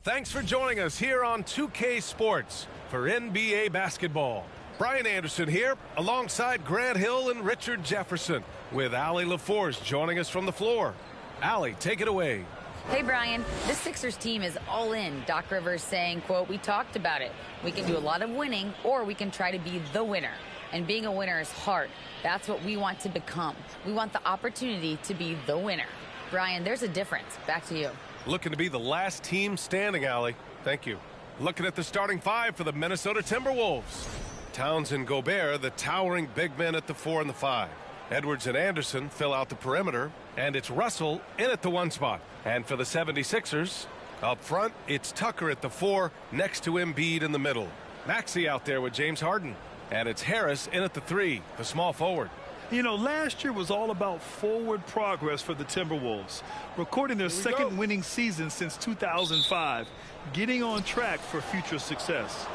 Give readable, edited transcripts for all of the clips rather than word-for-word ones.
Thanks for joining us here on 2K Sports for NBA basketball. Brian Anderson here, alongside Grant Hill and Richard Jefferson, with Allie LaForce joining us from the floor. Allie, take it away. Hey, Brian. This Sixers team is all in. Doc Rivers saying, quote, "We talked about it. We can do a lot of winning, or we can try to be the winner. And being a winner is hard. That's what we want to become. We want the opportunity to be the winner." Brian, there's a difference. Back to you. Looking to be the last team standing, Allie. Thank you. Looking at the starting five for the Minnesota Timberwolves. Towns and Gobert, the towering big men at the 4 and the 5. Edwards and Anderson fill out the perimeter, and it's Russell in at the 1 spot. And for the 76ers, up front, it's Tucker at the 4, next to Embiid in the middle. Maxey out there with James Harden. And it's Harris in at the 3, the small forward. You know, last year was all about forward progress for the Timberwolves, recording their second winning season since 2005, getting on track for future success.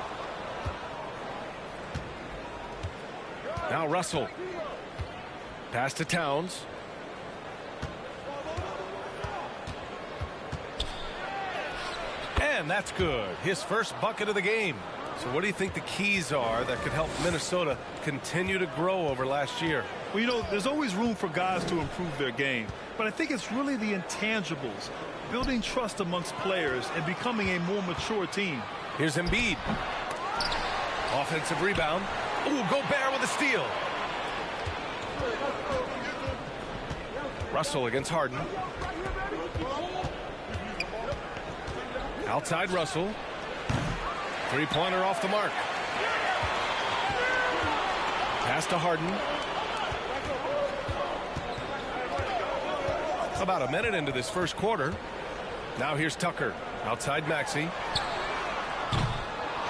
Now Russell. Pass to Towns. And that's good. His first bucket of the game. So what do you think the keys are that could help Minnesota continue to grow over last year? Well, you know, there's always room for guys to improve their game. But I think it's really the intangibles, building trust amongst players and becoming a more mature team. Here's Embiid. Offensive rebound. Ooh, Gobert with a steal. Russell against Harden. Outside Russell. Three-pointer off the mark. Pass to Harden. About a minute into this first quarter. Now here's Tucker. Outside Maxey.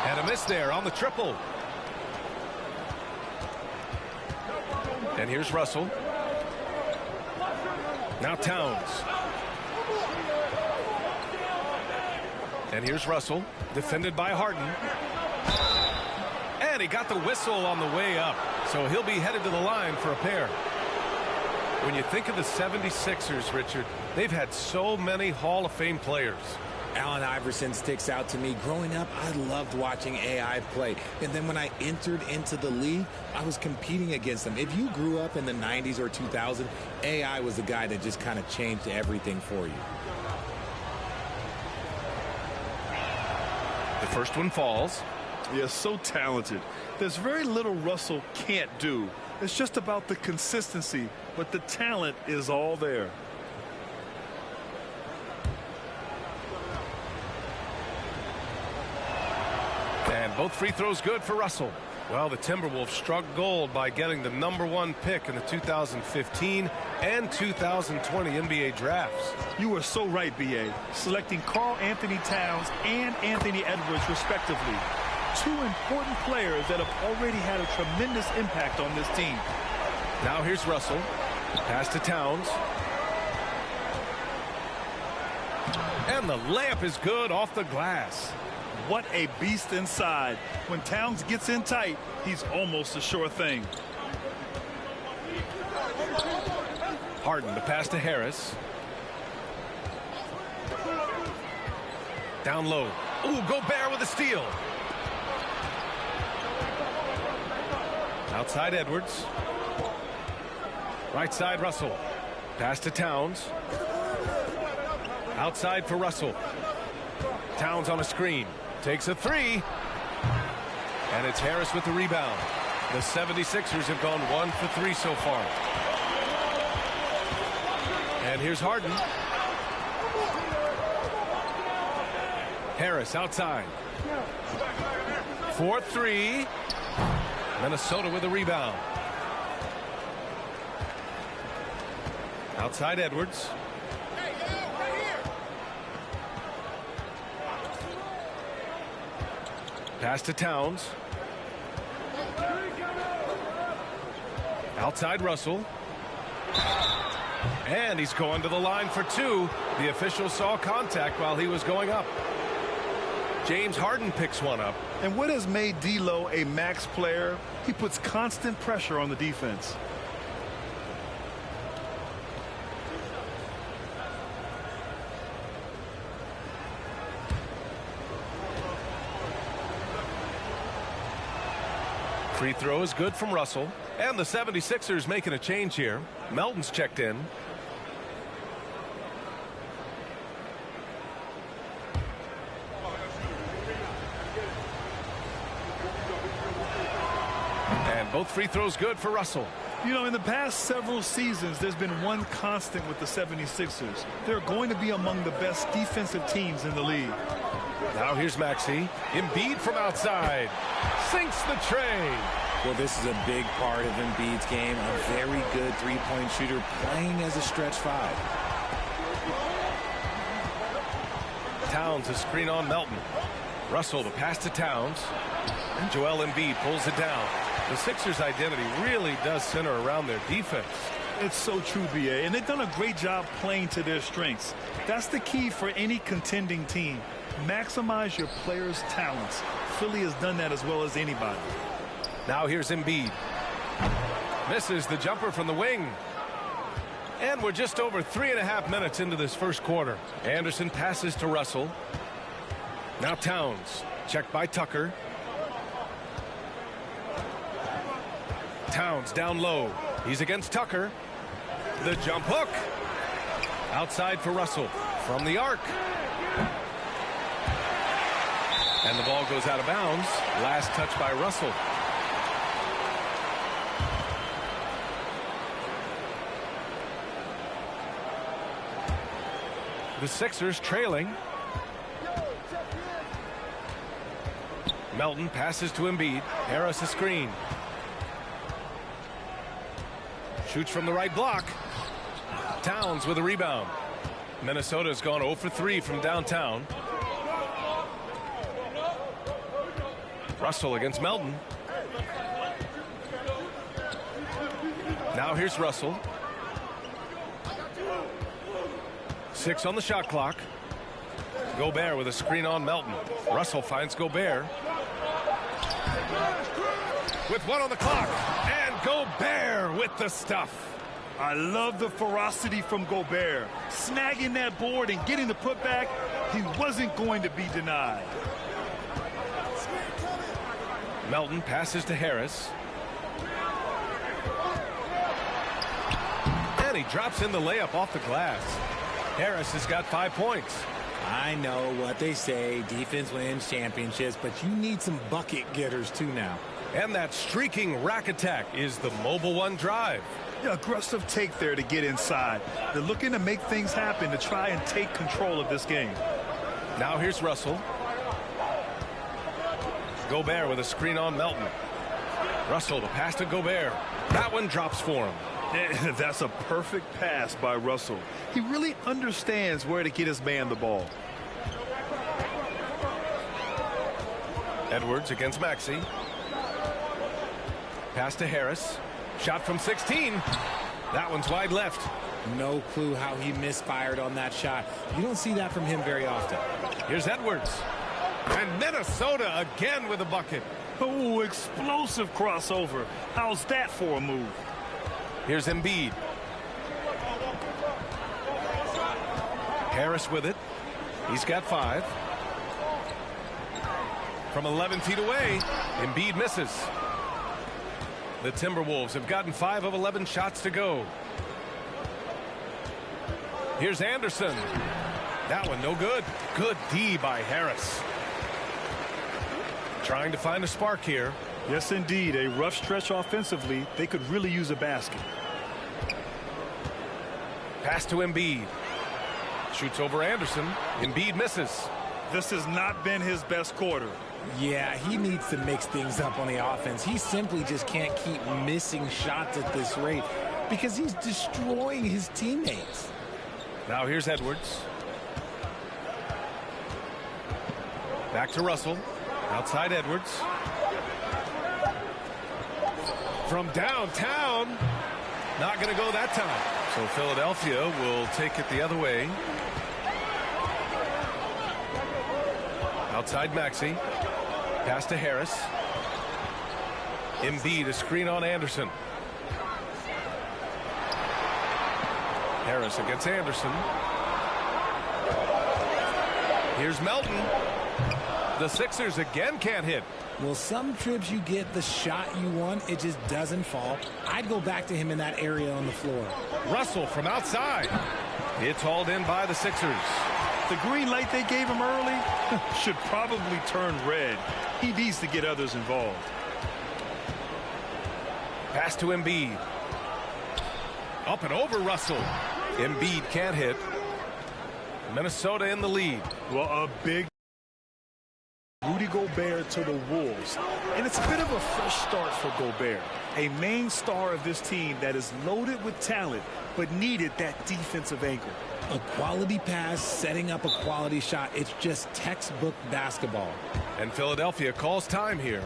And a miss there on the triple. And here's Russell. Now Towns. And here's Russell, defended by Harden. And he got the whistle on the way up, so he'll be headed to the line for a pair. When you think of the 76ers, Richard, they've had so many Hall of Fame players. Allen Iverson sticks out to me. Growing up, I loved watching AI play. And then when I entered into the league, I was competing against them. If you grew up in the 90s or 2000, AI was the guy that just kind of changed everything for you. The first one falls. Yeah, so talented. There's very little Russell can't do. It's just about the consistency, but the talent is all there. And both free throws good for Russell. Well, the Timberwolves struck gold by getting the #1 pick in the 2015 and 2020 NBA drafts. You were so right, B.A. Selecting Karl Anthony Towns and Anthony Edwards, respectively. Two important players that have already had a tremendous impact on this team. Now here's Russell. Pass to Towns. And the layup is good off the glass. What a beast inside. When Towns gets in tight, he's almost a sure thing. Harden, the pass to Harris. Down low. Ooh, Gobert with a steal. Outside Edwards. Right side Russell. Pass to Towns. Outside for Russell. Towns on a screen. Takes a three. And it's Harris with the rebound. The 76ers have gone 1 for 3 so far. And here's Harden. Harris outside. 4-3. Minnesota with a rebound. Outside Edwards. Pass to Towns. Outside Russell. And he's going to the line for 2. The official saw contact while he was going up. James Harden picks one up. And what has made D'Lo a max player? He puts constant pressure on the defense. Free throw is good from Russell. And the 76ers making a change here. Melton's checked in. And both free throws good for Russell. You know, in the past several seasons, there's been one constant with the 76ers. They're going to be among the best defensive teams in the league. Now here's Maxey. Embiid from outside. Sinks the tray. Well, this is a big part of Embiid's game. A very good three-point shooter playing as a stretch five. Towns a screen on Melton. Russell the pass to Towns. And Joel Embiid pulls it down. The Sixers' identity really does center around their defense. It's so true, B.A., and they've done a great job playing to their strengths. That's the key for any contending team. Maximize your players' talents. Philly has done that as well as anybody. Now here's Embiid. Misses the jumper from the wing. And we're just over 3.5 minutes into this first quarter. Anderson passes to Russell. Now Towns. Checked by Tucker. Towns down low. He's against Tucker. The jump hook. Outside for Russell. From the arc. And the ball goes out of bounds. Last touch by Russell. The Sixers trailing. Melton passes to Embiid. Harris a screen. Shoots from the right block. Towns with a rebound. Minnesota's gone 0 for 3 from downtown. Russell against Melton. Now here's Russell. 6 on the shot clock. Gobert with a screen on Melton. Russell finds Gobert. With 1 on the clock. And Gobert with the stuff. I love the ferocity from Gobert. Snagging that board and getting the putback. He wasn't going to be denied. Melton passes to Harris. And he drops in the layup off the glass. Harris has got 5 points. I know what they say, defense wins championships, but you need some bucket getters too now. And that streaking rack attack is the Mobile One drive. Yeah, aggressive take there to get inside. They're looking to make things happen to try and take control of this game. Now here's Russell. Gobert with a screen on Melton. Russell the pass to Gobert. That one drops for him. That's a perfect pass by Russell. He really understands where to get his man the ball. Edwards against Maxey. Pass to Harris. Shot from 16. That one's wide left. No clue how he misfired on that shot. You don't see that from him very often. Here's Edwards. And Minnesota again with a bucket. Oh, explosive crossover. How's that for a move? Here's Embiid. Harris with it. He's got 5. From 11 feet away, Embiid misses. The Timberwolves have gotten 5 of 11 shots to go. Here's Anderson. That one no good. Good D by Harris. Trying to find a spark here. Yes, indeed. A rough stretch offensively. They could really use a basket. Pass to Embiid. Shoots over Anderson. Embiid misses. This has not been his best quarter. Yeah, he needs to mix things up on the offense. He simply just can't keep missing shots at this rate because he's destroying his teammates. Now here's Edwards. Back to Russell. Outside Edwards. From downtown. Not going to go that time. So Philadelphia will take it the other way. Outside Maxey. Pass to Harris. Embiid, a screen on Anderson. Harris against Anderson. Here's Melton. The Sixers again can't hit. Well, some trips you get the shot you want, it just doesn't fall. I'd go back to him in that area on the floor. Russell from outside. It's hauled in by the Sixers. The green light they gave him early should probably turn red. He needs to get others involved. Pass to Embiid. Up and over Russell. Embiid can't hit. Minnesota in the lead. Well, a big Rudy Gobert to the Wolves. And it's a bit of a fresh start for Gobert, a main star of this team that is loaded with talent but needed that defensive anchor. A quality pass, setting up a quality shot. It's just textbook basketball. And Philadelphia calls time here.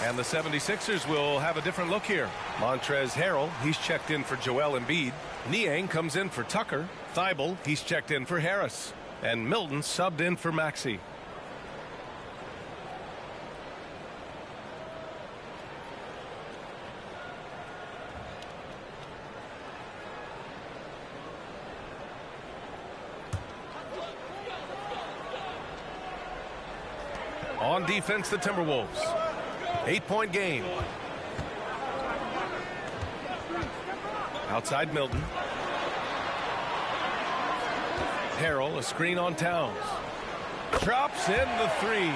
And the 76ers will have a different look here. Montrezl Harrell, he's checked in for Joel Embiid. Niang comes in for Tucker. Thibault, he's checked in for Harris. And Milton subbed in for Maxey. On defense, the Timberwolves. 8-point game. Outside Milton. Harrell, a screen on Towns. Drops in the three.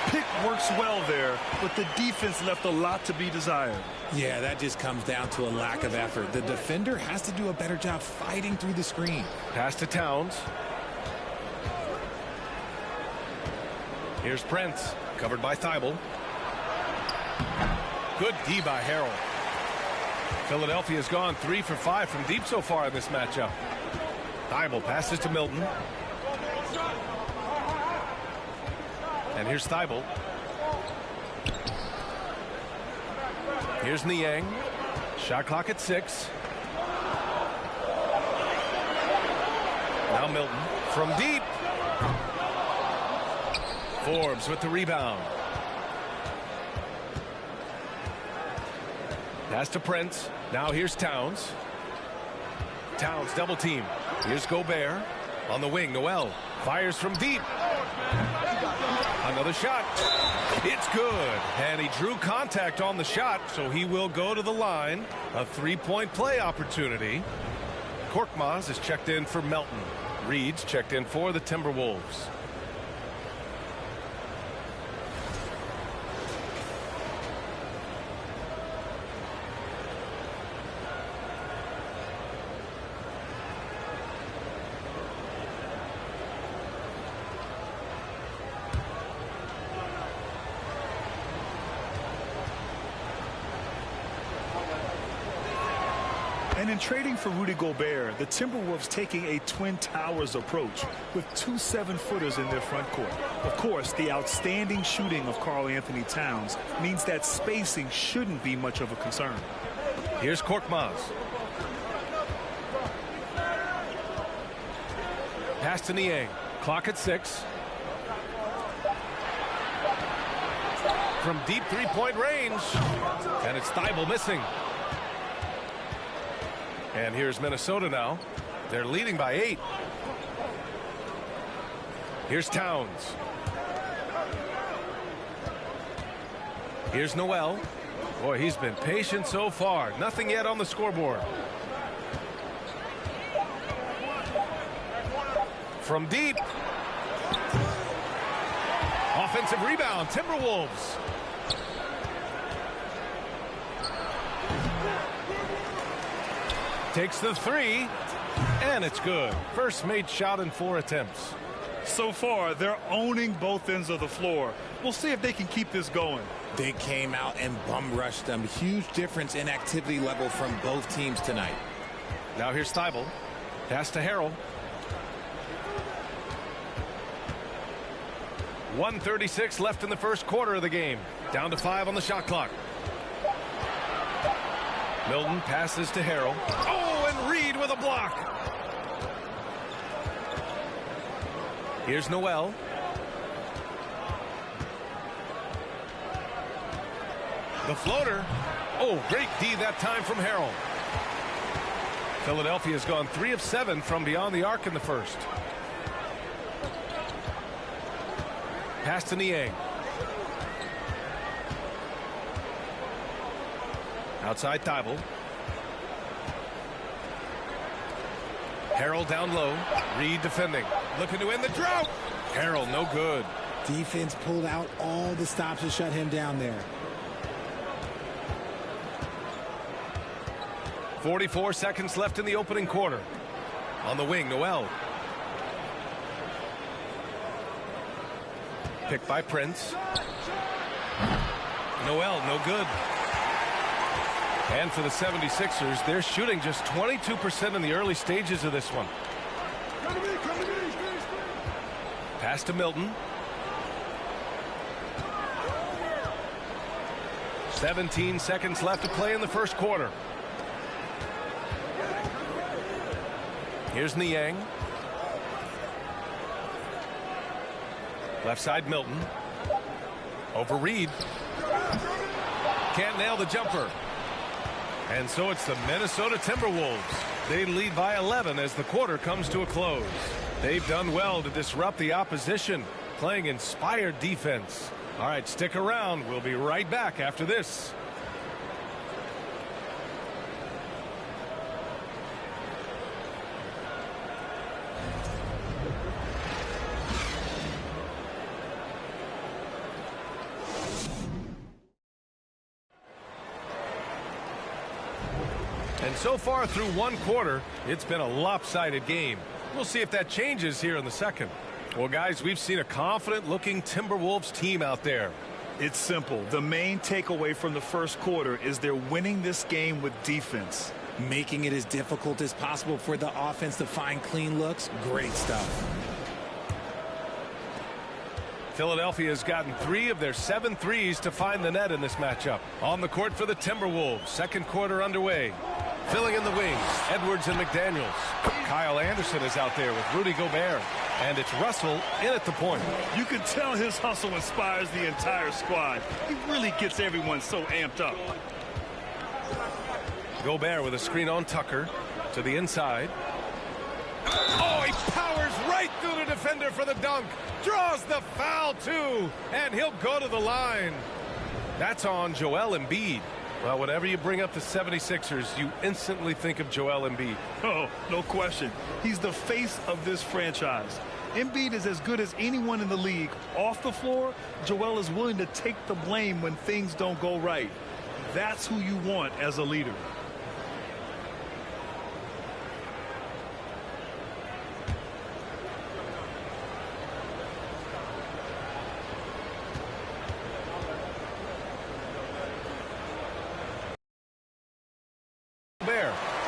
Pick works well there, but the defense left a lot to be desired. Yeah, that just comes down to a lack of effort. The defender has to do a better job fighting through the screen. Pass to Towns. Here's Prince, covered by Thibault. Good D by Harrell. Philadelphia's gone 3 for 5 from deep so far in this matchup. Thibault passes to Milton. And here's Thibault. Here's Niang. Shot clock at 6. Now Milton from deep. Forbes with the rebound. Pass to Prince. Now here's Towns. Towns double team. Here's Gobert. On the wing, Noel fires from deep. Another shot. It's good. And he drew contact on the shot, so he will go to the line. A three-point play opportunity. Korkmaz is checked in for Melton. Reed's checked in for the Timberwolves. And in trading for Rudy Gobert, the Timberwolves taking a Twin Towers approach with 2 7-footers in their front court. Of course, the outstanding shooting of Karl Anthony Towns means that spacing shouldn't be much of a concern. Here's Korkmaz. Pass to Niang. Clock at 6. From deep three-point range. And it's Thibault missing. And here's Minnesota now. They're leading by 8. Here's Towns. Here's Noel. Boy, he's been patient so far. Nothing yet on the scoreboard. From deep. Offensive rebound, Timberwolves. Takes the 3, and it's good. First made shot in 4 attempts. So far, they're owning both ends of the floor. We'll see if they can keep this going. They came out and bum rushed them. Huge difference in activity level from both teams tonight. Now here's Thibault. Pass to Harrell. 1:36 left in the first quarter of the game. Down to 5 on the shot clock. Milton passes to Harrell. Oh, and Reed with a block. Here's Noel. The floater. Oh, great D that time from Harrell. Philadelphia's gone 3 of 7 from beyond the arc in the first. Pass to Niang. Outside Thibault. Harrell down low. Reed defending. Looking to end the drought. Harrell no good. Defense pulled out all the stops to shut him down there. 44 seconds left in the opening quarter. On the wing, Noel. Picked by Prince. Noel no good. And for the 76ers, they're shooting just 22% in the early stages of this one. Pass to Milton. 17 seconds left to play in the first quarter. Here's Niang. Left side Milton. Over Reed. Can't nail the jumper. And so it's the Minnesota Timberwolves. They lead by 11 as the quarter comes to a close. They've done well to disrupt the opposition, playing inspired defense. All right, stick around. We'll be right back after this. And so far through one quarter, it's been a lopsided game. We'll see if that changes here in the second. Well, guys, we've seen a confident-looking Timberwolves team out there. It's simple. The main takeaway from the first quarter is they're winning this game with defense. Making it as difficult as possible for the offense to find clean looks. Great stuff. Philadelphia has gotten 3 of their 7 threes to find the net in this matchup. On the court for the Timberwolves. Second quarter underway. Filling in the wings, Edwards and McDaniels. Kyle Anderson is out there with Rudy Gobert. And it's Russell in at the point. You can tell his hustle inspires the entire squad. He really gets everyone so amped up. Gobert with a screen on Tucker to the inside. Oh, he powers right through the defender for the dunk. Draws the foul, too. And he'll go to the line. That's on Joel Embiid. Well, whenever you bring up the 76ers, you instantly think of Joel Embiid. Oh, no question. He's the face of this franchise. Embiid is as good as anyone in the league. Off the floor, Joel is willing to take the blame when things don't go right. That's who you want as a leader.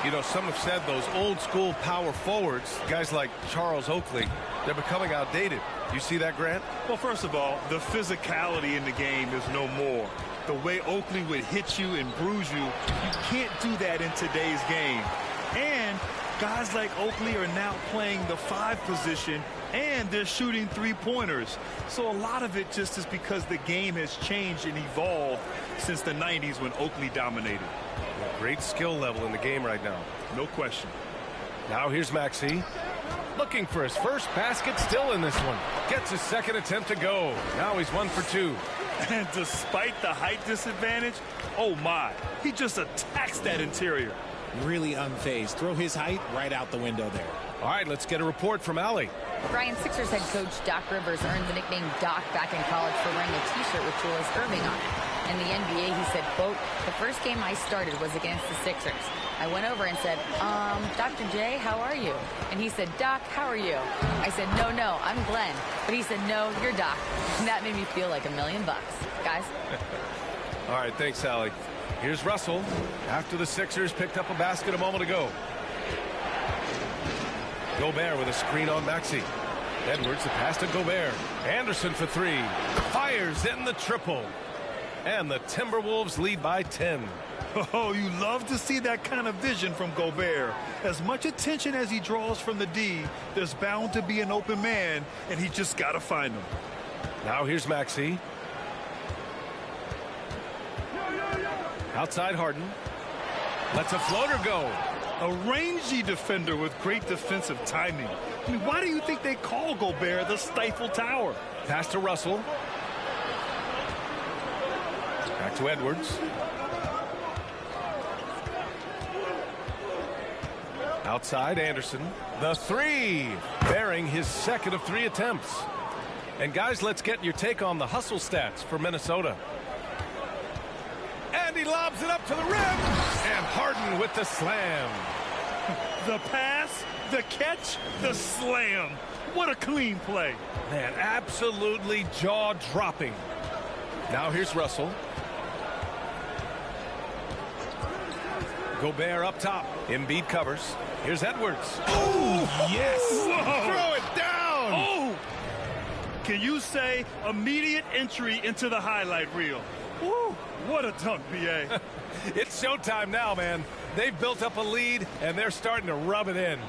You know, some have said those old school power forwards, guys like Charles Oakley, they're becoming outdated. You see that, Grant? Well, first of all, the physicality in the game is no more. The way Oakley would hit you and bruise you, you can't do that in today's game. And guys like Oakley are now playing the 5 position, and they're shooting 3-pointers. So a lot of it just is because the game has changed and evolved since the 90s when Oakley dominated. Great skill level in the game right now. No question. Now here's Maxey. Looking for his first basket, still in this one. Gets his second attempt to go. Now he's 1 for 2. And despite the height disadvantage, oh my, he just attacks that interior. Really unfazed. Throw his height right out the window there. All right, let's get a report from Allie. Brian, Sixers head coach Doc Rivers earned the nickname Doc back in college for wearing a T-shirt with Julius Erving on it. In the NBA, he said, quote, "The first game I started was against the Sixers. I went over and said, Dr. J, how are you?" And he said, "Doc, how are you?" I said, no, I'm Glenn." But he said, "No, you're Doc." And that made me feel like $1 million. Guys. All right, thanks, Allie. Here's Russell after the Sixers picked up a basket a moment ago. Gobert with a screen on Maxey. Edwards, the pass to Gobert. Anderson for 3. Fires in the triple. And the Timberwolves lead by 10. Oh, you love to see that kind of vision from Gobert. As much attention as he draws from the D, there's bound to be an open man, and he just got to find him. Now here's Maxey. Outside Harden. Lets a floater go. A rangy defender with great defensive timing. I mean, why do you think they call Gobert the Stifle Tower? Pass to Russell. Back to Edwards. Outside Anderson. The 3. Bearing his second of 3 attempts. And guys, let's get your take on the hustle stats for Minnesota. And he lobs it up to the rim. And Harden with the slam. The pass, the catch, the slam. What a clean play. Man, absolutely jaw-dropping. Now here's Russell. Gobert up top. Embiid covers. Here's Edwards. Oh, yes. Whoa. Throw it down. Oh. Can you say immediate entry into the highlight reel? Woo. What a dunk, B.A. It's showtime now, man. They've built up a lead, and they're starting to rub it in.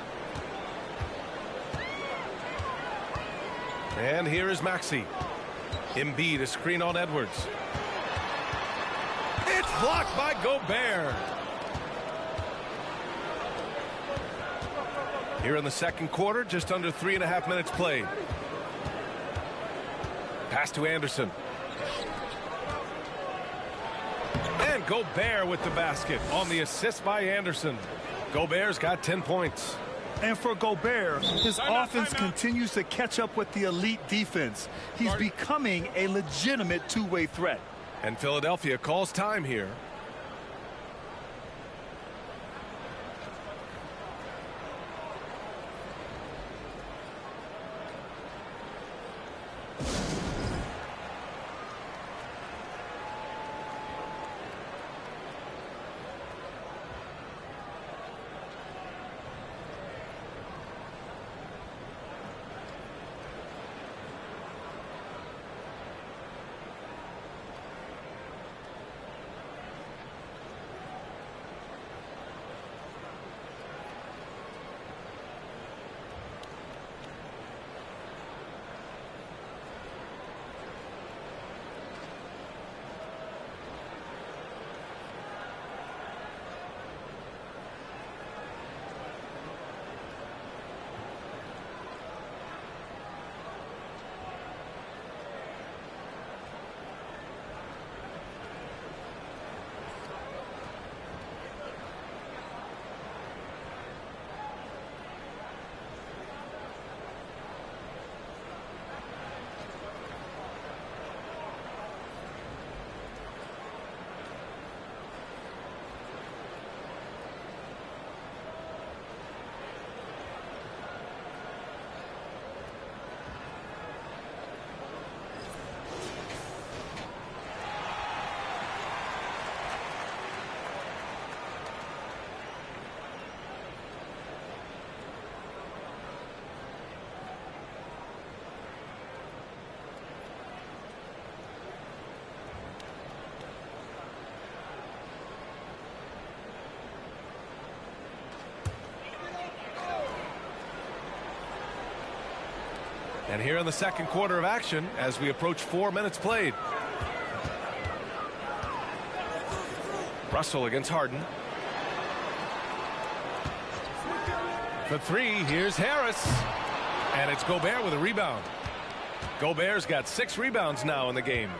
And here is Maxey. Embiid, a screen on Edwards. It's blocked by Gobert. Here in the second quarter, just under 3.5 minutes played. Pass to Anderson. And Gobert with the basket on the assist by Anderson. Gobert's got 10 points. And for Gobert, his offense continues to catch up with the elite defense. He's becoming a legitimate two-way threat. And Philadelphia calls time here. And here in the second quarter of action as we approach 4 minutes played. Russell against Harden. For three, here's Harris. And it's Gobert with a rebound. Gobert's got 6 rebounds now in the game.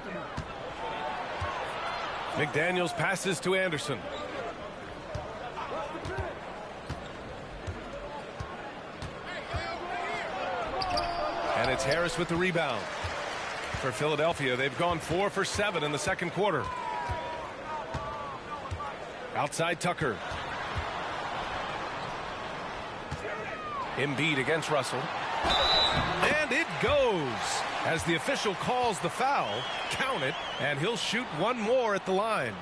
McDaniels passes to Anderson. And it's Harris with the rebound. For Philadelphia, they've gone 4 for 7 in the second quarter. Outside Tucker. Embiid against Russell. And it goes. As the official calls the foul, count it, and he'll shoot one more at the line.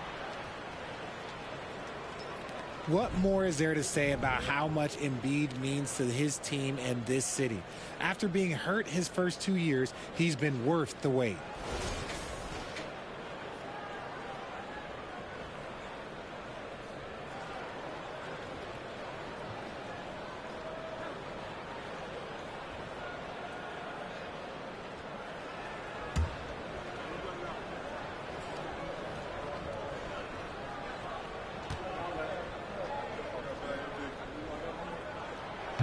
What more is there to say about how much Embiid means to his team and this city? After being hurt his first 2 years, he's been worth the wait.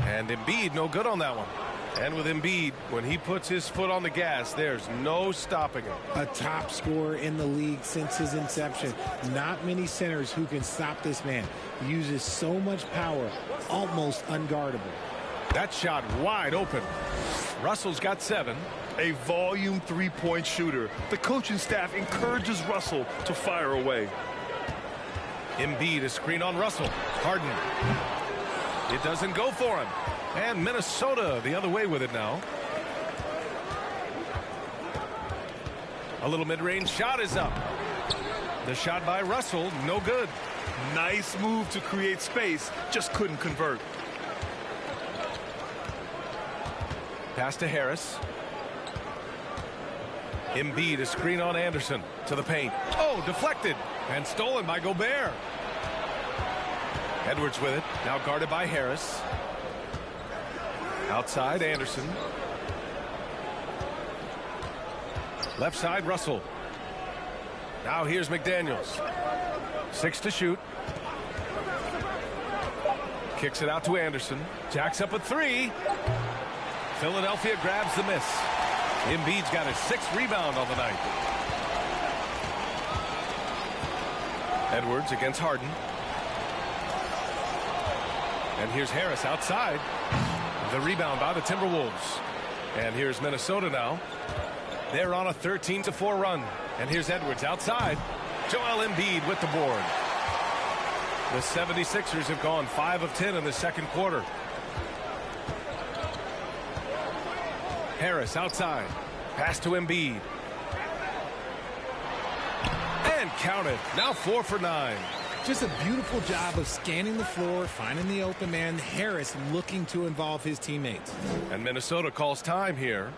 And Embiid no good on that one. And with Embiid, when he puts his foot on the gas, there's no stopping him. A top scorer in the league since his inception. Not many centers who can stop this man. He uses so much power, almost unguardable. That shot wide open. Russell's got 7. A volume three-point shooter. The coaching staff encourages Russell to fire away. Embiid, a screen on Russell. Harden. It doesn't go for him. And Minnesota the other way with it now. A little mid-range shot is up. The shot by Russell, no good. Nice move to create space, just couldn't convert. Pass to Harris. Embiid, a screen on Anderson to the paint. Oh, deflected and stolen by Gobert. Edwards with it, now guarded by Harris. Outside, Anderson. Left side, Russell. Now here's McDaniels. 6 to shoot. Kicks it out to Anderson. Jacks up a 3. Philadelphia grabs the miss. Embiid's got his 6th rebound on the night. Edwards against Harden. And here's Harris outside. The rebound by the Timberwolves. And here's Minnesota now. They're on a 13-4 run. And here's Edwards outside. Joel Embiid with the board. The 76ers have gone 5 of 10 in the second quarter. Harris outside. Pass to Embiid. And count it. Now 4 for 9. Just a beautiful job of scanning the floor, finding the open man. Harris looking to involve his teammates. And Minnesota calls time here.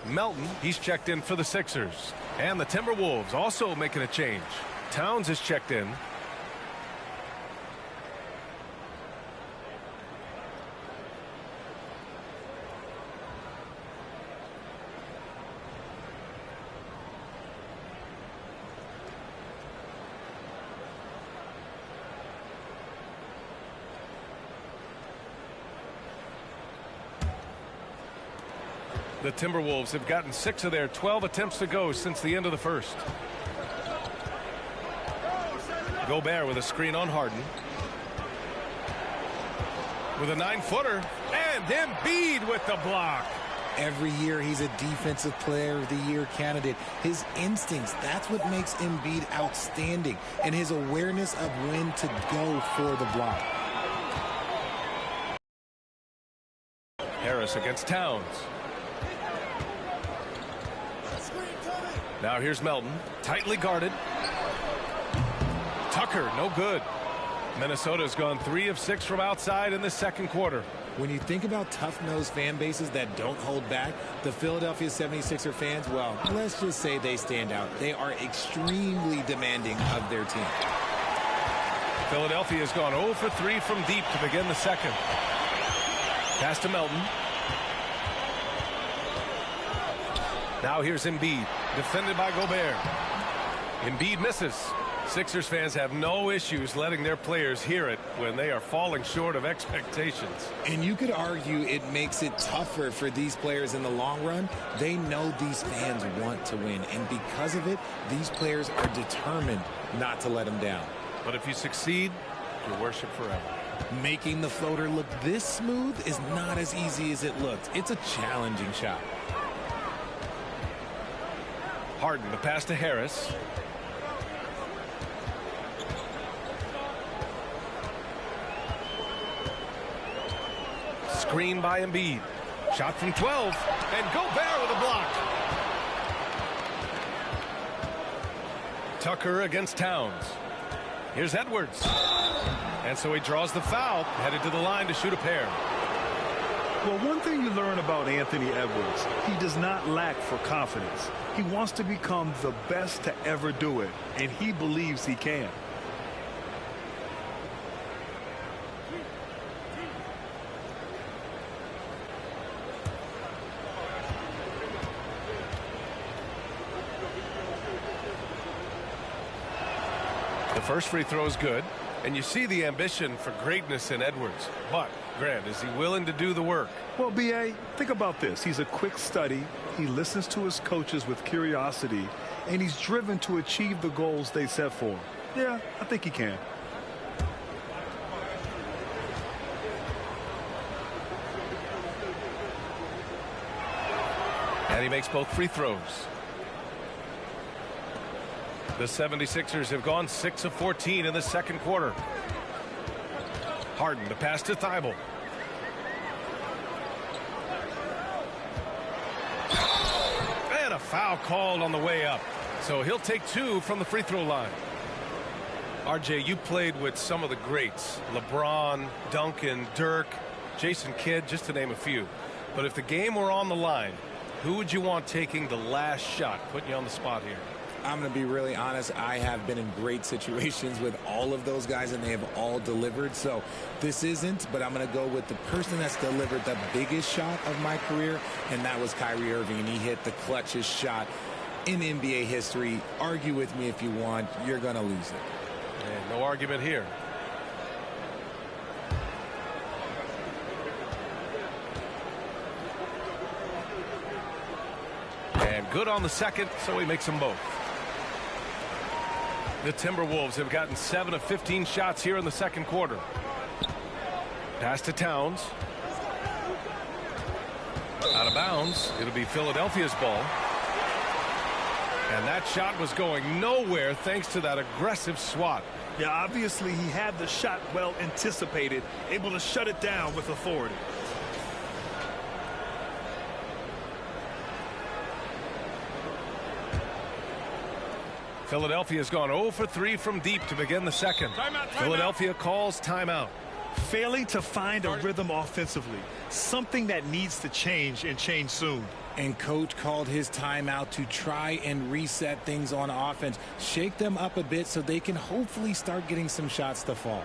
Melton, he's checked in for the Sixers. And the Timberwolves also making a change. Towns is checked in. The Timberwolves have gotten 6 of their 12 attempts to go since the end of the first. Gobert with a screen on Harden. With a 9-footer. And Embiid with the block. Every year he's a Defensive Player of the Year candidate. His instincts, that's what makes Embiid outstanding. And his awareness of when to go for the block. Harris against Towns. Now here's Melton. Tightly guarded. Tucker, no good. Minnesota's gone 3 of 6 from outside in the second quarter. When you think about tough-nosed fan bases that don't hold back, the Philadelphia 76er fans, well, let's just say they stand out. They are extremely demanding of their team. Philadelphia has gone 0 for 3 from deep to begin the second. Pass to Melton. Now here's Embiid, defended by Gobert. Embiid misses. Sixers fans have no issues letting their players hear it when they are falling short of expectations. And you could argue it makes it tougher for these players in the long run. They know these fans want to win, and because of it, these players are determined not to let them down. But if you succeed, you're worship forever. Making the floater look this smooth is not as easy as it looks. It's a challenging shot. Harden, the pass to Harris. Screen by Embiid. Shot from 12. And Gobert with a block. Tucker against Towns. Here's Edwards. And so he draws the foul, headed to the line to shoot a pair. Well, one thing you learn about Anthony Edwards, he does not lack for confidence. He wants to become the best to ever do it, and he believes he can. The first free throw is good, and you see the ambition for greatness in Edwards. But, Grant, is he willing to do the work? Well, B.A., think about this. He's a quick study. He listens to his coaches with curiosity, and he's driven to achieve the goals they set for him. Yeah, I think he can. And he makes both free throws. The 76ers have gone 6 of 14 in the second quarter. Harden, the pass to Thibault. And a foul called on the way up. So he'll take 2 from the free throw line. RJ, you played with some of the greats. LeBron, Duncan, Dirk, Jason Kidd, just to name a few. But if the game were on the line, who would you want taking the last shot? Putting you on the spot here. I'm going to be really honest. I have been in great situations with all of those guys, and they have all delivered. So this isn't, but I'm going to go with the person that's delivered the biggest shot of my career, and that was Kyrie Irving. He hit the clutchest shot in NBA history. Argue with me if you want. You're going to lose it. And no argument here. And good on the second, so he makes them both. The Timberwolves have gotten 7 of 15 shots here in the second quarter. Pass to Towns. Out of bounds. It'll be Philadelphia's ball. And that shot was going nowhere thanks to that aggressive swat. Yeah, obviously he had the shot well anticipated, able to shut it down with authority. Philadelphia has gone 0 for 3 from deep to begin the second. Philadelphia calls timeout. Failing to find a rhythm offensively, something that needs to change and change soon. And coach called his timeout to try and reset things on offense, shake them up a bit so they can hopefully start getting some shots to fall.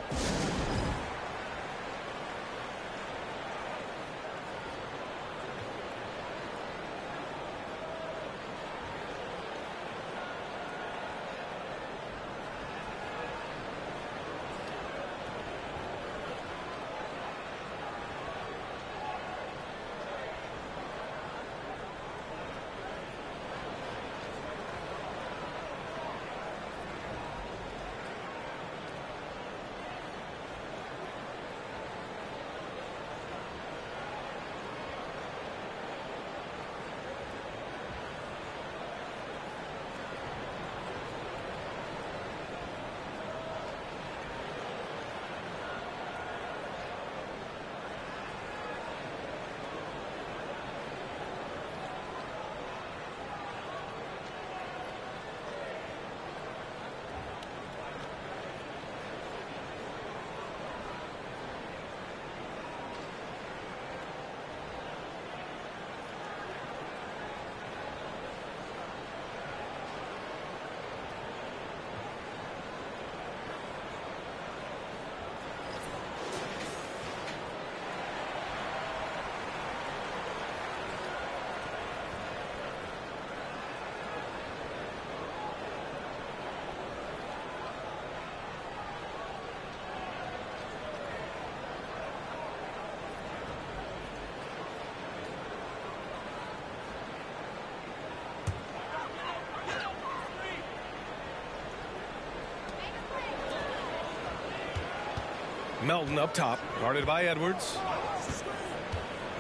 Melton up top, guarded by Edwards.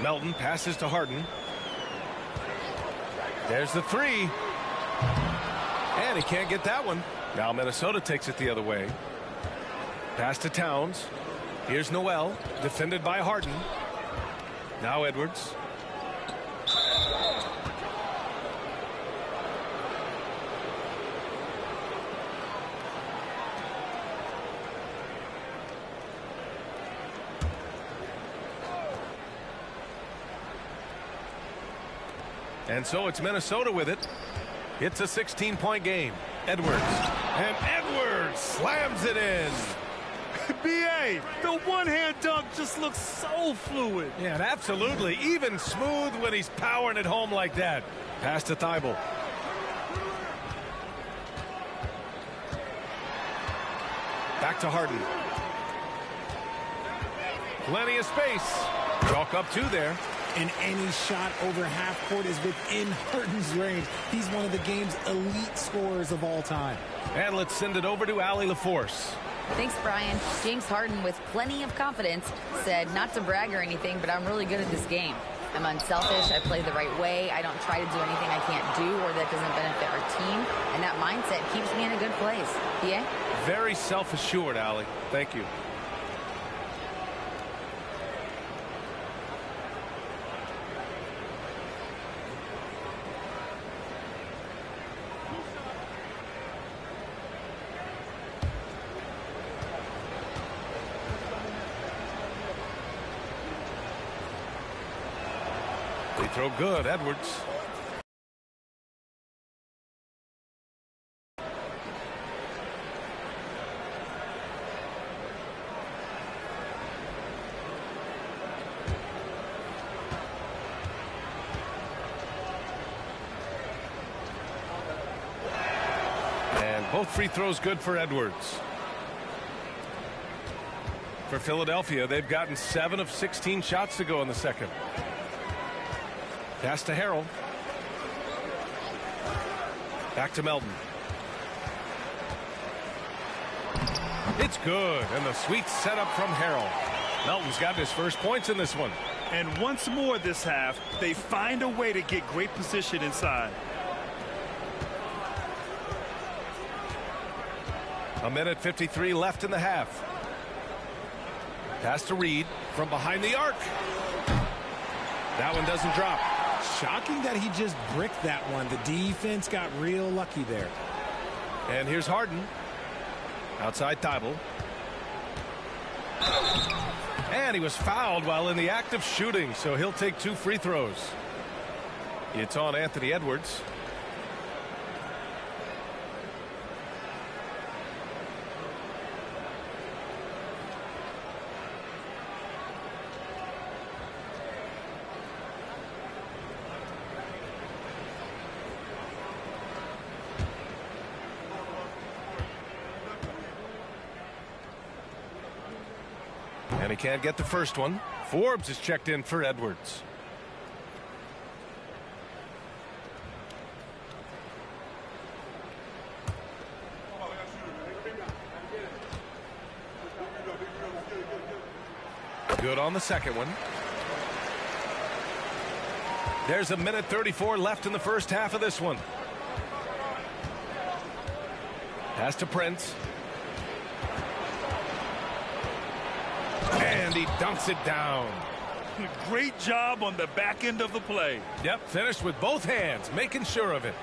Melton passes to Harden. There's the three. And he can't get that one. Now Minnesota takes it the other way. Pass to Towns. Here's Noel, defended by Harden. Now Edwards. And so it's Minnesota with it. It's a 16-point game. Edwards. And Edwards slams it in. B.A., the one-hand dunk just looks so fluid. Yeah, and absolutely. Even smooth when he's powering it home like that. Pass to Thibault. Back to Harden. Plenty of space. Chalk up two there. And any shot over half court is within Harden's range. He's one of the game's elite scorers of all time. And let's send it over to Allie LaForce. Thanks, Brian. James Harden, with plenty of confidence, said not to brag or anything, but I'm really good at this game. I'm unselfish. I play the right way. I don't try to do anything I can't do or that doesn't benefit our team. And that mindset keeps me in a good place. Yeah? Very self-assured, Allie. Thank you. They throw good, Edwards. And both free throws good for Edwards. For Philadelphia, they've gotten 7 of 16 shots to go in the second. Pass to Harrell. Back to Melton. It's good, and the sweet setup from Harrell. Melton's got his first points in this one. And once more this half, they find a way to get great position inside. A minute 53 left in the half. Pass to Reed from behind the arc. That one doesn't drop. Shocking that he just bricked that one. The defense got real lucky there. And here's Harden. Outside Thibault. And he was fouled while in the act of shooting, so he'll take 2 free throws. It's on Anthony Edwards. And he can't get the first one. Forbes is checked in for Edwards. Good on the second one. There's a minute 34 left in the first half of this one. Pass to Prince. And he dunks it down. Great job on the back end of the play. Yep, finished with both hands, making sure of it.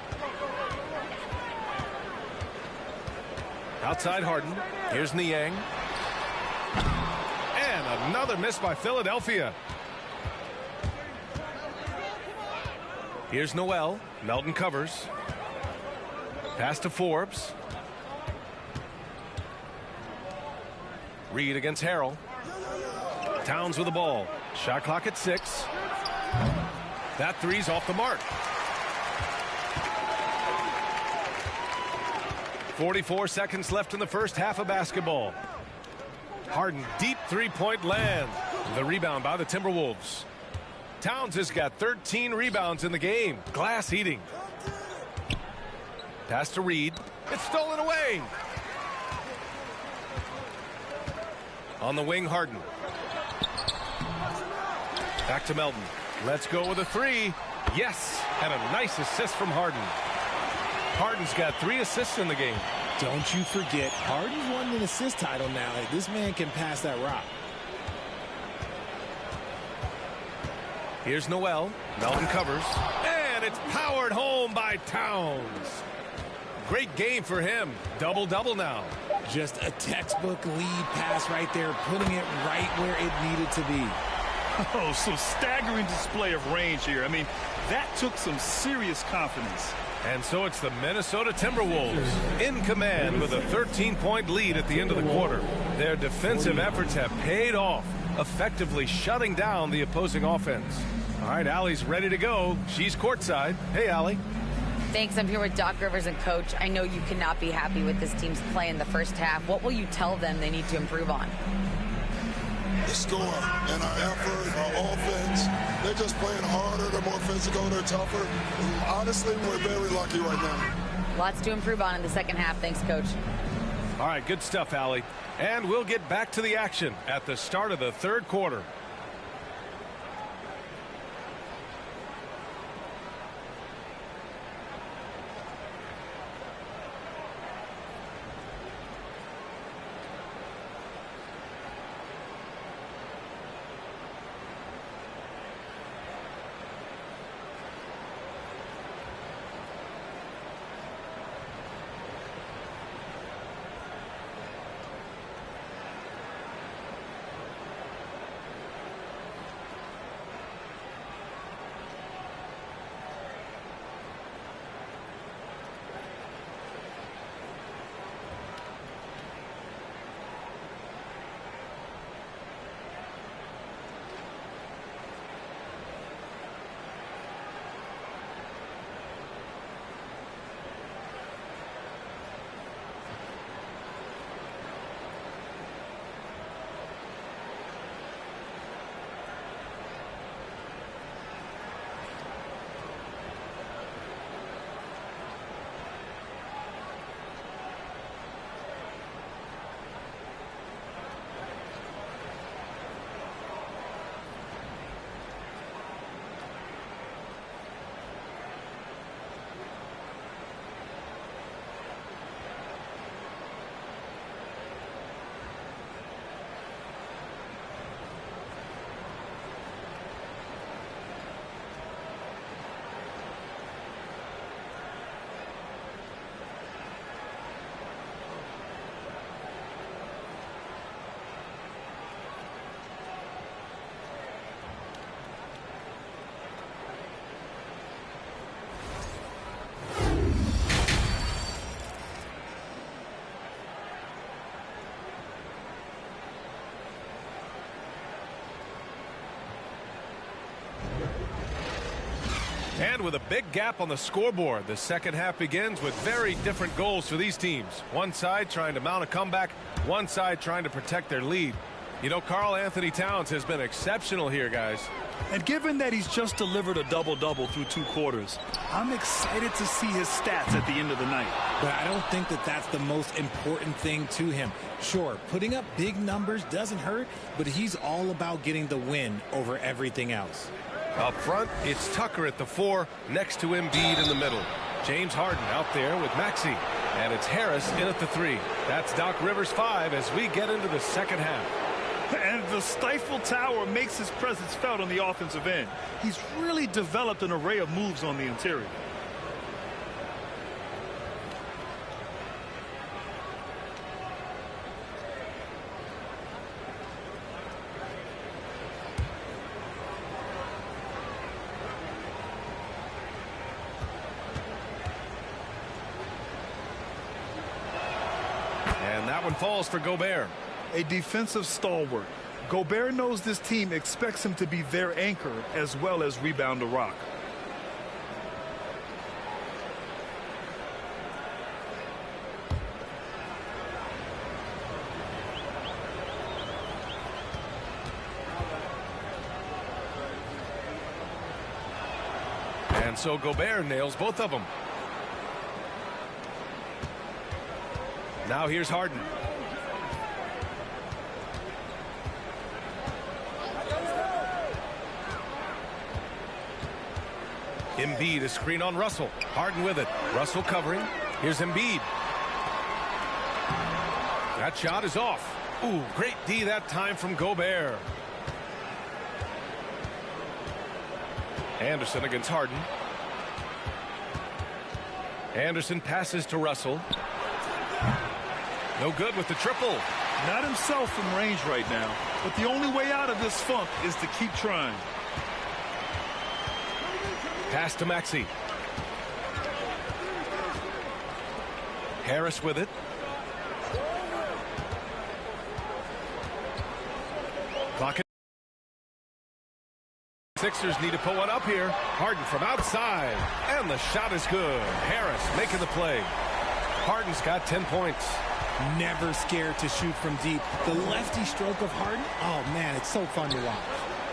Outside Harden. Here's Niang. And another miss by Philadelphia. Here's Noel. Melton covers. Pass to Forbes. Reed against Harrell. Towns with the ball. Shot clock at 6. That three's off the mark. 44 seconds left in the first half of basketball. Harden, deep three-point land. The rebound by the Timberwolves. Towns has got 13 rebounds in the game. Glass eating. Pass to Reed. It's stolen away. On the wing, Harden. Back to Melton. Let's go with a three. Yes, and a nice assist from Harden. Harden's got 3 assists in the game. Don't you forget, Harden's won an assist title now. This man can pass that rock. Here's Noel. Melton covers. And it's powered home by Towns. Great game for him. Double-double now. Just a textbook lead pass right there, putting it right where it needed to be. Oh, some staggering display of range here. I mean, that took some serious confidence. And so it's the Minnesota Timberwolves in command with a 13-point lead at the end of the quarter. Their defensive efforts have paid off, effectively shutting down the opposing offense. All right, Allie's ready to go. She's courtside. Hey, Allie. Thanks. I'm here with Doc Rivers and Coach. I know you cannot be happy with this team's play in the first half. What will you tell them they need to improve on? The score and our effort, our offense. They're just playing harder. They're more physical. They're tougher. Honestly, we're very lucky right now. Lots to improve on in the second half. Thanks, Coach. All right, good stuff, Allie. And we'll get back to the action at the start of the third quarter. And with a big gap on the scoreboard, the second half begins with very different goals for these teams. One side trying to mount a comeback, one side trying to protect their lead. You know, Karl Anthony Towns has been exceptional here, guys. And given that he's just delivered a double-double through 2 quarters, I'm excited to see his stats at the end of the night. But I don't think that that's the most important thing to him. Sure, putting up big numbers doesn't hurt, but he's all about getting the win over everything else. Up front, it's Tucker at the 4, next to Embiid in the middle. James Harden out there with Maxey. And it's Harris in at the 3. That's Doc Rivers' 5 as we get into the second half. And the stifle tower makes his presence felt on the offensive end. He's really developed an array of moves on the interior. That one falls for Gobert. A defensive stalwart. Gobert knows this team expects him to be their anchor as well as rebound the rock. And so Gobert nails both of them. Now here's Harden. Embiid is screen on Russell. Harden with it. Russell covering. Here's Embiid. That shot is off. Ooh, great D that time from Gobert. Anderson against Harden. Anderson passes to Russell. No good with the triple. Not himself from range right now, but the only way out of this funk is to keep trying. Pass to Maxey. Harris with it. Clock. Sixers need to put one up here. Harden from outside. And the shot is good. Harris making the play. Harden's got 10 points. Never scared to shoot from deep. The lefty stroke of Harden, oh man, it's so fun to watch.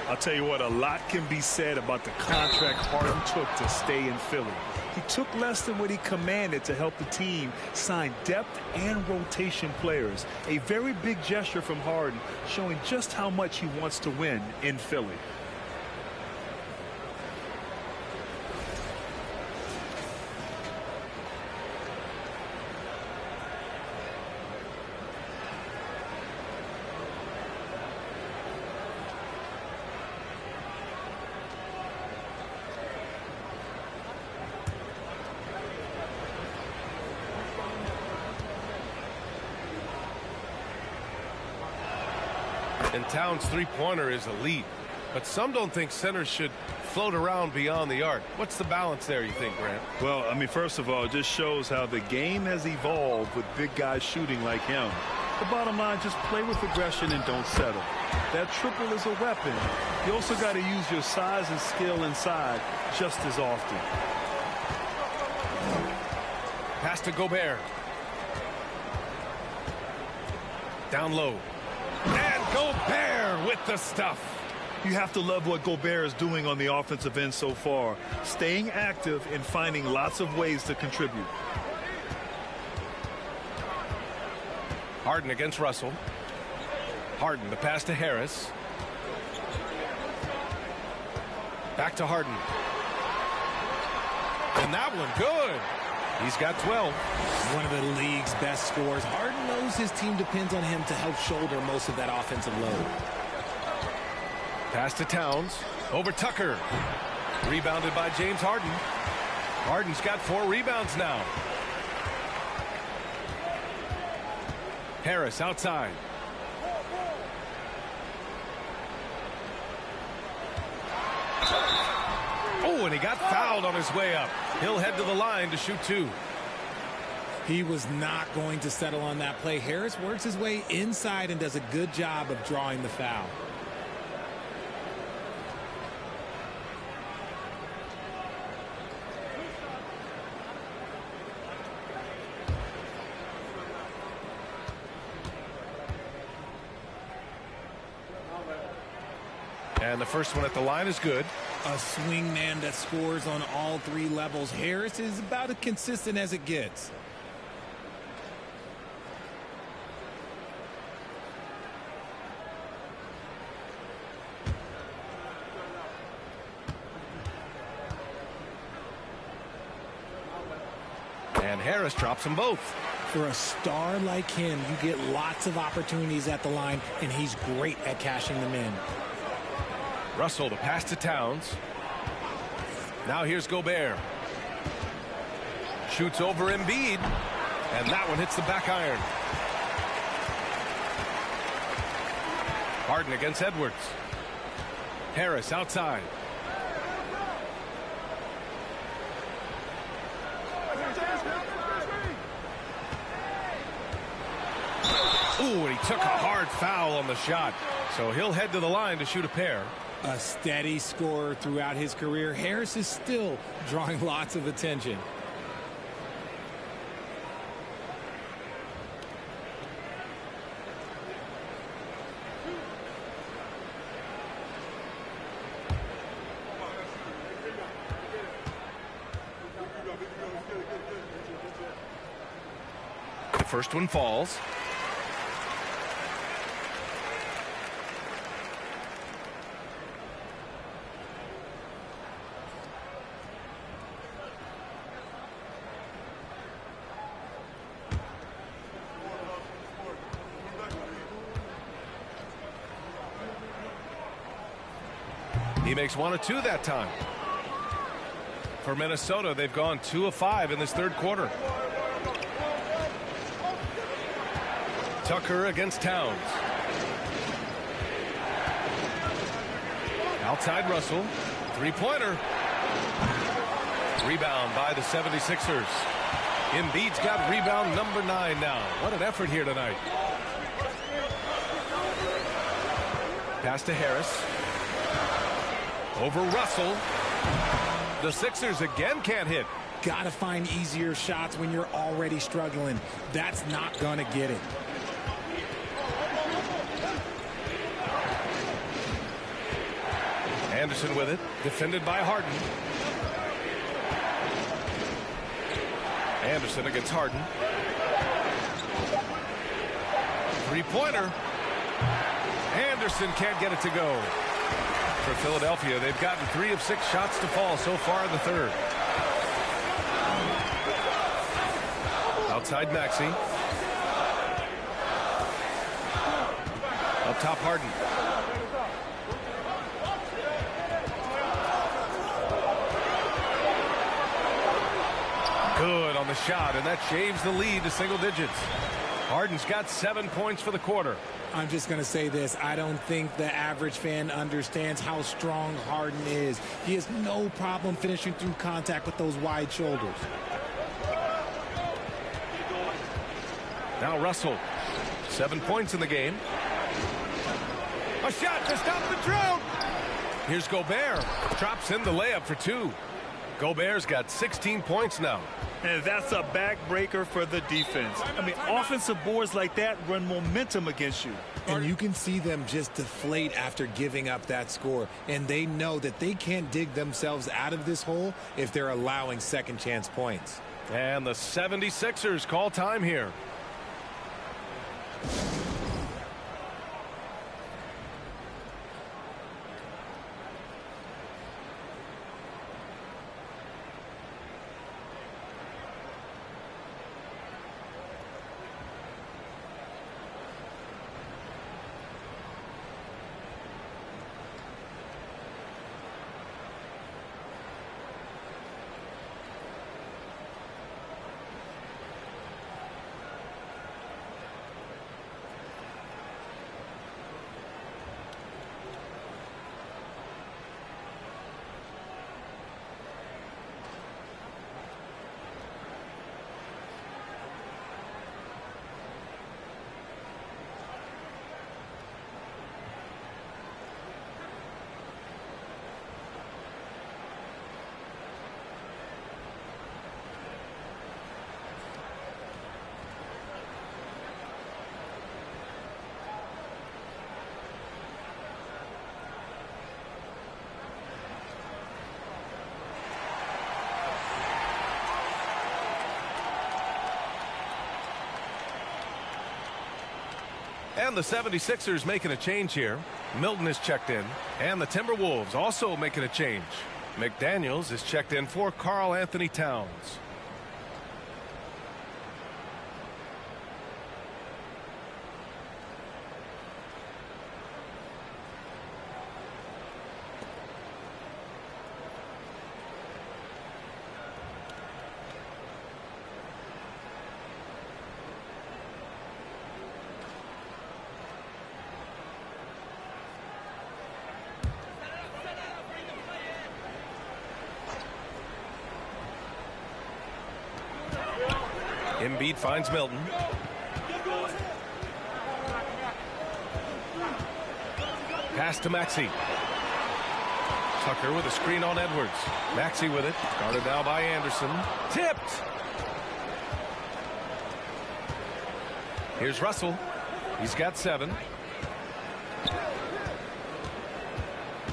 I'll tell you what, a lot can be said about the contract Harden took to stay in Philly. He took less than what he commanded to help the team sign depth and rotation players. A very big gesture from Harden, showing just how much he wants to win in Philly. And Towns' three-pointer is elite, but some don't think centers should float around beyond the arc. What's the balance there, you think, Grant? Well, I mean, first of all, it just shows how the game has evolved with big guys shooting like him. The bottom line, just play with aggression and don't settle. That triple is a weapon. You also got to use your size and skill inside just as often. Pass to Gobert. Down low. And Gobert with the stuff. You have to love what Gobert is doing on the offensive end so far. Staying active and finding lots of ways to contribute. Harden against Russell. Harden, the pass to Harris. Back to Harden. And that one good. He's got 12. One of the league's best scorers. Harden knows his team depends on him to help shoulder most of that offensive load. Pass to Towns. Over Tucker. Rebounded by James Harden. Harden's got 4 rebounds now. Harris outside. Oh, and he got fouled on his way up. He'll head to the line to shoot 2. He was not going to settle on that play. Harris works his way inside and does a good job of drawing the foul. And the first one at the line is good. A swing man that scores on all 3 levels. Harris is about as consistent as it gets. And Harris drops them both. For a star like him, you get lots of opportunities at the line, and he's great at cashing them in. Russell, the pass to Towns. Now here's Gobert. Shoots over Embiid. And that one hits the back iron. Harden against Edwards. Harris outside. Ooh, and he took a hard foul on the shot. So he'll head to the line to shoot a pair. A steady scorer throughout his career, Harris is still drawing lots of attention. The first one falls. He makes 1 of 2 that time. For Minnesota, they've gone 2 of 5 in this third quarter. Tucker against Towns. Outside Russell. Three-pointer. Rebound by the 76ers. Embiid's got rebound number 9 now. What an effort here tonight. Pass to Harris. Over Russell. The Sixers again can't hit. Gotta find easier shots when you're already struggling. That's not gonna get it. Anderson with it. Defended by Harden. Anderson against Harden. Three-pointer. Anderson can't get it to go. For Philadelphia, they've gotten 3 of 6 shots to fall so far in the third. Outside Maxey. Up top Harden. Good on the shot, and that shaves the lead to single digits. Harden's got 7 points for the quarter. I'm just going to say this. I don't think the average fan understands how strong Harden is. He has no problem finishing through contact with those wide shoulders. Now Russell. 7 points in the game. A shot to stop the drought. Here's Gobert. Drops in the layup for 2. Gobert's got 16 points now. And that's a backbreaker for the defense. I mean, offensive boards like that run momentum against you. And you can see them just deflate after giving up that score. And they know that they can't dig themselves out of this hole if they're allowing second chance points. And the 76ers call time here. And the 76ers making a change here. Milton is checked in. And the Timberwolves also making a change. McDaniels is checked in for Karl Anthony Towns. Embiid finds Milton. Pass to Maxey. Tucker with a screen on Edwards. Maxey with it. Guarded now by Anderson. Tipped. Here's Russell. He's got 7.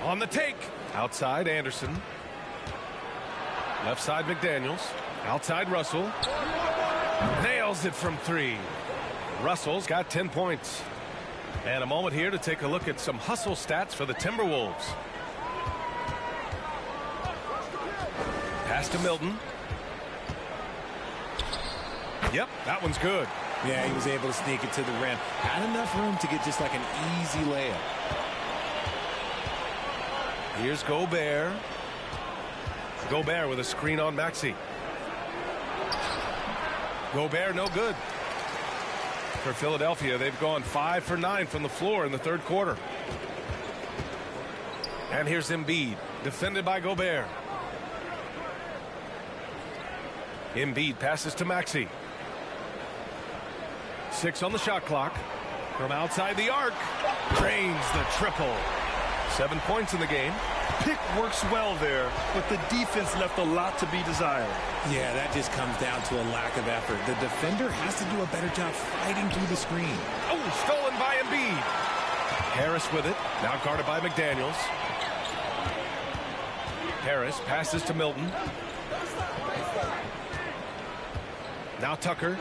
On the take. Outside Anderson. Left side McDaniels. Outside Russell. Nails it from 3. Russell's got 10 points. And a moment here to take a look at some hustle stats for the Timberwolves. Pass to Milton. Yep, that one's good. Yeah, he was able to sneak it to the rim. Had enough room to get just like an easy layup. Here's Gobert. Gobert with a screen on Maxey. Gobert no good. For Philadelphia, they've gone 5 for 9 from the floor in the third quarter. And here's Embiid, defended by Gobert. Embiid passes to Maxey. 6 on the shot clock. From outside the arc, drains the triple. 7 points in the game. Pick works well there, but the defense left a lot to be desired. Yeah, that just comes down to a lack of effort. The defender has to do a better job fighting through the screen. Oh, stolen by Embiid. Harris with it, now guarded by McDaniels. Harris passes to Milton. Now Tucker.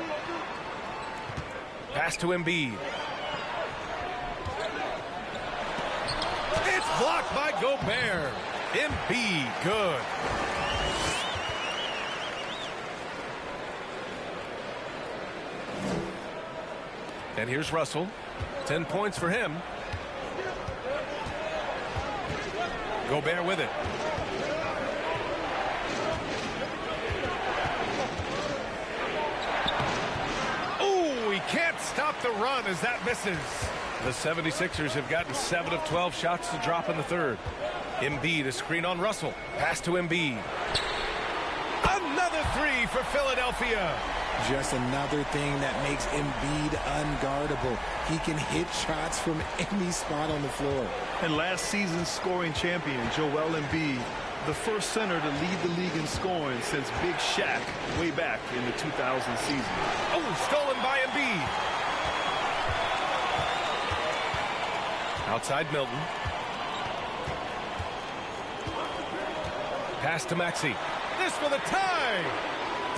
Pass to Embiid. It's blocked by Gobert. Embiid, good. And here's Russell. 10 points for him. Gobert with it. Oh, he can't stop the run as that misses. The 76ers have gotten 7 of 12 shots to drop in the third. Embiid, a screen on Russell. Pass to Embiid. Another 3 for Philadelphia. Just another thing that makes Embiid unguardable. He can hit shots from any spot on the floor. And last season's scoring champion, Joel Embiid, the first center to lead the league in scoring since Big Shaq way back in the 2000 season. Oh, stolen by Embiid. Outside Milton. Pass to Maxey. This for the tie.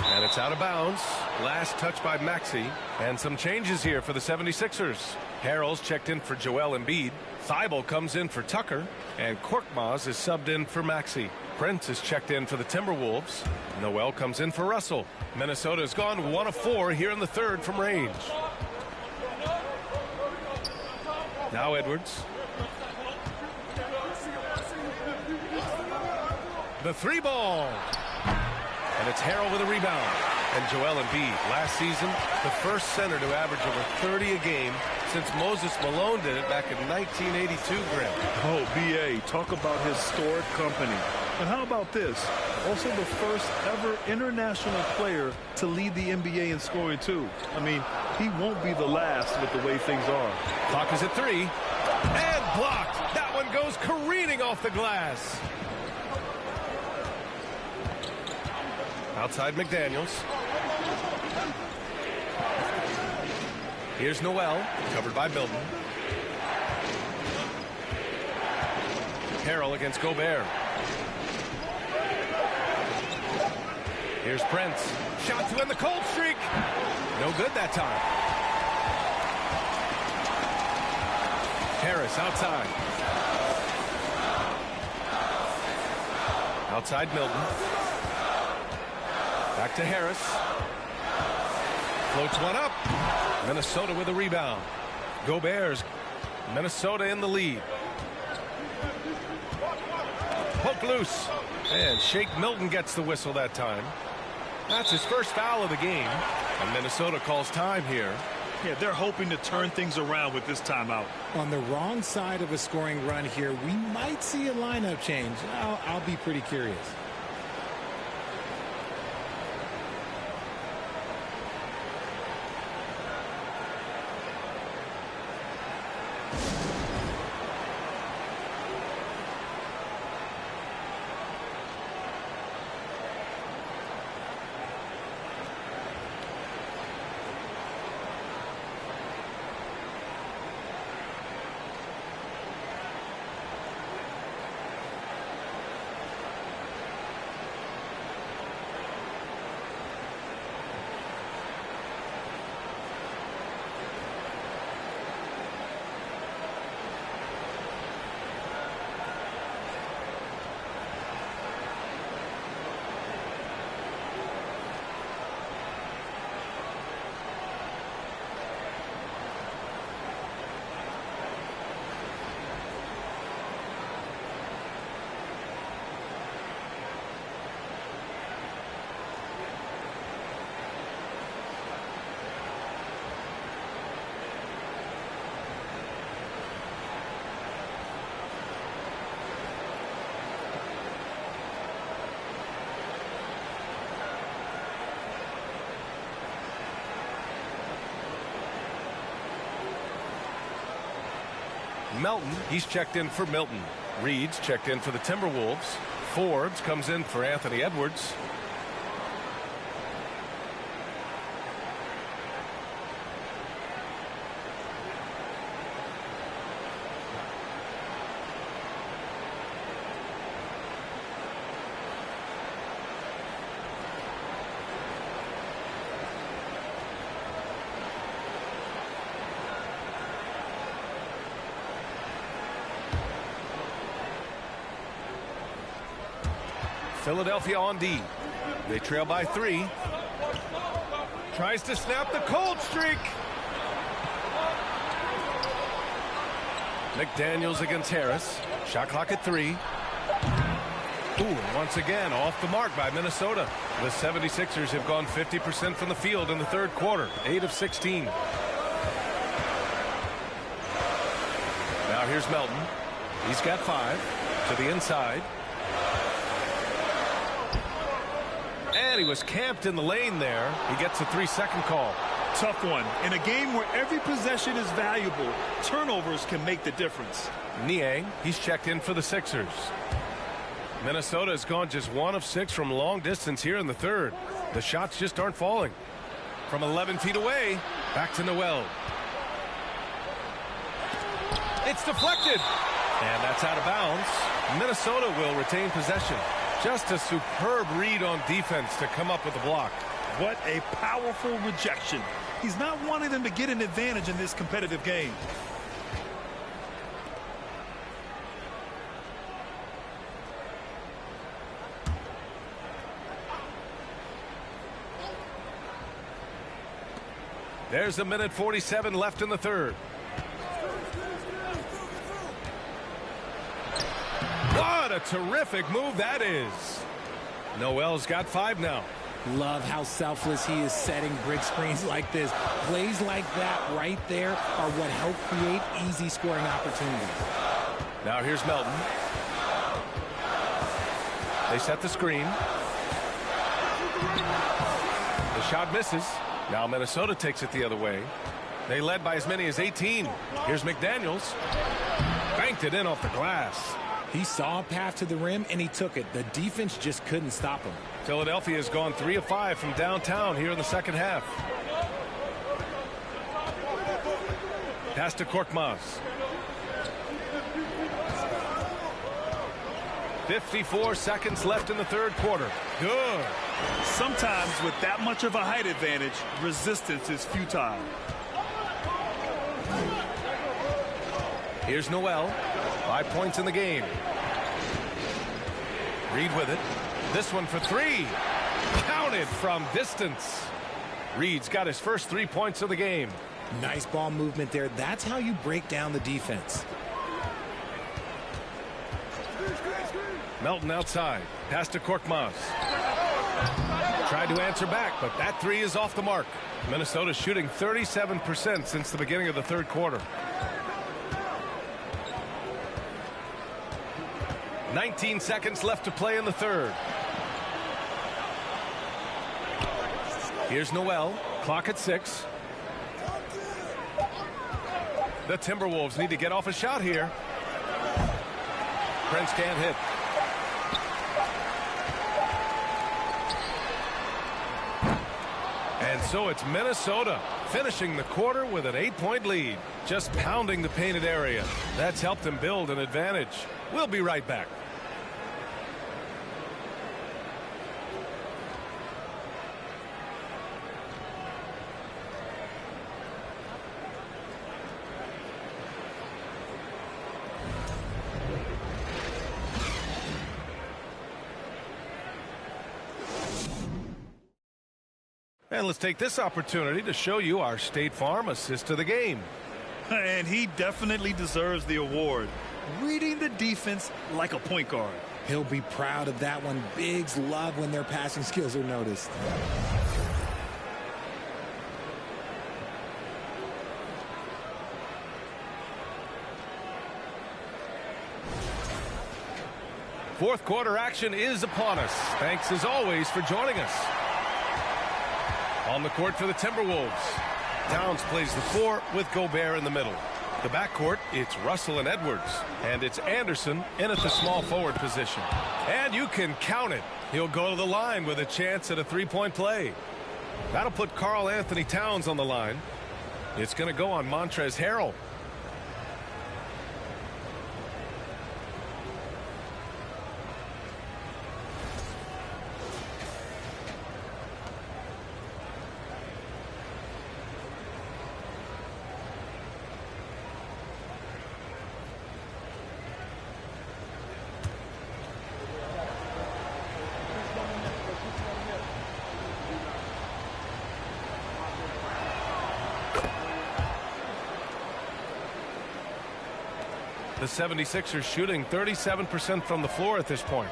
And it's out of bounds. Last touch by Maxey. And some changes here for the 76ers. Harrell's checked in for Joel Embiid. Thibault comes in for Tucker. And Korkmaz is subbed in for Maxey. Prince is checked in for the Timberwolves. Noel comes in for Russell. Minnesota's gone 1 of 4 here in the third from range. Now Edwards. The 3 ball. And it's Harrell with a rebound. And Joel Embiid, last season, the first center to average over 30 a game since Moses Malone did it back in 1982, Grim. Oh, B.A., talk about historic company. And how about this? Also the first ever international player to lead the NBA in scoring, too. I mean, he won't be the last with the way things are. Clock is at 3. And blocked. That one goes careening off the glass. Outside McDaniels. Here's Noel, covered by Milton. Harrell against Gobert. Here's Prince. Shot to end the cold streak. No good that time. Harris outside. Outside Milton. Back to Harris. Floats one up. Minnesota with a rebound. Gobert's Minnesota in the lead. Poke loose. And Shake Milton gets the whistle that time. That's his first foul of the game. And Minnesota calls time here. Yeah, they're hoping to turn things around with this timeout. On the wrong side of a scoring run here, we might see a lineup change. I'll be pretty curious. Melton, he's checked in for Milton. Reed's checked in for the Timberwolves. Forbes comes in for Anthony Edwards. Philadelphia on D. They trail by 3. Tries to snap the cold streak. McDaniels against Harris. Shot clock at 3. Ooh, once again off the mark by Minnesota. The 76ers have gone 50% from the field in the third quarter. 8 of 16. Now here's Melton. He's got 5 to the inside. And he was camped in the lane there. He gets a 3-second call. Tough one. In a game where every possession is valuable, turnovers can make the difference. Niang, he's checked in for the Sixers. Minnesota has gone just 1 of 6 from long distance here in the third. The shots just aren't falling. From 11 feet away, back to Noel. It's deflected. And that's out of bounds. Minnesota will retain possession. Just a superb read on defense to come up with the block. What a powerful rejection. He's not wanting them to get an advantage in this competitive game. There's a minute 47 left in the third. What a terrific move that is. Noel's got 5 now. Love how selfless he is setting brick screens like this. Plays like that right there are what help create easy scoring opportunities. Now here's Melton. They set the screen. The shot misses. Now Minnesota takes it the other way. They led by as many as 18. Here's McDaniels. Banked it in off the glass. He saw a path to the rim, and he took it. The defense just couldn't stop him. Philadelphia has gone 3 of 5 from downtown here in the second half. Pass to Korkmaz. 54 seconds left in the third quarter. Good. Sometimes with that much of a height advantage, resistance is futile. Here's Noel. 5 points in the game. Reed with it. This one for 3. Counted from distance. Reed's got his first 3 points of the game. Nice ball movement there. That's how you break down the defense. Melton outside. Pass to Korkmaz. Tried to answer back, but that 3 is off the mark. Minnesota shooting 37% since the beginning of the third quarter. 19 seconds left to play in the third. Here's Noel. Clock at 6. The Timberwolves need to get off a shot here. Prince can't hit. And so it's Minnesota finishing the quarter with an 8-point lead. Just pounding the painted area. That's helped them build an advantage. We'll be right back. And let's take this opportunity to show you our State Farm assist of the game. And he definitely deserves the award. Reading the defense like a point guard. He'll be proud of that one. Bigs love when their passing skills are noticed. Fourth quarter action is upon us. Thanks as always for joining us. On the court for the Timberwolves. Towns plays the 4 with Gobert in the middle. The backcourt, it's Russell and Edwards. And it's Anderson in at the small forward position. And you can count it. He'll go to the line with a chance at a three-point play. That'll put Karl Anthony Towns on the line. It's going to go on Montrezl Harrell. The 76ers shooting 37% from the floor at this point.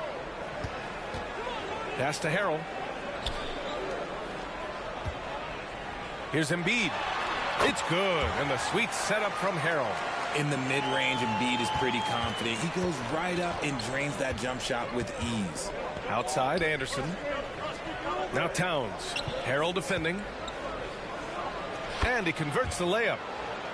Pass to Harrell. Here's Embiid. It's good, and the sweet setup from Harrell. In the mid-range, Embiid is pretty confident. He goes right up and drains that jump shot with ease. Outside, Anderson. Now Towns. Harrell defending. And he converts the layup.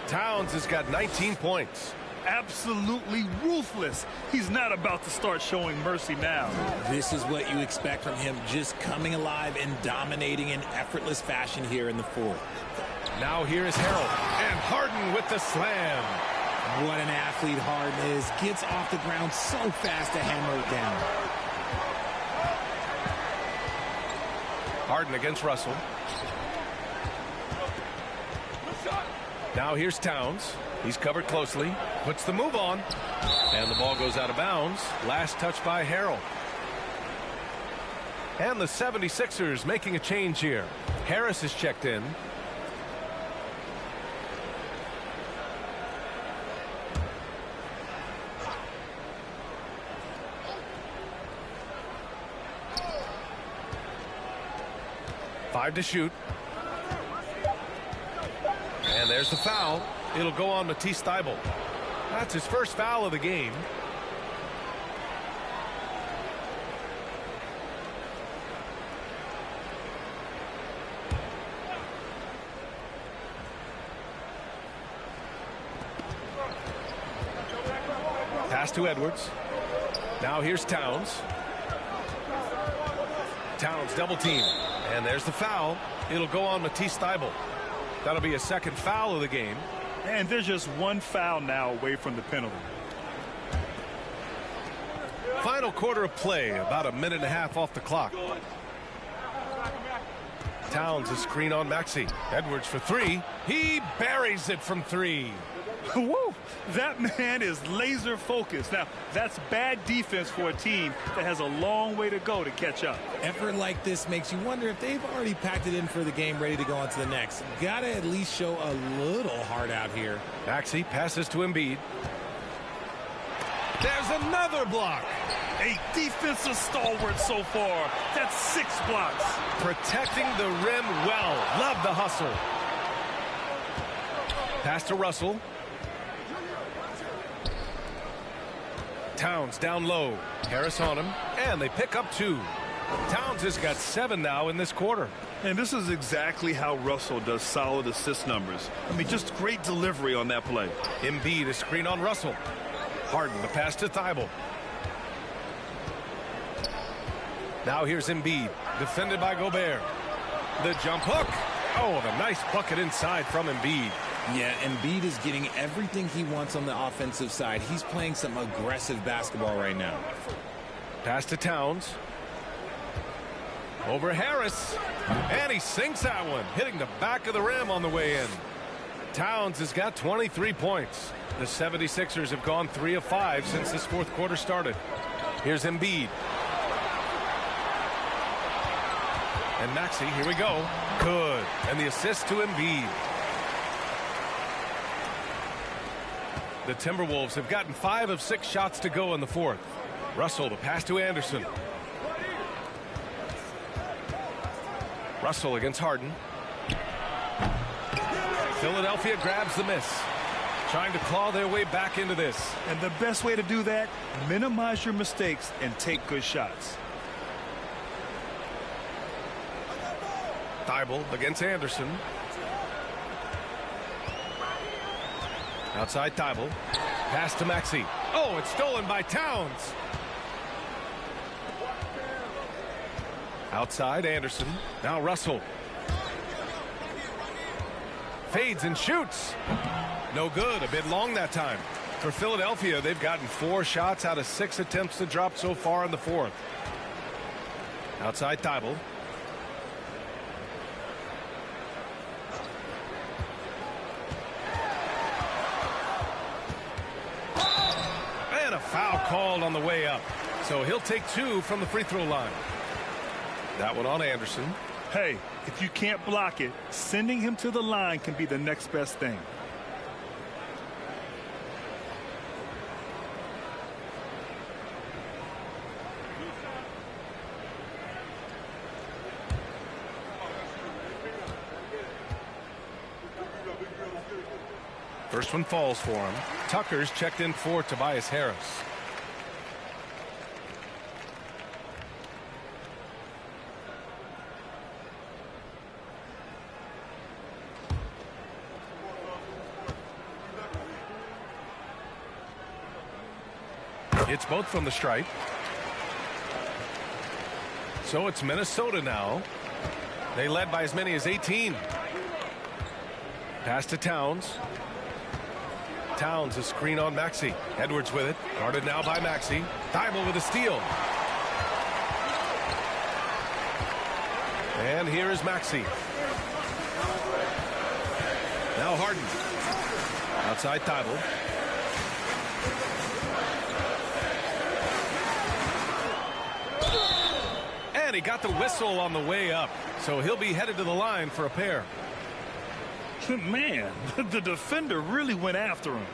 Towns has got 19 points. Absolutely ruthless. He's not about to start showing mercy now. This is what you expect from him, just coming alive and dominating in effortless fashion here in the fourth. Now here is Harrell. And Harden with the slam. What an athlete Harden is. Gets off the ground so fast to hammer it down. Harden against Russell. Now here's Towns. He's covered closely. Puts the move on. And the ball goes out of bounds. Last touch by Harrell. And the 76ers making a change here. Harris is checked in. Five to shoot. And there's the foul. It'll go on Matisse Thybulle. That's his first foul of the game. Pass to Edwards. Now here's Towns. Towns double team. And there's the foul. It'll go on Matisse Thybulle. That'll be a second foul of the game. And there's just one foul now away from the penalty. Final quarter of play, about a minute and a half off the clock. Towns a screen on Maxey. Edwards for three. He buries it from three. Woo! That man is laser focused. Now, that's bad defense for a team that has a long way to go to catch up. Effort like this makes you wonder if they've already packed it in for the game, ready to go on to the next. Gotta at least show a little heart out here. Maxey passes to Embiid. There's another block. A defensive stalwart so far. That's 6 blocks. Protecting the rim well. Love the hustle. Pass to Russell. Towns down low. Harris on him. And they pick up 2. Towns has got 7 now in this quarter. And this is exactly how Russell does solid assist numbers. I mean, just great delivery on that play. Embiid a screen on Russell. Harden the pass to Thybulle. Now here's Embiid. Defended by Gobert. The jump hook. Oh, the nice bucket inside from Embiid. Yeah, Embiid is getting everything he wants on the offensive side. He's playing some aggressive basketball right now. Pass to Towns. Over Harris. And he sinks that one, hitting the back of the rim on the way in. Towns has got 23 points. The 76ers have gone 3 of 5 since this fourth quarter started. Here's Embiid. And Maxey, here we go. Good. And the assist to Embiid. The Timberwolves have gotten 5 of 6 shots to go in the fourth. Russell, the pass to Anderson. Russell against Harden. Philadelphia grabs the miss. Trying to claw their way back into this. And the best way to do that, minimize your mistakes and take good shots. Thybulle against Anderson. Outside Thibault. Pass to Maxey. Oh, it's stolen by Towns. Outside Anderson. Now Russell. Fades and shoots. No good. A bit long that time. For Philadelphia, they've gotten 4 shots out of 6 attempts to drop so far in the fourth. Outside Thibault. And a foul called on the way up. So he'll take 2 from the free throw line. That one on Anderson. Hey, if you can't block it, sending him to the line can be the next best thing. First one falls for him. Tucker's checked in for Tobias Harris. It's both from the stripe. So it's Minnesota now. They led by as many as 18. Pass to Towns. Towns, a screen on Maxey. Edwards with it. Guarded now by Maxey. Thibault with a steal. And here is Maxey. Now Harden. Outside Thibault. And he got the whistle on the way up. So he'll be headed to the line for a pair. Man, the defender really went after him.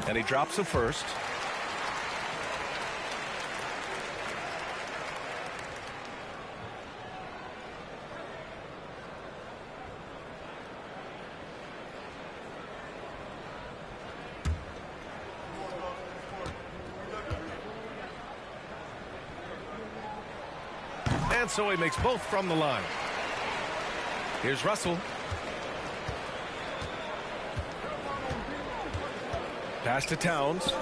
And he drops the first. And so he makes both from the line. Here's Russell. Pass to Towns.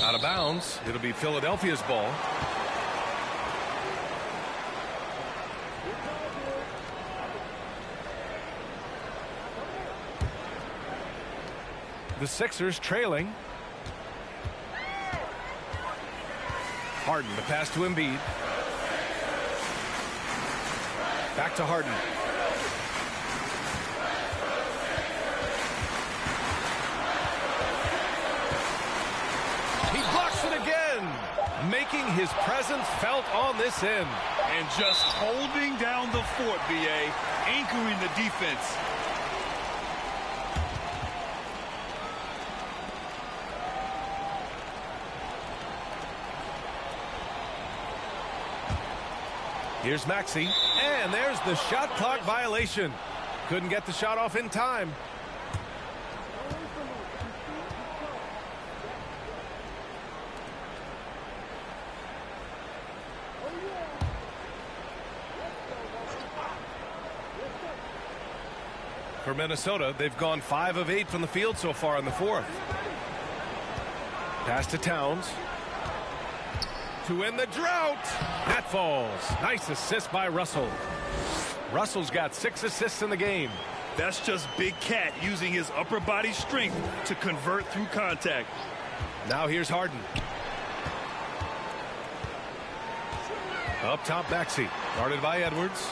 Out of bounds. It'll be Philadelphia's ball. The Sixers trailing. Harden, the pass to Embiid. Back to Harden. He blocks it again, making his presence felt on this end. And just holding down the fort, B.A., anchoring the defense. Here's Maxey, and there's the shot clock violation. Couldn't get the shot off in time. For Minnesota, they've gone 5 of 8 from the field so far in the fourth. Pass to Towns. To end the drought. That falls. Nice assist by Russell. Russell's got 6 assists in the game. That's just Big Cat using his upper body strength to convert through contact. Now here's Harden. Up top, Maxey. Guarded by Edwards.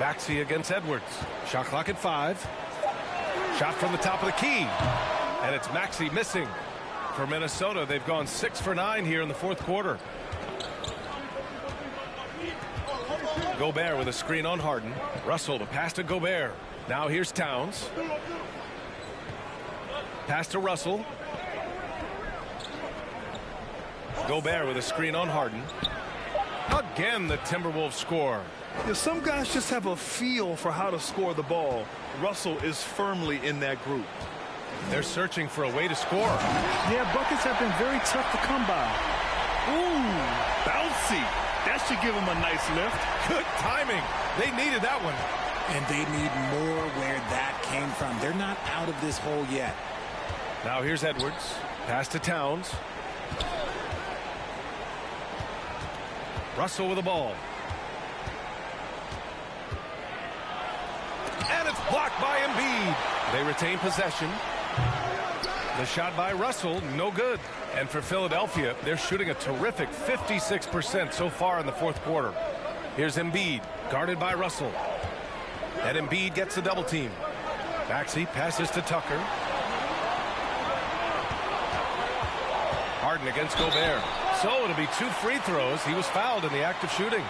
Maxey against Edwards. Shot clock at 5. Shot from the top of the key. And it's Maxey missing. For Minnesota, they've gone 6 for 9 here in the fourth quarter. Gobert with a screen on Harden. Russell to pass to Gobert. Now here's Towns. Pass to Russell. Gobert with a screen on Harden. Again, the Timberwolves score. Yeah, some guys just have a feel for how to score the ball. Russell is firmly in that group. They're searching for a way to score. Yeah, buckets have been very tough to come by. Ooh, bouncy. That should give him a nice lift. Good timing. They needed that one. And they need more where that came from. They're not out of this hole yet. Now here's Edwards. Pass to Towns. Russell with the ball. And it's blocked by Embiid. They retain possession. The shot by Russell, no good. And for Philadelphia, they're shooting a terrific 56% so far in the fourth quarter. Here's Embiid, guarded by Russell. And Embiid gets the double team. Maxey passes to Tucker. Harden against Gobert. So it'll be 2 free throws. He was fouled in the act of shooting.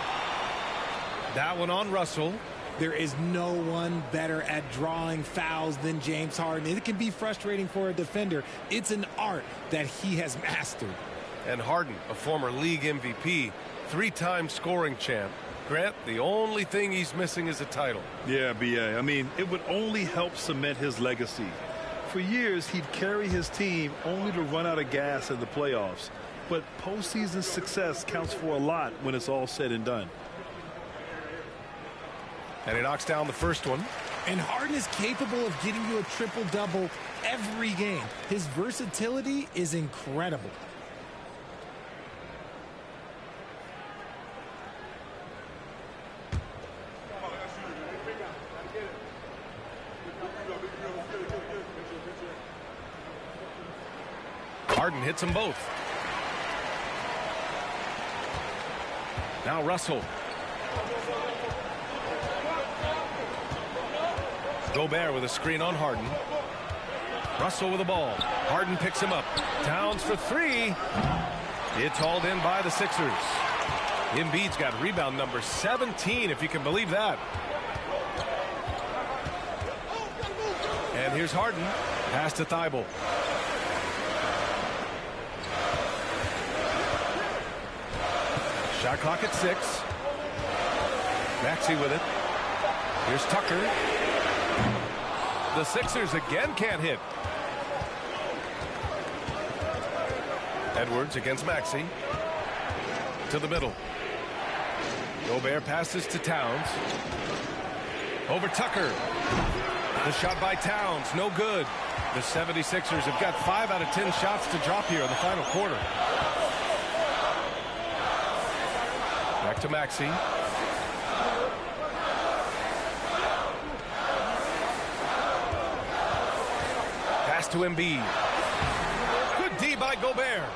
That one on Russell. There is no one better at drawing fouls than James Harden. It can be frustrating for a defender. It's an art that he has mastered. And Harden, a former league MVP, 3-time scoring champ. Grant, the only thing he's missing is a title. Yeah, B.A. I mean, it would only help cement his legacy. For years, he'd carry his team only to run out of gas in the playoffs. But postseason success counts for a lot when it's all said and done. And he knocks down the first one. And Harden is capable of getting you a triple-double every game. His versatility is incredible. Harden hits them both. Now Russell. Gobert with a screen on Harden. Russell with the ball. Harden picks him up. Towns for 3. It's hauled in by the Sixers. Embiid's got rebound number 17, if you can believe that. And here's Harden. Pass to Thibault. Shot clock at 6. Maxey with it. Here's Tucker. The Sixers again can't hit. Edwards against Maxey. To the middle. Gobert passes to Towns. Over Tucker. The shot by Towns, no good. The 76ers have got 5 out of 10 shots to drop here in the final quarter. Back to Maxey. Pass to Embiid. Good D by Gobert.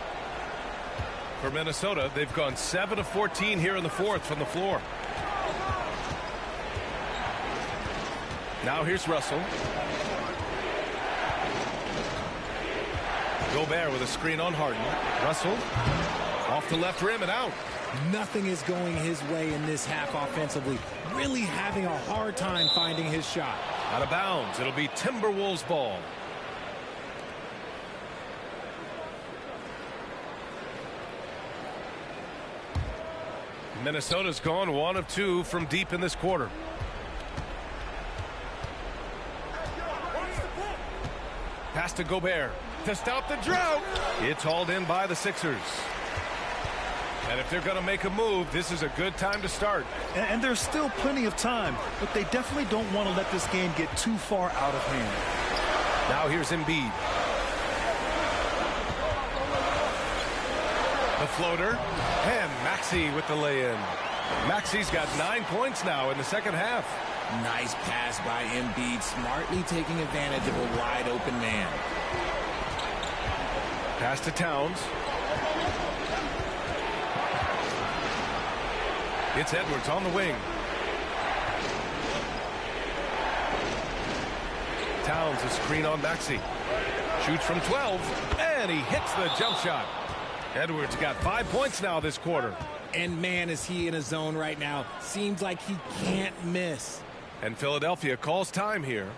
For Minnesota, they've gone 7 of 14 here in the fourth from the floor. Now here's Russell. Gobert with a screen on Harden. Russell off the left rim and out. Nothing is going his way in this half offensively. Really having a hard time finding his shot. Out of bounds. It'll be Timberwolves ball. Minnesota's gone 1 of 2 from deep in this quarter. Pass to Gobert to stop the drought. It's hauled in by the Sixers. And if they're going to make a move, this is a good time to start. And there's still plenty of time, but they definitely don't want to let this game get too far out of hand. Now here's Embiid. The floater. And Maxey with the lay-in. Maxey's got 9 points now in the second half. Nice pass by Embiid, smartly taking advantage of a wide-open man. Pass to Towns. It's Edwards on the wing. Towns a screen on Maxey. Shoots from 12, and he hits the jump shot. Edwards got 5 points now this quarter. And man, is he in a zone right now. Seems like he can't miss. And Philadelphia calls time here.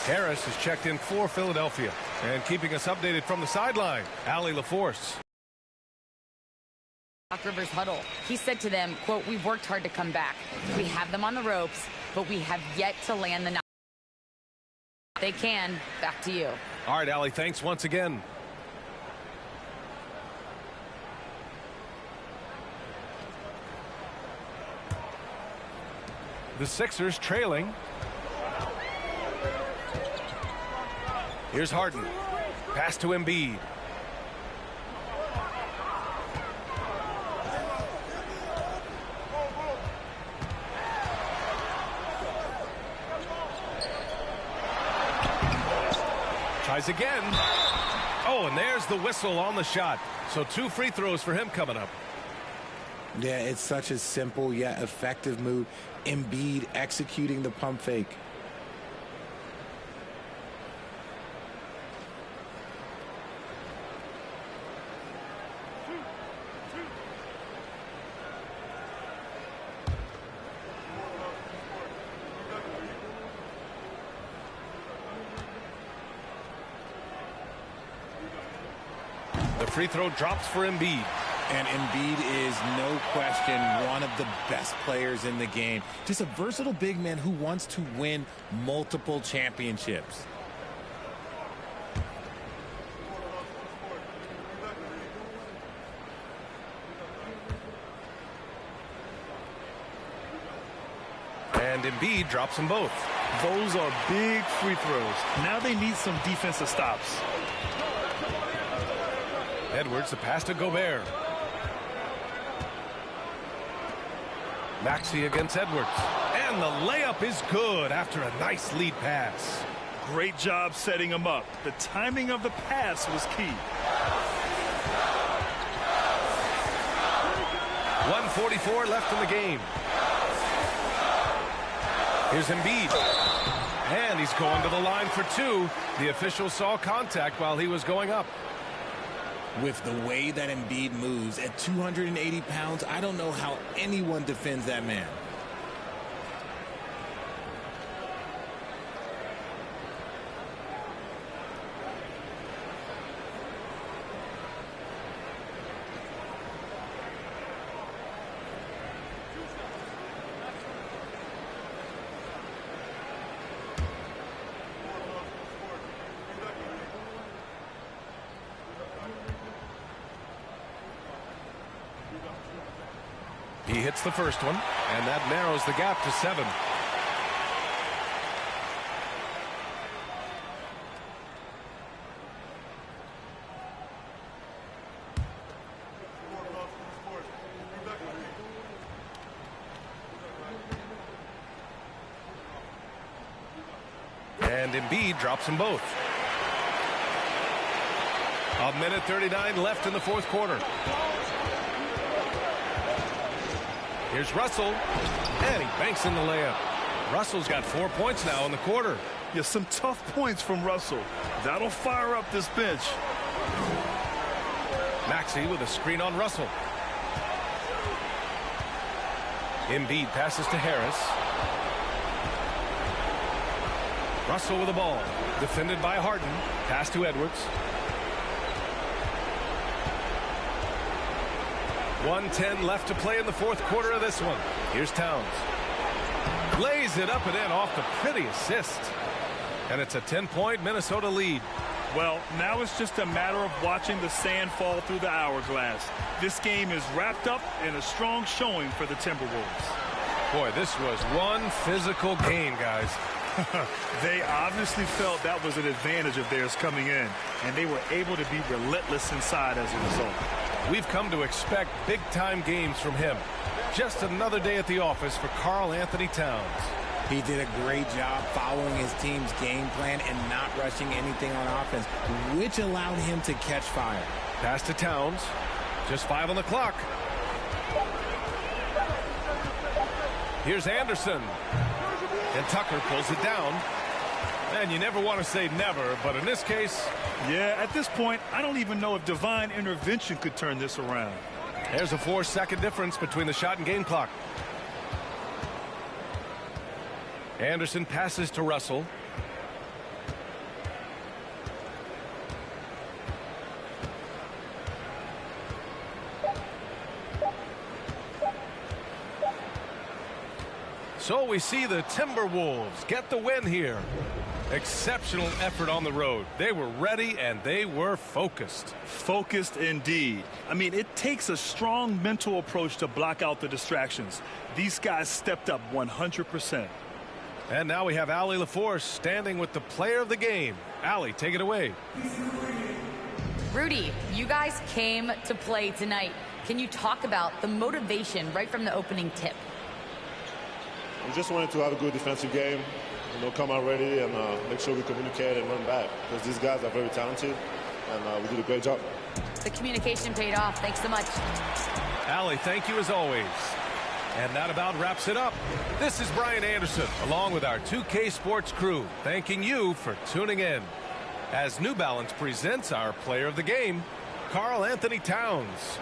Harris is checked in for Philadelphia. And keeping us updated from the sideline, Allie LaForce. Doc Rivers' huddle. He said to them, quote, "We've worked hard to come back. We have them on the ropes, but we have yet to land the knock. They can." Back to you. All right, Allie, thanks once again. The Sixers trailing. Here's Harden. Pass to Embiid. Tries again. Oh, and there's the whistle on the shot. So 2 free throws for him coming up. Yeah, it's such a simple yet effective move. Embiid executing the pump fake. The free throw drops for Embiid. And Embiid is, no question, one of the best players in the game. Just a versatile big man who wants to win multiple championships. And Embiid drops them both. Those are big free throws. Now they need some defensive stops. Edwards, the pass to Gobert. Maxey against Edwards. And the layup is good after a nice lead pass. Great job setting him up. The timing of the pass was key. 1:44 left in the game. Here's Embiid. And he's going to the line for 2. The official saw contact while he was going up. With the way that Embiid moves at 280 pounds, I don't know how anyone defends that man. He hits the first one, and that narrows the gap to 7. And Embiid drops them both. 1:39 left in the fourth quarter. Here's Russell, and he banks in the layup. Russell's got 4 points now in the quarter. Yeah, some tough points from Russell. That'll fire up this bench. Maxey with a screen on Russell. Embiid passes to Harris. Russell with the ball. Defended by Harden. Pass to Edwards. 1:10 left to play in the fourth quarter of this one. Here's Towns. Lays it up and in off the pretty assist. And it's a 10-point Minnesota lead. Well, now it's just a matter of watching the sand fall through the hourglass. This game is wrapped up in a strong showing for the Timberwolves. Boy, this was one physical game, guys. They obviously felt that was an advantage of theirs coming in, and they were able to be relentless inside as a result. We've come to expect big-time games from him. Just another day at the office for Karl Anthony Towns. He did a great job following his team's game plan and not rushing anything on offense, which allowed him to catch fire. Pass to Towns. Just 5 on the clock. Here's Anderson. And Tucker pulls it down. And you never want to say never, but in this case... Yeah, at this point, I don't even know if divine intervention could turn this around. There's a 4-second difference between the shot and game clock. Anderson passes to Russell. So we see the Timberwolves get the win here. Exceptional effort on the road. They were ready and they were focused. Focused indeed. I mean, it takes a strong mental approach to block out the distractions. These guys stepped up 100%. And now we have Allie LaForce standing with the player of the game. Allie, take it away. Rudy, you guys came to play tonight. Can you talk about the motivation right from the opening tip? We just wanted to have a good defensive game, come out ready and make sure we communicate and run back, because these guys are very talented, and we did a great job. The communication paid off. Thanks so much. Allie, thank you as always. And that about wraps it up. This is Brian Anderson, along with our 2K Sports crew, thanking you for tuning in. As New Balance presents our player of the game, Karl Anthony Towns.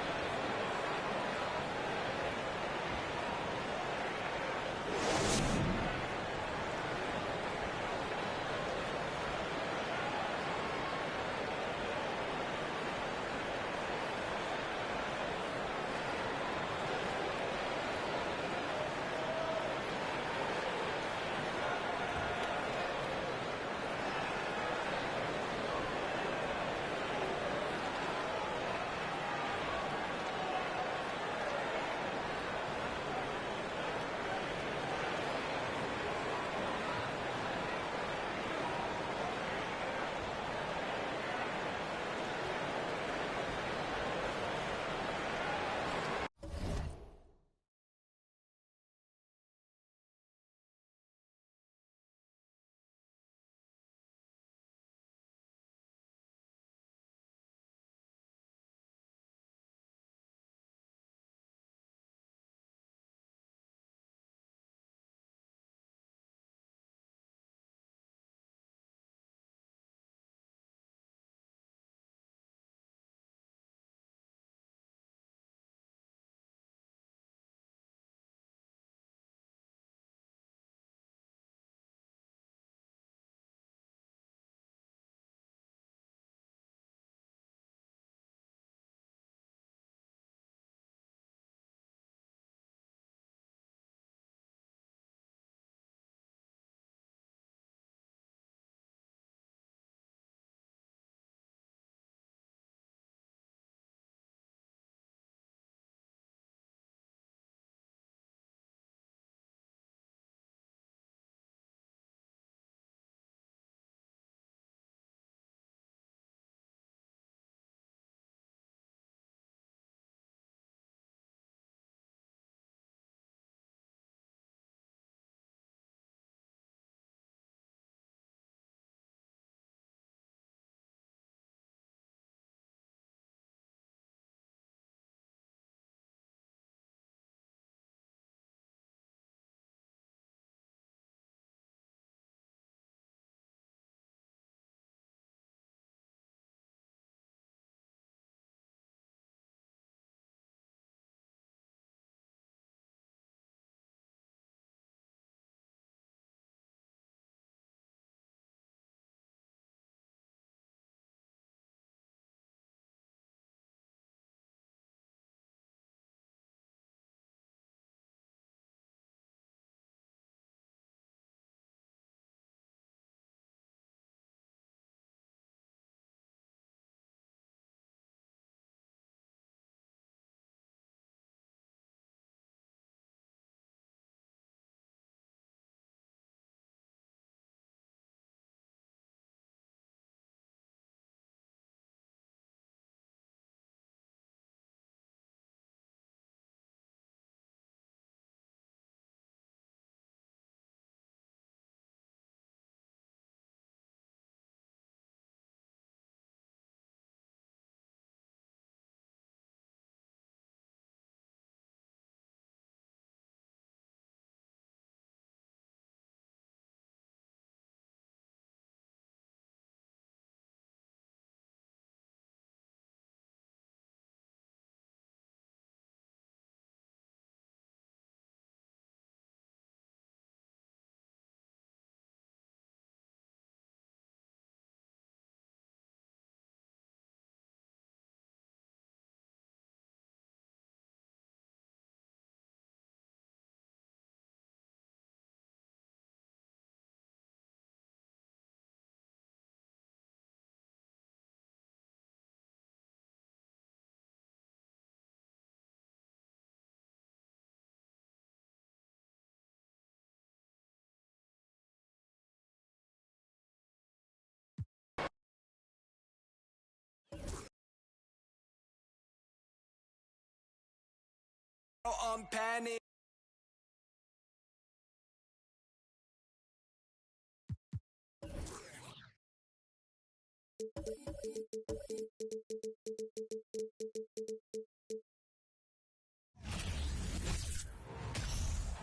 now I'm panicked.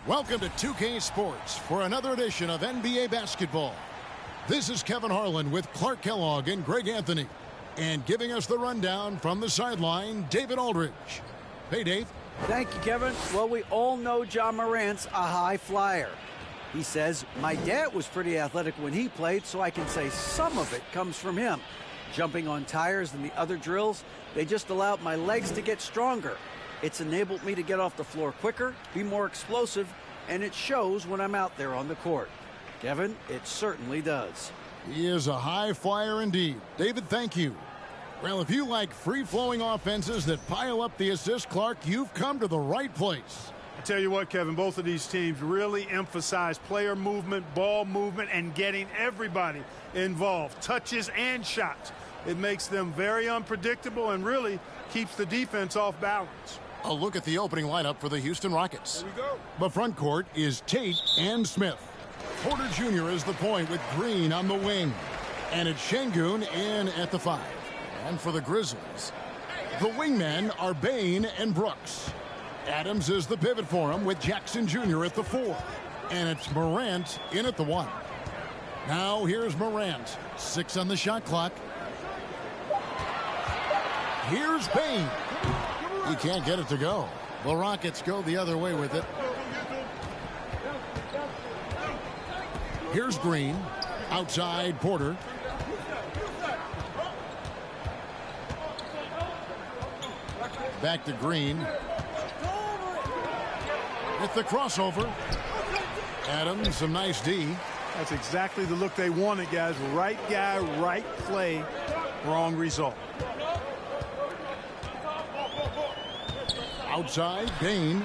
Welcome to 2K Sports for another edition of NBA basketball. This is Kevin Harlan with Clark Kellogg and Greg Anthony. And giving us the rundown from the sideline, David Aldridge. Hey, Dave. Thank you, Kevin. Well, we all know Ja Morant's a high flyer. He says, my dad was pretty athletic when he played, so I can say some of it comes from him. Jumping on tires and the other drills, they just allowed my legs to get stronger. It's enabled me to get off the floor quicker, be more explosive, and it shows when I'm out there on the court. Kevin, it certainly does. He is a high flyer indeed. David, thank you. Well, if you like free-flowing offenses that pile up the assist, Clark, you've come to the right place. I tell you what, Kevin, both of these teams really emphasize player movement, ball movement, and getting everybody involved, touches and shots. It makes them very unpredictable and really keeps the defense off balance. A look at the opening lineup for the Houston Rockets. Here we go. The front court is Tate and Smith. Porter Jr. is the point with Green on the wing. And it's Şengün in at the 5. And for the Grizzlies, the wingmen are Bane and Brooks. Adams is the pivot for him with Jackson Jr. at the 4. And it's Morant in at the 1. Now here's Morant. 6 on the shot clock. Here's Bane. He can't get it to go. The Rockets go the other way with it. Here's Green. Outside Porter. Back to Green. With the crossover. Adams, some nice D. That's exactly the look they wanted, guys. Right guy, right play, wrong result. Outside, Bane.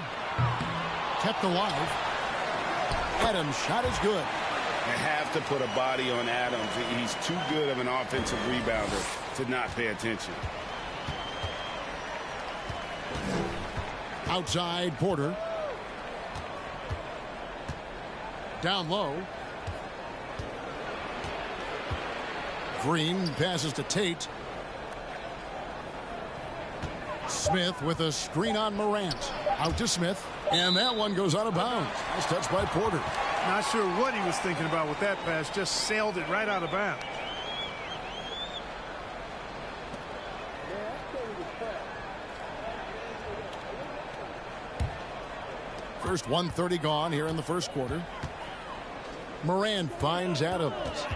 Kept alive. Adams' shot is good. You have to put a body on Adams. He's too good of an offensive rebounder to not pay attention. Outside, Porter. Down low. Green passes to Tate. Smith with a screen on Morant. Out to Smith. And that one goes out of bounds. Nice touch by Porter. Not sure what he was thinking about with that pass. Just sailed it right out of bounds. First 1:30 gone here in the first quarter. Morant finds Adams.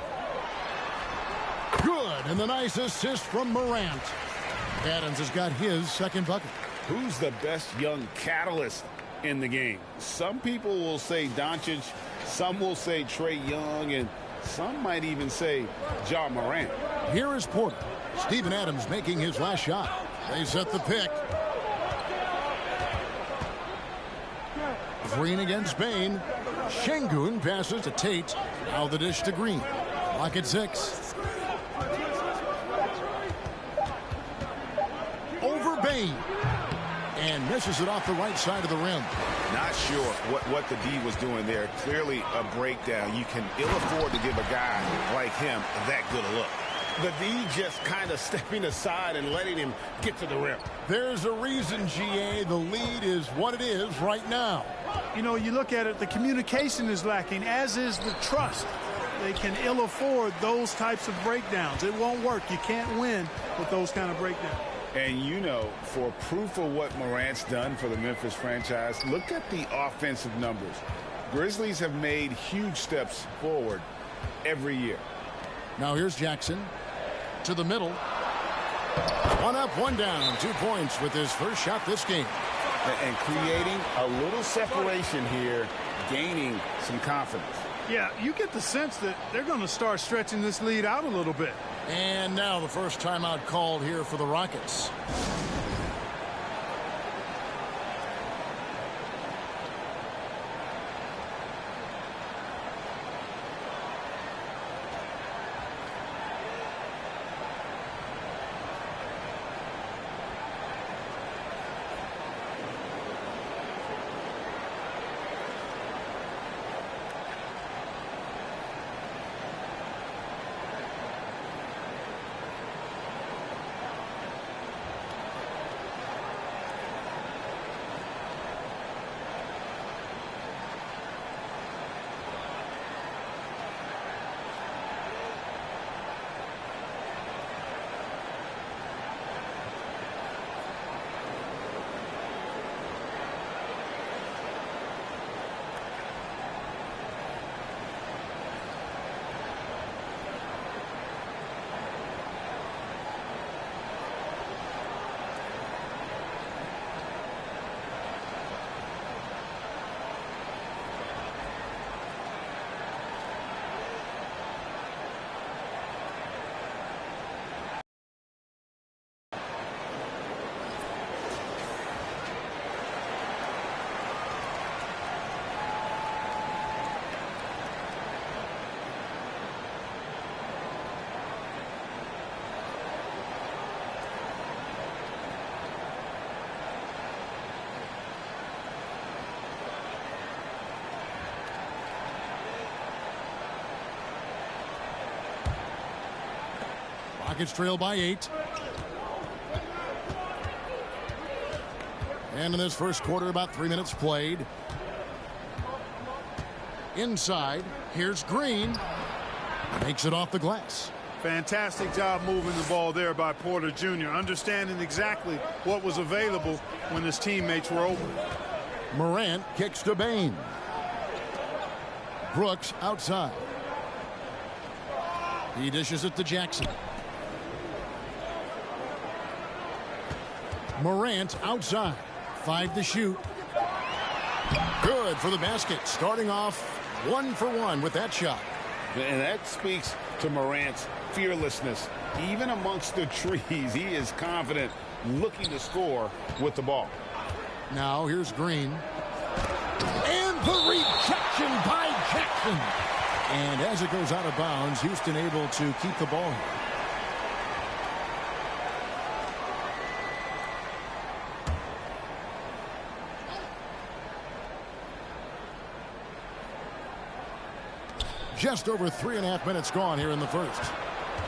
Good, and the nice assist from Morant. Adams has got his second bucket. Who's the best young catalyst in the game? Some people will say Doncic, some will say Trae Young, and some might even say Ja Morant. Here is Porter. Steven Adams making his last shot. They set the pick. Green against Bane. Şengün passes to Tate. Now the dish to Green. Lock at 6. Over Bane. And misses it off the right side of the rim. Not sure what the D was doing there. Clearly a breakdown. You can ill afford to give a guy like him that good a look. The D just kind of stepping aside and letting him get to the rim. There's a reason, GA, the lead is what it is right now. You know, you look at it, the communication is lacking, as is the trust. They can ill afford those types of breakdowns. It won't work. You can't win with those kind of breakdowns. And, you know, for proof of what Morant's done for the Memphis franchise, look at the offensive numbers. Grizzlies have made huge steps forward every year. Now here's Jackson to the middle. 1 up, 1 down. 2 points with his first shot this game. And creating a little separation here, gaining some confidence. Yeah, you get the sense that they're going to start stretching this lead out a little bit. And now the first timeout called here for the Rockets. Rockets trail by 8. And in this first quarter, about 3 minutes played. Inside, here's Green. Makes it off the glass. Fantastic job moving the ball there by Porter Jr., understanding exactly what was available when his teammates were open. Morant kicks to Bain. Brooks outside. He dishes it to Jackson. Morant outside. 5 to shoot. Good for the basket. Starting off 1 for 1 with that shot. And that speaks to Morant's fearlessness. Even amongst the trees, he is confident, looking to score with the ball. Now here's Green. And the rejection by Jackson. And as it goes out of bounds, Houston able to keep the ball here. Just over 3.5 minutes gone here in the first.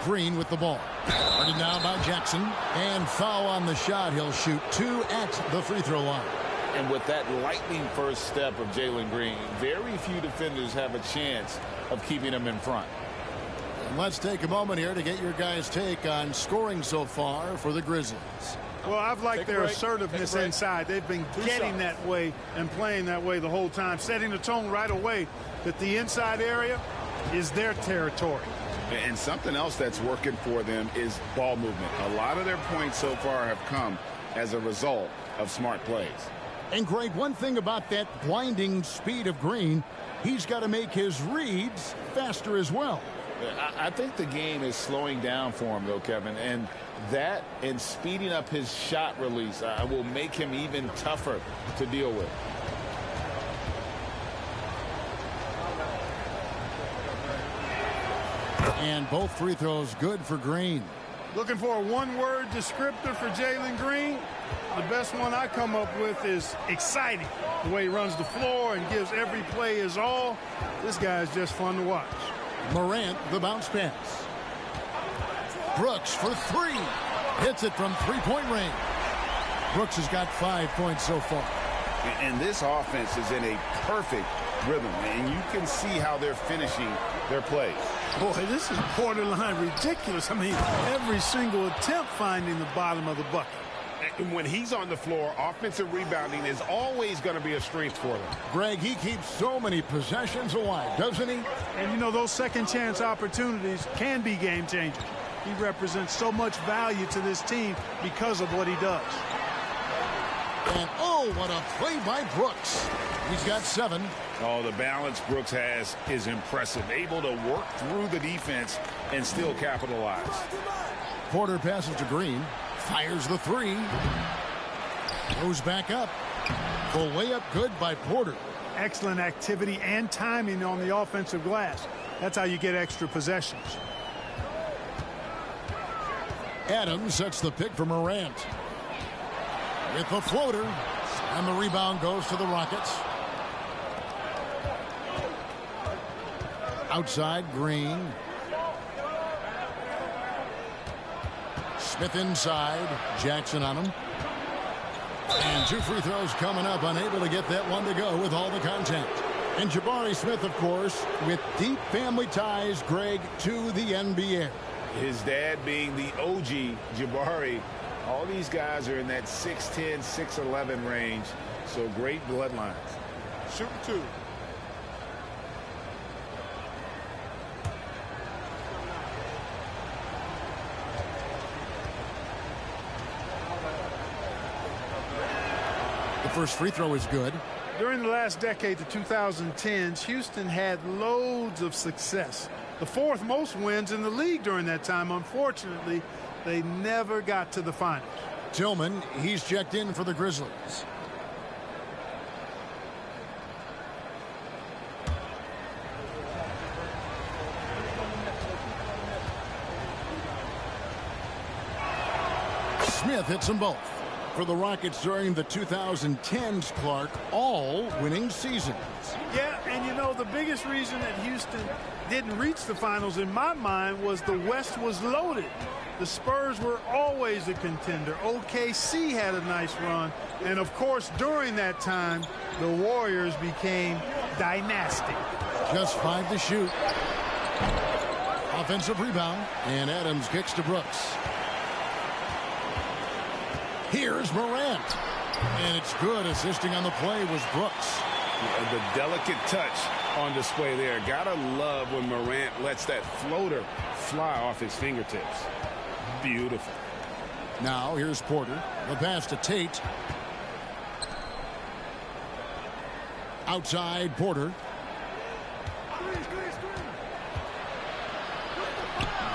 Green with the ball. Guarded now by Jackson. And foul on the shot. He'll shoot 2 at the free throw line. And with that lightning first step of Jalen Green, very few defenders have a chance of keeping him in front. And let's take a moment here to get your guys' take on scoring so far for the Grizzlies. Well, I've liked their assertiveness inside. They've been getting that way and playing that way the whole time, setting the tone right away that the inside area is their territory. And something else that's working for them is ball movement. A lot of their points so far have come as a result of smart plays. And Greg, one thing about that blinding speed of Green, he's got to make his reads faster as well. I think the game is slowing down for him, though, Kevin. And that and speeding up his shot release will make him even tougher to deal with. And both free throws good for Green. Looking for a one-word descriptor for Jalen Green? The best one I come up with is exciting. The way he runs the floor and gives every play his all. This guy is just fun to watch. Morant, the bounce pass. Brooks for 3. Hits it from three-point range. Brooks has got 5 points so far. And this offense is in a perfect rhythm, and you can see how they're finishing their plays. Boy, this is borderline ridiculous. I mean, every single attempt finding the bottom of the bucket. And when he's on the floor, offensive rebounding is always going to be a strength for them. Greg, he keeps so many possessions alive, doesn't he? And, you know, those second chance opportunities can be game changers. He represents so much value to this team because of what he does. And, oh, what a play by Brooks. He's got 7. Oh, the balance Brooks has is impressive. Able to work through the defense and still capitalize. Porter passes to Green. Fires the 3. Goes back up. The layup good by Porter. Excellent activity and timing on the offensive glass. That's how you get extra possessions. Adams sets the pick for Morant. With the floater. And the rebound goes to the Rockets. Outside, Green. Smith inside. Jackson on him. And 2 free throws coming up. Unable to get that one to go with all the contact. And Jabari Smith, of course, with deep family ties, Greg, to the NBA. His dad being the OG, Jabari. All these guys are in that 6'10", 6'11" range. So great bloodlines. Shoot 2. The first free throw is good. During the last decade, the 2010s, Houston had loads of success. The 4th most wins in the league during that time. Unfortunately, they never got to the finals. Tillman, he's checked in for the Grizzlies. Smith hits them both. for the Rockets during the 2010s, Clark, all winning seasons. Yeah, and you know, the biggest reason that Houston didn't reach the finals in my mind was the West was loaded. The Spurs were always a contender. OKC had a nice run. And, of course, during that time, the Warriors became dynastic. Just 5 to shoot. Offensive rebound. And Adams kicks to Brooks. Here's Morant. And it's good. Assisting on the play was Brooks. Yeah, the delicate touch on display there. Gotta love when Morant lets that floater fly off his fingertips. Beautiful. Now here's Porter. The pass to Tate. Outside Porter.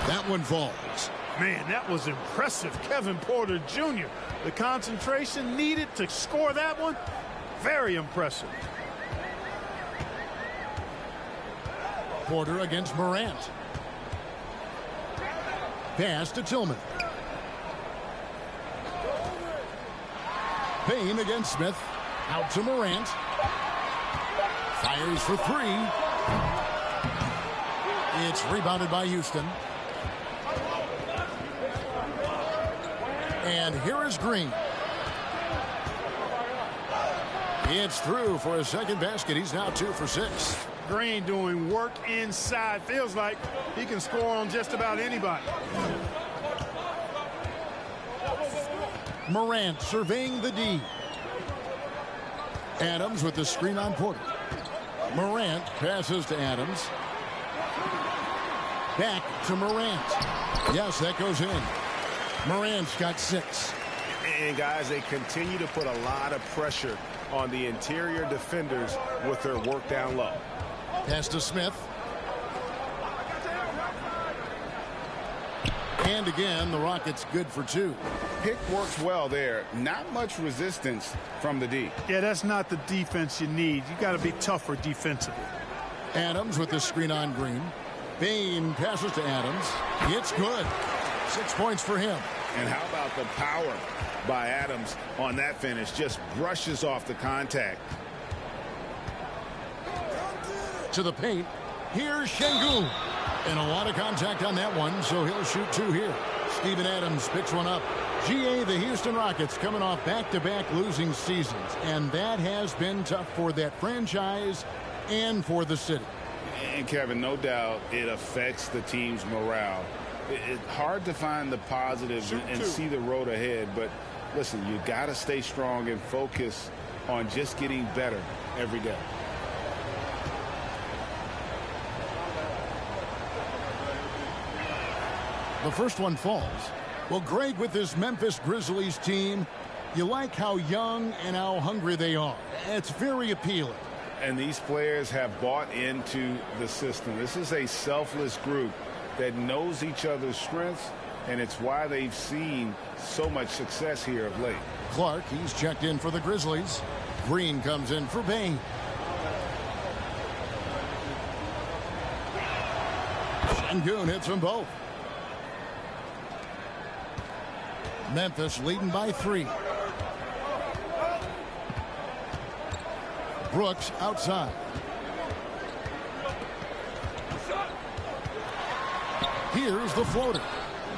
That one falls. Man, that was impressive. Kevin Porter Jr. The concentration needed to score that one. Very impressive. Porter against Morant. Pass to Tillman. Payne against Smith. Out to Morant. Fires for 3. It's rebounded by Houston. And here is Green. It's through for a second basket. He's now 2 for 6. Green doing work inside. Feels like he can score on just about anybody. Morant surveying the D. Adams with the screen on Porter. Morant passes to Adams. Back to Morant. Yes, that goes in. Morant's got 6. And, guys, they continue to put a lot of pressure on the interior defenders with their work down low. Pass to Smith. And again, the Rockets good for 2. Pick works well there. Not much resistance from the D. Yeah, that's not the defense you need. You got to be tougher defensively. Adams with the screen on Green. Payne passes to Adams. It's good. 6 points for him. And how about the power by Adams on that finish? Just brushes off the contact. To the paint. Here's Şengün. And a lot of contact on that one, so he'll shoot 2 here. Steven Adams picks one up. GA, the Houston Rockets coming off back-to-back losing seasons, and that has been tough for that franchise and for the city. And, Kevin, no doubt it affects the team's morale. It's hard to find the positives and see the road ahead, but listen, you got to stay strong and focus on just getting better every day. The first one falls. Well, Greg, with this Memphis Grizzlies team, you like how young and how hungry they are. It's very appealing. And these players have bought into the system. This is a selfless group that knows each other's strengths, and it's why they've seen so much success here of late. Clark, he's checked in for the Grizzlies. Green comes in for Payne. Şengün hits them both. Memphis leading by 3. Brooks outside. Here's the floater.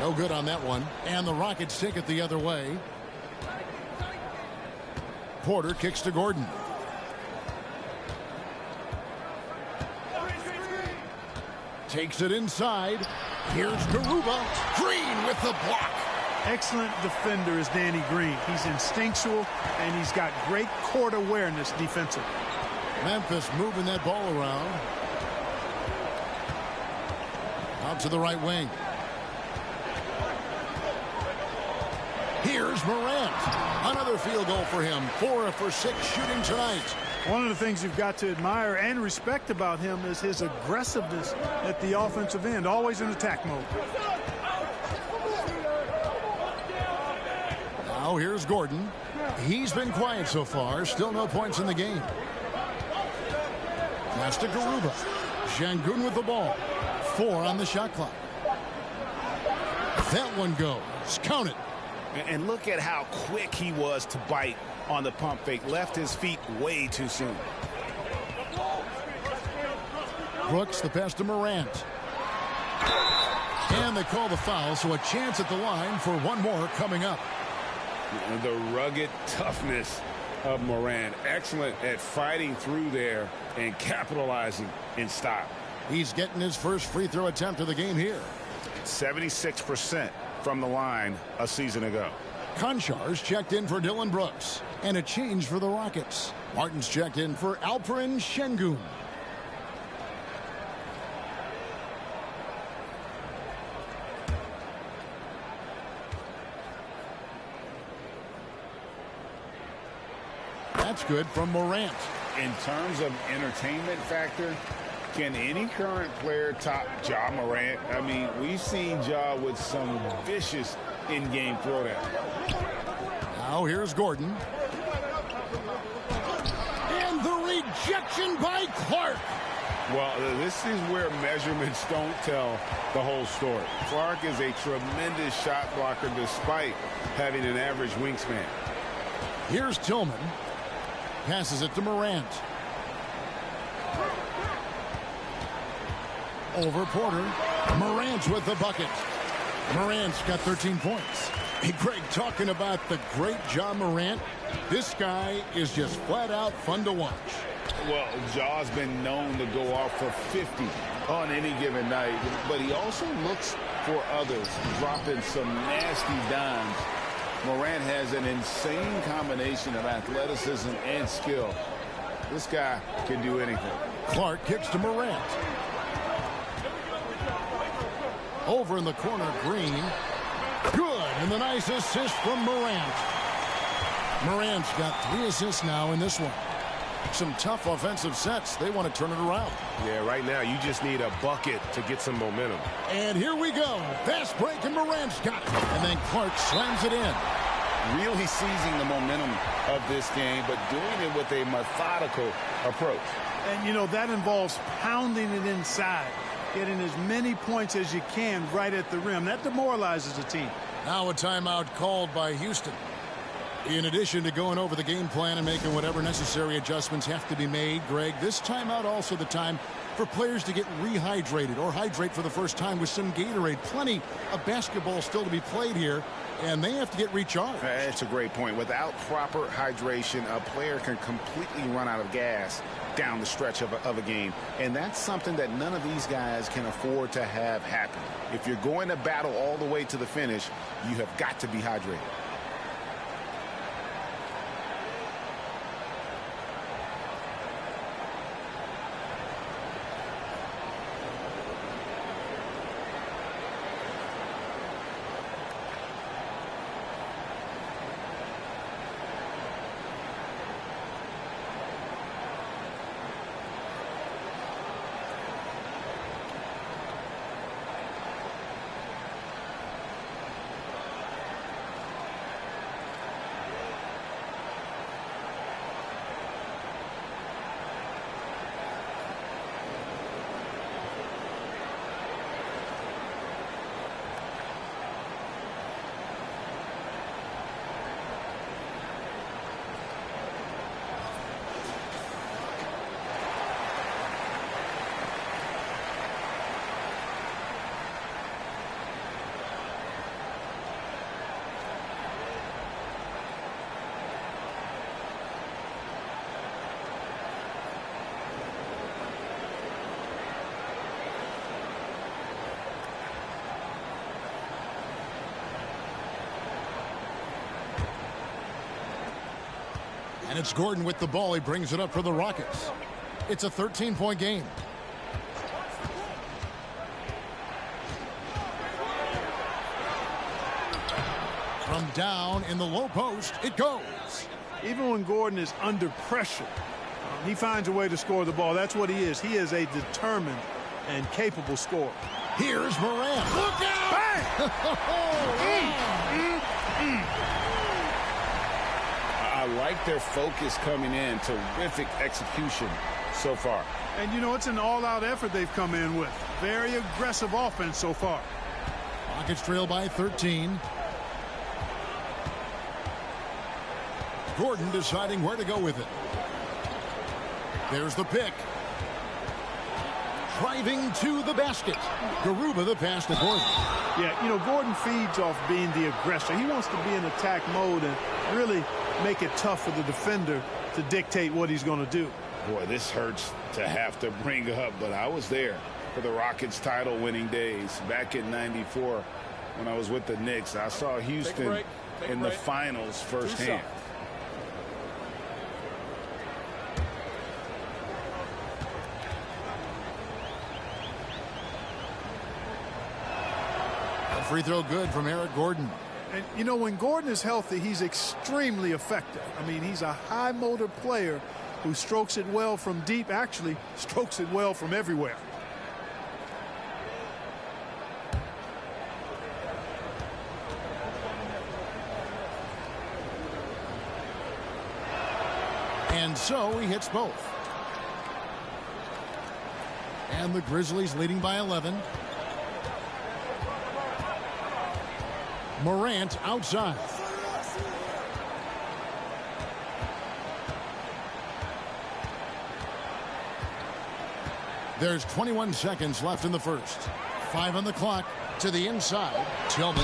No good on that one. And the Rockets take it the other way. Porter kicks to Gordon. Takes it inside. Here's Garuba. Green with the block. Excellent defender is Danny Green. He's instinctual, and he's got great court awareness defensively. Memphis moving that ball around. Out to the right wing. Here's Morant. Another field goal for him. 4 for 6 shooting tonight. One of the things you've got to admire and respect about him is his aggressiveness at the offensive end, always in attack mode. Now here's Gordon. He's been quiet so far. Still no points in the game. Pass to Garuba. Şengün with the ball. 4 on the shot clock. That one goes. Count it. And look at how quick he was to bite on the pump fake. Left his feet way too soon. Brooks, the pass to Morant. And they call the foul, so a chance at the line for one more coming up. The rugged toughness of Morant. Excellent at fighting through there and capitalizing in style. He's getting his first free throw attempt of the game here. 76% from the line a season ago. Konchar's checked in for Dylan Brooks. And a change for the Rockets. Martin's checked in for Alperen Şengün. That's good from Morant. In terms of entertainment factor, can any current player top Ja Morant? I mean, we've seen Ja with some vicious in-game throwdown. Now here's Gordon. And the rejection by Clark. Well, this is where measurements don't tell the whole story. Clark is a tremendous shot blocker despite having an average wingspan. Here's Tillman. Passes it to Morant. Over Porter. Morant with the bucket. Morant's got 13 points. Hey, Greg, talking about the great Ja Morant, this guy is just flat out fun to watch. Well, Ja's been known to go off for 50 on any given night, but he also looks for others, dropping some nasty dimes. Morant has an insane combination of athleticism and skill. This guy can do anything. Clark kicks to Morant. Over in the corner, Green. Good, and the nice assist from Morant. Morant's got 3 assists now in this one. Some tough offensive sets. They want to turn it around. Yeah, right now you just need a bucket to get some momentum. And here we go. Fast break, and Morant's got it. And then Clark slams it in. Really seizing the momentum of this game, but doing it with a methodical approach. And, you know, that involves pounding it inside, getting as many points as you can right at the rim. That demoralizes the team. Now a timeout called by Houston. In addition to going over the game plan and making whatever necessary adjustments have to be made, Greg, this timeout also the time for players to get rehydrated or hydrate for the first time with some Gatorade. Plenty of basketball still to be played here, and they have to get recharged. That's a great point. Without proper hydration, a player can completely run out of gas down the stretch of a game, and that's something that none of these guys can afford to have happen. If you're going to battle all the way to the finish, you have got to be hydrated. And it's Gordon with the ball. He brings it up for the Rockets. It's a 13-point game. From down in the low post, it goes. Even when Gordon is under pressure, he finds a way to score the ball. That's what he is. He is a determined and capable scorer. Here's Morant. Look out! I like their focus coming in. Terrific execution so far. And, you know, it's an all-out effort they've come in with. Very aggressive offense so far. Rockets trail by 13. Gordon deciding where to go with it. There's the pick. Driving to the basket. Garuba the pass to Gordon. Yeah, you know, Gordon feeds off being the aggressor. He wants to be in attack mode and really make it tough for the defender to dictate what he's going to do. Boy, this hurts to have to bring up, but I was there for the Rockets title-winning days back in '94 when I was with the Knicks. I saw Houston in the finals firsthand. Free throw good from Eric Gordon. And, you know, when Gordon is healthy, he's extremely effective. I mean, he's a high-motor player who strokes it well from deep, actually strokes it well from everywhere. And so he hits both. And the Grizzlies leading by 11. Morant outside. There's 21 seconds left in the first. 5 on the clock. To the inside. Tillman.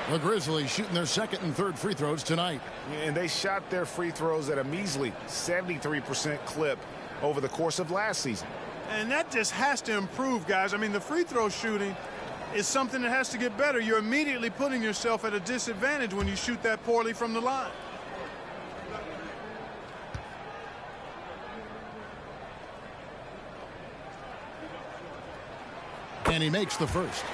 The Grizzlies shooting their second and third free throws tonight. And they shot their free throws at a measly 73% clip over the course of last season. And that just has to improve, guys. I mean, the free throw shooting is something that has to get better. You're immediately putting yourself at a disadvantage when you shoot that poorly from the line. And he makes the first.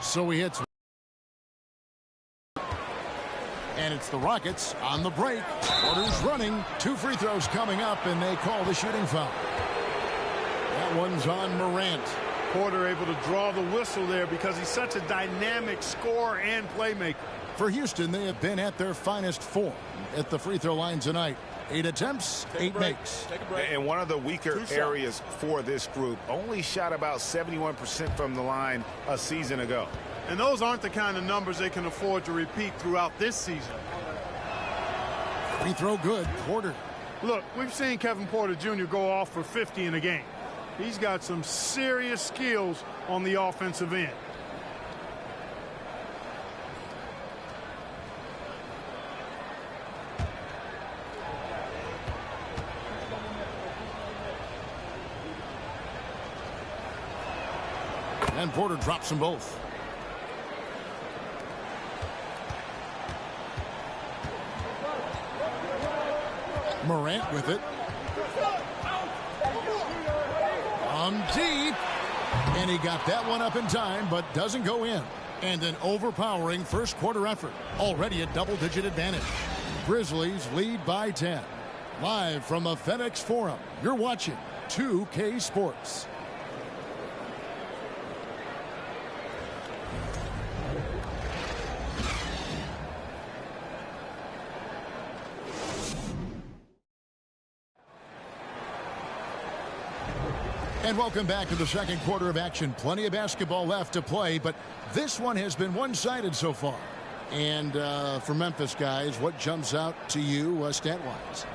So he hits. And it's the Rockets on the break. Porter's running. 2 free throws coming up, and they call the shooting foul. That one's on Morant. Porter able to draw the whistle there because he's such a dynamic scorer and playmaker. For Houston, they have been at their finest form at the free throw line tonight. 8 attempts, 8 makes. And one of the weaker areas for this group, only shot about 71% from the line a season ago. And those aren't the kind of numbers they can afford to repeat throughout this season. Free throw good. Porter. Look, we've seen Kevin Porter Jr. go off for 50 in a game. He's got some serious skills on the offensive end. And Porter drops them both. Morant with it. On deep. And he got that one up in time, but doesn't go in. And an overpowering first quarter effort. Already a double-digit advantage. Grizzlies lead by 10. Live from the FedEx Forum, you're watching 2K Sports. And welcome back to the second quarter of action. Plenty of basketball left to play, but this one has been one-sided so far. And for Memphis, guys, what jumps out to you stat-wise?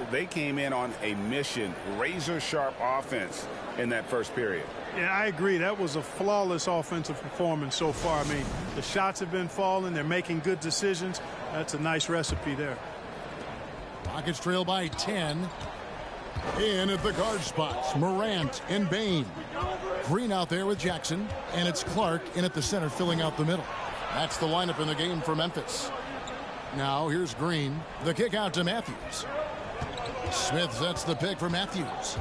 They came in on a mission, razor-sharp offense in that first period. Yeah, I agree. That was a flawless offensive performance so far. I mean, the shots have been falling. They're making good decisions. That's a nice recipe there. Rockets trail by 10. In at the guard spots, Morant and Bain. Green out there with Jackson, and it's Clark in at the center filling out the middle. That's the lineup in the game for Memphis. Now here's Green. The kick out to Matthews. Smith sets the pick for Matthews.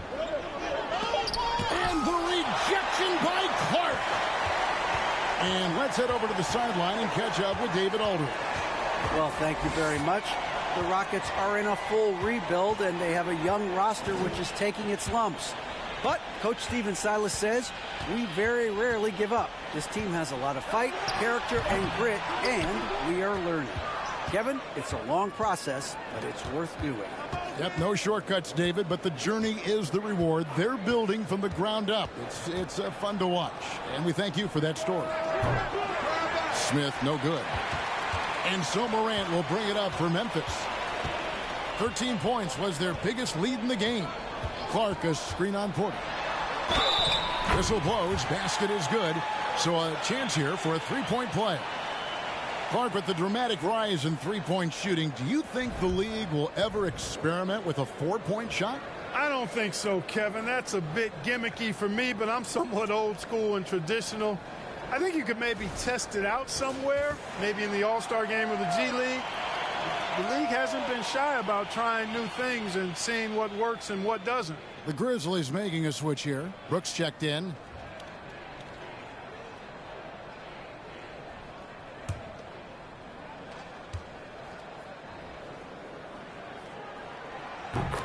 And the rejection by Clark. And let's head over to the sideline and catch up with David Aldridge. Well, thank you very much. the Rockets are in a full rebuild, and they have a young roster which is taking its lumps. But Coach Stephen Silas says we very rarely give up. This team has a lot of fight, character, and grit, and we are learning. Kevin, it's a long process, but it's worth doing. Yep, no shortcuts, David, but the journey is the reward. They're building from the ground up. It's fun to watch, and we thank you for that story. Smith, no good. And so Morant will bring it up for Memphis. 13 points was their biggest lead in the game. Clark, a screen on Porter. Whistle blows, basket is good, so a chance here for a three-point play. Clark, with the dramatic rise in three-point shooting, do you think the league will ever experiment with a four-point shot? I don't think so, Kevin. That's a bit gimmicky for me, but I'm somewhat old school and traditional. I think you could maybe test it out somewhere, maybe in the All-Star game or the G League. The league hasn't been shy about trying new things and seeing what works and what doesn't. The Grizzlies making a switch here. Brooks checked in.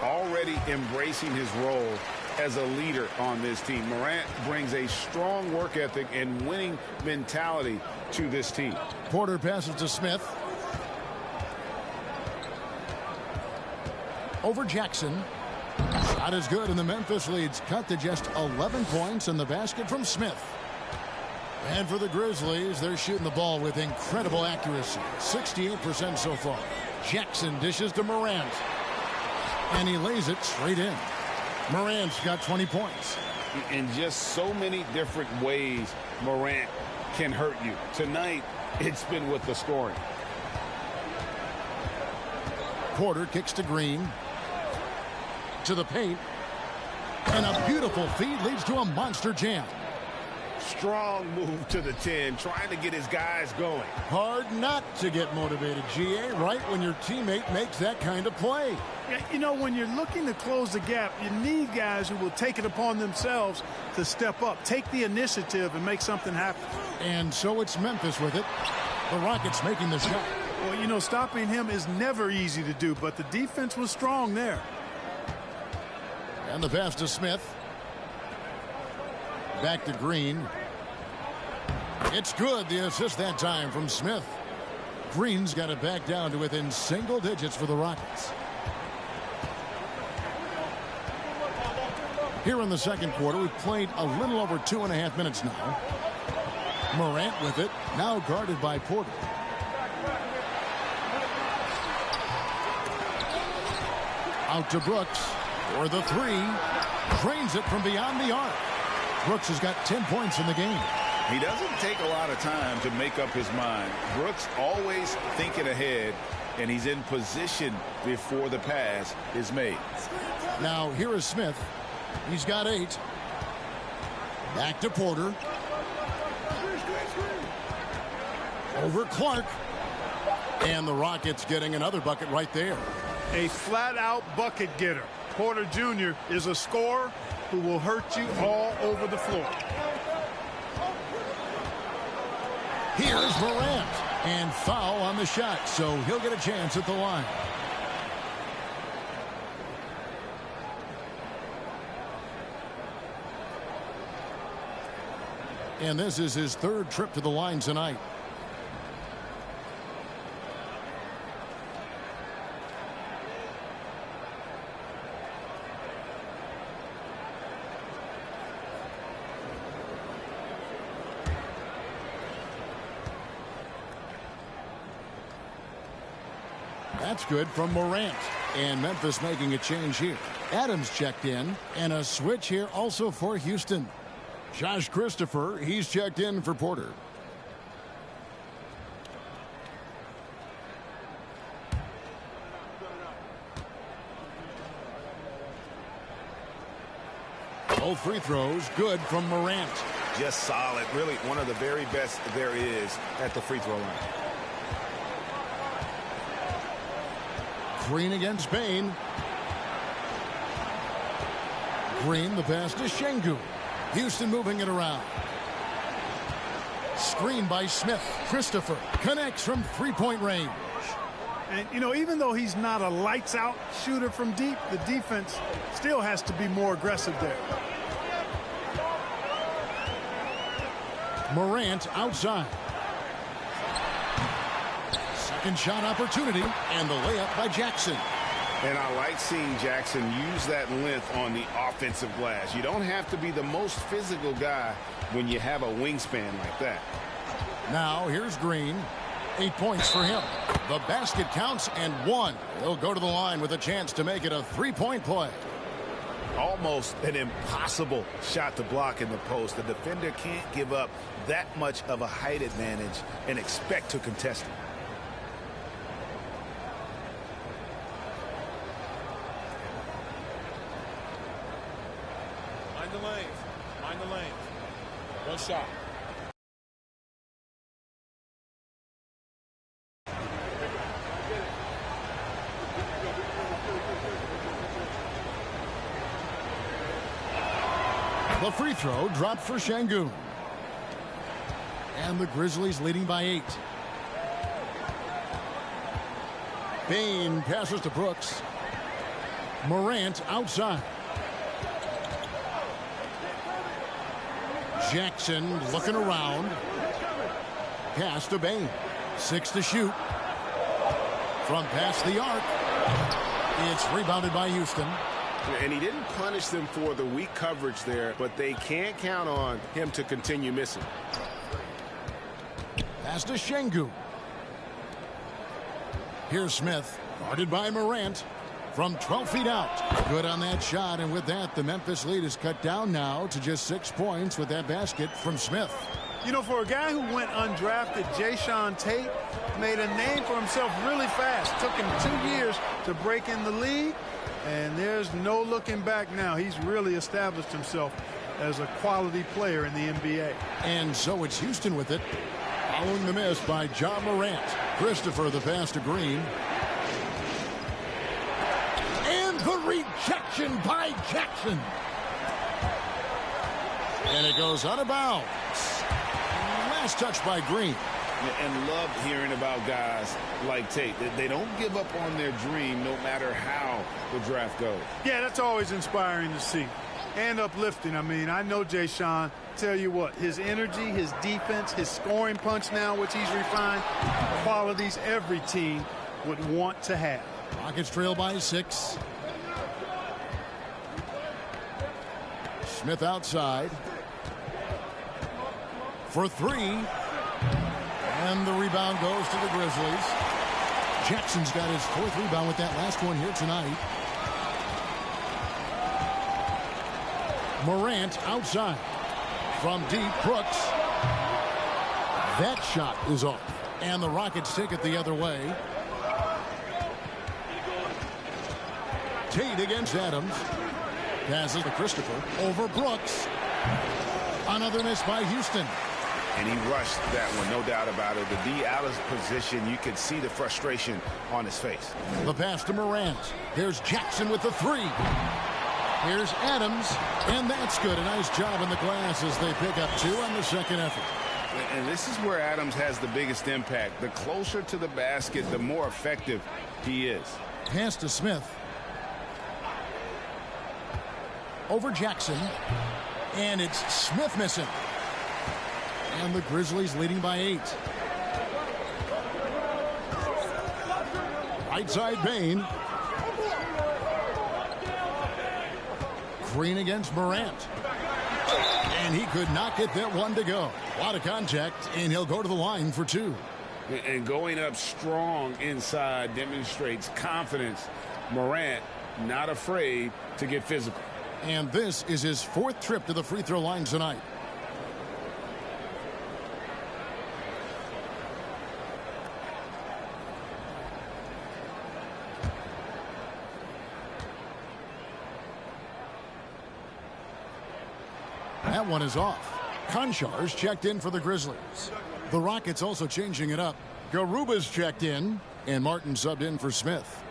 Already embracing his role as a leader on this team. Morant brings a strong work ethic and winning mentality to this team. Porter passes to Smith. Over Jackson. Shot is good, and the Memphis leads cut to just 11 points, and the basket from Smith. And for the Grizzlies, they're shooting the ball with incredible accuracy. 68% so far. Jackson dishes to Morant. And he lays it straight in. Morant's got 20 points. In just so many different ways, Morant can hurt you. Tonight, it's been with the scoring. Porter kicks to Green. To the paint. And a beautiful feed leads to a monster jam. Strong move to the 10, trying to get his guys going. Hard not to get motivated, GA, right when your teammate makes that kind of play. Yeah, you know, when you're looking to close the gap, you need guys who will take it upon themselves to step up, take the initiative, and make something happen. And so it's Memphis with it. The Rockets making the shot. Well, you know, stopping him is never easy to do, but the defense was strong there. And the pass to Smith. Back to Green. It's good. The assist that time from Smith. Green's got it back down to within single digits for the Rockets. Here in the second quarter, we've played a little over 2.5 minutes now. Morant with it, now guarded by Porter. Out to Brooks for the three. Drains it from beyond the arc. Brooks has got 10 points in the game. He doesn't take a lot of time to make up his mind. Brooks always thinking ahead, and he's in position before the pass is made. Now here is Smith. He's got 8. Back to Porter. Over Clark. And the Rockets getting another bucket right there. A flat-out bucket getter. Porter Jr. is a scorer who will hurt you all over the floor. Here's Morant. And foul on the shot, so he'll get a chance at the line. And this is his third trip to the line tonight. That's good from Morant. And Memphis making a change here. Adams checked in. And a switch here also for Houston. Josh Christopher, he's checked in for Porter. Both free throws good from Morant. Just solid. Really one of the very best there is at the free throw line. Green against Bain. Green, the pass to Şengün. Houston moving it around. Screen by Smith. Christopher connects from three-point range. And, you know, even though he's not a lights-out shooter from deep, the defense still has to be more aggressive there. Morant outside. Second shot opportunity, and the layup by Jackson. And I like seeing Jackson use that length on the offensive glass. You don't have to be the most physical guy when you have a wingspan like that. Now here's Green. 8 points for him. The basket counts and one. He'll go to the line with a chance to make it a three-point play. Almost an impossible shot to block in the post. The defender can't give up that much of a height advantage and expect to contest it. Mind the lanes. Mind the lanes. One shot. The free throw dropped for Şengün. And the Grizzlies leading by 8. Bane passes to Brooks. Morant outside. Jackson looking around. Pass to Bane. 6 to shoot. From past the arc. It's rebounded by Houston. And he didn't punish them for the weak coverage there, but they can't count on him to continue missing. Pass to Şengün. Here's Smith, guarded by Morant from 12 feet out. Good on that shot, and with that, the Memphis lead is cut down now to just 6 points with that basket from Smith. You know, for a guy who went undrafted, Jayshawn Tate made a name for himself really fast. Took him 2 years to break in the league. And there's no looking back now. He's really established himself as a quality player in the NBA. And so it's Houston with it. Following the miss by Ja Morant. Christopher the pass to Green. And the rejection by Jackson. And it goes out of bounds. Last touch by Green. And love hearing about guys like Tate. They don't give up on their dream no matter how the draft goes. Yeah, that's always inspiring to see. And uplifting. I mean, I know Jayshawn. Tell you what, his energy, his defense, his scoring punch now, which he's refined, qualities every team would want to have. Rockets trail by 6. Smith outside. For 3. And the rebound goes to the Grizzlies. Jackson's got his 4th rebound with that last one here tonight. Morant outside. From deep, Brooks. That shot is off. And the Rockets take it the other way. Tate against Adams. Passes to Christopher. Over Brooks. Another miss by Houston. And he rushed that one, no doubt about it. The D. Alice position, you could see the frustration on his face. The pass to Morant. There's Jackson with the 3. Here's Adams, and that's good. A nice job in the glass as they pick up 2 on the second effort. And this is where Adams has the biggest impact. The closer to the basket, the more effective he is. Pass to Smith. Over Jackson. And it's Smith missing. And the Grizzlies leading by 8. Right side Bane. Green against Morant. And he could not get that one to go. A lot of contact, and he'll go to the line for 2. And going up strong inside demonstrates confidence. Morant not afraid to get physical. And this is his 4th trip to the free throw line tonight. That one is off. Konchar's checked in for the Grizzlies. The Rockets also changing it up. Garuba's checked in, and Martin subbed in for Smith.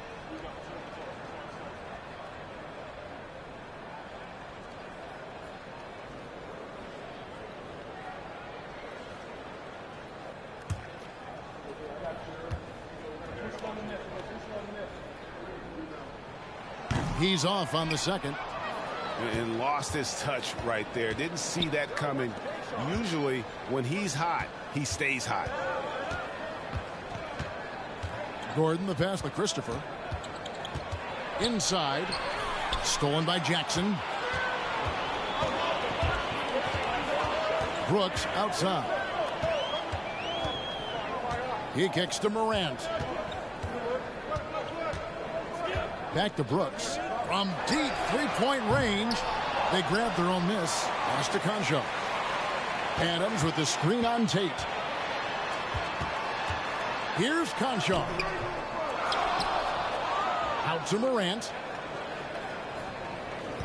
He's off on the second. And lost his touch right there. Didn't see that coming. Usually, when he's hot, he stays hot. Gordon, the pass to Christopher. Inside. Stolen by Jackson. Brooks outside. He kicks to Morant. Back to Brooks. From deep three-point range, they grab their own miss. Pass to Concho. Adams with the screen on Tate. Here's Concho. Out to Morant.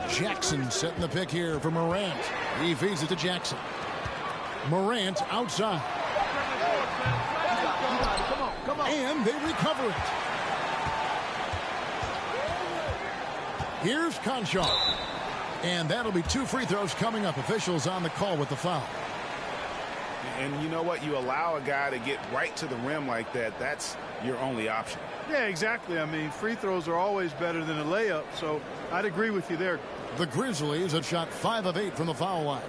Jackson setting the pick here for Morant. He feeds it to Jackson. Morant outside. Come on. And they recover it. Here's Concho. And that'll be 2 free throws coming up. Officials on the call with the foul. And you know what? You allow a guy to get right to the rim like that. That's your only option. Yeah, exactly. I mean, free throws are always better than a layup, so I'd agree with you there. The Grizzlies have shot 5 of 8 from the foul line.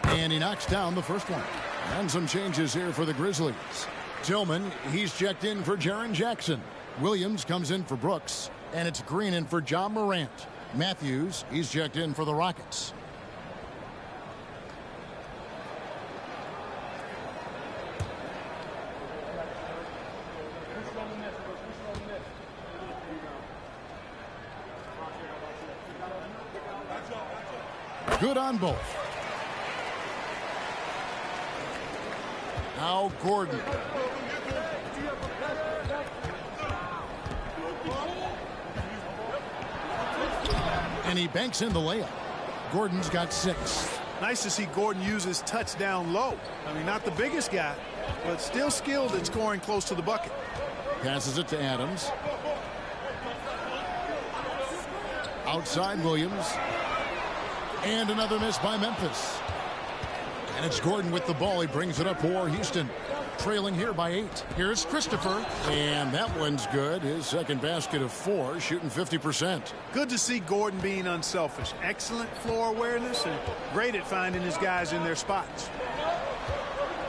And he knocks down the first one. And some changes here for the Grizzlies. Tillman, he's checked in for Jaren Jackson. Williams comes in for Brooks. And it's Green in for John Morant. Matthews, he's checked in for the Rockets. Good on both. Now Gordon. And he banks in the layup. Gordon's got 6. Nice to see Gordon use his touch down low. I mean, not the biggest guy, but still skilled at scoring close to the bucket. Passes it to Adams. Outside Williams. And another miss by Memphis. And it's Gordon with the ball. He brings it up for Houston. Trailing here by 8. Here's Christopher. And that one's good. His second basket of 4, shooting 50%. Good to see Gordon being unselfish. Excellent floor awareness and great at finding his guys in their spots.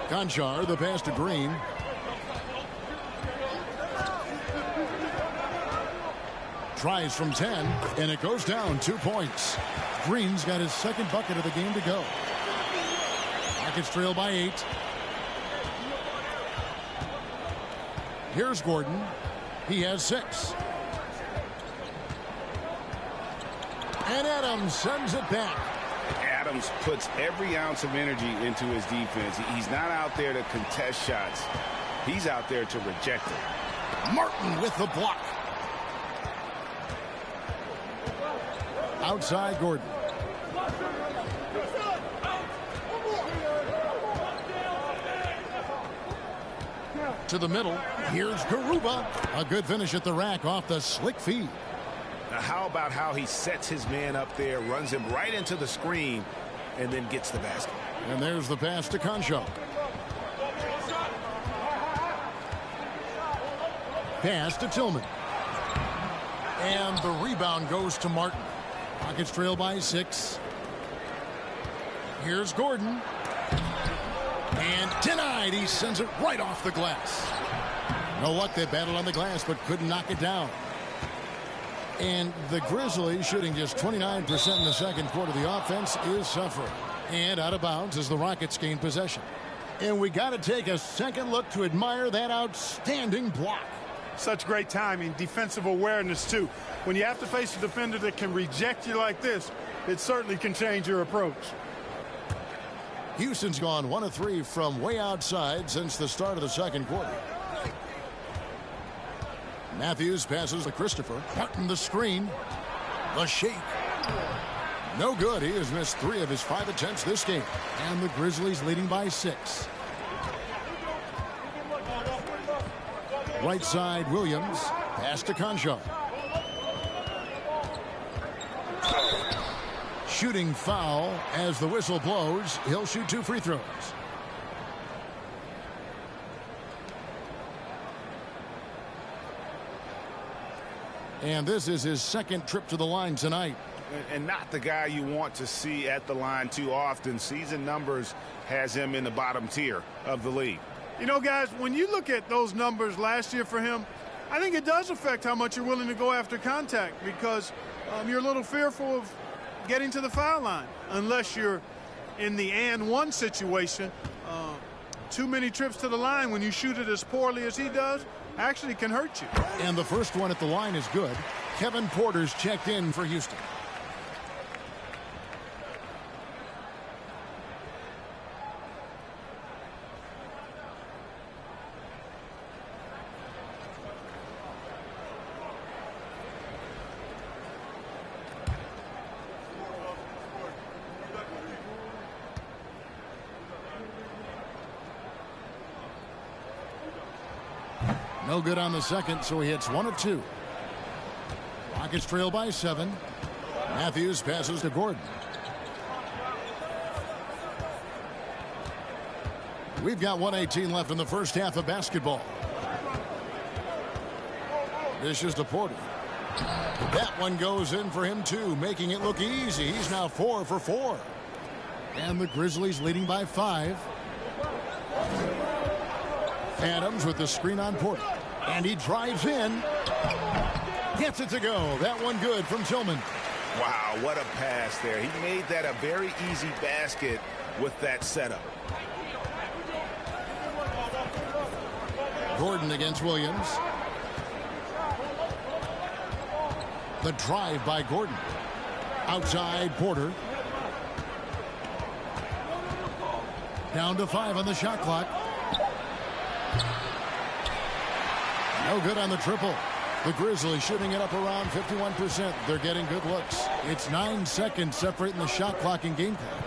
Conchar, the pass to Green. Tries from 10, and it goes down 2 points. Green's got his second bucket of the game to go. Rockets trail by 8. Here's Gordon. He has 6. And Adams sends it back. Adams puts every ounce of energy into his defense. He's not out there to contest shots. He's out there to reject them. Martin with the block. Outside Gordon. To the middle. Here's Garuba. A good finish at the rack off the slick feed. Now how about how he sets his man up there, runs him right into the screen, and then gets the basket. And there's the pass to Concho. Pass to Tillman. And the rebound goes to Martin. Rockets trail by 6. Here's Gordon. And denied. He sends it right off the glass. No luck. They battled on the glass but couldn't knock it down. And the Grizzlies shooting just 29% in the second quarter. The offense is suffering. And out of bounds as the Rockets gain possession. And we got to take a second look to admire that outstanding block. Such great timing, defensive awareness too. When you have to face a defender that can reject you like this, it certainly can change your approach. Houston's gone 1 of 3 from way outside since the start of the second quarter. Matthews passes to Christopher. Martin the screen. The shake. No good. He has missed 3 of his 5 attempts this game. And the Grizzlies leading by 6. Right side, Williams. Pass to Conchar. Shooting foul as the whistle blows. He'll shoot 2 free throws. And this is his second trip to the line tonight. And not the guy you want to see at the line too often. Season numbers has him in the bottom tier of the league. You know, guys, when you look at those numbers last year for him, I think it does affect how much you're willing to go after contact, because you're a little fearful of getting to the foul line unless you're in the and one situation. Too many trips to the line when you shoot it as poorly as he does actually can hurt you. And the first one at the line is good. Kevin Porter's checked in for Houston. No good on the second, so he hits 1 of 2. Rockets trail by 7. Matthews passes to Gordon. We've got 1:18 left in the first half of basketball. Dishes to Porter. That one goes in for him too, making it look easy. He's now 4 for 4. And the Grizzlies leading by 5. Adams with the screen on Porter. And he drives in. Gets it to go. That one good from Tillman. Wow, what a pass there. He made that a very easy basket with that setup. Gordon against Williams. The drive by Gordon. Outside Porter. Down to 5 on the shot clock. No good on the triple. The Grizzlies shooting it up around 51%. They're getting good looks. It's 9 seconds separating the shot clock and game clock.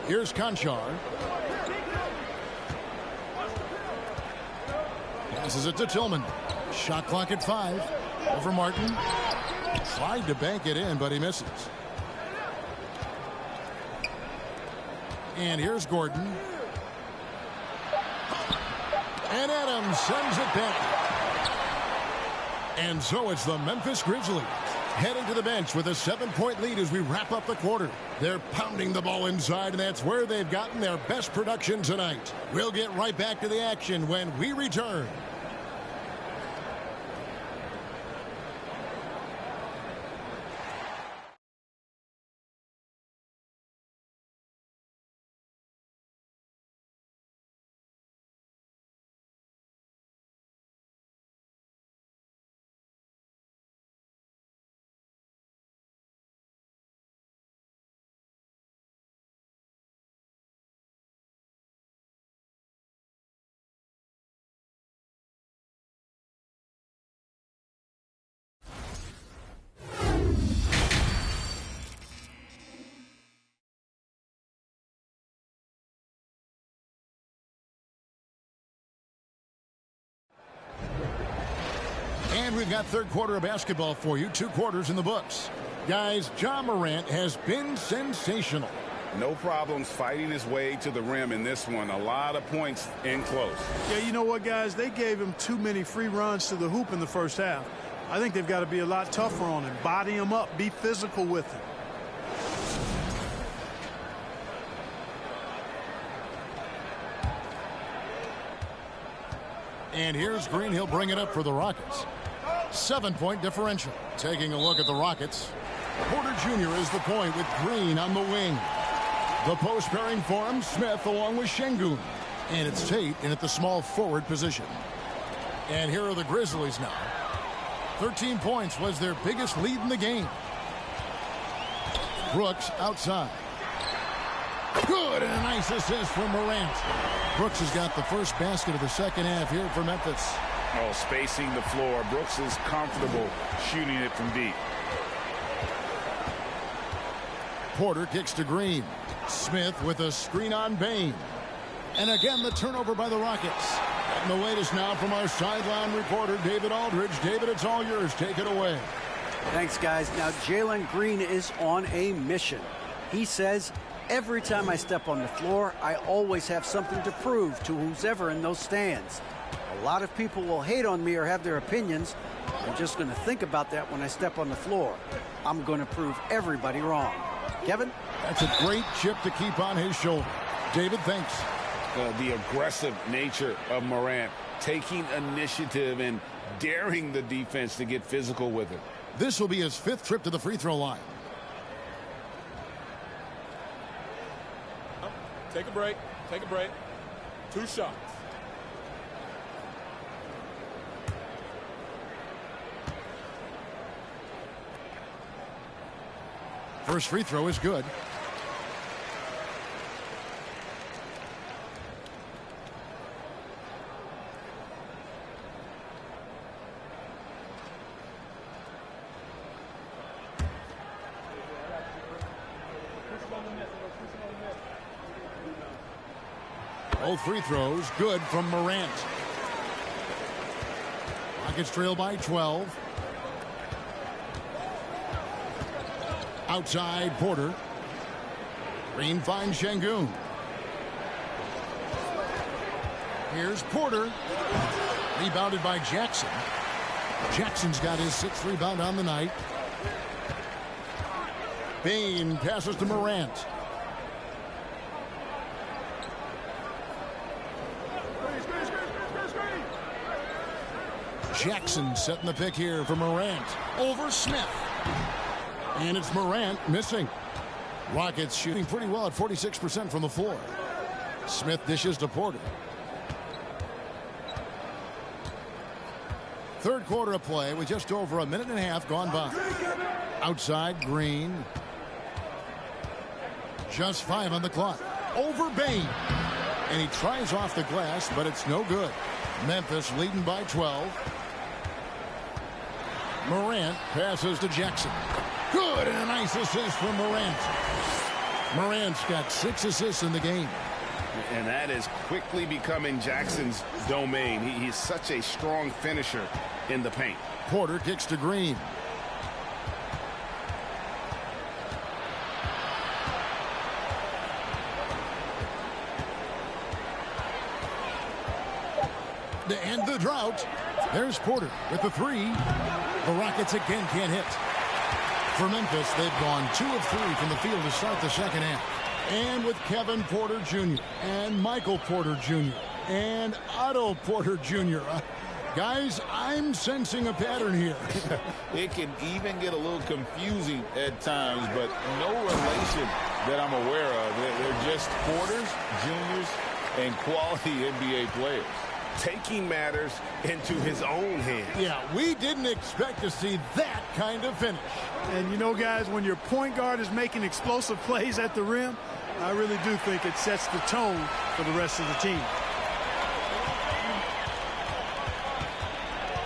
Here's Conchar. Passes it to Tillman. Shot clock at 5. Over Martin. Tried to bank it in, but he misses. And here's Gordon. And Adams sends it back. And so it's the Memphis Grizzlies heading to the bench with a 7-point lead as we wrap up the quarter. They're pounding the ball inside, and that's where they've gotten their best production tonight. We'll get right back to the action when we return. And we've got third quarter of basketball for you. 2 quarters in the books. Guys, Ja Morant has been sensational. No problems fighting his way to the rim in this one. A lot of points in close. Yeah, you know what, guys? They gave him too many free runs to the hoop in the first half. I think they've got to be a lot tougher on him. Body him up. Be physical with him. And here's Green. He'll bring it up for the Rockets. 7-point differential. Taking a look at the Rockets. Porter Jr. is the point with Green on the wing. The post pairing for him, Smith along with Şengün. And it's Tate in at the small forward position. And here are the Grizzlies now. 13 points was their biggest lead in the game. Brooks outside. Good, and a nice assist from Morant. Brooks has got the first basket of the second half here for Memphis. Oh, spacing the floor. Brooks is comfortable shooting it from deep. Porter kicks to Green. Smith with a screen on Bain. And again, the turnover by the Rockets. And the latest now from our sideline reporter, David Aldridge. David, it's all yours. Take it away. Thanks, guys. Now, Jalen Green is on a mission. He says, every time I step on the floor, I always have something to prove to who's ever in those stands. A lot of people will hate on me or have their opinions. I'm just going to think about that when I step on the floor. I'm going to prove everybody wrong. Kevin? That's a great chip to keep on his shoulder. David, thanks. The aggressive nature of Morant, taking initiative and daring the defense to get physical with it. This will be his 5th trip to the free throw line. Take a break. Take a break. 2 shots. First free throw is good. Both free throws good from Morant. Rockets trail by 12. Outside Porter. Green finds Şengün. Here's Porter. Rebounded by Jackson. Jackson's got his 6th rebound on the night. Bain passes to Morant. Jackson setting the pick here for Morant. Over Smith. And it's Morant missing. Rockets shooting pretty well at 46% from the floor. Smith dishes to Porter. Third quarter of play with just over a minute and a half gone by. Outside Green. Just 5 on the clock. Over Bain. And he tries off the glass, but it's no good. Memphis leading by 12. Morant passes to Jackson. Good, and a nice assist from Morant. Morant's got 6 assists in the game. And that is quickly becoming Jackson's domain. He's such a strong finisher in the paint. Porter kicks to Green. To end the drought, there's Porter with the 3. The Rockets again can't hit. For Memphis, they've gone 2 of 3 from the field to start the second half. And with Kevin Porter Jr. and Michael Porter Jr. and Otto Porter Jr. Guys, I'm sensing a pattern here. It can even get a little confusing at times, but no relation that I'm aware of. They're just Porters, Juniors, and quality NBA players. Taking matters into his own hands. Yeah, we didn't expect to see that kind of finish. And you know, guys, when your point guard is making explosive plays at the rim, I really do think it sets the tone for the rest of the team.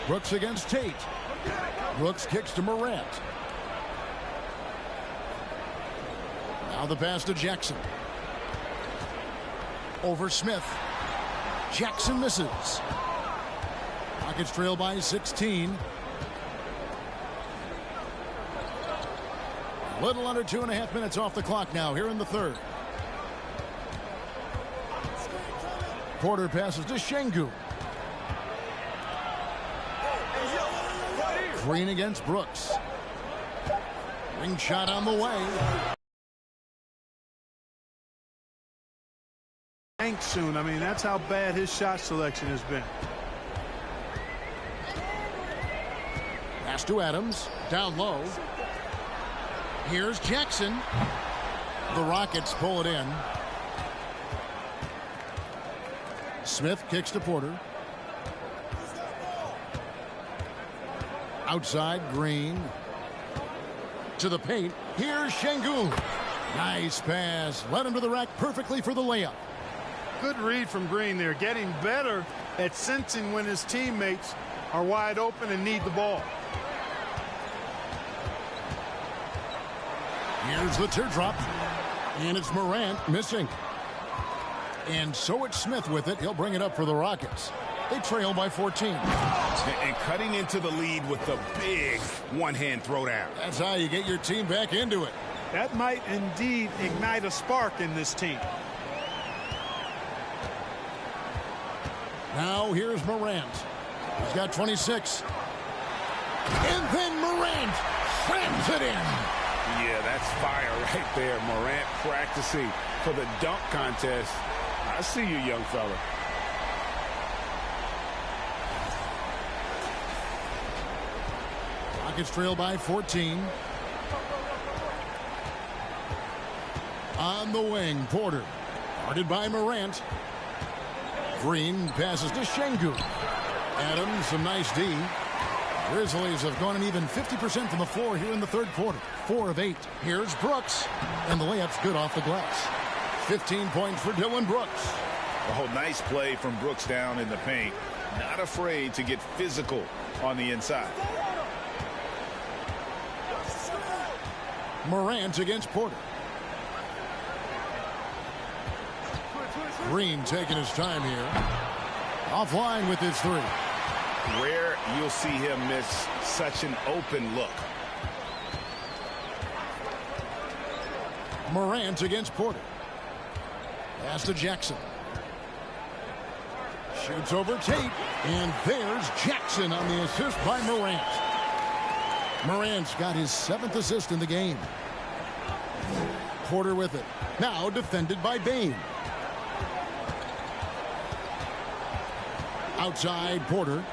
Brooks against Tate. Brooks kicks to Morant. Now the pass to Jackson. Over Smith. Jackson misses. Rockets trail by 16. A little under 2.5 minutes off the clock now here in the third. Porter passes to Şengün. Green against Brooks. Ring shot on the way. Soon. I mean, that's how bad his shot selection has been. Pass to Adams. Down low. Here's Jackson. The Rockets pull it in. Smith kicks to Porter. Outside, Green. To the paint. Here's Şengün. Nice pass. Led him to the rack perfectly for the layup. Good read from Green there, getting better at sensing when his teammates are wide open and need the ball. Here's the teardrop, and it's Morant missing. And so it's Smith with it. He'll bring it up for the Rockets. They trail by 14. And cutting into the lead with the big one-hand throwdown. That's how you get your team back into it. That might indeed ignite a spark in this team. Now here's Morant. He's got 26. And then Morant slams it in. Yeah, that's fire right there. Morant practicing for the dunk contest. I see you, young fella. Rockets trail by 14. On the wing, Porter. Guarded by Morant. Green passes to Şengün. Adams, some nice D. Grizzlies have gone an even 50% from the floor here in the third quarter. 4 of 8. Here's Brooks. And the layup's good off the glass. 15 points for Dillon Brooks. Oh, nice play from Brooks down in the paint. Not afraid to get physical on the inside. Morant against Porter. Green taking his time here. Offline with his three. Rare you'll see him miss such an open look. Morant against Porter. Pass to Jackson. Shoots over Tate. And there's Jackson on the assist by Morant. Morant's got his 7th assist in the game. Porter with it. Now defended by Bane. Outside Porter.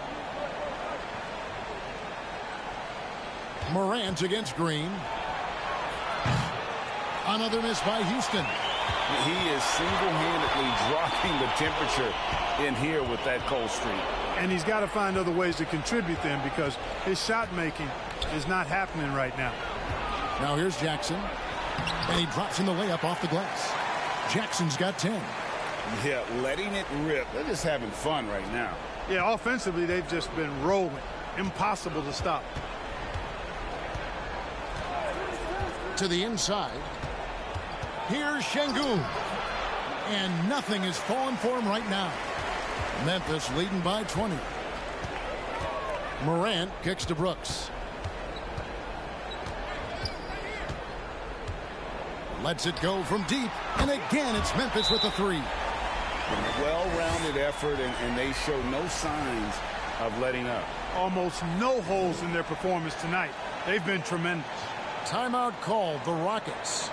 Morant against Green. Another miss by Houston. He is single-handedly dropping the temperature in here with that cold streak. And he's got to find other ways to contribute then, because his shot making is not happening right now. Now here's Jackson. And he drops in the layup off the glass. Jackson's got 10. Yeah, letting it rip. They're just having fun right now. Yeah, offensively, they've just been rolling. Impossible to stop. To the inside. Here's Şengün. And nothing is falling for him right now. Memphis leading by 20. Morant kicks to Brooks. Lets it go from deep. And again, it's Memphis with the three. Well-rounded effort, and they show no signs of letting up. Almost no holes in their performance tonight. They've been tremendous. Timeout called, the Rockets.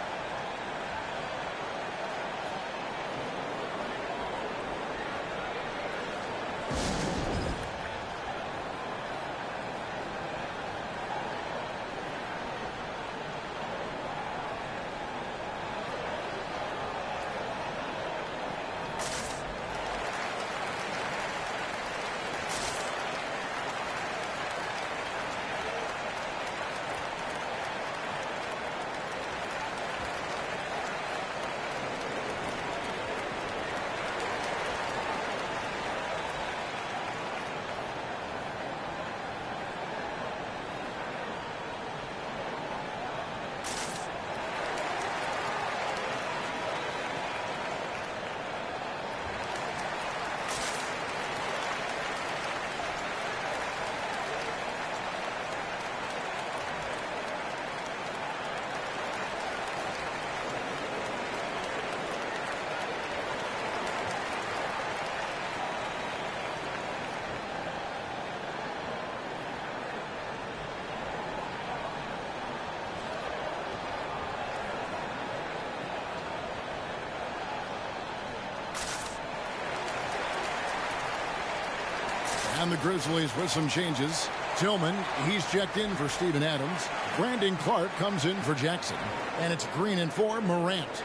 And the Grizzlies with some changes. Tillman, he's checked in for Steven Adams. Brandon Clark comes in for Jackson. And it's Green and for Morant.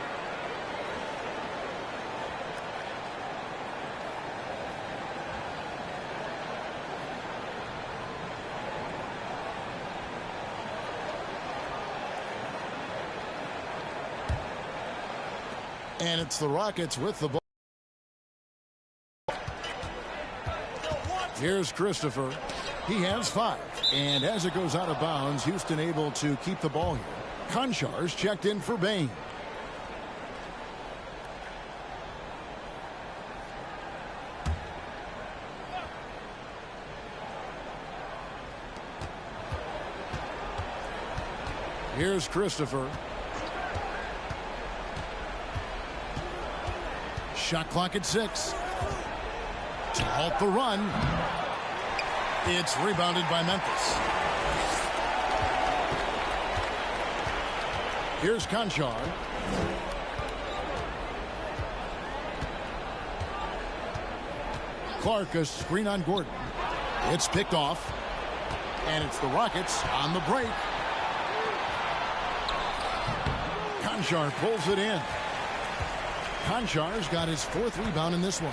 And it's the Rockets with the ball. Here's Christopher. He has 5. And as it goes out of bounds, Houston able to keep the ball here. Konchar's checked in for Bane. Here's Christopher. Shot clock at 6. To halt the run. It's rebounded by Memphis. Here's Conchar. Clark, a screen on Gordon. It's picked off. And it's the Rockets on the break. Conchar pulls it in. Conchar's got his 4th rebound in this one.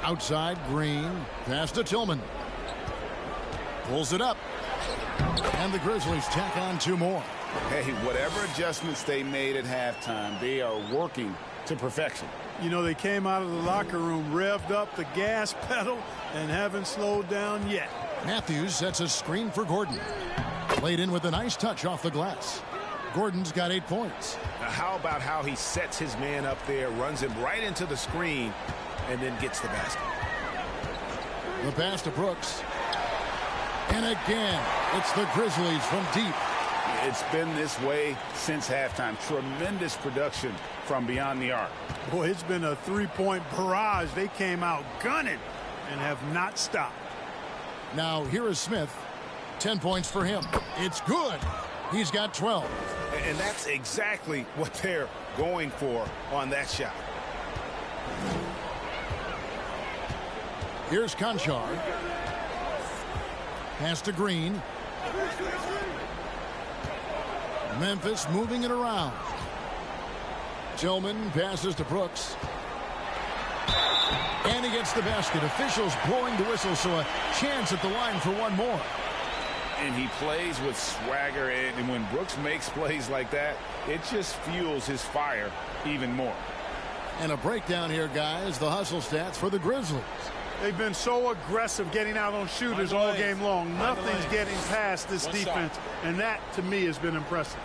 Outside, Green. Pass to Tillman. Pulls it up. And the Grizzlies tack on 2 more. Hey, whatever adjustments they made at halftime, they are working to perfection. You know, they came out of the locker room, revved up the gas pedal, and haven't slowed down yet. Matthews sets a screen for Gordon. Played in with a nice touch off the glass. Gordon's got 8 points. Now, how about how he sets his man up there, runs him right into the screen, and then gets the basket. The pass to Brooks. And again, it's the Grizzlies from deep. It's been this way since halftime. Tremendous production from beyond the arc. Boy, it's been a 3-point barrage. They came out gunning and have not stopped. Now, here is Smith. 10 points for him. It's good. He's got 12. And that's exactly what they're going for on that shot. Here's Conchar. Pass to Green. Memphis moving it around. Tillman passes to Brooks. And he gets the basket. Officials blowing the whistle, so a chance at the line for one more. And he plays with swagger, and when Brooks makes plays like that, it just fuels his fire even more. And a breakdown here, guys. The hustle stats for the Grizzlies. They've been so aggressive getting out on shooters all game long. Nothing's getting past this defense, and that, to me, has been impressive.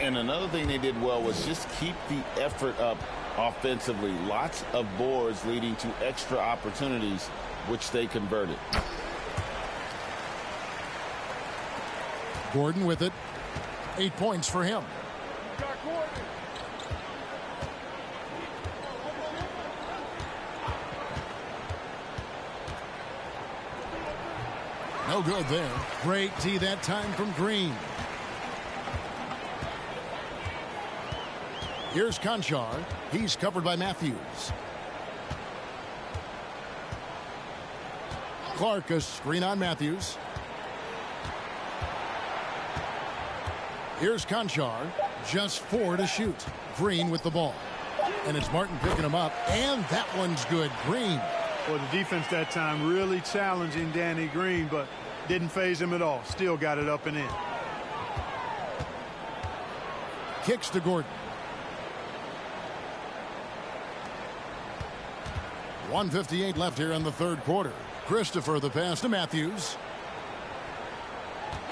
And another thing they did well was just keep the effort up offensively. Lots of boards leading to extra opportunities, which they converted. Gordon with it. 8 points for him. No good there. Great D that time from Green. Here's Conchar. He's covered by Matthews. Clark, a screen on Matthews. Here's Conchar. Just 4 to shoot. Green with the ball. And it's Martin picking him up. And that one's good. Green. Well, the defense that time really challenging Danny Green, but didn't phase him at all. Still got it up and in. Kicks to Gordon. 1:58 left here in the third quarter. Christopher the pass to Matthews.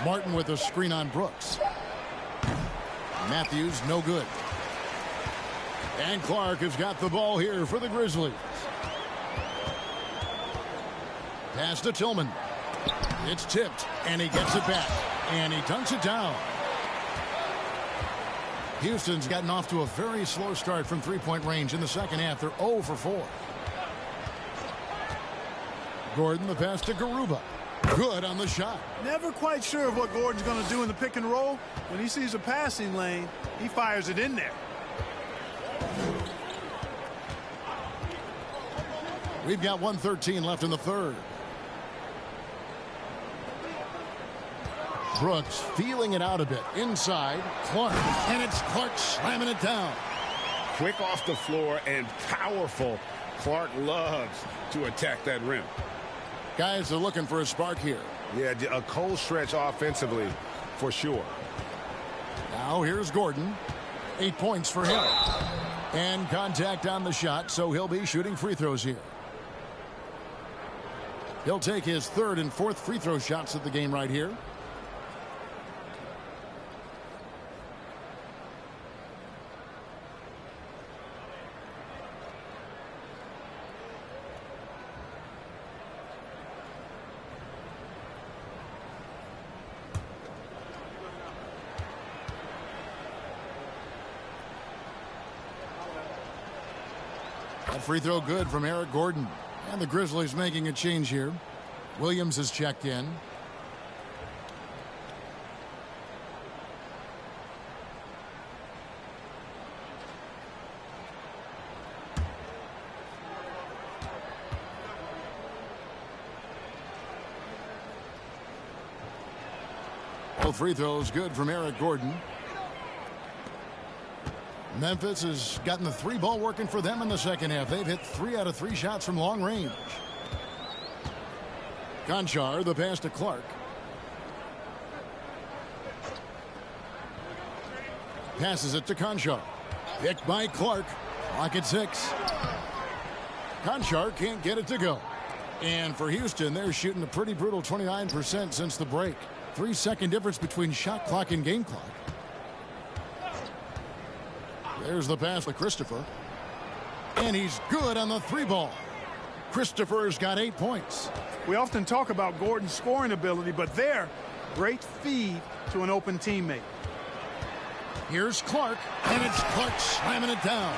Martin with a screen on Brooks. Matthews no good. And Clark has got the ball here for the Grizzlies. Pass to Tillman. It's tipped, and he gets it back. And he dunks it down. Houston's gotten off to a very slow start from three-point range in the second half. They're 0 for 4. Gordon the pass to Garuba. Good on the shot. Never quite sure of what Gordon's going to do in the pick and roll. When he sees a passing lane, he fires it in there. We've got 1:13 left in the third. Brooks feeling it out a bit. Inside, Clark. And it's Clark slamming it down. Quick off the floor and powerful. Clark loves to attack that rim. Guys are looking for a spark here. Yeah, a cold stretch offensively for sure. Now here's Gordon. 8 points for him. And contact on the shot, so he'll be shooting free throws here. He'll take his third and fourth free throw shots of the game right here. That free throw good from Eric Gordon. And the Grizzlies making a change here. Williams has checked in. Both free throws good from Eric Gordon. Memphis has gotten the three ball working for them in the second half. They've hit 3 out of 3 shots from long range. Conchar, the pass to Clark. Passes it to Conchar. Picked by Clark. Clock at 6. Conchar can't get it to go. And for Houston, they're shooting a pretty brutal 29% since the break. 3-second difference between shot clock and game clock. There's the pass to Christopher. And he's good on the 3 ball. Christopher's got 8 points. We often talk about Gordon's scoring ability, but there, great feed to an open teammate. Here's Clark, and it's Clark slamming it down.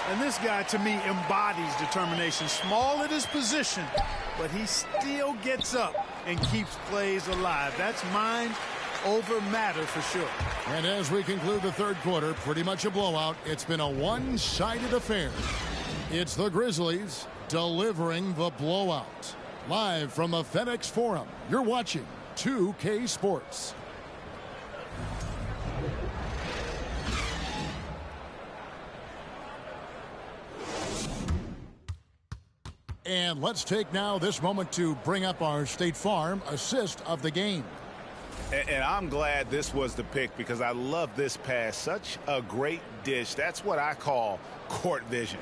And this guy, to me, embodies determination. Small at his position, but he still gets up and keeps plays alive. That's mind over matter for sure. And as we conclude the third quarter, pretty much a blowout. It's been a one-sided affair. It's the Grizzlies delivering the blowout. Live from the FedEx Forum, you're watching 2K Sports. And let's take now this moment to bring up our State Farm assist of the game. And I'm glad this was the pick because I love this pass. Such a great dish. That's what I call court vision.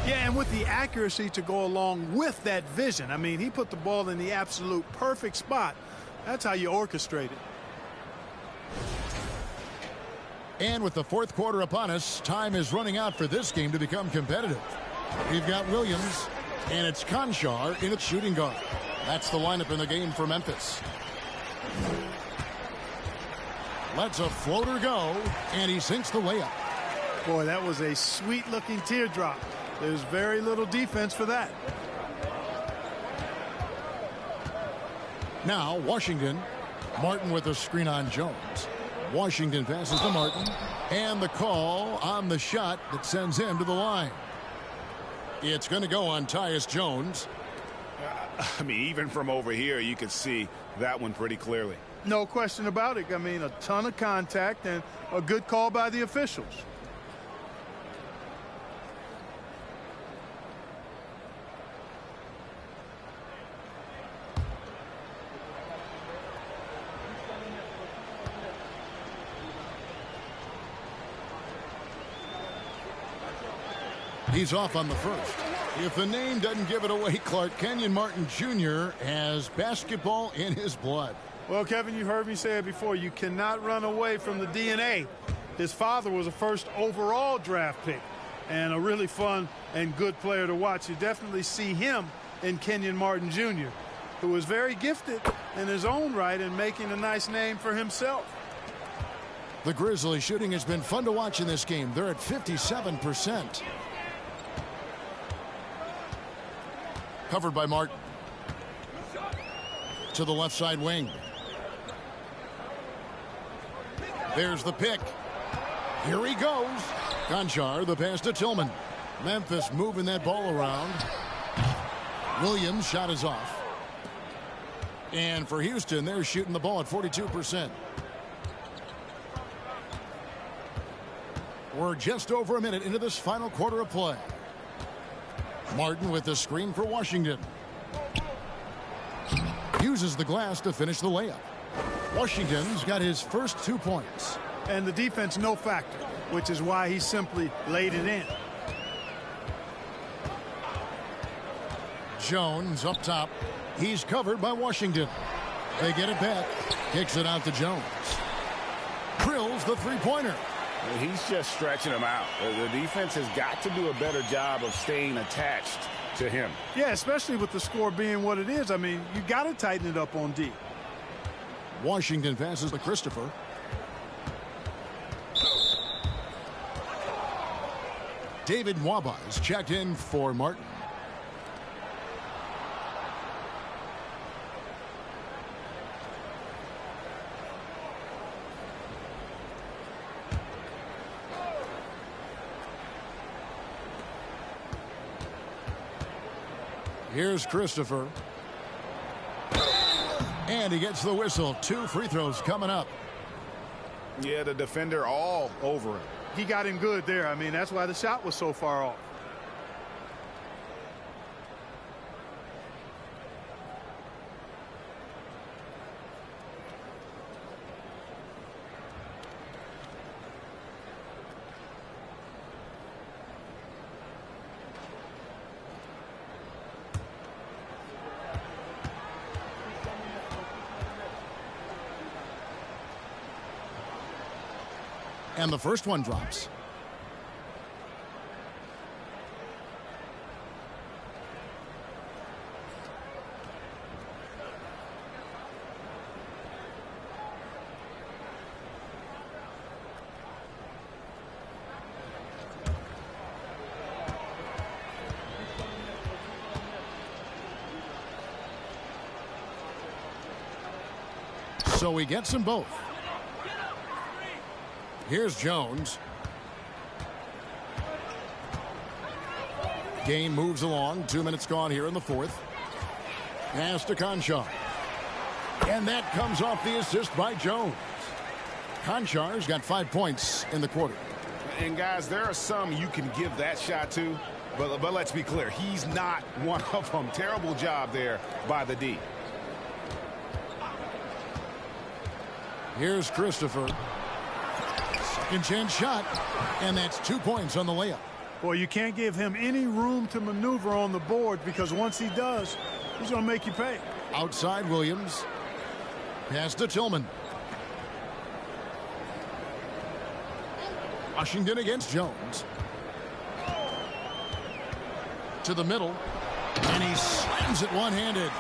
Yeah, and with the accuracy to go along with that vision. I mean, he put the ball in the absolute perfect spot. That's how you orchestrate it. And with the fourth quarter upon us, time is running out for this game to become competitive. We've got Williams, and it's Conchar in its shooting guard. That's the lineup in the game for Memphis. Lets a floater go, and he sinks the layup. Boy, that was a sweet-looking teardrop. There's very little defense for that. Now, Washington. Martin with a screen on Jones. Washington passes to Martin, and the call on the shot that sends him to the line. It's going to go on Tyus Jones. I mean, even from over here, you could see that one pretty clearly. No question about it. I mean, a ton of contact and a good call by the officials. He's off on the first. If the name doesn't give it away, Clark, Kenyon Martin Jr. has basketball in his blood. Well, Kevin, you've heard me say it before. You cannot run away from the DNA. His father was a first overall draft pick and a really fun and good player to watch. You definitely see him in Kenyon Martin Jr., who is very gifted in his own right and making a nice name for himself. The Grizzlies shooting has been fun to watch in this game. They're at 57%. Covered by Martin. To the left side wing. There's the pick. Here he goes. Conchar, the pass to Tillman. Memphis moving that ball around. Williams' shot is off. And for Houston, they're shooting the ball at 42%. We're just over a minute into this final quarter of play. Martin with the screen for Washington. Uses the glass to finish the layup. Washington's got his first 2 points. And the defense no factor, which is why he simply laid it in. Jones up top. He's covered by Washington. They get it back. Kicks it out to Jones. Drills the three-pointer. He's just stretching him out. The defense has got to do a better job of staying attached to him. Yeah, especially with the score being what it is. I mean, you got to tighten it up on D. Washington passes to Christopher. David Nwaba is checked in for Martin. Here's Christopher. And he gets the whistle. 2 free throws coming up. Yeah, the defender all over him. He got him good there. I mean, that's why the shot was so far off. And the first one drops. So he gets them both. Here's Jones. Game moves along. 2 minutes gone here in the fourth. Pass to Conchar. And that comes off the assist by Jones. Conchar's got 5 points in the quarter. And guys, there are some you can give that shot to, but let's be clear, he's not one of them. Terrible job there by the D. Here's Christopher. Second chance shot, and that's 2 points on the layup. Boy, you can't give him any room to maneuver on the board, because once he does, he's going to make you pay. Outside Williams. Pass to Tillman. Washington against Jones. To the middle, and he slams it one-handed.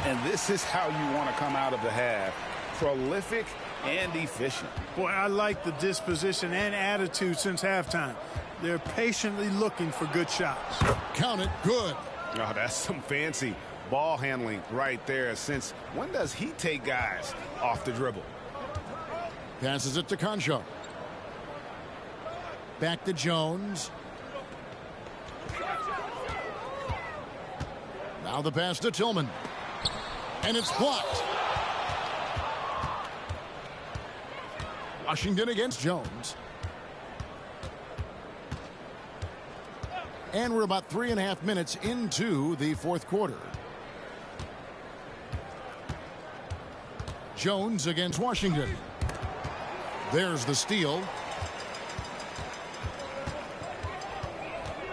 And this is how you want to come out of the half. Prolific and efficient. Boy, I like the disposition and attitude since halftime. They're patiently looking for good shots. Count it. Good. Oh, that's some fancy ball handling right there. Since when does he take guys off the dribble? Passes it to Conchar. Back to Jones. Now the pass to Tillman. And it's blocked. Washington against Jones. And we're about 3.5 minutes into the fourth quarter. Jones against Washington. There's the steal.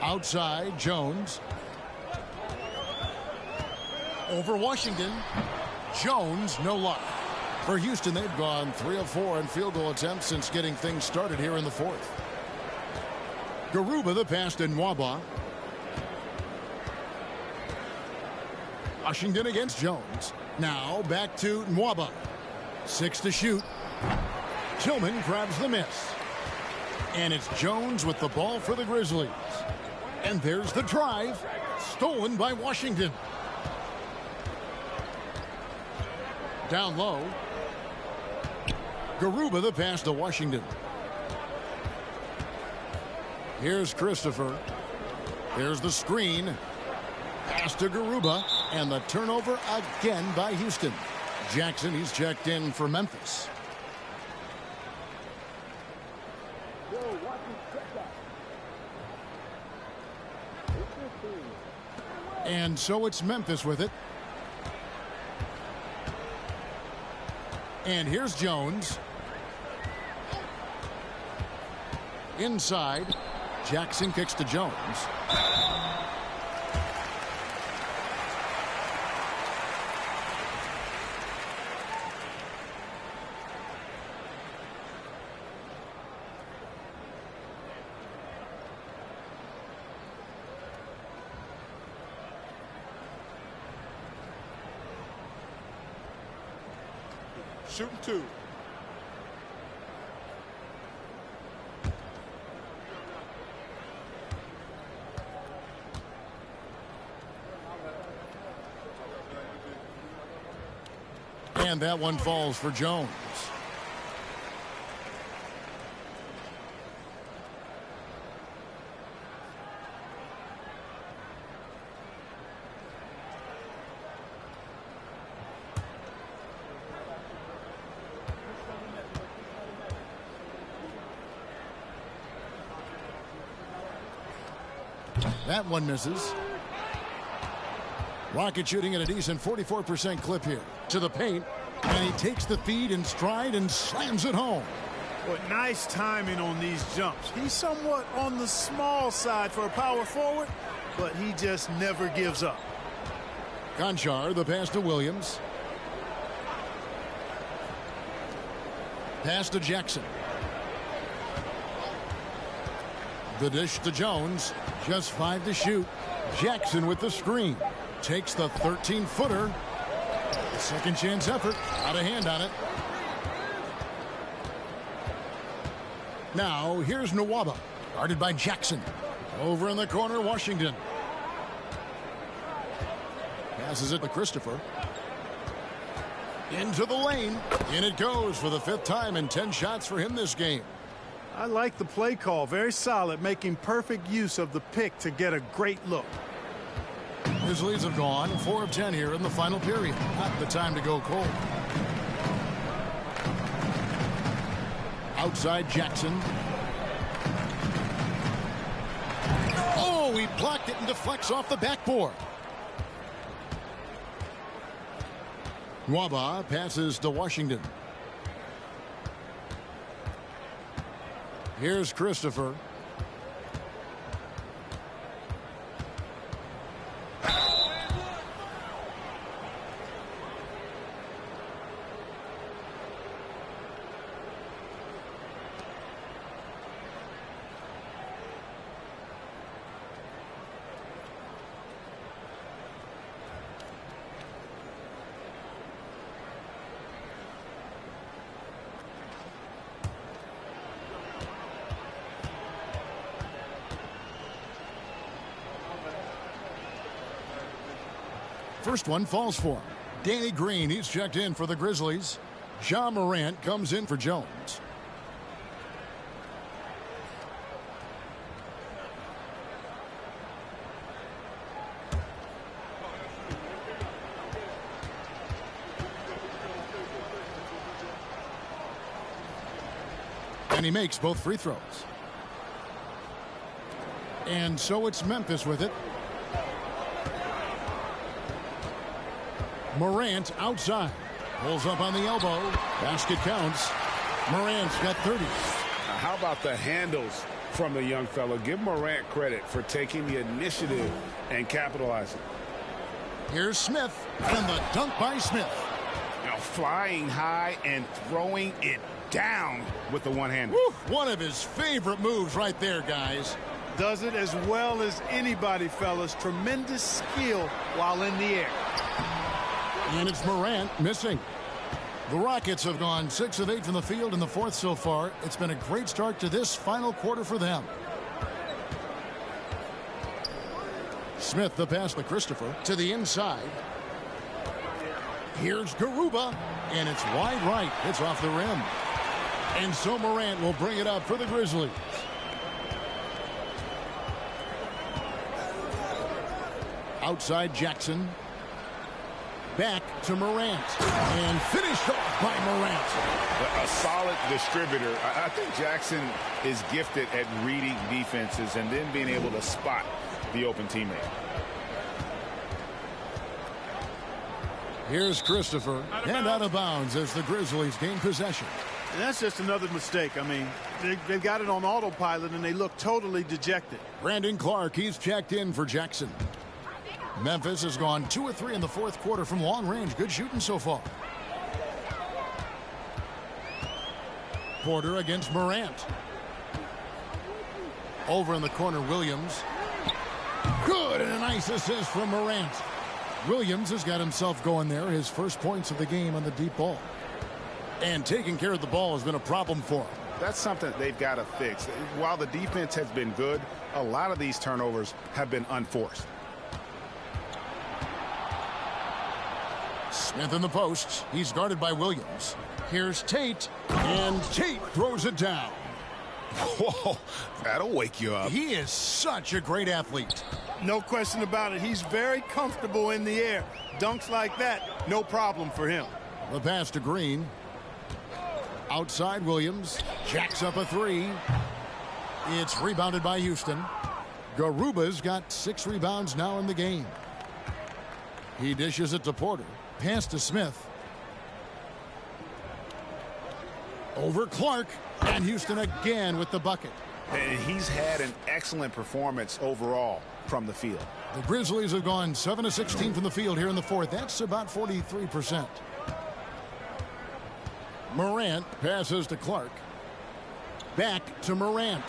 Outside, Jones. Over Washington. Jones, no luck. For Houston, they've gone 3 of 4 in field goal attempts since getting things started here in the fourth. Garuba the pass to Nwaba. Washington against Jones. Now back to Nwaba. 6 to shoot. Tillman grabs the miss. And it's Jones with the ball for the Grizzlies. And there's the drive. Stolen by Washington. Down low. Garuba the pass to Washington. Here's Christopher. There's the screen. Pass to Garuba. And the turnover again by Houston. Jackson, he's checked in for Memphis. And so it's Memphis with it. And here's Jones. Inside. Jackson kicks to Jones. Shooting 2. And that one falls for Jones. That one misses. Rocket shooting at a decent 44% clip here. To the paint, and he takes the feed in stride and slams it home. But nice timing on these jumps. He's somewhat on the small side for a power forward, but he just never gives up. Conchar, the pass to Williams. Pass to Jackson. The dish to Jones. Just 5 to shoot. Jackson with the screen. Takes the 13-footer. Second chance effort. Out of hand on it. Now here's Nwaba. Guarded by Jackson. Over in the corner, Washington. Passes it to Christopher. Into the lane. In it goes for the 5th time and 10 shots for him this game. I like the play call. Very solid, making perfect use of the pick to get a great look. His leads have gone 4 of 10 here in the final period. Not the time to go cold. Outside Jackson. Oh, he blocked it and deflects off the backboard. Nwaba passes to Washington. Here's Christopher. First one falls for him. Danny Green, he's checked in for the Grizzlies. Ja Morant comes in for Jones. And he makes both free throws. And so it's Memphis with it. Morant outside. Pulls up on the elbow. Basket counts. Morant's got 30. How about the handles from the young fellow? Give Morant credit for taking the initiative and capitalizing. Here's Smith. And the dunk by Smith. Now flying high and throwing it down with the one-hander. One of his favorite moves right there, guys. Does it as well as anybody, fellas. Tremendous skill while in the air. And it's Morant missing. The Rockets have gone 6 of 8 from the field in the 4th so far. It's been a great start to this final quarter for them. Smith, the pass to Christopher, to the inside. Here's Garuba, and it's wide right. It's off the rim. And so Morant will bring it up for the Grizzlies. Outside Jackson. Back to Morant. And finished off by Morant. A solid distributor. I think Jackson is gifted at reading defenses and then being able to spot the open teammate. Here's Christopher. And out of bounds as the Grizzlies gain possession. And that's just another mistake. I mean, they've got it on autopilot, and they look totally dejected. Brandon Clark, he's checked in for Jackson. Memphis has gone 2 of 3 in the 4th quarter from long range. Good shooting so far. Porter against Morant. Over in the corner, Williams. Good, and a nice assist from Morant. Williams has got himself going there. His first points of the game on the deep ball. And taking care of the ball has been a problem for him. That's something they've got to fix. While the defense has been good, a lot of these turnovers have been unforced. Smith in the posts. He's guarded by Williams. Here's Tate, and Tate throws it down. Whoa, that'll wake you up. He is such a great athlete. No question about it. He's very comfortable in the air. Dunks like that, no problem for him. The pass to Green. Outside Williams. Jacks up a three. It's rebounded by Houston. Garuba's got 6 rebounds now in the game. He dishes it to Porter. Pass to Smith. Over Clark. And Houston again with the bucket. And he's had an excellent performance overall from the field. The Grizzlies have gone 7 of 16 from the field here in the fourth. That's about 43%. Morant passes to Clark. Back to Morant.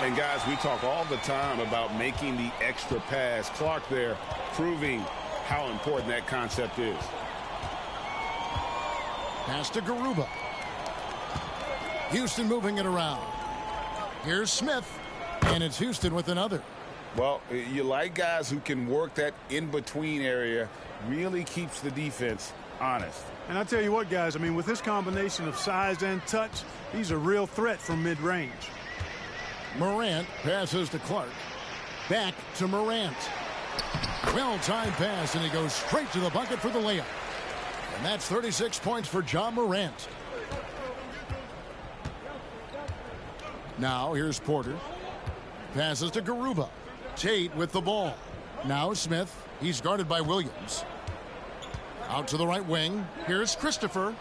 And guys, we talk all the time about making the extra pass. Clark there proving how important that concept is. Pass to Garuba. Houston moving it around. Here's Smith, and it's Houston with another. Well, you like guys who can work that in-between area, really keeps the defense honest. And I tell you what, guys, I mean, with this combination of size and touch, he's a real threat from mid-range. Morant passes to Clark. Back to Morant. Well-timed pass, and he goes straight to the bucket for the layup. And that's 36 points for John Morant. Now here's Porter. Passes to Garuba. Tate with the ball. Now Smith. He's guarded by Williams. Out to the right wing. Here's Christopher.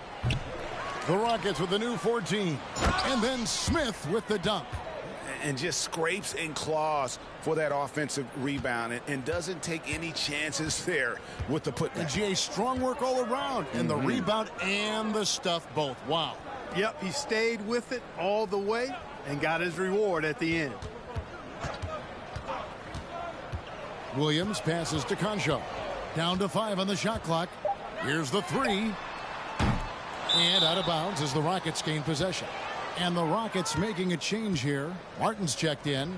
The Rockets with the new 14. And then Smith with the dunk. And just scrapes and claws for that offensive rebound and doesn't take any chances there with the putback. And GA, strong work all around. And the rebound and the stuff both. Wow. Yep, he stayed with it all the way and got his reward at the end. Williams passes to Concho. Down to 5 on the shot clock. Here's the three. And out of bounds as the Rockets gain possession. And the Rockets making a change here. Martin's checked in.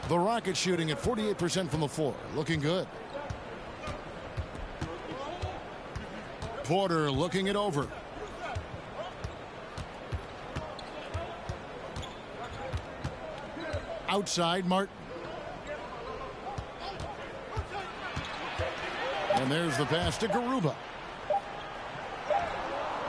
The Rockets shooting at 48% from the floor. Looking good. Porter looking it over. Outside Martin. And there's the pass to Garuba.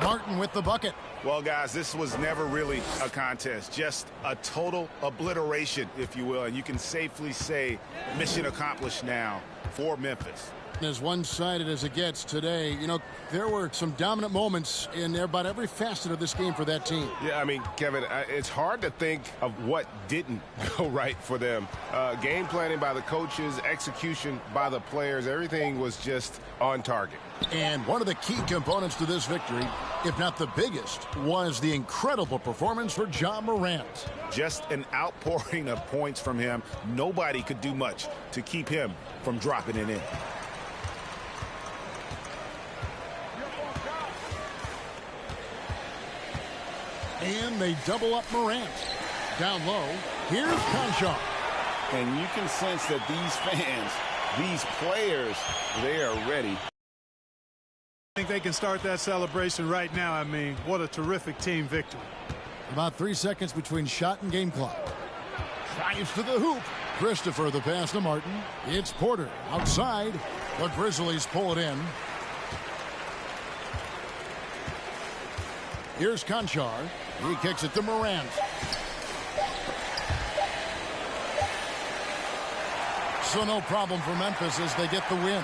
Martin with the bucket. Well, guys, this was never really a contest. Just a total obliteration, if you will. And you can safely say mission accomplished now for Memphis. As one-sided as it gets today, you know, there were some dominant moments in about every facet of this game for that team. Yeah, I mean, Kevin, it's hard to think of what didn't go right for them. Game planning by the coaches, execution by the players, everything was just on target. And one of the key components to this victory, if not the biggest, was the incredible performance for John Morant. Just an outpouring of points from him. Nobody could do much to keep him from dropping it in. And they double up Morant. Down low, here's Concho. And you can sense that these fans, these players, they are ready. I think they can start that celebration right now. I mean, what a terrific team victory. About 3 seconds between shot and game clock. Drives to the hoop. Christopher the pass to Martin. It's Porter outside. The Grizzlies pull it in. Here's Conchar. He kicks it to Morant. So no problem for Memphis as they get the win.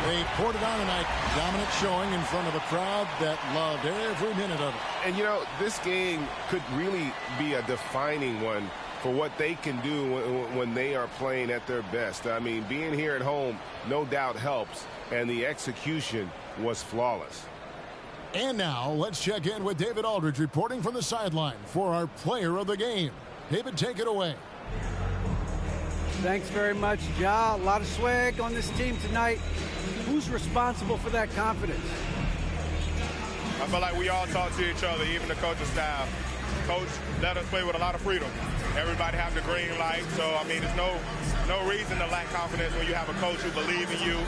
They poured it on tonight. Dominant showing in front of a crowd that loved every minute of it. And, you know, this game could really be a defining one for what they can do when they are playing at their best. I mean, being here at home, no doubt helps, and the execution was flawless. And now, let's check in with David Aldridge reporting from the sideline for our player of the game. David, take it away. Thanks very much, Ja. A lot of swag on this team tonight. Who's responsible for that confidence? I feel like we all talk to each other, even the coaching staff. Coach let us play with a lot of freedom. Everybody have the green light, so I mean, there's no reason to lack confidence when you have a coach who believes in you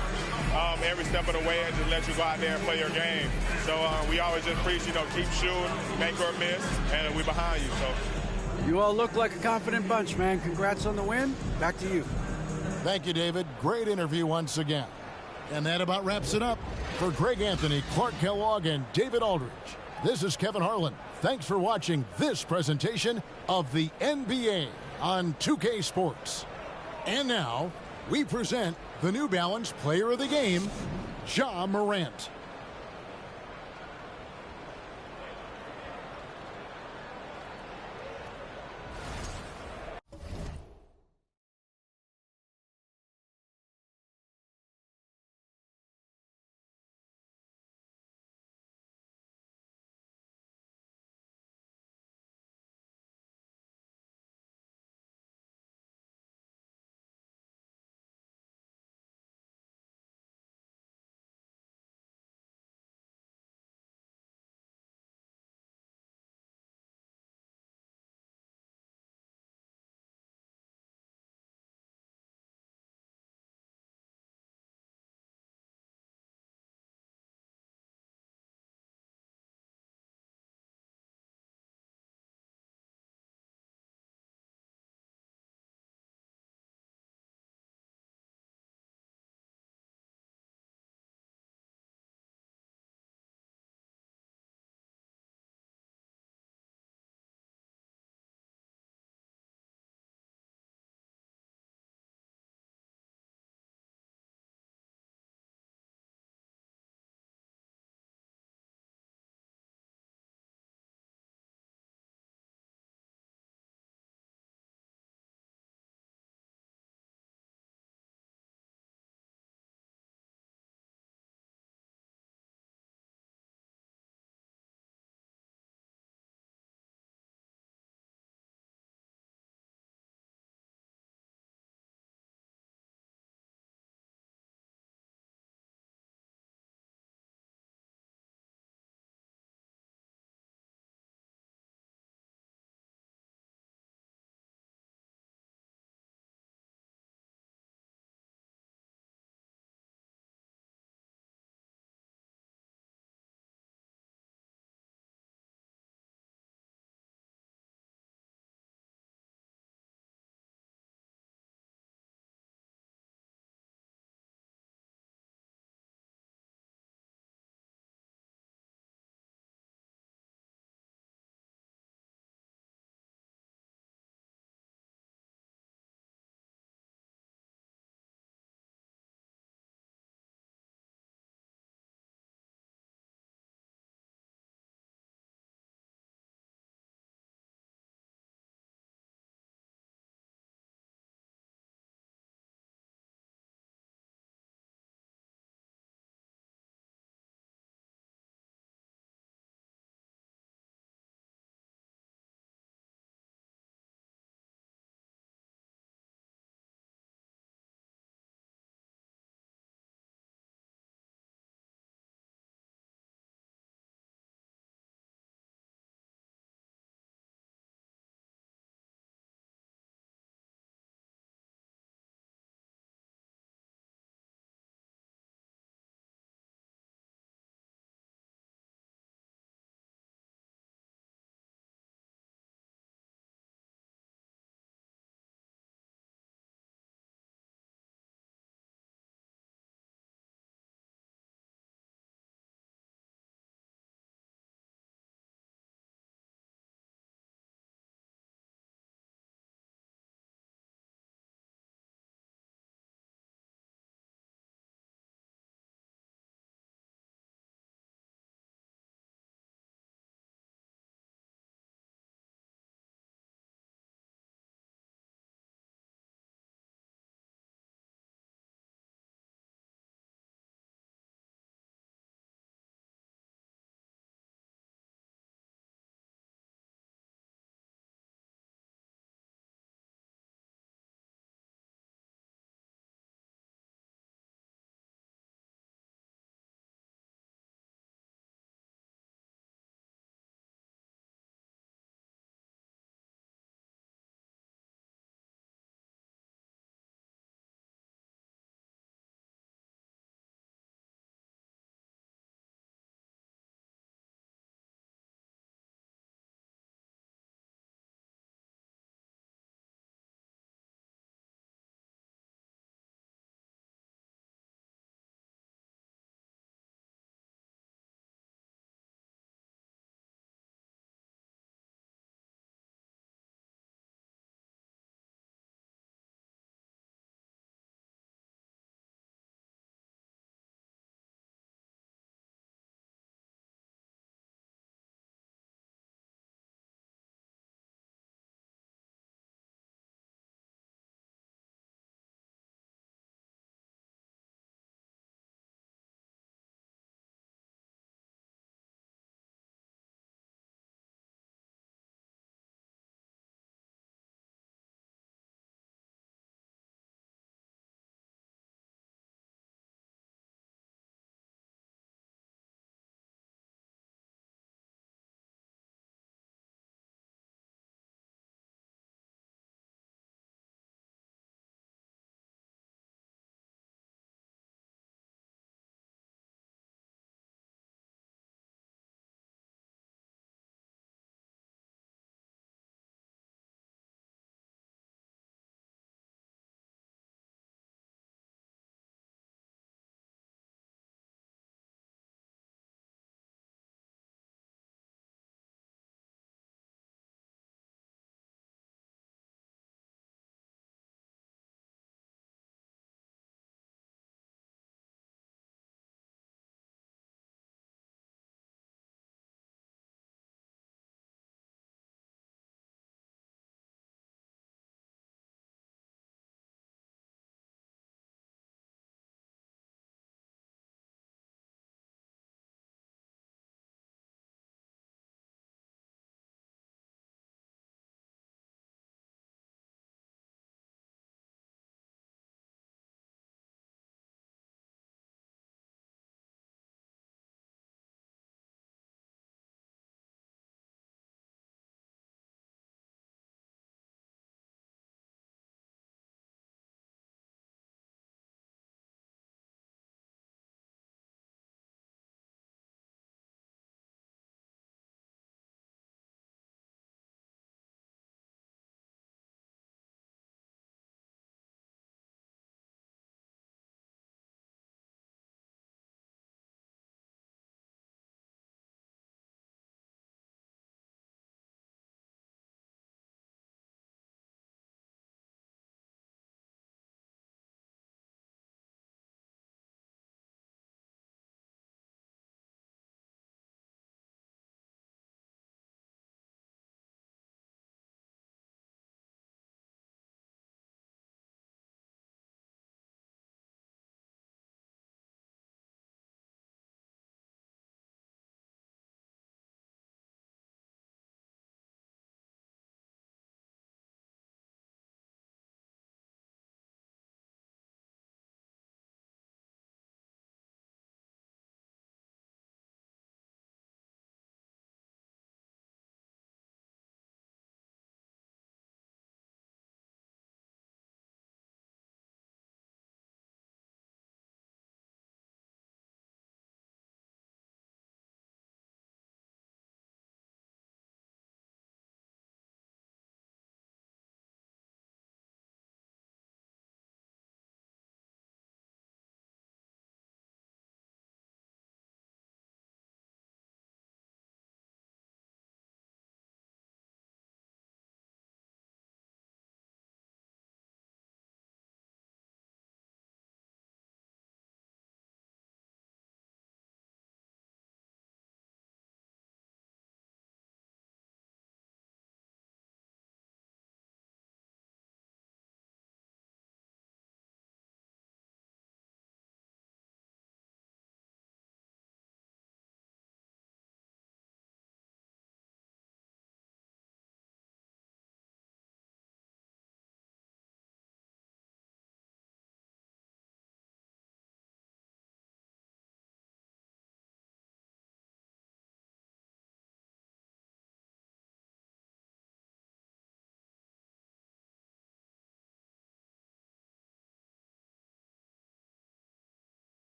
every step of the way and just let you go out there and play your game. So we always just preach, keep shooting, make or miss, and we're behind you. So You all look like a confident bunch, man. Congrats on the win. Back to you. Thank you, David. Great interview once again. And that about wraps it up. For Greg Anthony, Clark Kellogg, and David Aldridge, this is Kevin Harlan. Thanks for watching this presentation of the NBA on 2K Sports. And now, we present the New Balance Player of the Game, Ja Morant.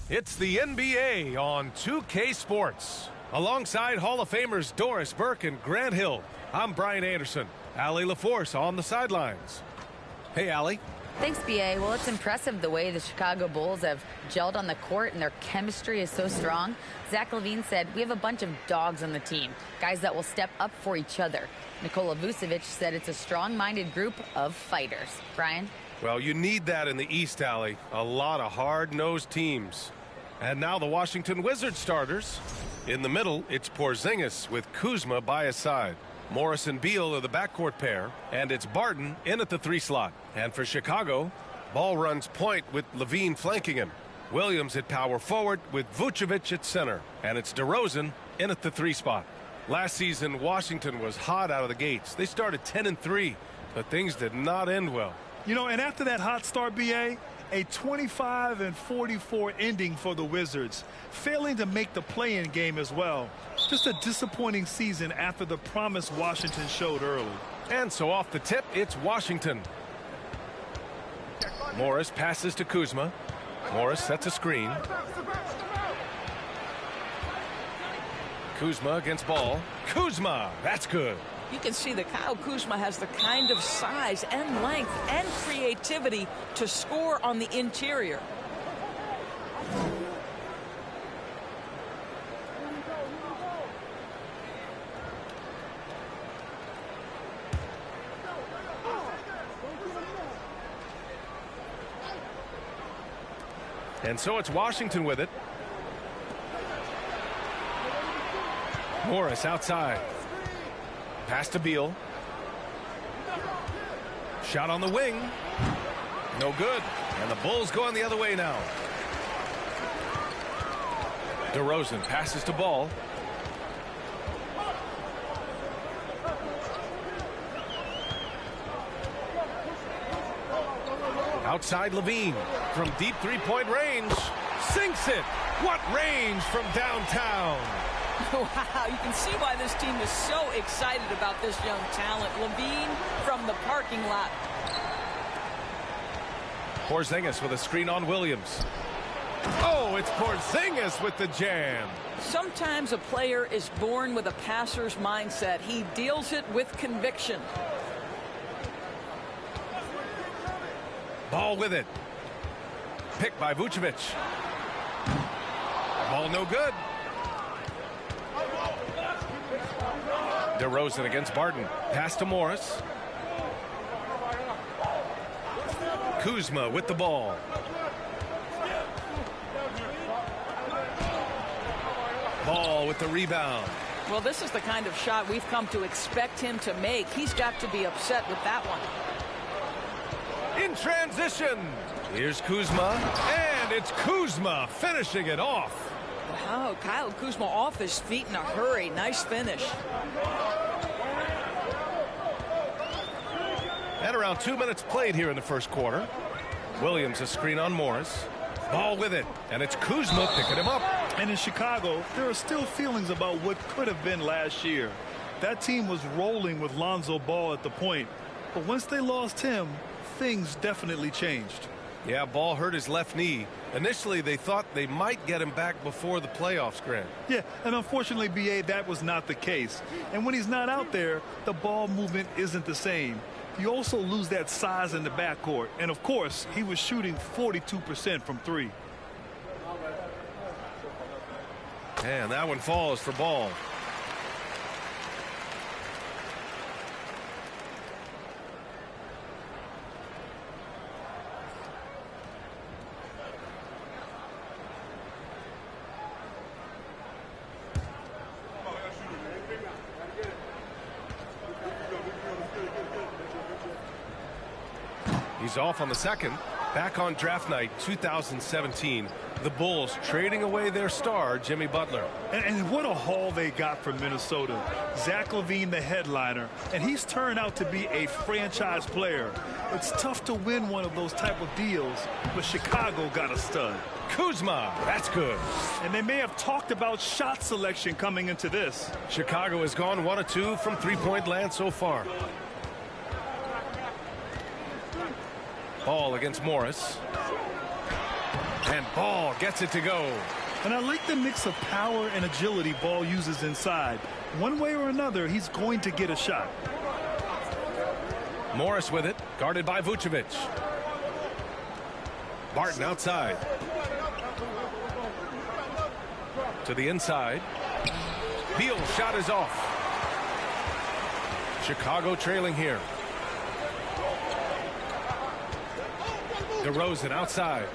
It's the NBA on 2K Sports. Alongside Hall of Famers Doris Burke and Grant Hill, I'm Brian Anderson. Allie LaForce on the sidelines. Hey, Allie. Thanks, BA. Well, it's impressive the way the Chicago Bulls have gelled on the court and their chemistry is so strong. Zach LaVine said, we have a bunch of dogs on the team, guys that will step up for each other. Nikola Vucevic said it's a strong-minded group of fighters. Brian? Well, you need that in the East, Allie. A lot of hard-nosed teams. And now the Washington Wizards starters. In the middle, it's Porzingis with Kuzma by his side. Morris and Beal are the backcourt pair, and it's Barton in at the 3 slot. And for Chicago, Ball runs point with LaVine flanking him. Williams at power forward with Vucevic at center. And it's DeRozan in at the 3 spot. Last season, Washington was hot out of the gates. They started 10-3, but things did not end well. You know, and after that hot start, BA, a 25-44 ending for the Wizards, failing to make the play-in game as well. Just a disappointing season after the promise Washington showed early. And so off the tip, it's Washington. Morris passes to Kuzma. Morris sets a screen. Kuzma against Ball. Kuzma, that's good. You can see that Kyle Kuzma has the kind of size and length and creativity to score on the interior. And so it's Washington with it. Morris outside. Pass to Beal. Shot on the wing. No good. And the Bulls going the other way now. DeRozan passes to Ball. Outside LaVine from deep three-point range. Sinks it. What range from downtown. Wow, you can see why this team is so excited about this young talent. LaVine from the parking lot. Porzingis with a screen on Williams. Oh, it's Porzingis with the jam. Sometimes a player is born with a passer's mindset. He deals it with conviction. Ball with it. Picked by Vucevic. Ball no good. DeRozan against Barton. Pass to Morris. Kuzma with the ball. Ball with the rebound. Well, this is the kind of shot we've come to expect him to make. He's got to be upset with that one. In transition. Here's Kuzma. And it's Kuzma finishing it off. Wow, Kyle Kuzma off his feet in a hurry. Nice finish. And around 2 minutes played here in the first quarter. Williams a screen on Morris. Ball with it. And it's Kuzma picking him up. And in Chicago, there are still feelings about what could have been last year. That team was rolling with Lonzo Ball at the point. But once they lost him, things definitely changed. Yeah, Ball hurt his left knee. Initially, they thought they might get him back before the playoffs, Grant. Yeah, and unfortunately, BA, that was not the case. And when he's not out there, the ball movement isn't the same. You also lose that size in the backcourt. And, of course, he was shooting 42% from 3. And that one falls for Ball. He's off on the second. Back on draft night 2017. The Bulls trading away their star, Jimmy Butler. And what a haul they got from Minnesota. Zach LaVine, the headliner, and he's turned out to be a franchise player. It's tough to win one of those type of deals, but Chicago got a stud. Kuzma, that's good. And they may have talked about shot selection coming into this. Chicago has gone 1 of 2 from three-point land so far. Ball against Morris. And Ball gets it to go. And I like the mix of power and agility Ball uses inside. One way or another, he's going to get a shot. Morris with it, guarded by Vucevic. Barton outside. To the inside. Beal's shot is off. Chicago trailing here. DeRozan outside.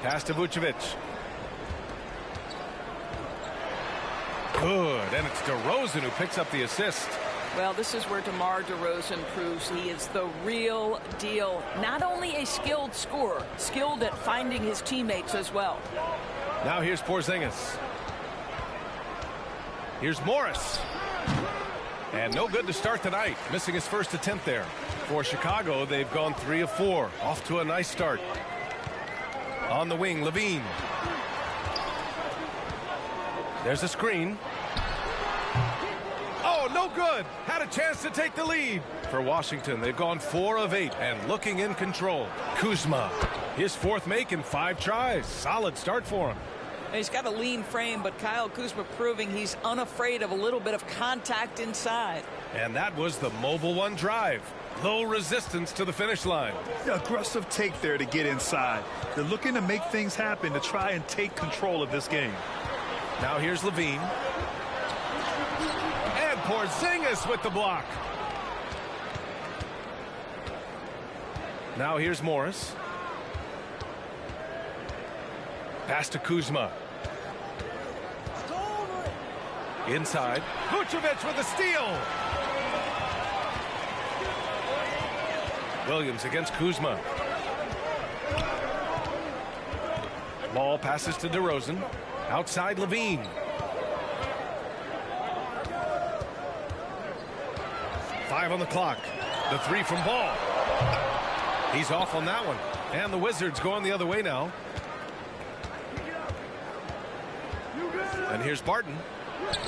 Pass to Vucevic. Good, and it's DeRozan who picks up the assist. Well, this is where DeMar DeRozan proves he is the real deal. Not only a skilled scorer, skilled at finding his teammates as well. Now here's Porzingis. Here's Morris. And no good to start tonight, missing his first attempt there. For Chicago, they've gone 3 of 4. Off to a nice start. On the wing, Levine. There's a screen. Oh, no good. Had a chance to take the lead. For Washington, they've gone 4 of 8 and looking in control. Kuzma, his 4th make in 5 tries. Solid start for him. He's got a lean frame, but Kyle Kuzma proving he's unafraid of a little bit of contact inside. And that was the mobile one drive. Low resistance to the finish line. The aggressive take there to get inside. They're looking to make things happen to try and take control of this game. Now here's Levine. And Porzingis with the block. Now here's Morris. Pass to Kuzma. Inside. Vucevic with a steal. Williams against Kuzma. Ball passes to DeRozan. Outside Levine. Five on the clock. The 3 from Ball. He's off on that one. And the Wizards going the other way now. And here's Barton.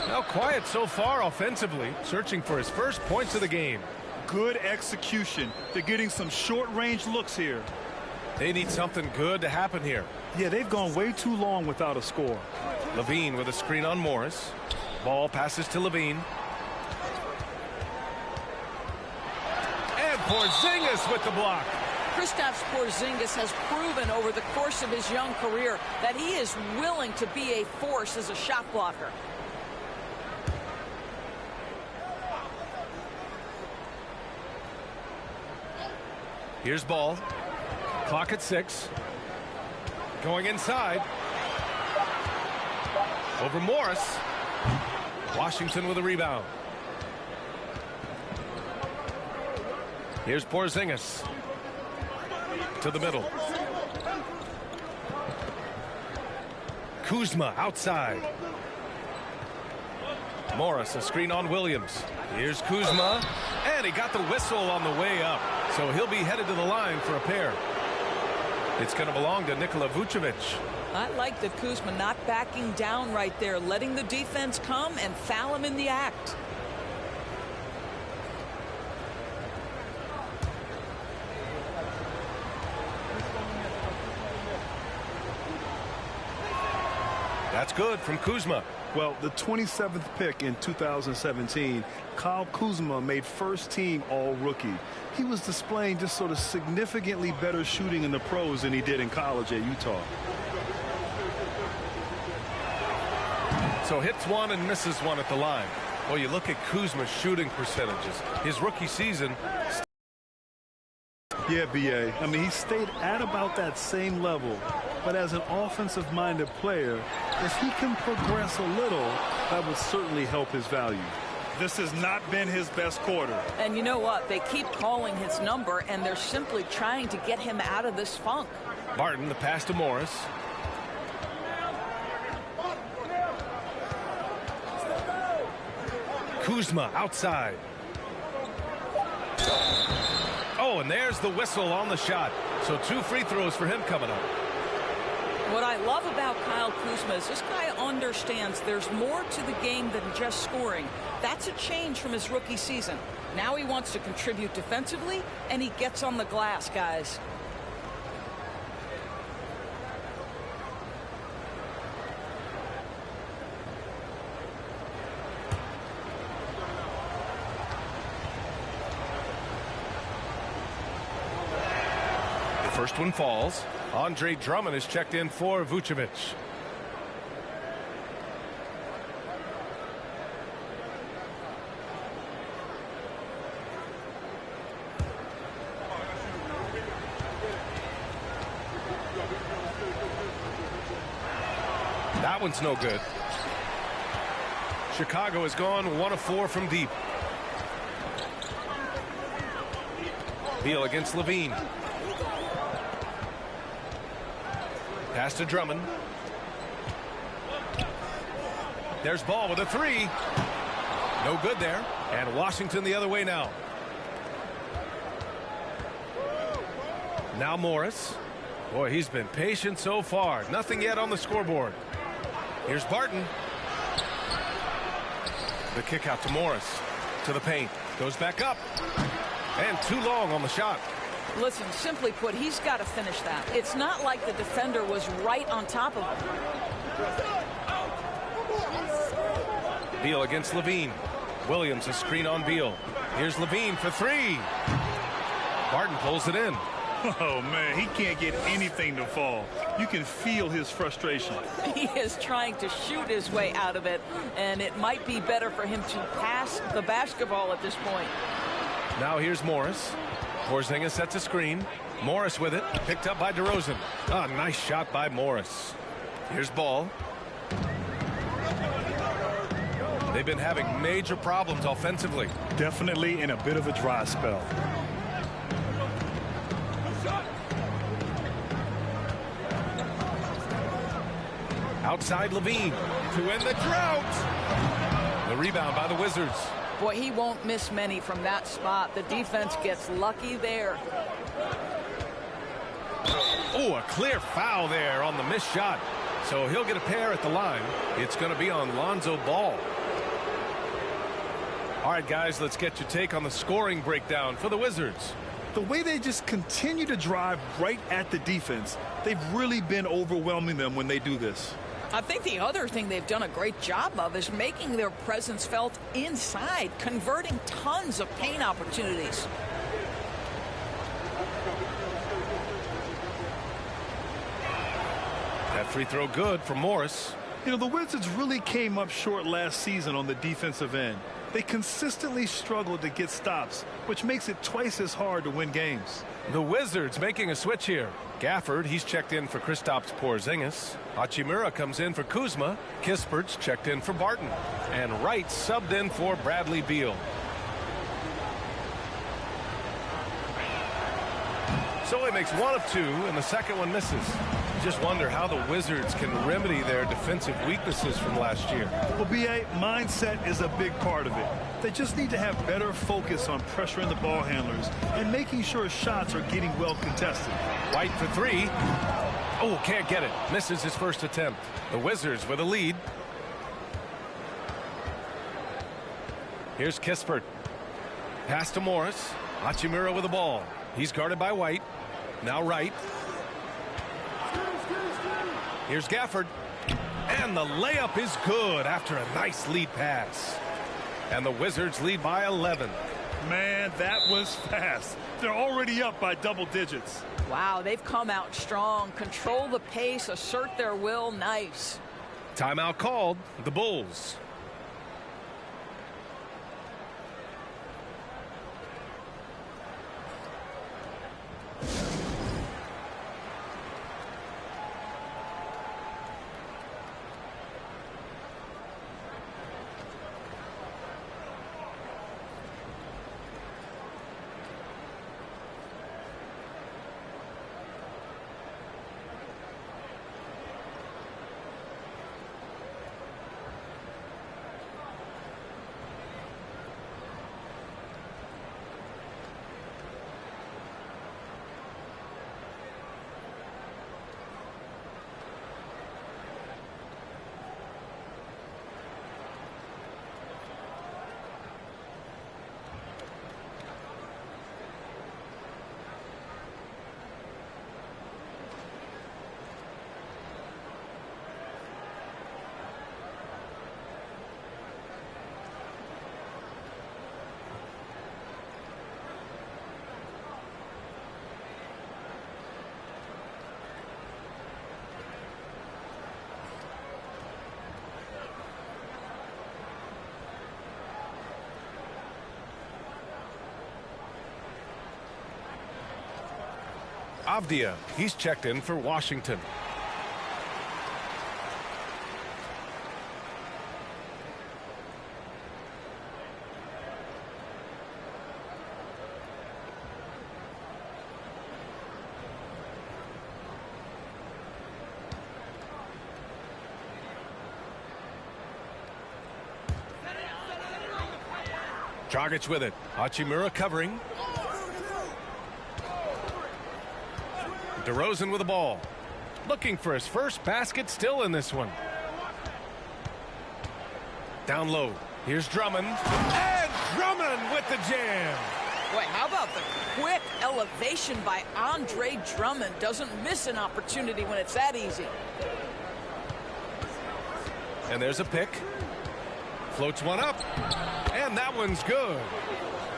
Now quiet so far offensively, searching for his first points of the game. Good execution. They're getting some short-range looks here. They need something good to happen here. Yeah, they've gone way too long without a score. Levine with a screen on Morris. Ball passes to Levine. And Porzingis with the block. Kristaps Porzingis has proven over the course of his young career that he is willing to be a force as a shot blocker. Here's Ball. Clock at 6. Going inside. Over Morris. Washington with a rebound. Here's Porzingis. To the middle. Kuzma outside. Morris, a screen on Williams. Here's Kuzma. And he got the whistle on the way up. So he'll be headed to the line for a pair. It's going to belong to Nikola Vucevic. I like that Kuzma not backing down right there, letting the defense come and foul him in the act. That's good from Kuzma. Well, the 27th pick in 2017, Kyle Kuzma made first team all-rookie. He was displaying just sort of significantly better shooting in the pros than he did in college at Utah. So hits one and misses one at the line. Well, you look at Kuzma's shooting percentages. His rookie season. Yeah, B.A. I mean, he stayed at about that same level. But as an offensive-minded player, if he can progress a little, that would certainly help his value. This has not been his best quarter. And you know what? They keep calling his number, and they're simply trying to get him out of this funk. Barton, the pass to Morris. Kuzma outside. Oh, and there's the whistle on the shot. So 2 free throws for him coming up. What I love about Kyle Kuzma is this guy understands there's more to the game than just scoring. That's a change from his rookie season. Now he wants to contribute defensively, and he gets on the glass, guys. First one falls. Andre Drummond is checked in for Vucevic. That one's no good. Chicago has gone 1 of 4 from deep. Beal against Levine. Pass to Drummond. There's Ball with a 3. No good there. And Washington the other way now. Now Morris. Boy, he's been patient so far. Nothing yet on the scoreboard. Here's Barton. The kick out to Morris. To the paint. Goes back up. And too long on the shot. Listen, simply put, he's got to finish that. It's not like the defender was right on top of him. Beal against Levine. Williams a screen on Beal. Here's Levine for 3. Barton pulls it in. Oh, man, he can't get anything to fall. You can feel his frustration. He is trying to shoot his way out of it, and it might be better for him to pass the basketball at this point. Now here's Morris. Porzingis sets a screen. Morris with it. Picked up by DeRozan. Ah, nice shot by Morris. Here's Ball. They've been having major problems offensively. Definitely in a bit of a dry spell. Outside Levine to end the drought. The rebound by the Wizards. Boy, he won't miss many from that spot. The defense gets lucky there. Oh, a clear foul there on the missed shot. So he'll get a pair at the line. It's going to be on Lonzo Ball. All right, guys, let's get your take on the scoring breakdown for the Wizards. The way they just continue to drive right at the defense, they've really been overwhelming them when they do this. I think the other thing they've done a great job of is making their presence felt inside, converting tons of paint opportunities. That free throw good for Morris. You know, the Wizards really came up short last season on the defensive end. They consistently struggled to get stops, which makes it twice as hard to win games. The Wizards making a switch here. Gafford, he's checked in for Kristaps Porzingis. Hachimura comes in for Kuzma. Kispert's checked in for Barton. And Wright subbed in for Bradley Beal. So he makes 1 of 2, and the second one misses. Just wonder how the Wizards can remedy their defensive weaknesses from last year. Well, B.A., mindset is a big part of it. They just need to have better focus on pressuring the ball handlers and making sure shots are getting well contested. White for 3. Oh, can't get it. Misses his first attempt. The Wizards with a lead. Here's Kispert. Pass to Morris. Hachimura with the ball. He's guarded by White. Now Wright. Here's Gafford. And the layup is good after a nice lead pass. And the Wizards lead by 11. Man, that was fast. They're already up by double digits. Wow, they've come out strong. Control the pace, assert their will. Nice. Timeout called. The Bulls. Avdia, he's checked in for Washington. Dragic with it. Hachimura covering. DeRozan with the ball. Looking for his first basket still in this one. Down low. Here's Drummond. And Drummond with the jam. Boy, how about the quick elevation by Andre Drummond? Doesn't miss an opportunity when it's that easy. And there's a pick. Floats one up. And that one's good.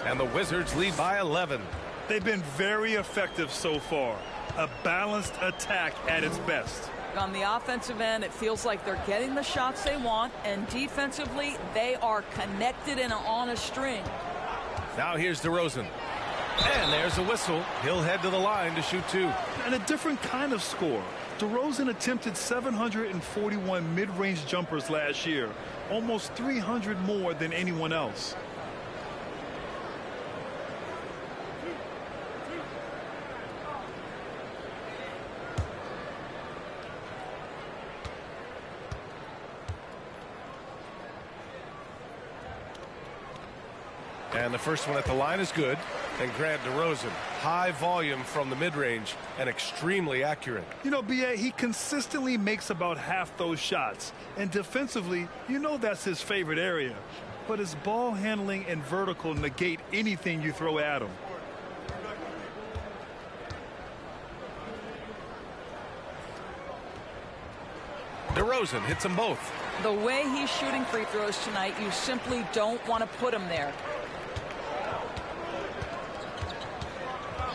And the Wizards lead by 11. They've been very effective so far. A balanced attack at its best. On the offensive end, it feels like they're getting the shots they want, and defensively, they are connected and on a string. Now here's DeRozan. And there's a whistle. He'll head to the line to shoot two. And a different kind of score. DeRozan attempted 741 mid-range jumpers last year, almost 300 more than anyone else. And the first one at the line is good. And Grant DeRozan, high volume from the mid-range and extremely accurate. You know, B.A., he consistently makes about half those shots. And defensively, you know that's his favorite area. But his ball handling and vertical negate anything you throw at him. DeRozan hits them both. The way he's shooting free throws tonight, you simply don't want to put him there.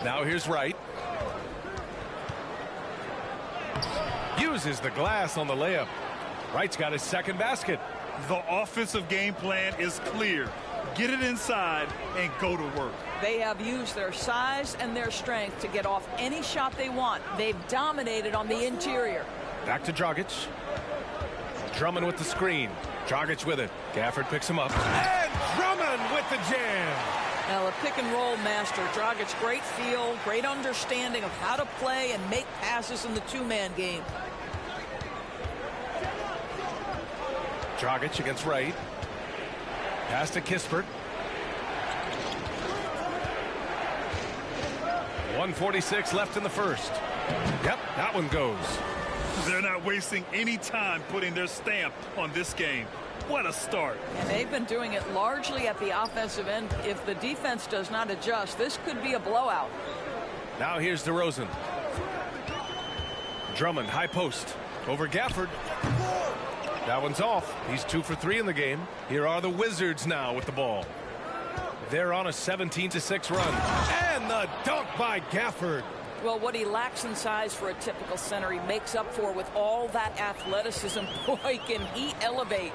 Now here's Wright. Uses the glass on the layup. Wright's got his second basket. The offensive game plan is clear. Get it inside and go to work. They have used their size and their strength to get off any shot they want. They've dominated on the interior. Back to Dragic. Drummond with the screen. Dragic with it. Gafford picks him up. And Drummond with the jam. Now, a pick-and-roll master. Dragic, great feel, great understanding of how to play and make passes in the two-man game. Dragic against Wright. Pass to Kispert. 1:46 left in the first. Yep, that one goes. They're not wasting any time putting their stamp on this game. What a start. And they've been doing it largely at the offensive end. If the defense does not adjust, this could be a blowout. Now here's DeRozan. Drummond, high post. Over Gafford. That one's off. He's 2 for 3 in the game. Here are the Wizards now with the ball. They're on a 17-6 run. And the dunk by Gafford. Well, what he lacks in size for a typical center, he makes up for with all that athleticism. Boy, can he elevate.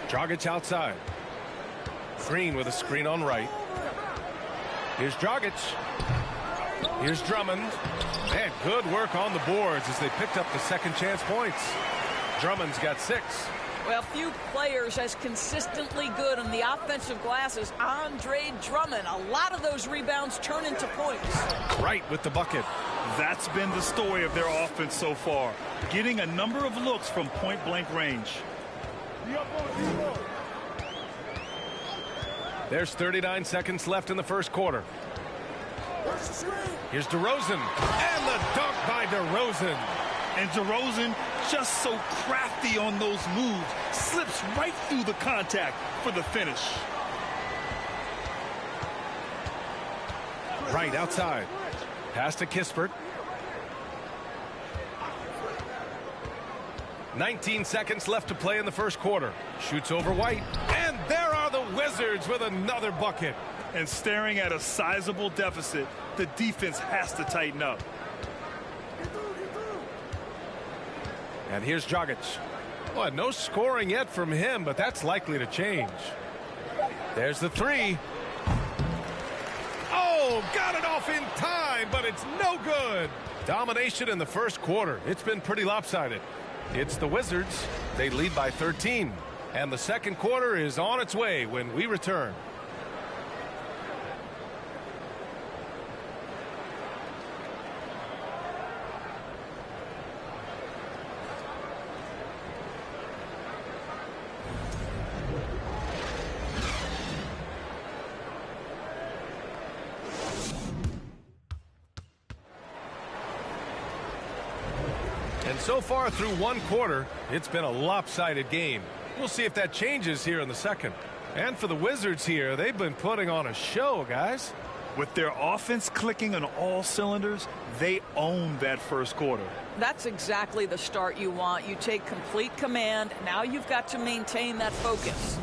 Dragic outside. Green with a screen on Wright. Here's Dragic. Here's Drummond. And good work on the boards as they picked up the second chance points. Drummond's got 6. Well, few players as consistently good on the offensive glass as Andre Drummond. A lot of those rebounds turn into points. Wright with the bucket. That's been the story of their offense so far. Getting a number of looks from point-blank range. There's 39 seconds left in the first quarter. Here's DeRozan. And the dunk by DeRozan. And DeRozan, just so crafty on those moves, slips right through the contact for the finish. Right outside. Pass to Kispert. 19 seconds left to play in the first quarter. Shoots over White. And there are the Wizards with another bucket. And staring at a sizable deficit, the defense has to tighten up. And here's Dragic. Well, no scoring yet from him, but that's likely to change. There's the 3. Oh, Oh, got it off in time, but it's no good. Domination in the first quarter. It's been pretty lopsided. It's the Wizards. They lead by 13. And the second quarter is on its way when we return. And so far through one quarter, it's been a lopsided game. We'll see if that changes here in the second. And for the Wizards here, they've been putting on a show, guys. With their offense clicking on all cylinders, they own that first quarter. That's exactly the start you want. You take complete command. Now you've got to maintain that focus.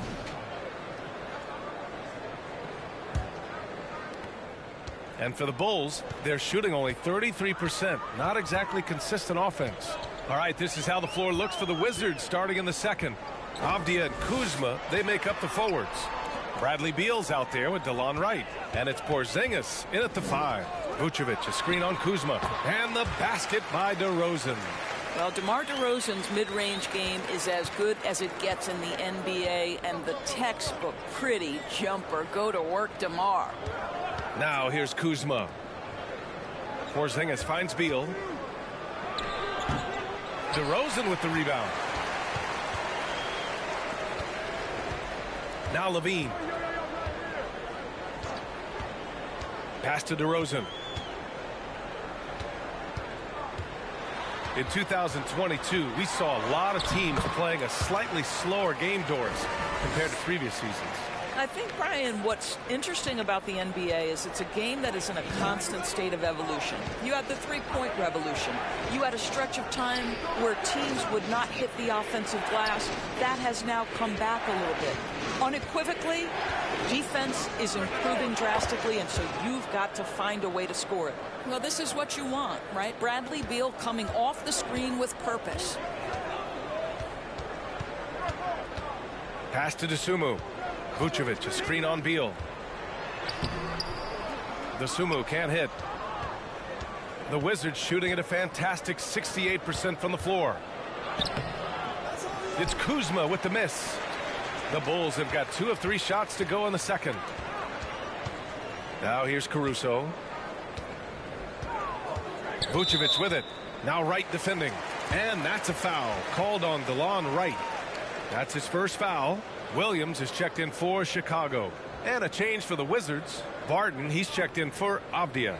And for the Bulls, they're shooting only 33%. Not exactly consistent offense. All right, this is how the floor looks for the Wizards starting in the second. Avdia and Kuzma, they make up the forwards. Bradley Beal's out there with DeLon Wright. And it's Porzingis in at the 5. Vucevic, a screen on Kuzma. And the basket by DeRozan. Well, DeMar DeRozan's mid-range game is as good as it gets in the NBA, and the textbook pretty jumper. Go to work, DeMar. Now here's Kuzma. Porzingis finds Beal. DeRozan with the rebound. Now Levine. Pass to DeRozan. In 2022, we saw a lot of teams playing a slightly slower game, Doris, compared to previous seasons. I think, Brian, what's interesting about the NBA is it's a game that is in a constant state of evolution. You had the three-point revolution. You had a stretch of time where teams would not hit the offensive glass. That has now come back a little bit. Unequivocally, defense is improving drastically, and so you've got to find a way to score it. Well, this is what you want, right? Bradley Beal coming off the screen with purpose. Pass to Dosunmu. Vucevic, a screen on Beal. Dosunmu can't hit. The Wizards shooting at a fantastic 68% from the floor. It's Kuzma with the miss. The Bulls have got 2 of 3 shots to go in the second. Now here's Caruso. Vucevic with it. Now Wright defending. And that's a foul called on DeLon Wright. That's his first foul. Williams is checked in for Chicago. And a change for the Wizards. Barton, he's checked in for Avdia.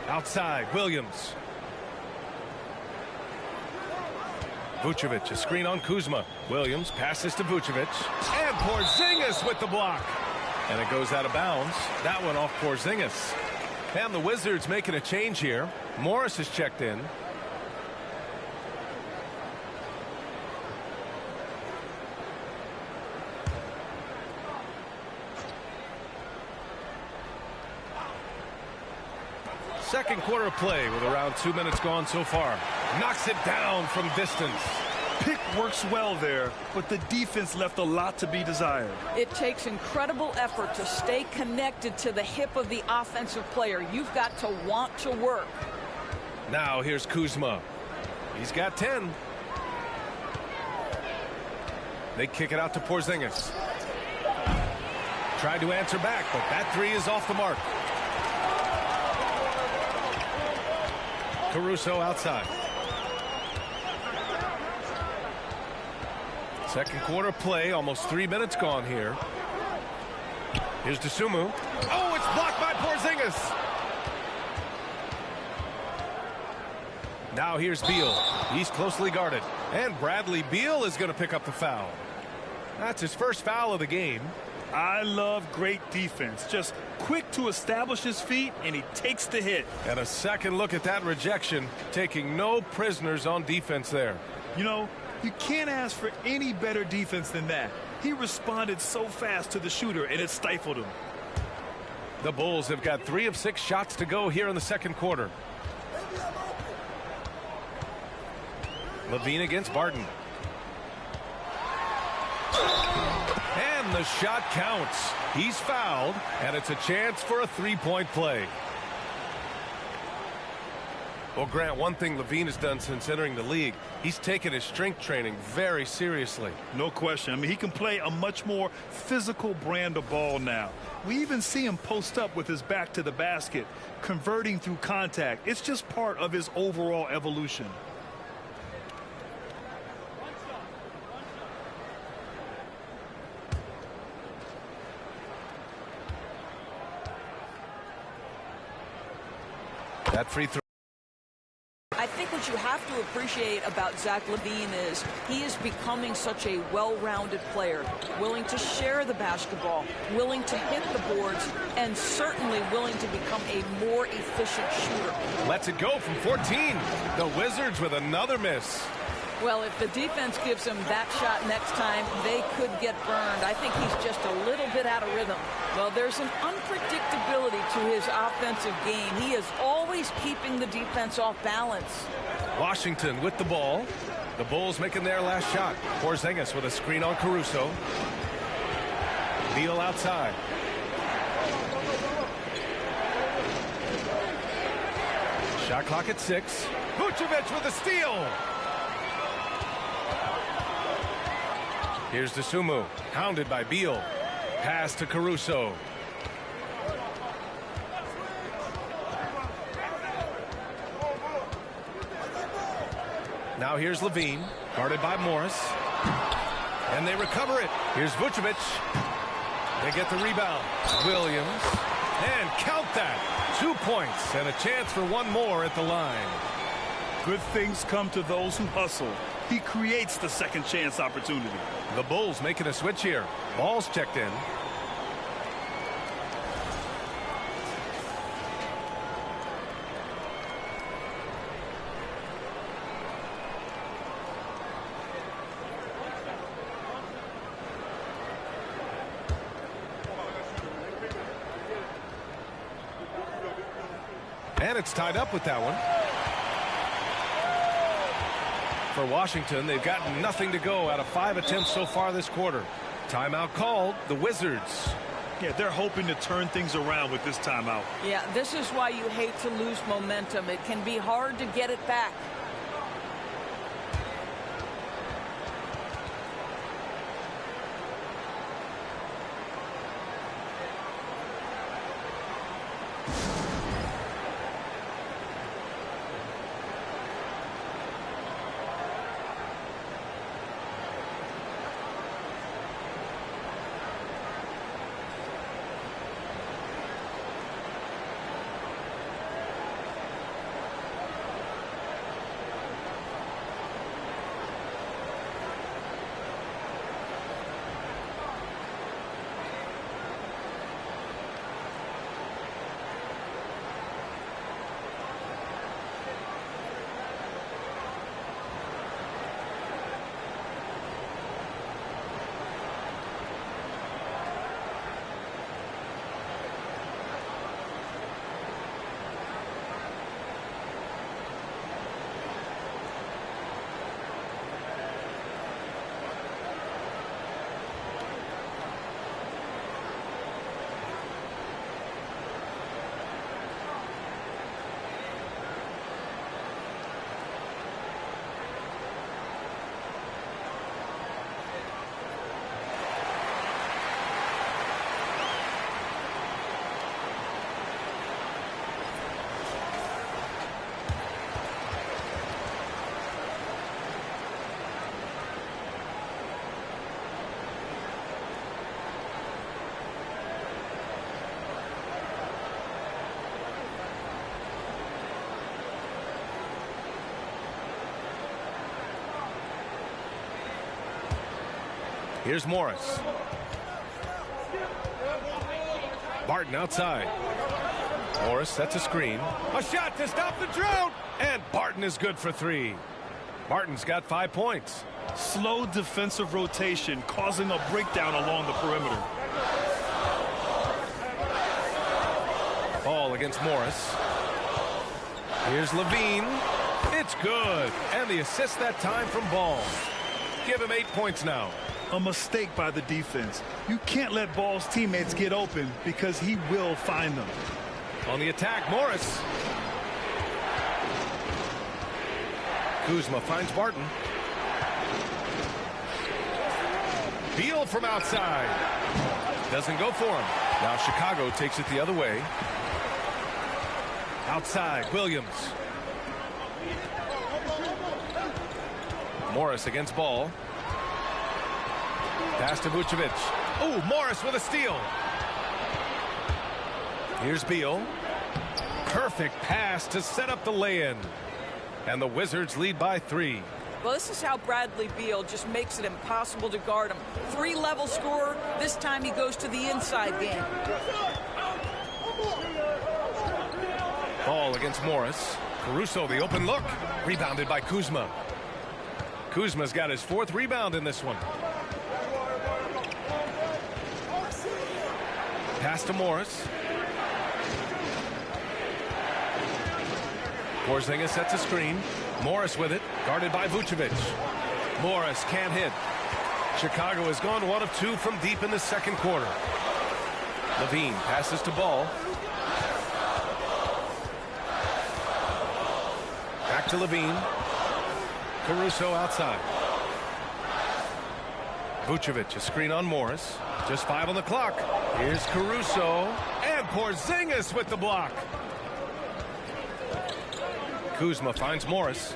Outside, Williams. Vucevic, a screen on Kuzma. Williams passes to Vucevic. And Porzingis with the block. And it goes out of bounds. That one off Porzingis. And the Wizards making a change here. Morris is checked in. Second quarter of play with around 2 minutes gone so far. Knocks it down from distance. Pick works well there, but the defense left a lot to be desired. It takes incredible effort to stay connected to the hip of the offensive player. You've got to want to work. Now here's Kuzma. He's got 10. They kick it out to Porzingis. Tried to answer back, but that 3 is off the mark. Caruso outside. Second quarter play, almost 3 minutes gone here. Here's Dosunmu. Oh, it's blocked by Porzingis. Now here's Beal. He's closely guarded. And Bradley Beal is going to pick up the foul. That's his first foul of the game. I love great defense. Just quick to establish his feet, and he takes the hit. And a second look at that rejection, taking no prisoners on defense there. You know, you can't ask for any better defense than that. He responded so fast to the shooter, and it stifled him. The Bulls have got 3 of 6 shots to go here in the second quarter. Levine against Barton. And the shot counts. He's fouled, and it's a chance for a three-point play. Well, Grant, one thing Levine has done since entering the league, he's taken his strength training very seriously. No question. I mean, he can play a much more physical brand of ball now. We even see him post up with his back to the basket, converting through contact. It's just part of his overall evolution. That free throw. I think what you have to appreciate about Zach LaVine is he is becoming such a well-rounded player, willing to share the basketball, willing to hit the boards, and certainly willing to become a more efficient shooter. Lets it go from 14. The Wizards with another miss. Well, if the defense gives him that shot next time, they could get burned. I think he's just a little bit out of rhythm. Well, there's an unpredictability to his offensive game. He is always keeping the defense off balance. Washington with the ball. The Bulls making their last shot. Porzingis with a screen on Caruso. Beal outside. Shot clock at 6. Vucevic with a steal. Here's Dosunmu, hounded by Beal. Pass to Caruso. Now here's Levine, guarded by Morris. And they recover it. Here's Vucevic. They get the rebound. Williams. And count that. 2 points and a chance for one more at the line. Good things come to those who hustle. He creates the second chance opportunity. The Bulls making a switch here. Ball's checked in. And it's tied up with that one. For Washington, they've gotten nothing to go out of 5 attempts so far this quarter. Timeout called. The Wizards. Yeah, they're hoping to turn things around with this timeout. Yeah, this is why you hate to lose momentum. It can be hard to get it back. Here's Morris. Barton outside. Morris sets a screen. A shot to stop the drought. And Barton is good for 3. Barton's got 5 points. Slow defensive rotation causing a breakdown along the perimeter. Ball against Morris. Here's Levine. It's good. And the assist that time from Ball. Give him 8 points now. A mistake by the defense. You can't let Ball's teammates get open because he will find them. On the attack, Morris. Kuzma finds Barton. Beal from outside. Doesn't go for him. Now Chicago takes it the other way. Outside, Williams. Morris against Ball. Pass to Vucevic. Oh, Morris with a steal. Here's Beal. Perfect pass to set up the lay-in. And the Wizards lead by 3. Well, this is how Bradley Beal just makes it impossible to guard him. 3-level scorer. This time he goes to the inside game. Ball against Morris. Caruso, the open look. Rebounded by Kuzma. Kuzma's got his 4th rebound in this one. Pass to Morris. Porzingis sets a screen. Morris with it, guarded by Vucevic. Morris can't hit. Chicago has gone 1 of 2 from deep in the second quarter. Levine passes to Ball. Back to Levine. Caruso outside. Vucevic, a screen on Morris. Just 5 on the clock. Here's Caruso. And Porzingis with the block. Kuzma finds Morris.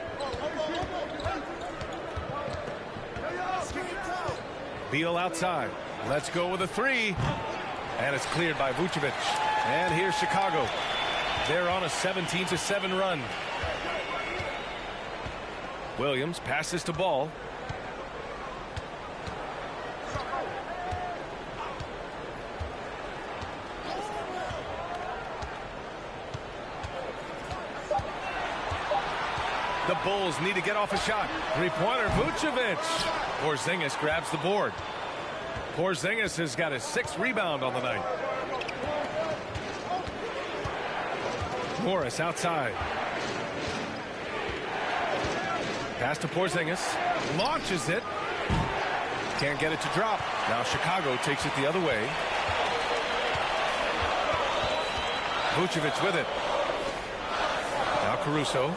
Beal outside. Let's go with a 3. And it's cleared by Vucevic. And here's Chicago. They're on a 17-7 run. Williams passes to Ball. The Bulls need to get off a shot. 3-pointer, Vucevic. Porzingis grabs the board. Porzingis has got his 6th rebound on the night. Morris outside. Pass to Porzingis. Launches it. Can't get it to drop. Now Chicago takes it the other way. Vucevic with it. Now Caruso.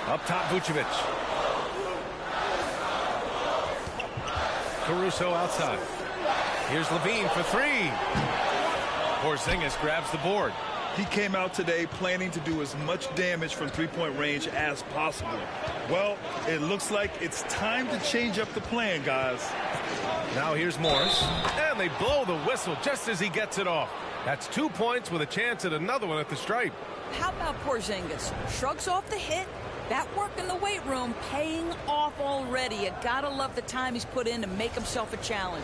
Up top, Vucevic. Caruso outside. Here's Levine for 3. Porzingis grabs the board. He came out today planning to do as much damage from 3-point range as possible. Well, it looks like it's time to change up the plan, guys. Now here's Morris. And they blow the whistle just as he gets it off. That's 2 points with a chance at another one at the stripe. How about Porzingis? Shrugs off the hit. That work in the weight room paying off already. You gotta love the time he's put in to make himself a challenge.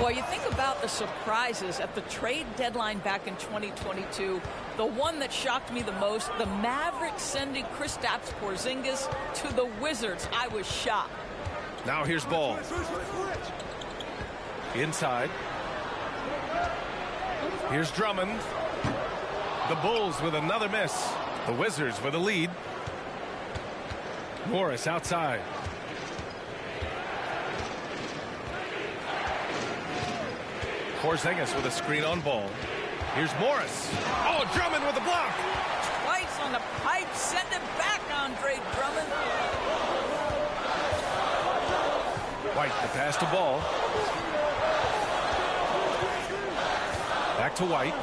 Well, you think about the surprises at the trade deadline back in 2022. The one that shocked me the most, the Mavericks sending Kristaps Porzingis to the Wizards. I was shocked. Now here's Ball. Inside. Here's Drummond. The Bulls with another miss. The Wizards with a lead. Morris outside. Porzingis with a screen on Ball. Here's Morris. Oh, Drummond with the block. Twice on the pipe. Send it back, Andre Drummond. White, the pass to Ball. Back to White.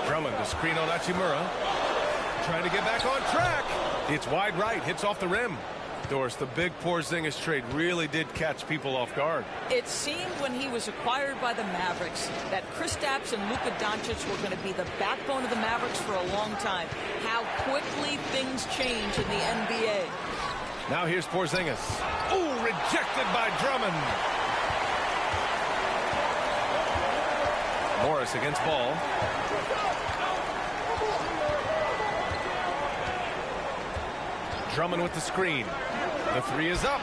Drummond, the screen on Hachimura. Trying to get back on track. It's wide right, hits off the rim. Doris, the big Porzingis trade really did catch people off guard. It seemed when he was acquired by the Mavericks that Kristaps and Luka Doncic were going to be the backbone of the Mavericks for a long time. How quickly things change in the NBA. Now here's Porzingis. Ooh, rejected by Drummond. Morris against Ball. Drummond with the screen. The three is up.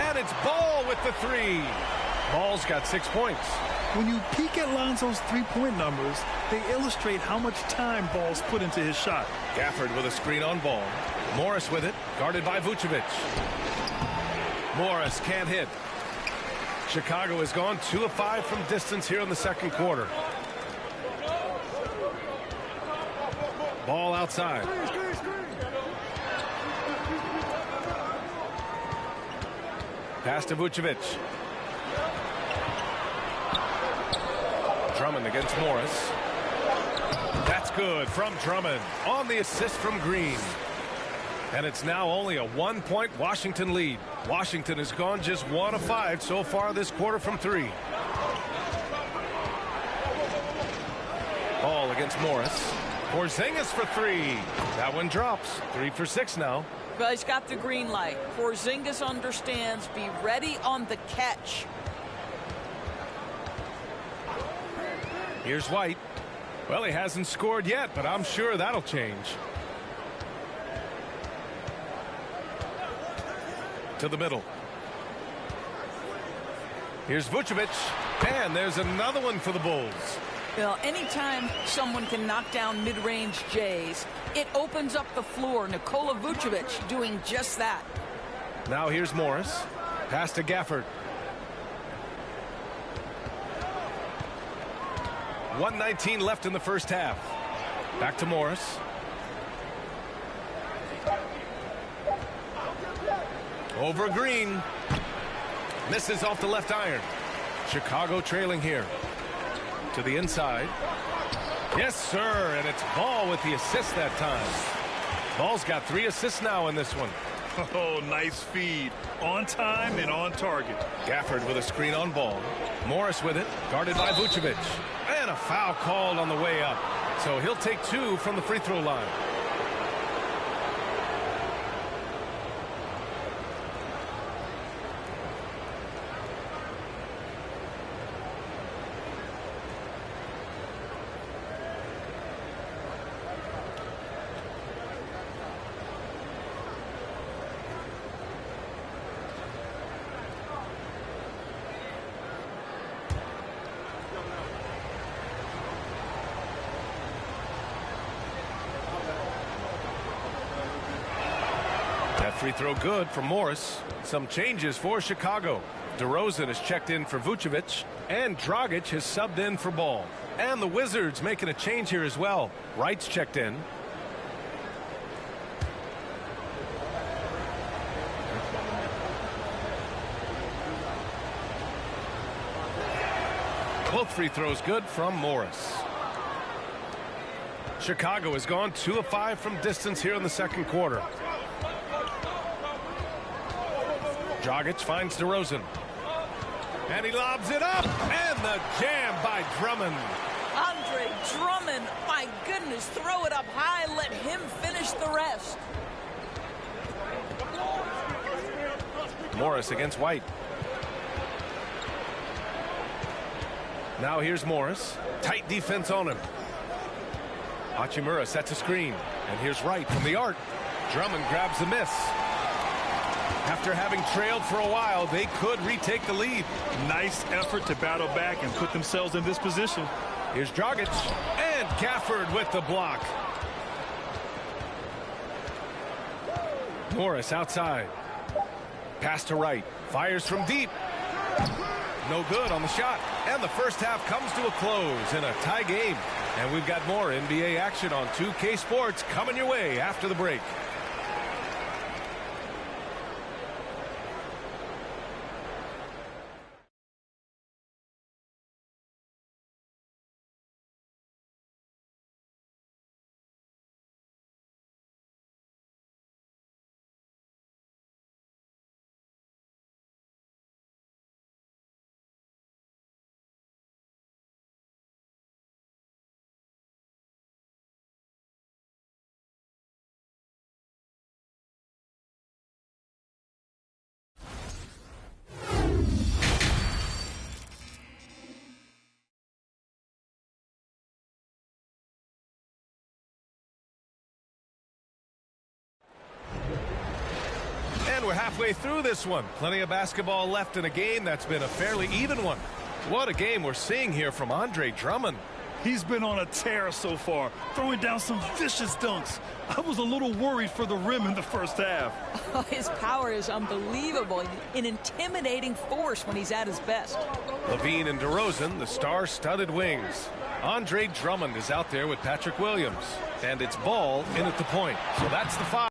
And it's Ball with the three. Ball's got 6 points. When you peek at Lonzo's three-point numbers, they illustrate how much time Ball's put into his shot. Gafford with a screen on Ball. Morris with it, guarded by Vucevic. Morris can't hit. Chicago has gone 2 of 5 from distance here in the second quarter. Ball outside. Pass to Vucevic. Drummond against Morris. That's good from Drummond on the assist from Green. And it's now only a 1-point Washington lead. Washington has gone just 1 of 5 so far this quarter from 3. Ball against Morris. Porzingis for 3. That one drops. 3 for 6 now. Well, he's got the green light. Porzingis understands. Be ready on the catch. Here's White. Well, he hasn't scored yet, but I'm sure that'll change. To the middle. Here's Vucevic. And there's another one for the Bulls. Well, anytime someone can knock down mid-range Jays, it opens up the floor. Nikola Vucevic doing just that. Now here's Morris. Pass to Gafford. 1:19 left in the first half. Back to Morris. Over Green. Misses off the left iron. Chicago trailing here. To the inside. Yes, sir. And it's Ball with the assist that time. Ball's got 3 assists now in this one. Oh, nice feed. On time and on target. Gafford with a screen on Ball. Morris with it. Guarded by Vucevic. And a foul called on the way up. So he'll take 2 from the free throw line. Free throw good for Morris. Some changes for Chicago. DeRozan has checked in for Vucevic, and Dragic has subbed in for Ball. And the Wizards making a change here as well. Wright's checked in. Both free throws good from Morris. Chicago has gone 2 of 5 from distance here in the second quarter. Dragic finds DeRozan. And he lobs it up. And the jam by Drummond. Andre Drummond, my goodness, throw it up high. Let him finish the rest. Morris against White. Now here's Morris. Tight defense on him. Hachimura sets a screen. And here's Wright from the arc. Drummond grabs the miss. After having trailed for a while, they could retake the lead. Nice effort to battle back and put themselves in this position. Here's Dragic. And Gafford with the block. Morris outside. Pass to Wright. Fires from deep. No good on the shot. And the first half comes to a close in a tie game. And we've got more NBA action on 2K Sports coming your way after the break. And we're halfway through this one. Plenty of basketball left in a game that's been a fairly even one. What a game we're seeing here from Andre Drummond. He's been on a tear so far, throwing down some vicious dunks. I was a little worried for the rim in the first half. Oh, his power is unbelievable. An intimidating force when he's at his best. Levine and DeRozan, the star-studded wings. Andre Drummond is out there with Patrick Williams. And it's Ball in at the point. So that's the 5.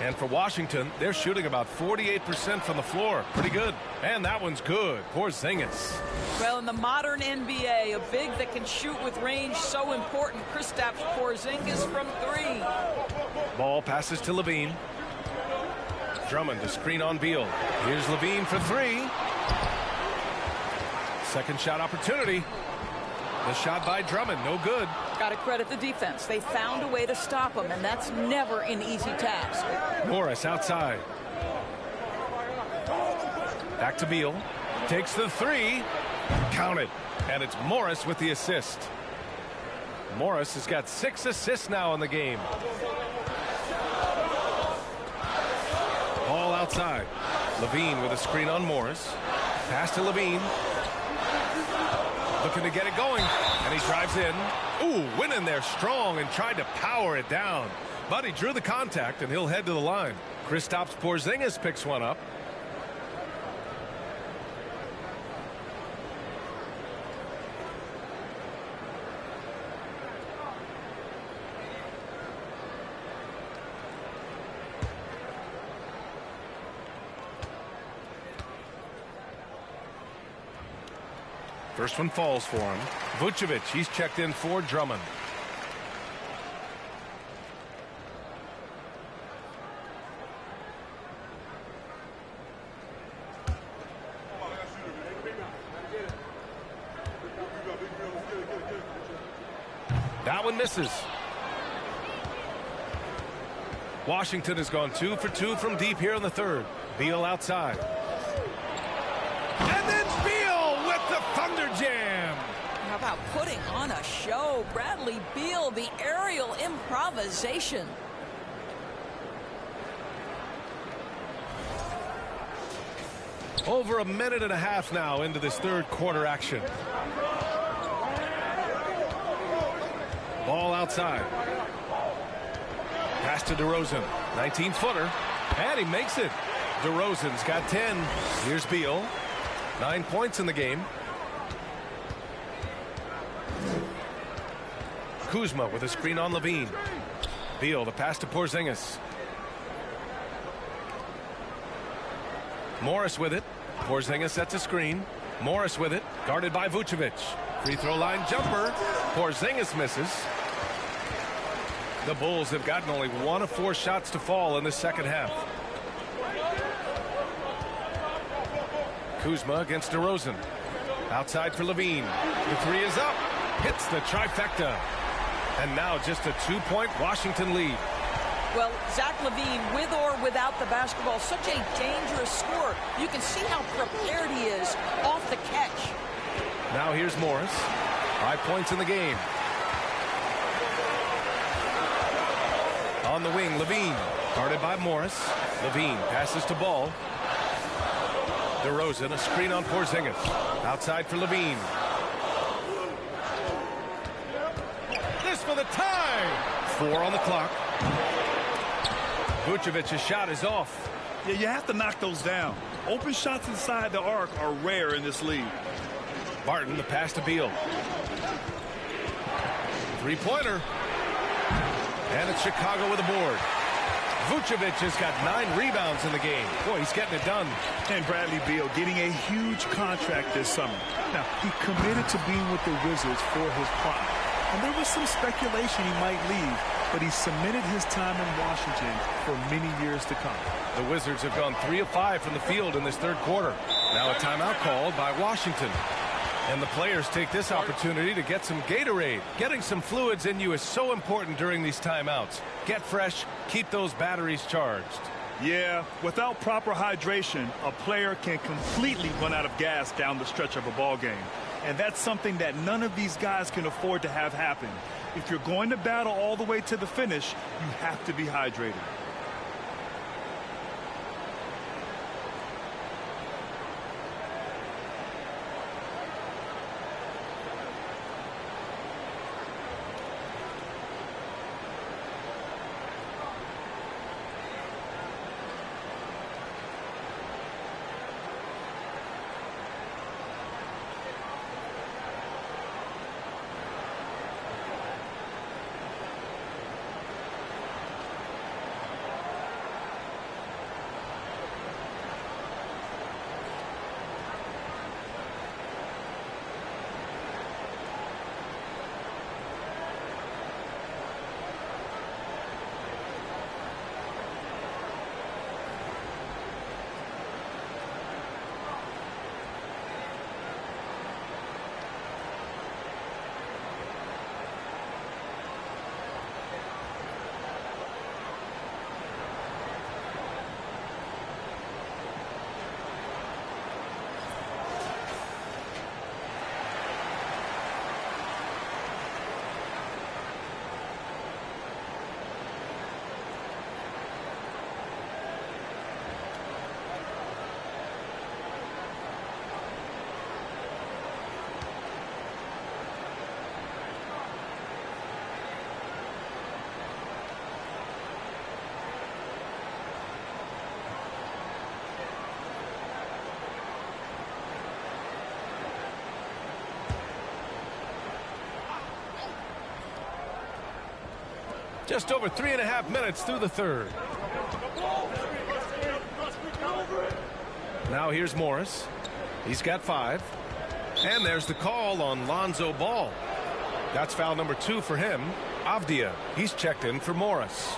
And for Washington, they're shooting about 48% from the floor. Pretty good. And that one's good. Porzingis. Well, in the modern NBA, a big that can shoot with range, so important. Kristaps Porzingis from 3. Ball passes to Levine. Drummond to screen on Beal. Here's Levine for 3. Second shot opportunity. The shot by Drummond, no good. Got to credit the defense. They found a way to stop him, and that's never an easy task. Morris outside. Back to Beal. Takes the 3. Counted. And it's Morris with the assist. Morris has got 6 assists now in the game. Ball outside. Levine with a screen on Morris. Pass to Levine. Looking to get it going, and he drives in. Ooh, went in there strong and tried to power it down. But he drew the contact, and he'll head to the line. Kristaps Porzingis picks one up. First one falls for him. Vucevic, he's checked in for Drummond. That one misses. Washington has gone 2 for 2 from deep here in the third. Beal outside. And then Beal with the Thunder Jam. How about putting on a show? Bradley Beal, the aerial improvisation. Over a minute and a half now into this third quarter action. Ball outside. Pass to DeRozan. 19-footer. And he makes it. DeRozan's got 10. Here's Beal. 9 points in the game. Kuzma with a screen on Levine. Beal, the pass to Porzingis. Morris with it. Porzingis sets a screen. Morris with it. Guarded by Vucevic. Free throw line jumper. Porzingis misses. The Bulls have gotten only 1 of 4 shots to fall in the second half. Kuzma against DeRozan. Outside for Levine. The 3 is up. Hits the trifecta. And now just a 2-point Washington lead. Well, Zach LaVine, with or without the basketball, such a dangerous scorer. You can see how prepared he is off the catch. Now here's Morris. 5 points in the game. On the wing, Levine. Guarded by Morris. Levine passes to Ball. DeRozan, a screen on Porzingis. Outside for Levine. This for the tie. 4 on the clock. Vucevic's shot is off. Yeah, you have to knock those down. Open shots inside the arc are rare in this league. Barton, the pass to Beal. 3-pointer. And it's Chicago with a board. Vucevic has got 9 rebounds in the game. Boy, he's getting it done. And Bradley Beal getting a huge contract this summer. Now, he committed to being with the Wizards for his prime. And there was some speculation he might leave, but he submitted his time in Washington for many years to come. The Wizards have gone 3 of 5 from the field in this third quarter. Now a timeout called by Washington. And the players take this opportunity to get some Gatorade. Getting some fluids in you is so important during these timeouts. Get fresh, keep those batteries charged. Yeah, without proper hydration, a player can completely run out of gas down the stretch of a ball game. And that's something that none of these guys can afford to have happen. If you're going to battle all the way to the finish, you have to be hydrated. Just over 3.5 minutes through the third. Now here's Morris. He's got 5. And there's the call on Lonzo Ball. That's foul number 2 for him. Avdia, he's checked in for Morris.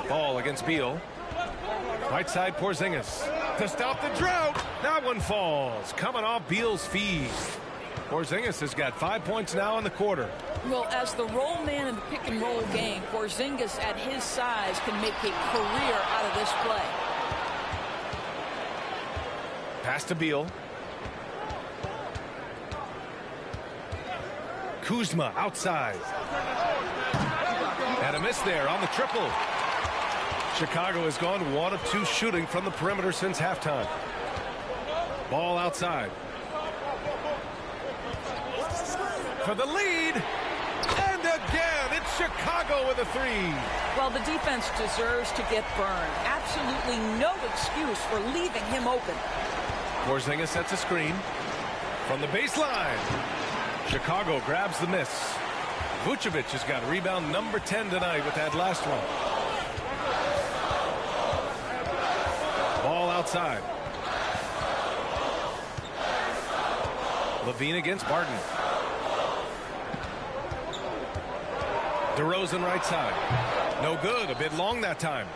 Ball against Beal. Right side Porzingis to stop the drought. That one falls. Coming off Beal's feed. Porzingis has got 5 points now in the quarter. Well, as the roll man in the pick and roll game, Porzingis at his size can make a career out of this play. Pass to Beal. Kuzma outside. And a miss there on the triple. Chicago has gone 1 of 2 shooting from the perimeter since halftime. Ball outside. For the lead. And again, it's Chicago with a 3. Well, the defense deserves to get burned. Absolutely no excuse for leaving him open. Porzingis sets a screen. From the baseline. Chicago grabs the miss. Vucevic has got rebound number 10 tonight with that last one. Ball outside. Levine against Barton. DeRozan right side. No good. A bit long that time.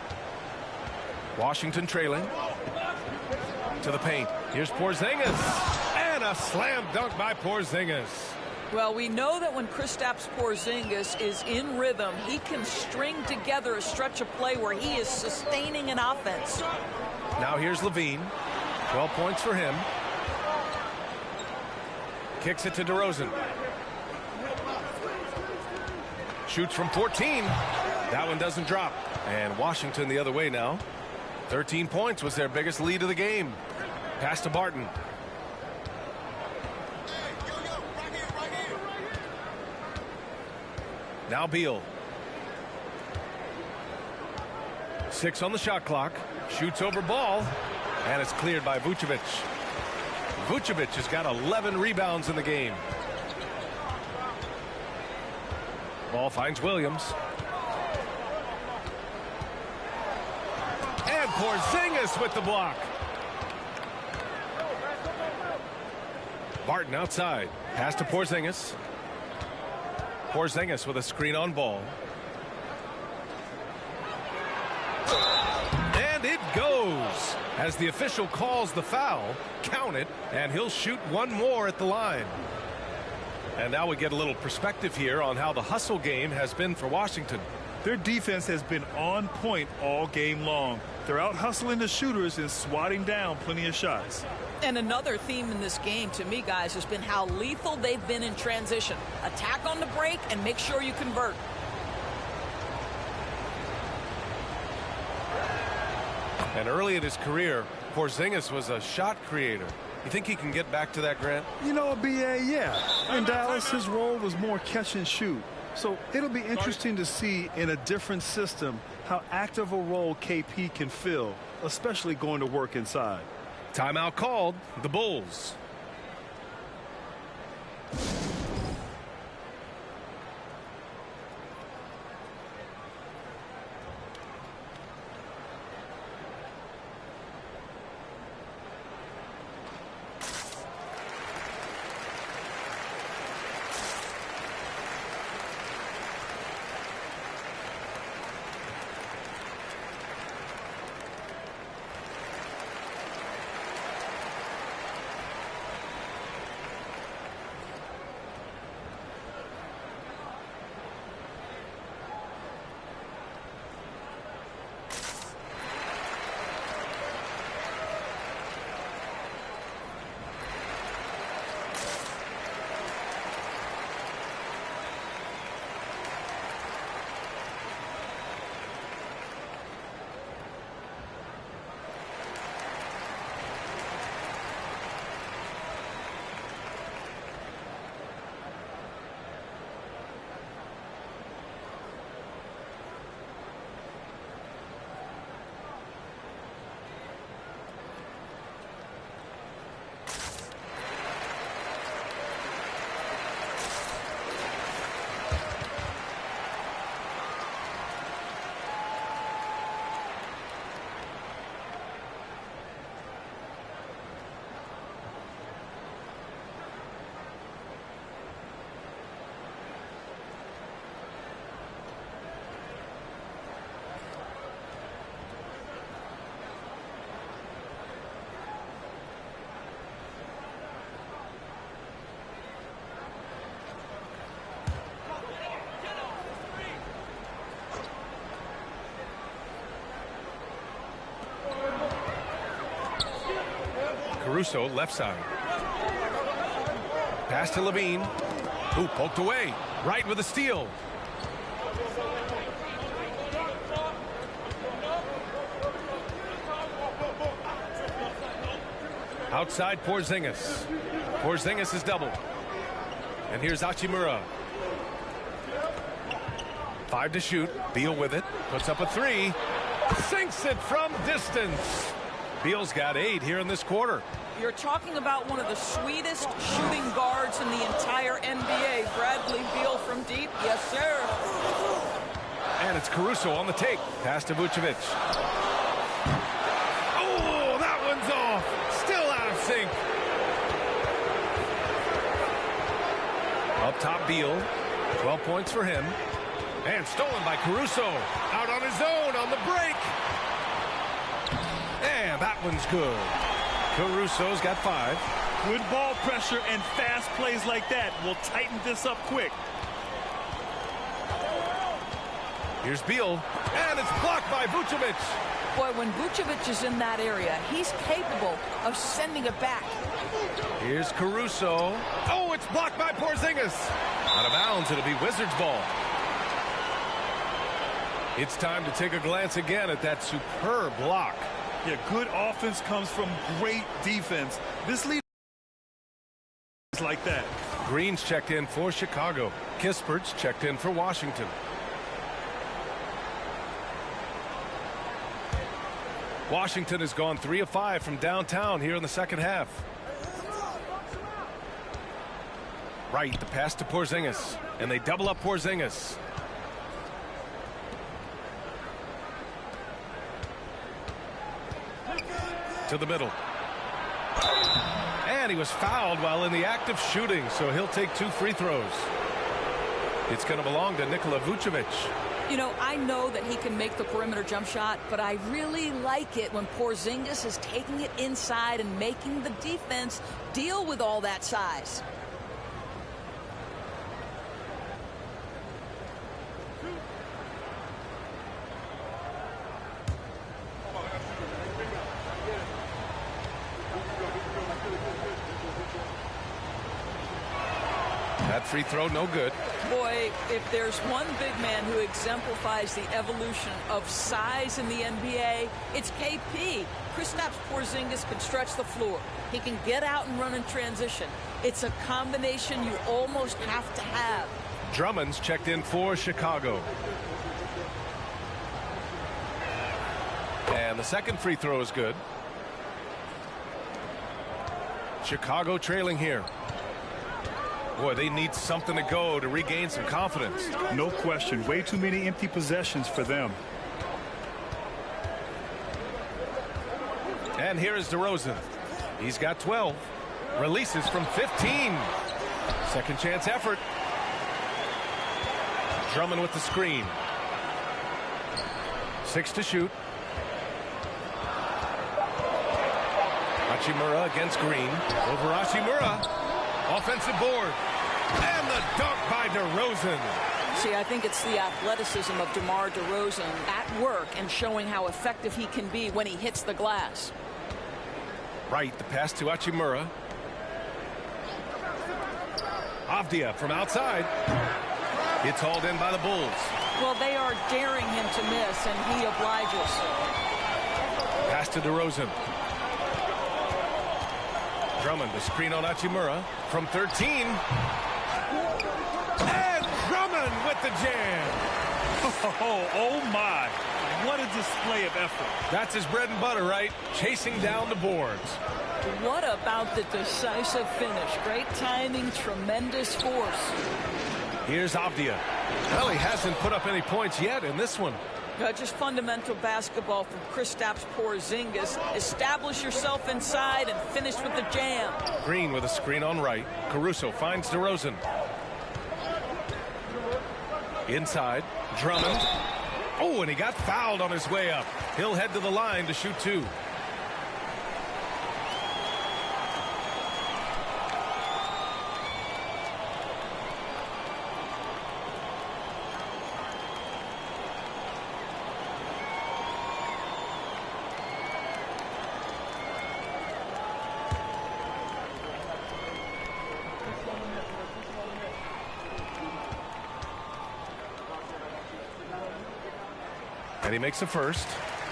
Washington trailing. To the paint. Here's Porzingis. And a slam dunk by Porzingis. Well, we know that when Kristaps Porzingis is in rhythm, he can string together a stretch of play where he is sustaining an offense. Now here's Levine. 12 points for him. Kicks it to DeRozan. Shoots from 14. That one doesn't drop. And Washington the other way now. 13 points was their biggest lead of the game. Pass to Barton. Now Beal. 6 on the shot clock. Shoots over Ball. And it's cleared by Vucevic. Vucevic has got 11 rebounds in the game. Ball finds Williams. And Porzingis with the block. Barton outside. Pass to Porzingis. Porzingis with a screen on Ball. And it goes. As the official calls the foul, count it, and he'll shoot one more at the line. And now we get a little perspective here on how the hustle game has been for Washington. Their defense has been on point all game long. They're out hustling the shooters and swatting down plenty of shots. And another theme in this game to me, guys, has been how lethal they've been in transition. Attack on the break and make sure you convert. And early in his career, Porzingis was a shot creator. You think he can get back to that, Grant? You know, BA, yeah. In Dallas, his role was more catch and shoot. So it'll be interesting to see in a different system how active a role KP can fill, especially going to work inside. Timeout called. The Bulls. Caruso, left side. Pass to Levine, who poked away. Wright with a steal. Outside Porzingis. Porzingis is doubled. And here's Hachimura. 5 to shoot. Beal with it. Puts up a 3. Sinks it from distance. Beal's got 8 here in this quarter. You're talking about one of the sweetest shooting guards in the entire NBA. Bradley Beal from deep. Yes, sir. And it's Caruso on the take. Pass to Vucevic. Oh, that one's off. Still out of sync. Up top, Beal. 12 points for him. And stolen by Caruso. Out on his own on the break. And that one's good. Caruso's got 5. Good ball pressure and fast plays like that will tighten this up quick. Here's Beal. And it's blocked by Vucevic. Boy, when Vucevic is in that area, he's capable of sending it back. Here's Caruso. Oh, it's blocked by Porzingis. Out of bounds, it'll be Wizards ball. It's time to take a glance again at that superb block. Yeah, good offense comes from great defense. This lead is like that. Green's checked in for Chicago. Kispert's checked in for Washington. Washington has gone 3 of 5 from downtown here in the second half. Right, the pass to Porzingis. And they double up Porzingis. To the middle. And he was fouled while in the act of shooting, so he'll take 2 free throws. It's going to belong to Nikola Vucevic. You know, I know that he can make the perimeter jump shot, but I really like it when Porzingis is taking it inside and making the defense deal with all that size. That free throw, no good. Boy, if there's one big man who exemplifies the evolution of size in the NBA, it's KP. Kristaps Porzingis can stretch the floor. He can get out and run in transition. It's a combination you almost have to have. Drummond's checked in for Chicago. And the second free throw is good. Chicago trailing here. Boy, they need something to go to regain some confidence. No question. Way too many empty possessions for them. And here is DeRozan. He's got 12. Releases from 15. Second chance effort. Drummond with the screen. 6 to shoot. Hachimura against Green. Over Hachimura. Offensive board. And the dunk by DeRozan. See, I think it's the athleticism of DeMar DeRozan at work and showing how effective he can be when he hits the glass. Right, the pass to Hachimura. Avdia from outside. It's hauled in by the Bulls. Well, they are daring him to miss, and he obliges. Pass to DeRozan. Drummond, the screen on Hachimura from 13. And Drummond with the jam. Oh my. What a display of effort. That's his bread and butter, right? Chasing down the boards. What about the decisive finish? Great timing, tremendous force. Here's Avdia. Well, he hasn't put up any points yet in this one. Just fundamental basketball from Kristaps Porzingis. Establish yourself inside and finish with the jam. Green with a screen on right. Caruso finds DeRozan. Inside. Drummond. Oh, and he got fouled on his way up. He'll head to the line to shoot 2. And he makes the first.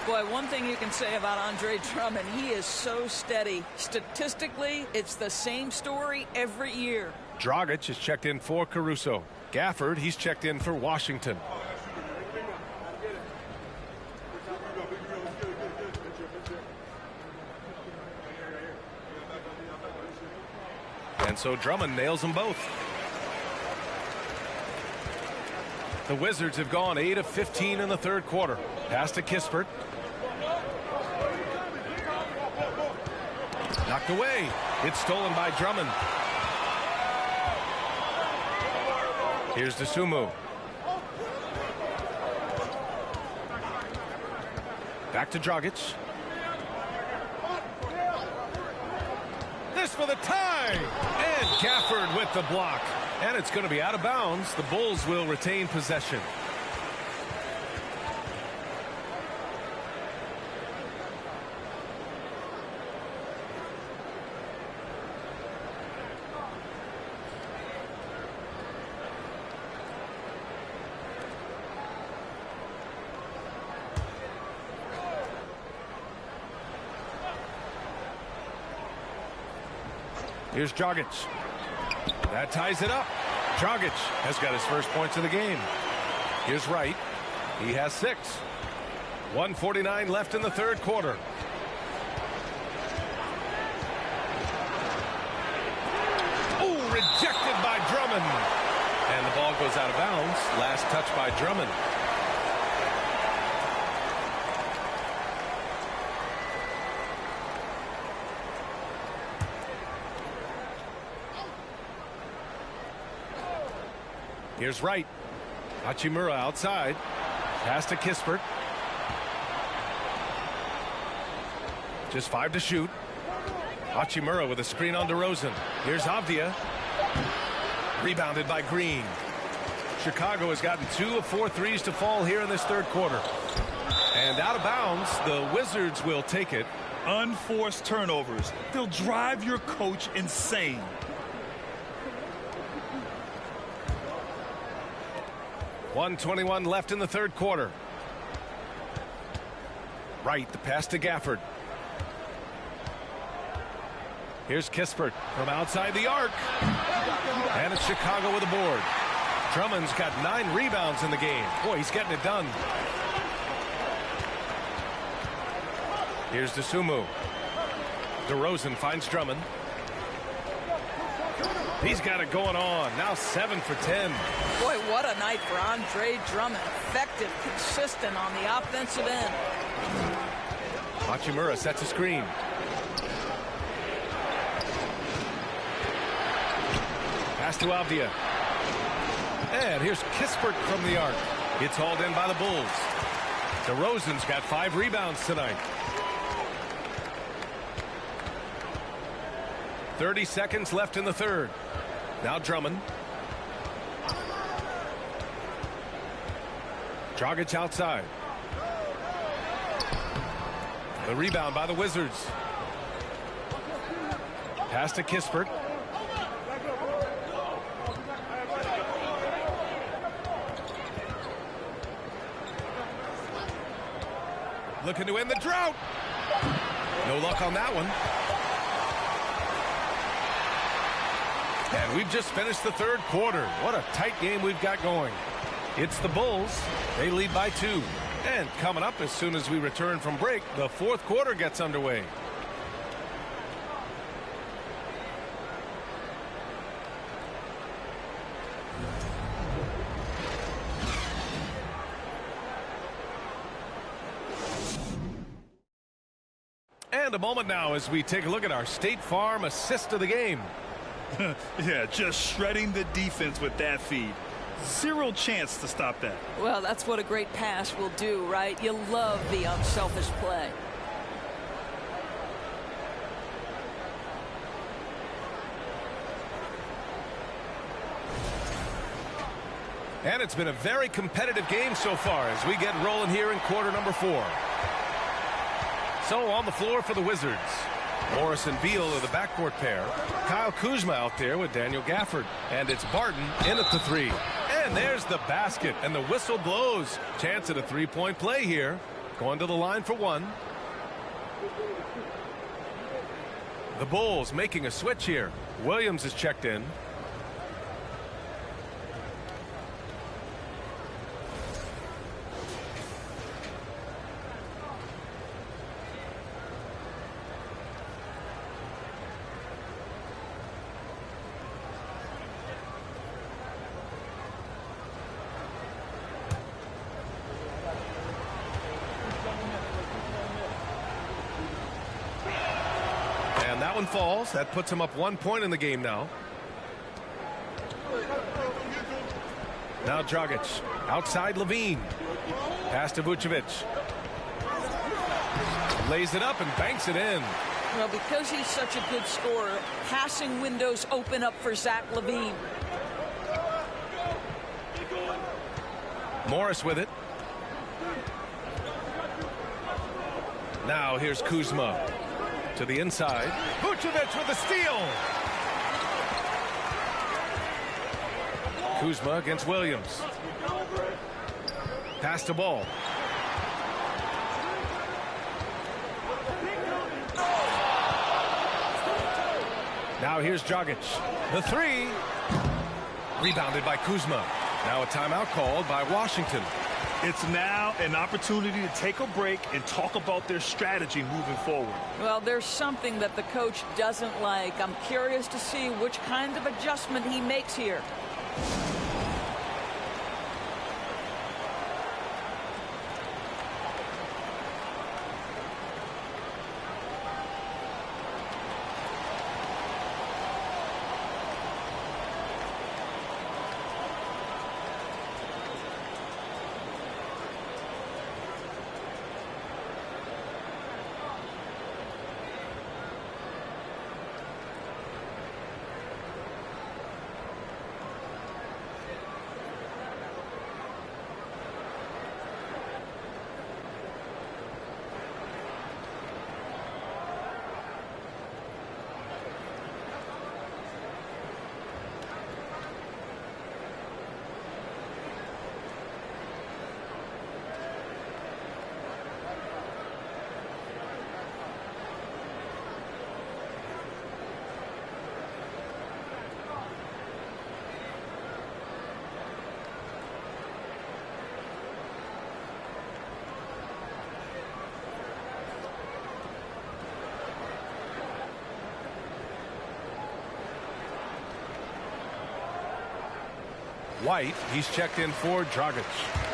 Boy, one thing you can say about Andre Drummond, he is so steady. Statistically, it's the same story every year. Dragic is checked in for Caruso. Gafford, he's checked in for Washington. And so Drummond nails them both. The Wizards have gone 8 of 15 in the third quarter. Pass to Kispert. Knocked away. It's stolen by Drummond. Here's Dosunmu. Back to Dragic. This for the tie. And Gafford with the block. And it's going to be out of bounds. The Bulls will retain possession. Here's Dragic. That ties it up. Dragic has got his first points of the game. Here's Wright. He has 6. 1:49 left in the third quarter. Oh, rejected by Drummond. And the ball goes out of bounds. Last touch by Drummond. Here's Wright. Hachimura outside. Pass to Kispert. Just 5 to shoot. Hachimura with a screen on DeRozan. Here's Avdia. Rebounded by Green. Chicago has gotten 2 of 4 threes to fall here in this third quarter. And out of bounds, the Wizards will take it. Unforced turnovers. They'll drive your coach insane. .121 left in the third quarter. Wright, the pass to Gafford. Here's Kispert from outside the arc. And it's Chicago with a board. Drummond's got 9 rebounds in the game. Boy, he's getting it done. Here's Dosunmu. DeRozan finds Drummond. He's got it going on. Now 7 for 10. Boy, what a night for Andre Drummond. Effective, consistent on the offensive end. Hachimura sets a screen. Pass to Avdia. And here's Kispert from the arc. It's hauled in by the Bulls. DeRozan's got 5 rebounds tonight. 30 seconds left in the third. Now Drummond. Dragic outside. The rebound by the Wizards. Pass to Kispert. Looking to end the drought. No luck on that one. And we've just finished the third quarter. What a tight game we've got going. It's the Bulls. They lead by 2. And coming up as soon as we return from break, the fourth quarter gets underway. And a moment now as we take a look at our State Farm assist of the game. Yeah, just shredding the defense with that feed. 0 chance to stop that. Well, that's what a great pass will do, right? You love the unselfish play. And it's been a very competitive game so far as we get rolling here in quarter number 4. So on the floor for the Wizards, Morris and Beal are the backcourt pair. Kyle Kuzma out there with Daniel Gafford. And it's Barton in at the 3. And there's the basket, and the whistle blows. Chance at a three-point play here. Going to the line for one. The Bulls making a switch here. Williams is checked in. And that one falls. That puts him up 1 point in the game now. Now Dragic. Outside Levine. Pass to Vucevic. Lays it up and banks it in. Well, because he's such a good scorer, passing windows open up for Zach LaVine. Morris with it. Now here's Kuzma. To the inside. Vucevic with the steal. Kuzma against Williams. Pass to Ball. Now here's Dragic. The three. Rebounded by Kuzma. Now a timeout called by Washington. It's now an opportunity to take a break and talk about their strategy moving forward. Well, there's something that the coach doesn't like. I'm curious to see which kind of adjustment he makes here. White, he's checked in for Dragic.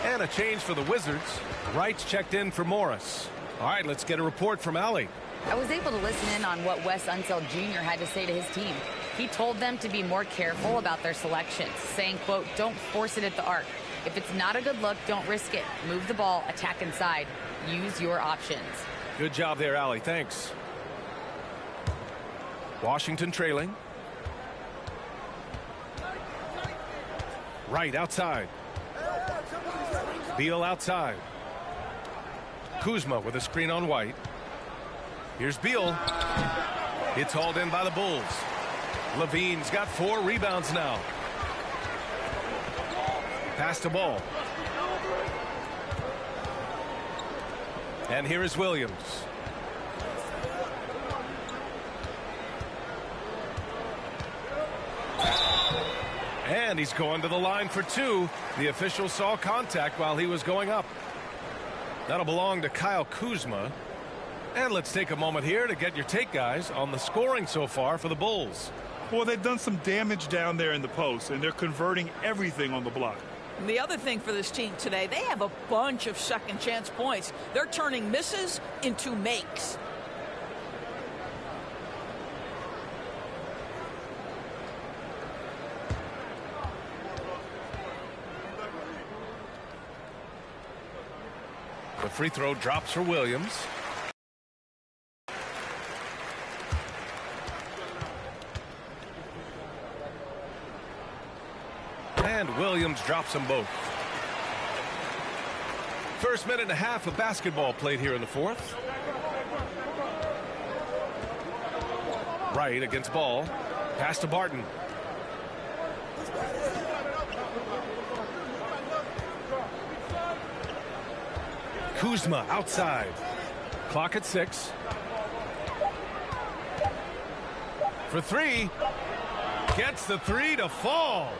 And a change for the Wizards. Wright's checked in for Morris. All right, let's get a report from Allie. I was able to listen in on what Wes Unseld Jr. had to say to his team. He told them to be more careful about their selections, saying, quote, don't force it at the arc. If it's not a good look, don't risk it. Move the ball, attack inside. Use your options. Good job there, Allie. Thanks. Washington trailing. Right outside. Beal outside. Kuzma with a screen on White. Here's Beal. It's hauled in by the Bulls. Levine's got 4 rebounds now. Pass to Ball. And here is Williams. And he's going to the line for 2. The official saw contact while he was going up. That'll belong to Kyle Kuzma. And let's take a moment here to get your take, guys, on the scoring so far for the Bulls. Well, they've done some damage down there in the post, and they're converting everything on the block. And the other thing for this team today, they have a bunch of second chance points. They're turning misses into makes. The free throw drops for Williams. And Williams drops them both. First minute and a half of basketball played here in the fourth. Right against Ball. Pass to Barton. Kuzma outside. Clock at 6. For 3. Gets the 3 to fall.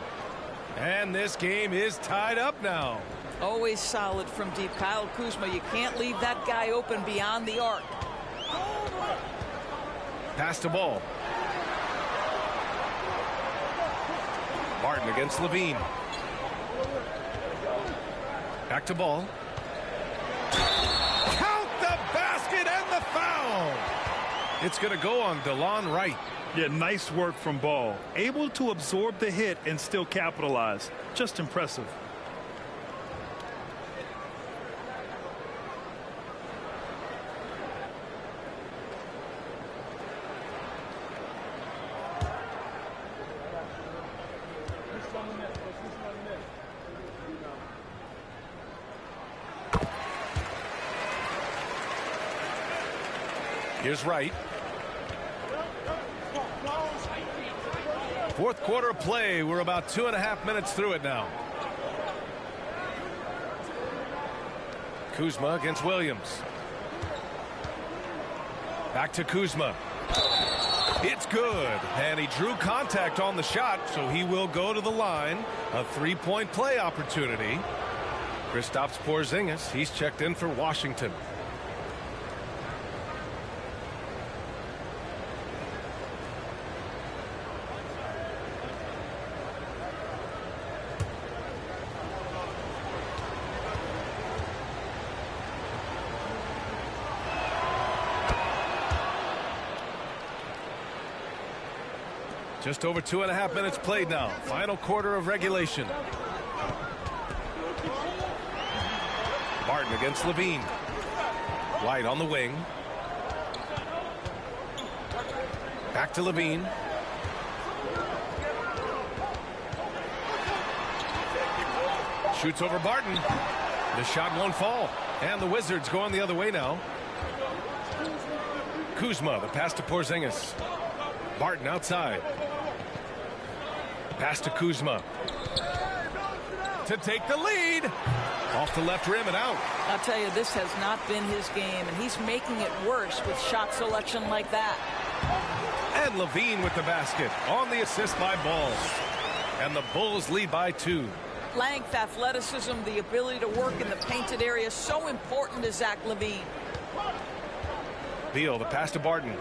And this game is tied up now. Always solid from deep. Kyle Kuzma, you can't leave that guy open beyond the arc. Pass the ball. Martin against Levine. Back to ball. Count the basket and the foul. It's going to go on DeLon Wright. Yeah, nice work from Ball. Able to absorb the hit and still capitalize. Just impressive. Here's Wright. Fourth quarter of play. We're about 2.5 minutes through it now. Kuzma against Williams. Back to Kuzma. It's good. And he drew contact on the shot, so he will go to the line. A 3-point play opportunity. Kristaps Porzingis, he's checked in for Washington. Just over 2.5 minutes played now. Final quarter of regulation. Martin against Levine. White on the wing. Back to Levine. Shoots over Barton. The shot won't fall. And the Wizards going the other way now. Kuzma, the pass to Porzingis. Barton outside. Pass to Kuzma. To take the lead. Off the left rim and out. I'll tell you, this has not been his game, and he's making it worse with shot selection like that. And Levine with the basket on the assist by Ball. And the Bulls lead by 2. Length, athleticism, the ability to work in the painted area, so important to Zach LaVine. Beal, the pass to Barton.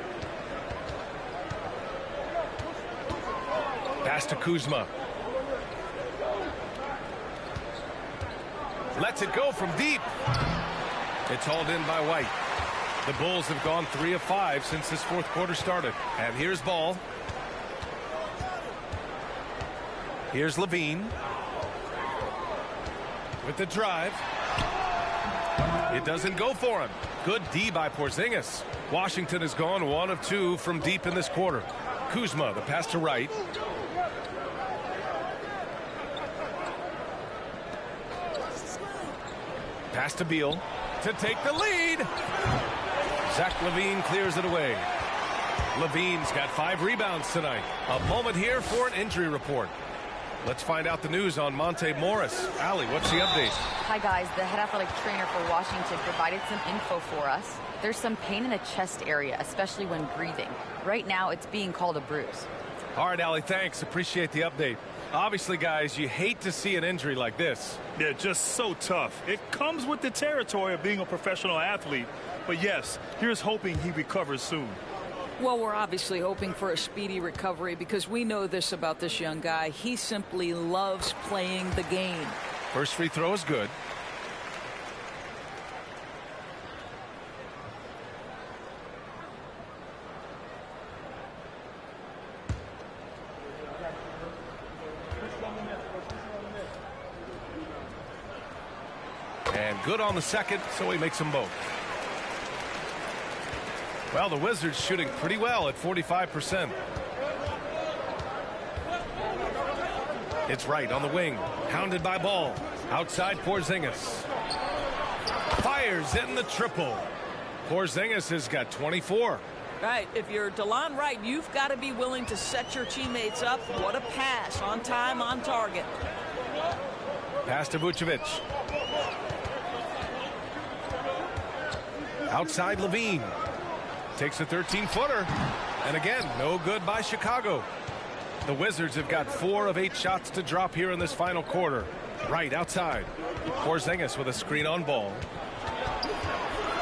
Pass to Kuzma. Lets it go from deep. It's hauled in by White. The Bulls have gone 3 of 5 since this fourth quarter started. And here's Ball. Here's Levine. With the drive. It doesn't go for him. Good D by Porzingis. Washington has gone 1 of 2 from deep in this quarter. Kuzma, the pass to Wright. Pass to Beal to take the lead. Zach LaVine clears it away. LaVine's got 5 rebounds tonight. A moment here for an injury report. Let's find out the news on Monte Morris. Allie, what's the update? Hi, guys. The head athletic trainer for Washington provided some info for us. There's some pain in the chest area, especially when breathing. Right now, it's being called a bruise. All right, Allie, thanks. Appreciate the update. Obviously, guys, you hate to see an injury like this. Yeah, just so tough. It comes with the territory of being a professional athlete. But yes, here's hoping he recovers soon. Well, we're obviously hoping for a speedy recovery because we know this about this young guy. He simply loves playing the game. First free throw is good. And good on the second, so he makes them both. Well, the Wizards shooting pretty well at 45%. It's Wright on the wing, hounded by Ball. Outside Porzingis. Fires in the triple. Porzingis has got 24. Right, if you're DeLon Wright, you've got to be willing to set your teammates up. What a pass, on time, on target. Pass to Vucevic. Outside Levine. Takes a 13-footer. And again, no good by Chicago. The Wizards have got 4 of 8 shots to drop here in this final quarter. Wright outside. Porzingis with a screen on ball.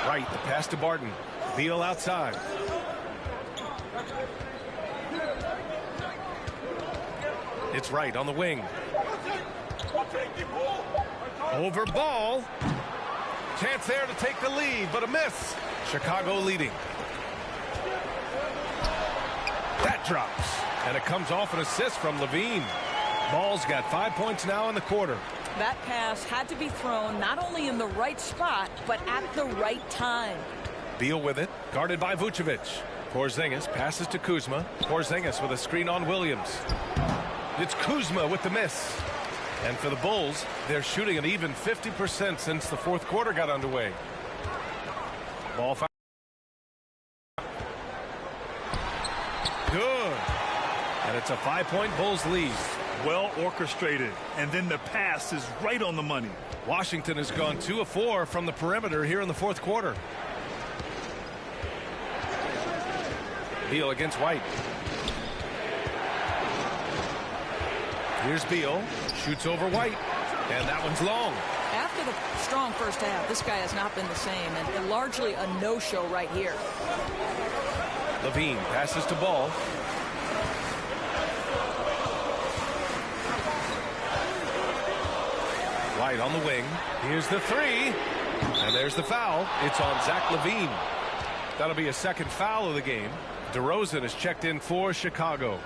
Wright, the pass to Barton. Beal outside. It's Wright on the wing. Over Ball. Chance there to take the lead, but a miss. Chicago leading. That drops. And it comes off an assist from Levine. Ball's got 5 points now in the quarter. That pass had to be thrown not only in the right spot, but at the right time. Beal with it, guarded by Vucevic. Porzingis passes to Kuzma. Porzingis with a screen on Williams. It's Kuzma with the miss. And for the Bulls, they're shooting an even 50% since the fourth quarter got underway. Ball foul. Good. And it's a 5-point Bulls lead. Well orchestrated. And then the pass is right on the money. Washington has gone 2 of 4 from the perimeter here in the fourth quarter. Beal against White. Here's Beal. Shoots over White. And that one's long. After the strong first half, this guy has not been the same, and largely a no-show right here. Levine passes to Ball. White on the wing. Here's the three. And there's the foul. It's on Zach Levine. That'll be a second foul of the game. DeRozan is checked in for Chicago.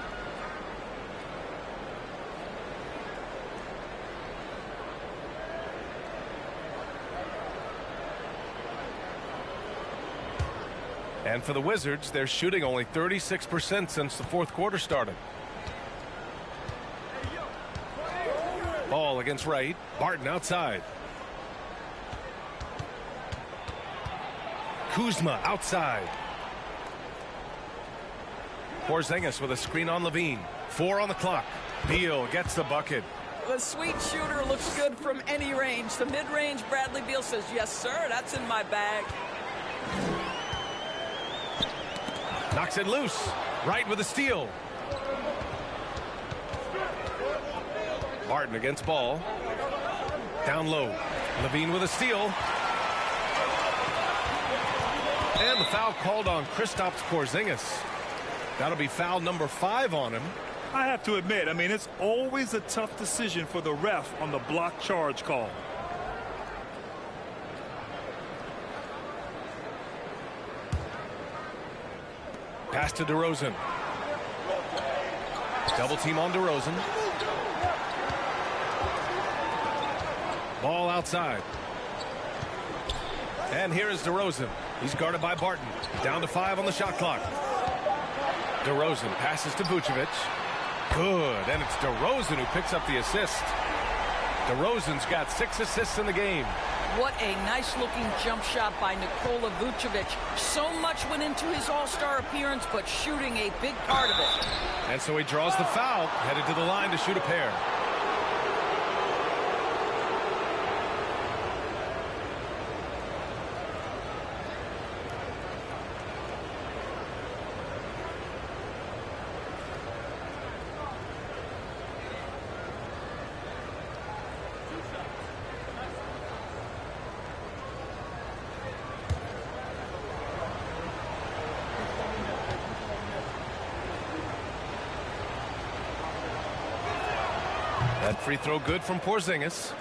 And for the Wizards, they're shooting only 36% since the fourth quarter started. Ball against Wright. Barton outside. Kuzma outside. Porzingis with a screen on Levine. 4 on the clock. Beal gets the bucket. The sweet shooter looks good from any range. The mid-range, Bradley Beal says, yes, sir, that's in my bag. Knocks it loose. Wright with a steal. Barton against Ball. Down low. Levine with a steal. And the foul called on Kristaps Porzingis. That'll be foul number 5 on him. I have to admit, I mean, it's always a tough decision for the ref on the block charge call. Pass to DeRozan. Double team on DeRozan. Ball outside. And here is DeRozan. He's guarded by Barton. Down to 5 on the shot clock. DeRozan passes to Vucevic. Good. And it's DeRozan who picks up the assist. DeRozan's got 6 assists in the game. What a nice-looking jump shot by Nikola Vucevic. So much went into his all-star appearance, but shooting a big part of it. And so he draws the foul, headed to the line to shoot a pair. That free throw good from Porzingis.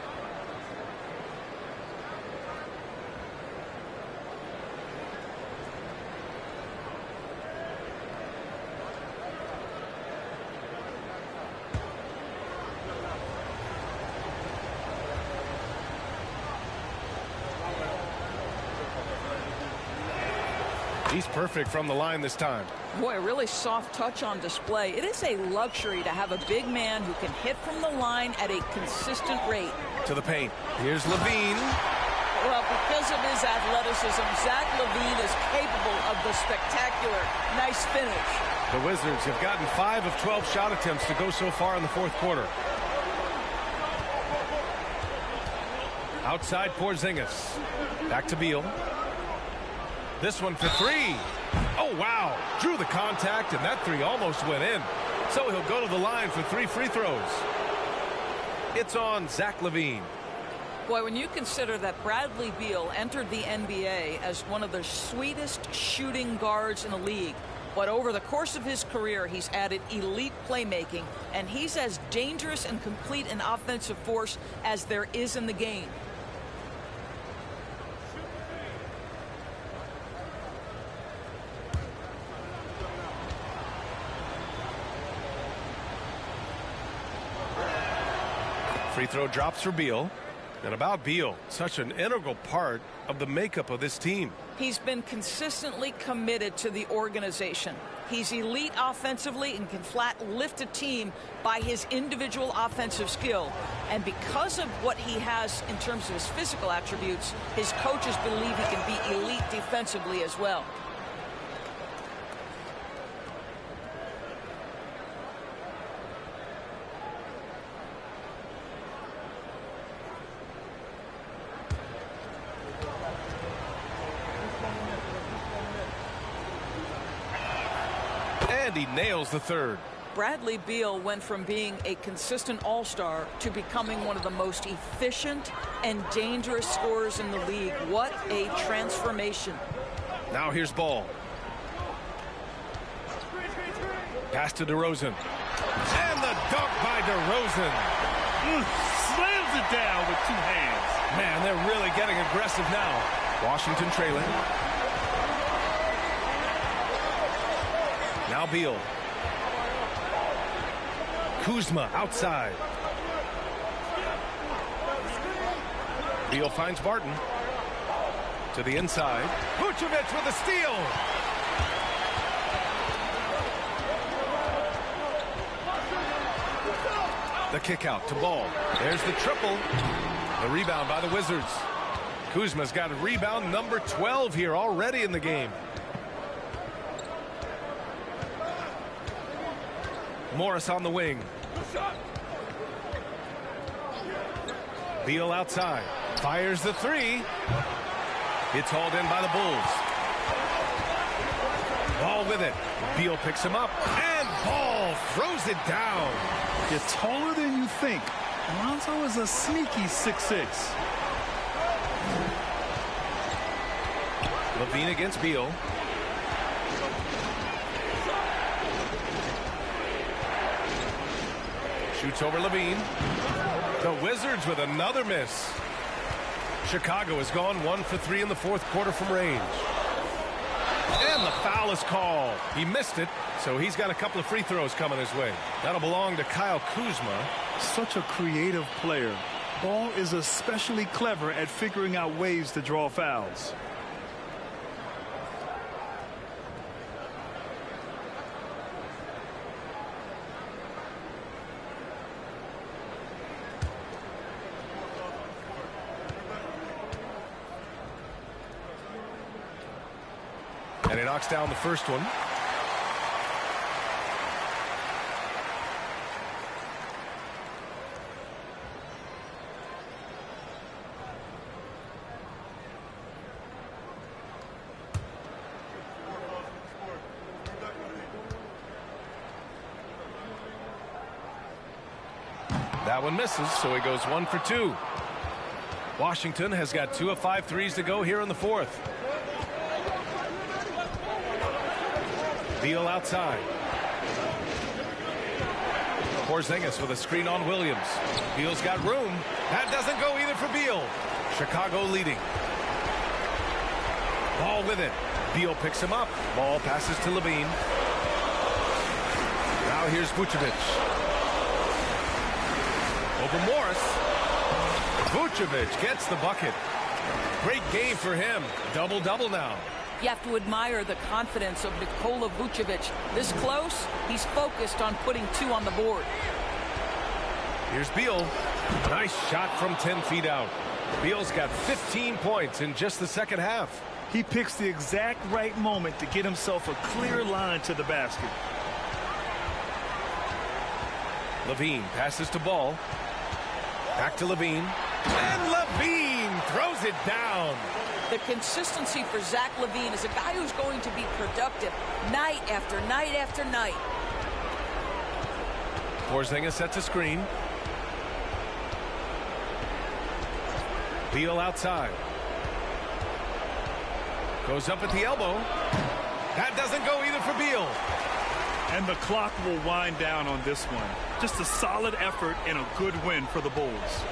He's perfect from the line this time. Boy, a really soft touch on display. It is a luxury to have a big man who can hit from the line at a consistent rate. To the paint. Here's Levine. Well, because of his athleticism, Zach Levine is capable of the spectacular. Nice finish. The Wizards have gotten 5 of 12 shot attempts to go so far in the fourth quarter. Outside Porzingis. Back to Beal. This one for three. Oh, wow. Drew the contact, and that three almost went in. So he'll go to the line for 3 free throws. It's on Zach LaVine. Boy, when you consider that Bradley Beal entered the NBA as one of the sweetest shooting guards in the league, but over the course of his career, he's added elite playmaking, and he's as dangerous and complete an offensive force as there is in the game. Free throw drops for Beal. And about Beal, such an integral part of the makeup of this team. He's been consistently committed to the organization. He's elite offensively and can flat lift a team by his individual offensive skill. And because of what he has in terms of his physical attributes, his coaches believe he can be elite defensively as well. And he nails the third. Bradley Beal went from being a consistent all-star to becoming one of the most efficient and dangerous scorers in the league. What a transformation. Now here's Ball. Pass to DeRozan. And the dunk by DeRozan. Slams it down with 2 hands. Man, they're really getting aggressive now. Washington trailing. Now Beal. Kuzma outside. Beal finds Barton. To the inside. Vucevic with a steal. The kick out to Ball. There's the triple. The rebound by the Wizards. Kuzma's got a rebound number 12 here already in the game. Morris on the wing. Beal outside. Fires the three. It's hauled in by the Bulls. Ball with it. Beal picks him up. And Ball throws it down. You're taller than you think. Alonzo is a sneaky 6'6". LaVine against Beal. Shoots over LaVine. The Wizards with another miss. Chicago has gone 1 for 3 in the fourth quarter from range. And the foul is called. He missed it, so he's got a couple of free throws coming his way. That'll belong to Kyle Kuzma. Such a creative player. Ball is especially clever at figuring out ways to draw fouls. And he knocks down the first one. That one misses, so he goes 1 for 2. Washington has got 2 of 5 threes to go here in the fourth. Beal outside. Porzingis with a screen on Williams. Beal's got room. That doesn't go either for Beal. Chicago leading. Ball with it. Beal picks him up. Ball passes to LaVine. Now here's Vucevic. Over Morris. Vucevic gets the bucket. Great game for him. Double-double now. You have to admire the confidence of Nikola Vucevic. This close, he's focused on putting 2 on the board. Here's Beal. Nice shot from 10 feet out. Beal's got 15 points in just the second half. He picks the exact right moment to get himself a clear line to the basket. LaVine passes to Ball. Back to LaVine. And LaVine throws it down. The consistency for Zach LaVine is a guy who's going to be productive night after night after night. Porzingis sets a screen. Beal outside. Goes up at the elbow. That doesn't go either for Beal. And the clock will wind down on this one. Just a solid effort and a good win for the Bulls.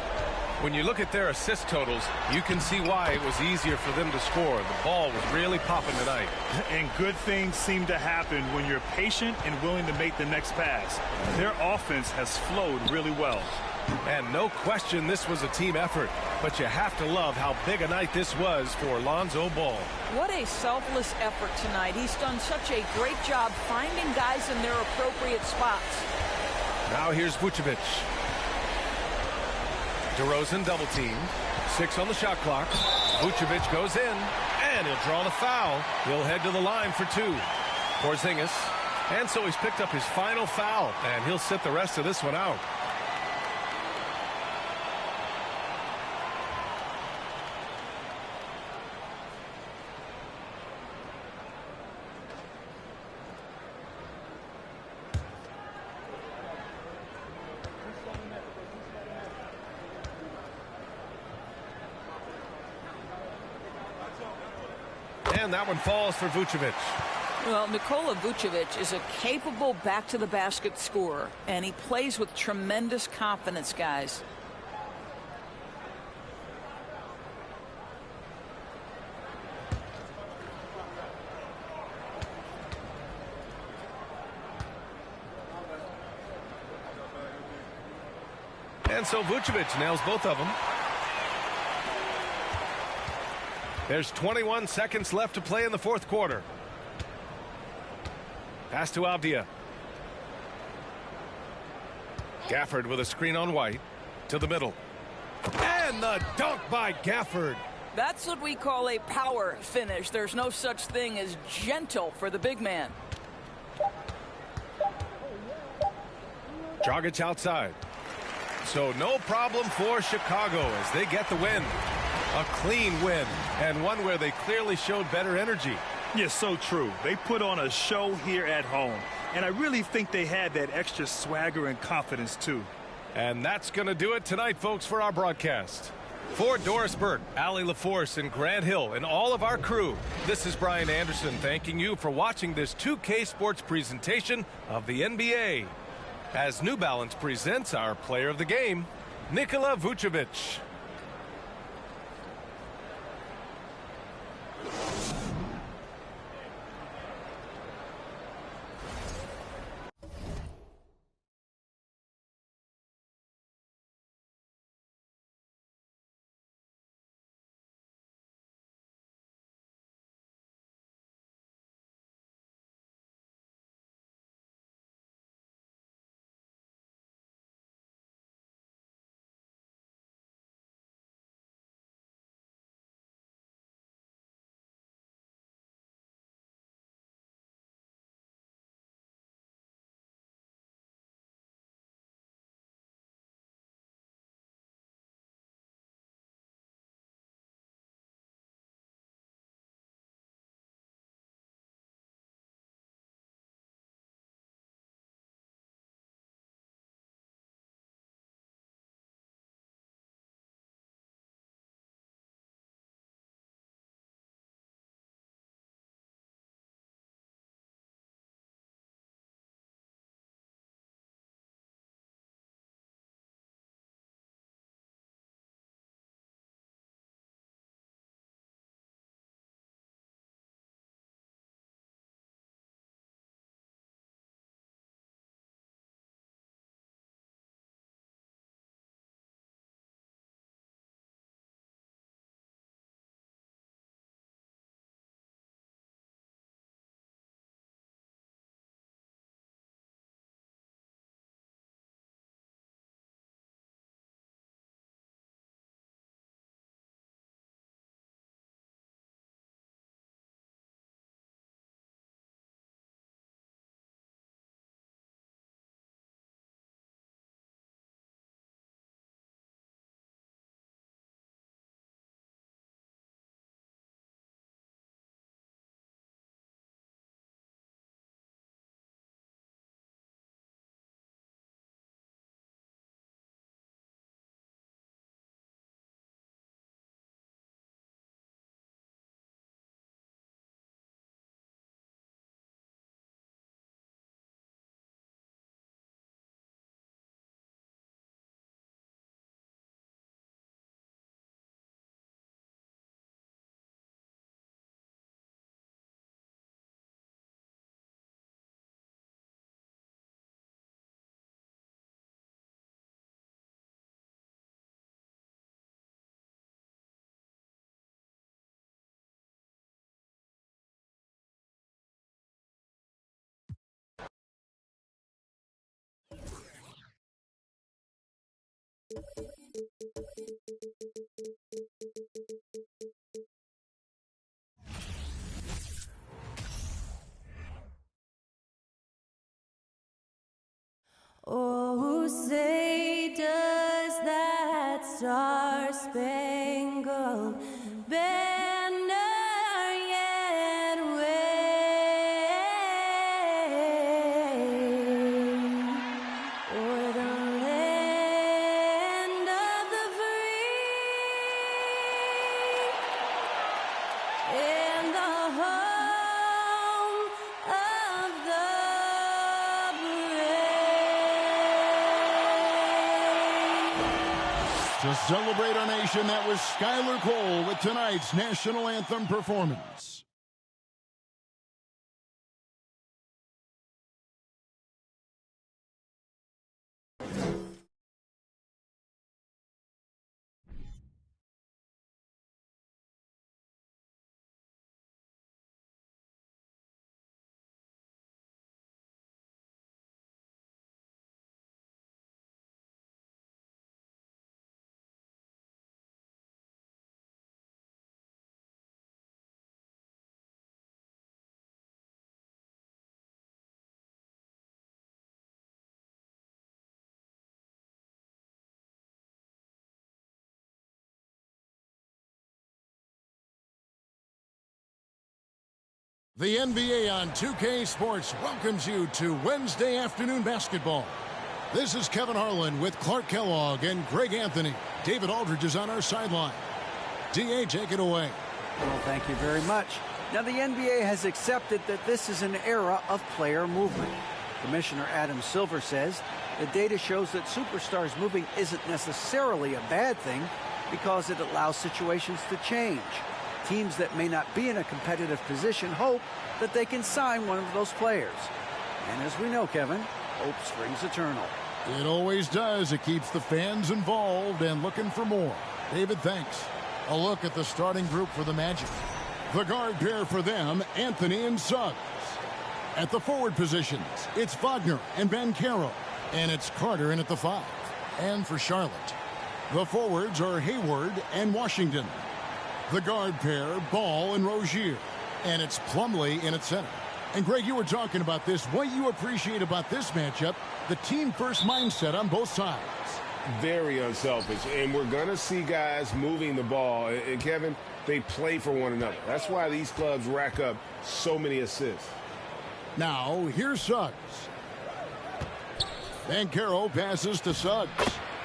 When you look at their assist totals, you can see why it was easier for them to score. The ball was really popping tonight. And good things seem to happen when you're patient and willing to make the next pass. Their offense has flowed really well. And no question this was a team effort, but you have to love how big a night this was for Lonzo Ball. What a selfless effort tonight. He's done such a great job finding guys in their appropriate spots. Now here's Vucevic. DeRozan double team. 6 on the shot clock. Vucevic goes in, and he'll draw the foul. He'll head to the line for 2. Porzingis. And so he's picked up his final foul, and he'll sit the rest of this one out. And that one falls for Vucevic. Well, Nikola Vucevic is a capable back-to-the-basket scorer, and he plays with tremendous confidence, guys. And so Vucevic nails both of them. There's 21 seconds left to play in the fourth quarter. Pass to Avdia. Gafford with a screen on White. To the middle. And the dunk by Gafford. That's what we call a power finish. There's no such thing as gentle for the big man. Dragic outside. So no problem for Chicago as they get the win. A clean win, and one where they clearly showed better energy. Yes, so true. They put on a show here at home, and I really think they had that extra swagger and confidence, too. And that's going to do it tonight, folks, for our broadcast. For Doris Burke, Allie LaForce, and Grant Hill, and all of our crew, this is Brian Anderson thanking you for watching this 2K Sports presentation of the NBA. As New Balance presents our player of the game, Nikola Vucevic. Oh, say does that star-spangled banner yet wave o'er the land of the free and the home of the To celebrate our nation, that was Skylar Cole with tonight's national anthem performance. The NBA on 2K Sports welcomes you to Wednesday afternoon basketball. This is Kevin Harlan with Clark Kellogg and Greg Anthony. David Aldridge is on our sideline. DA, take it away. Well, thank you very much. Now, the NBA has accepted that this is an era of player movement. Commissioner Adam Silver says the data shows that superstars moving isn't necessarily a bad thing because it allows situations to change. Teams that may not be in a competitive position hope that they can sign one of those players. And as we know, Kevin, hope springs eternal. It always does. It keeps the fans involved and looking for more. David, thanks. A look at the starting group for the Magic. The guard pair for them, Anthony and Suggs. At the forward positions, it's Wagner and Banchero. And it's Carter in at the 5. And for Charlotte, the forwards are Hayward and Washington. The guard pair, Ball and Rozier. And it's Plumlee in at center. And Greg, you were talking about this. What you appreciate about this matchup, the team-first mindset on both sides. Very unselfish. And we're going to see guys moving the ball. And Kevin, they play for one another. That's why these clubs rack up so many assists. Now, here's Suggs. Banchero passes to Suggs.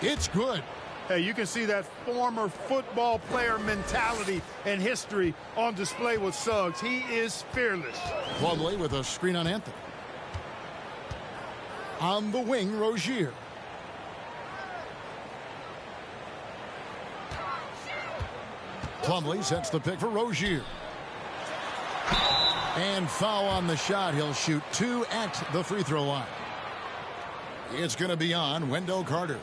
It's good. Hey, you can see that former football player mentality and history on display with Suggs. He is fearless. Plumlee with a screen on Anthony. On the wing, Rozier. Plumlee sets the pick for Rozier. And foul on the shot. He'll shoot 2 at the free throw line. It's going to be on Wendell Carter.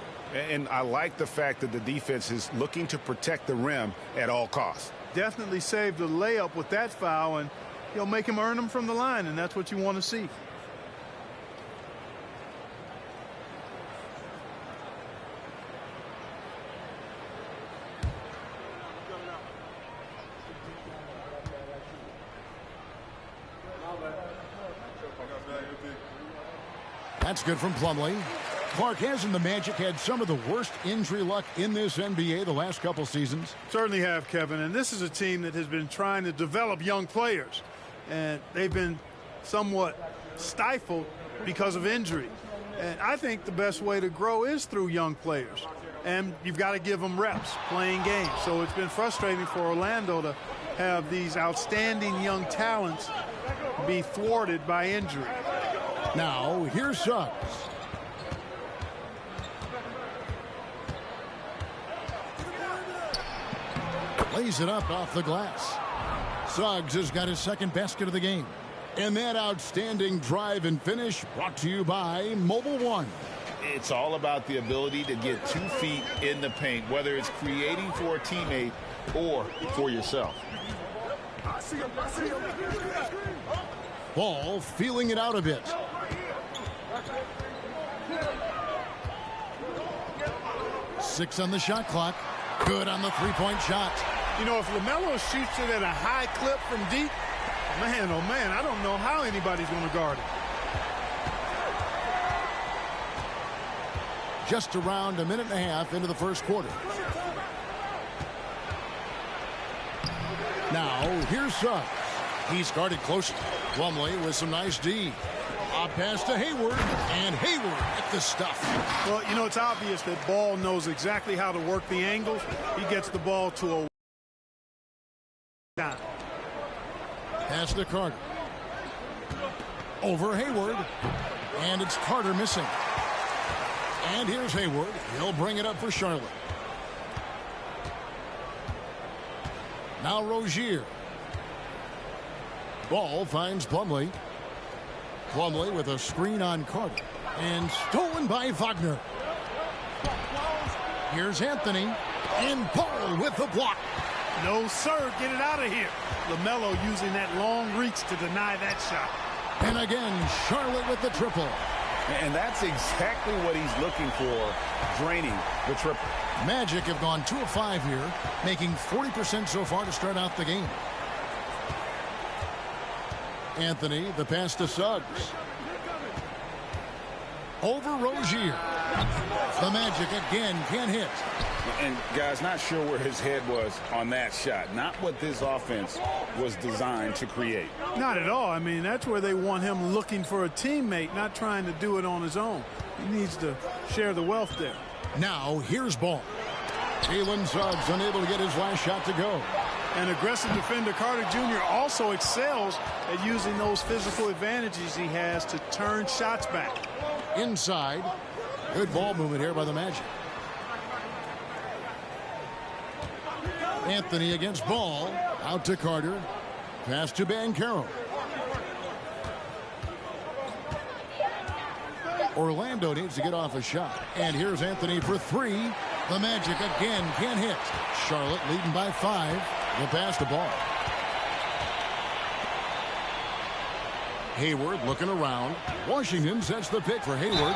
And I like the fact that the defense is looking to protect the rim at all costs. Definitely saved the layup with that foul, and he'll make him earn them from the line, and that's what you want to see. That's good from Plumlee. Clark, hasn't the Magic had some of the worst injury luck in this NBA the last couple seasons? Certainly have, Kevin, and this is a team that has been trying to develop young players, and they've been somewhat stifled because of injury. And I think the best way to grow is through young players, and you've got to give them reps playing games. So it's been frustrating for Orlando to have these outstanding young talents be thwarted by injury. Now, here's Suggs. Lays it up off the glass. Suggs has got his second basket of the game. And that outstanding drive and finish brought to you by Mobile One. It's all about the ability to get 2 feet in the paint, whether it's creating for a teammate or for yourself. Ball feeling it out a bit. 6 on the shot clock. Good on the three-point shot. You know, if LaMelo shoots it at a high clip from deep, man, oh man, I don't know how anybody's going to guard it. Just around a minute and a half into the first quarter. Now, here's Suggs. He's guarded closely. Plumlee with some nice D. A pass to Hayward, and Hayward at the stuff. Well, you know, it's obvious that Ball knows exactly how to work the angles. He gets the ball to a down. Pass to Carter. Over Hayward, and it's Carter missing. And here's Hayward. He'll bring it up for Charlotte. Now Rozier. Ball finds Plumlee. Plumlee with a screen on Carter. And stolen by Wagner. Here's Anthony. And Ball with the block. No, sir. Get it out of here. LaMelo using that long reach to deny that shot. And again, Charlotte with the triple. And that's exactly what he's looking for, draining the triple. Magic have gone 2 of 5 here, making 40% so far to start out the game. Anthony, the pass to Suggs. Over Rozier. The Magic again can't hit. And, guys, not sure where his head was on that shot. Not what this offense was designed to create. Not at all. I mean, that's where they want him looking for a teammate, not trying to do it on his own. He needs to share the wealth there. Now, here's Ball. Jalen Suggs unable to get his last shot to go. And aggressive defender Carter Jr. also excels at using those physical advantages he has to turn shots back. Inside. Good ball movement here by the Magic. Anthony against Ball. Out to Carter. Pass to Banchero. Orlando needs to get off a shot. And here's Anthony for 3. The Magic again can't hit. Charlotte leading by 5. The pass to Ball. Hayward looking around. Washington sets the pick for Hayward.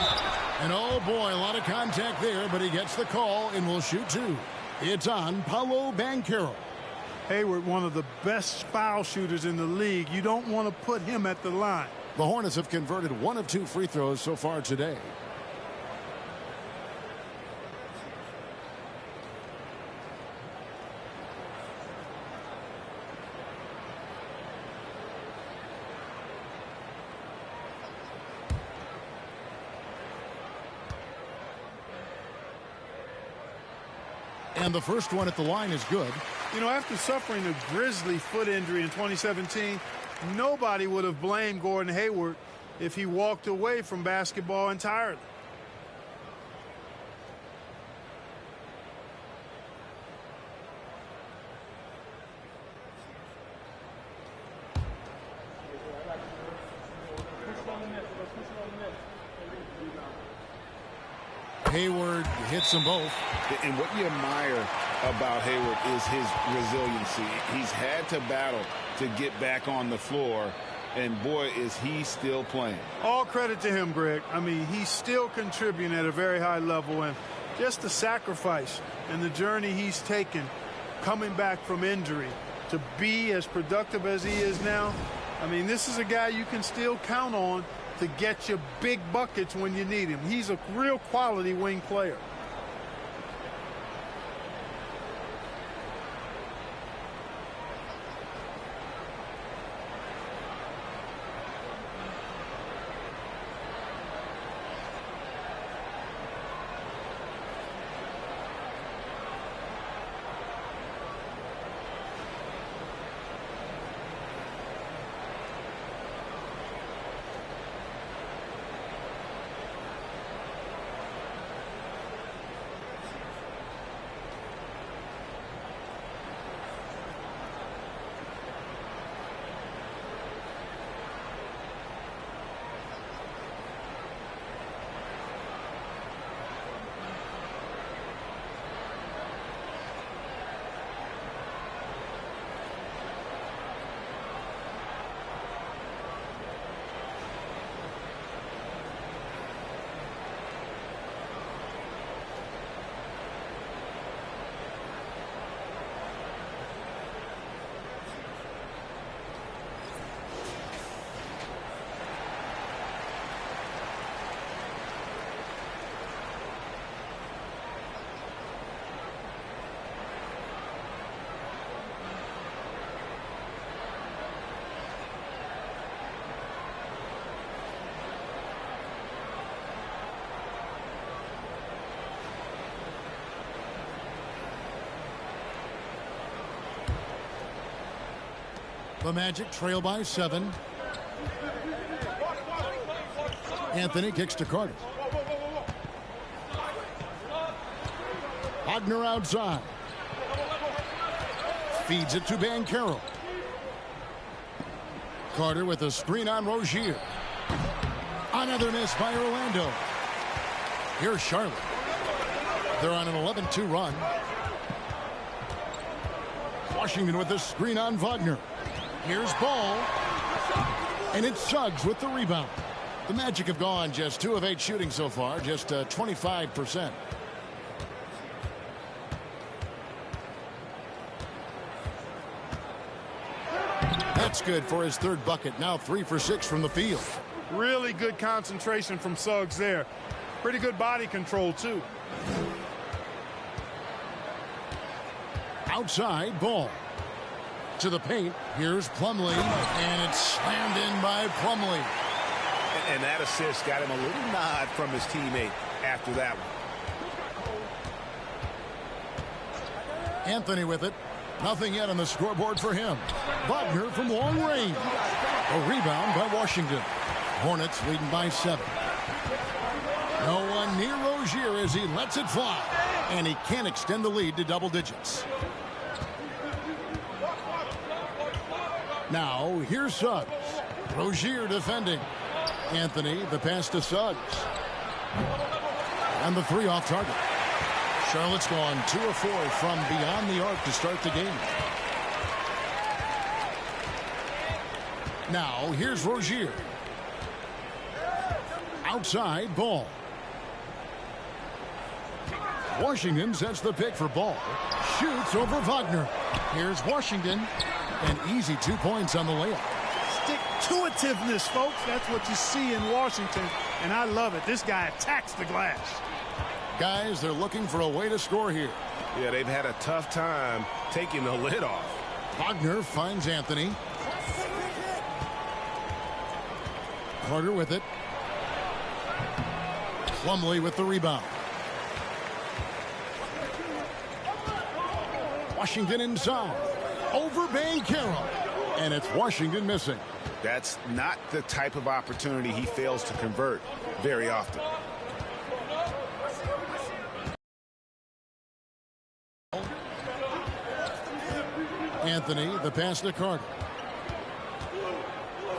And oh boy, a lot of contact there, but he gets the call and will shoot 2. It's on Paolo Banchero. Hayward, one of the best foul shooters in the league. You don't want to put him at the line. The Hornets have converted 1 of 2 free throws so far today. And the first one at the line is good. You know, after suffering a grisly foot injury in 2017, nobody would have blamed Gordon Hayward if he walked away from basketball entirely. Hayward hits them both. And what you admire about Hayward is his resiliency. He's had to battle to get back on the floor, and boy, is he still playing. All credit to him, Greg. I mean, he's still contributing at a very high level, and just the sacrifice and the journey he's taken coming back from injury to be as productive as he is now. I mean, this is a guy you can still count on to get you big buckets when you need him. He's a real quality wing player. The Magic trail by 7. Anthony kicks to Carter. Wagner outside. Feeds it to Banchero. Carter with a screen on Rozier. Another miss by Orlando. Here's Charlotte. They're on an 11-2 run. Washington with a screen on Wagner. Here's Ball. And it's Suggs with the rebound. The Magic have gone just 2 of 8 shooting so far, just 25%. That's good for his 3rd bucket. Now 3 for 6 from the field. Really good concentration from Suggs there. Pretty good body control, too. Outside, Ball. To the paint. Here's Plumlee. And it's slammed in by Plumlee. And that assist got him a little nod from his teammate after that one. Anthony with it. Nothing yet on the scoreboard for him. Wagner from long range. A rebound by Washington. Hornets leading by 7. No one near Rozier as he lets it fly. And he can't extend the lead to double digits. Now, here's Suggs. Rozier defending. Anthony, the pass to Suggs. And the 3 off target. Charlotte's gone 2 of 4 from beyond the arc to start the game. Now, here's Rozier. Outside, Ball. Washington sets the pick for Ball. Shoots over Wagner. Here's Washington. An easy 2 points on the layup. Stick-to-itiveness, folks. That's what you see in Washington, and I love it. This guy attacks the glass. Guys, they're looking for a way to score here. Yeah, they've had a tough time taking the lid off. Wagner finds Anthony. Carter with it. Plumlee with the rebound. Washington inside. Over Banchero. And it's Washington missing. That's not the type of opportunity he fails to convert very often. Anthony, the pass to Carter.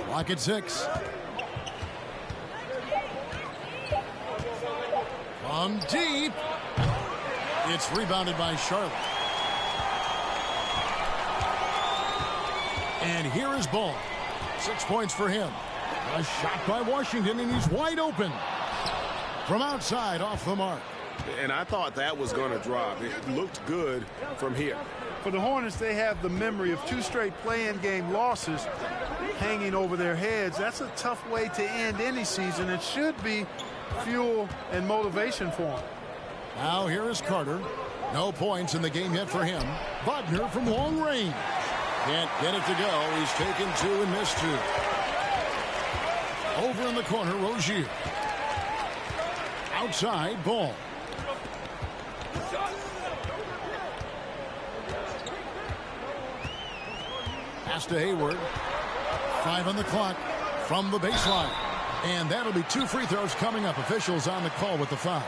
Clock at 6. From deep. It's rebounded by Charlotte. And here is Ball. 6 points for him. A shot by Washington, and he's wide open. From outside, off the mark. And I thought that was going to drop. It looked good from here. For the Hornets, they have the memory of 2 straight play-in game losses hanging over their heads. That's a tough way to end any season. It should be fuel and motivation for them. Now here is Carter. No points in the game yet for him. Wagner from long range. Can't get it to go. He's taken 2 and missed 2. Over in the corner, Rozier. Outside, Ball. Pass to Hayward. 5 on the clock from the baseline. And that'll be 2 free throws coming up. Officials on the call with the foul.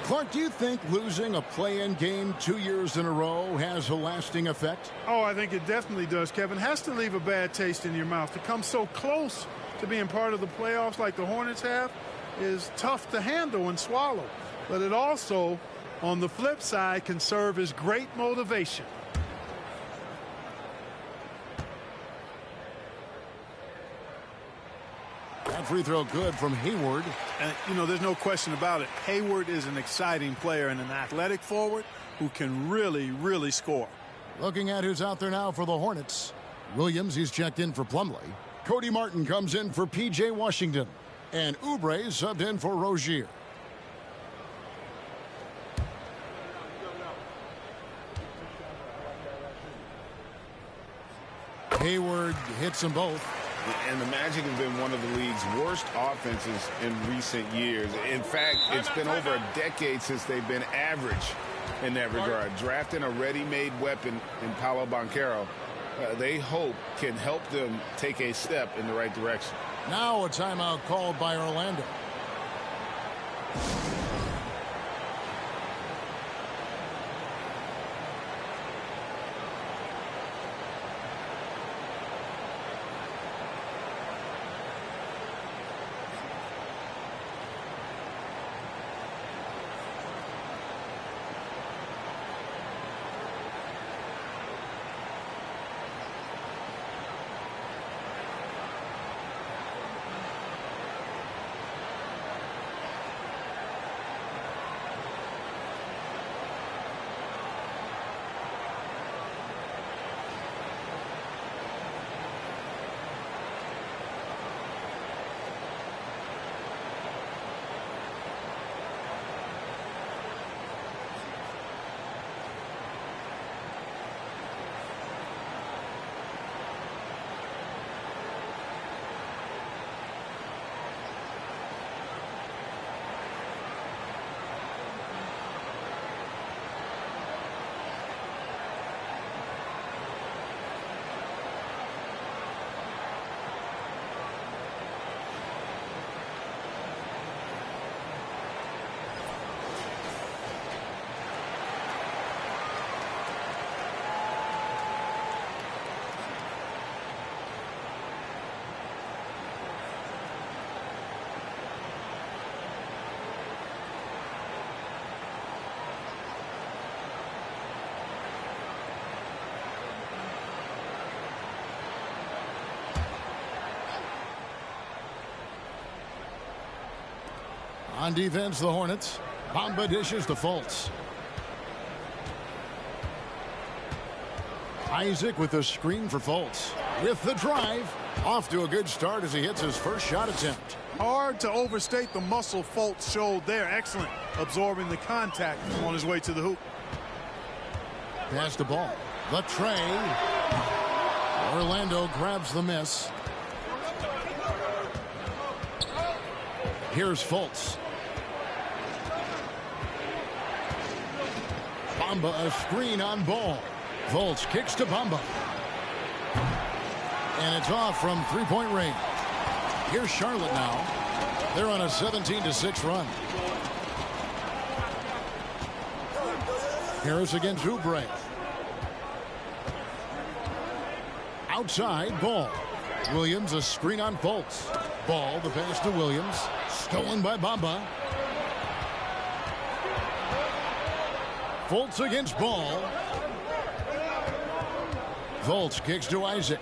Clark, do you think losing a play-in game 2 years in a row has a lasting effect? Oh, I think it definitely does, Kevin. Has to leave a bad taste in your mouth. To come so close to being part of the playoffs like the Hornets have is tough to handle and swallow. But it also, on the flip side, can serve as great motivation. That free throw good from Hayward. And, you know, there's no question about it. Hayward is an exciting player and an athletic forward who can really, really score. Looking at who's out there now for the Hornets. Williams, he's checked in for Plumlee. Cody Martin comes in for P.J. Washington. And Oubre subbed in for Rozier. Hayward hits them both. And the Magic have been one of the league's worst offenses in recent years. In fact, it's been over a decade since they've been average in that regard. Drafting a ready-made weapon in Paolo Banchero they hope can help them take a step in the right direction. Now a timeout called by Orlando. On defense, the Hornets. Bamba dishes to Fultz. Isaac with the screen for Fultz. With the drive. Off to a good start as he hits his first shot attempt. Hard to overstate the muscle Fultz showed there. Excellent. Absorbing the contact on his way to the hoop. Pass the ball. The tray. Orlando grabs the miss. Here's Fultz. Bamba a screen on Ball. Fultz kicks to Bamba. And it's off from three-point range. Here's Charlotte now. They're on a 17-6 run. Harris against Oubre. Outside, Ball. Williams a screen on Fultz. Ball, the pass to Williams. Stolen by Bamba. Fultz against Ball. Fultz kicks to Isaac.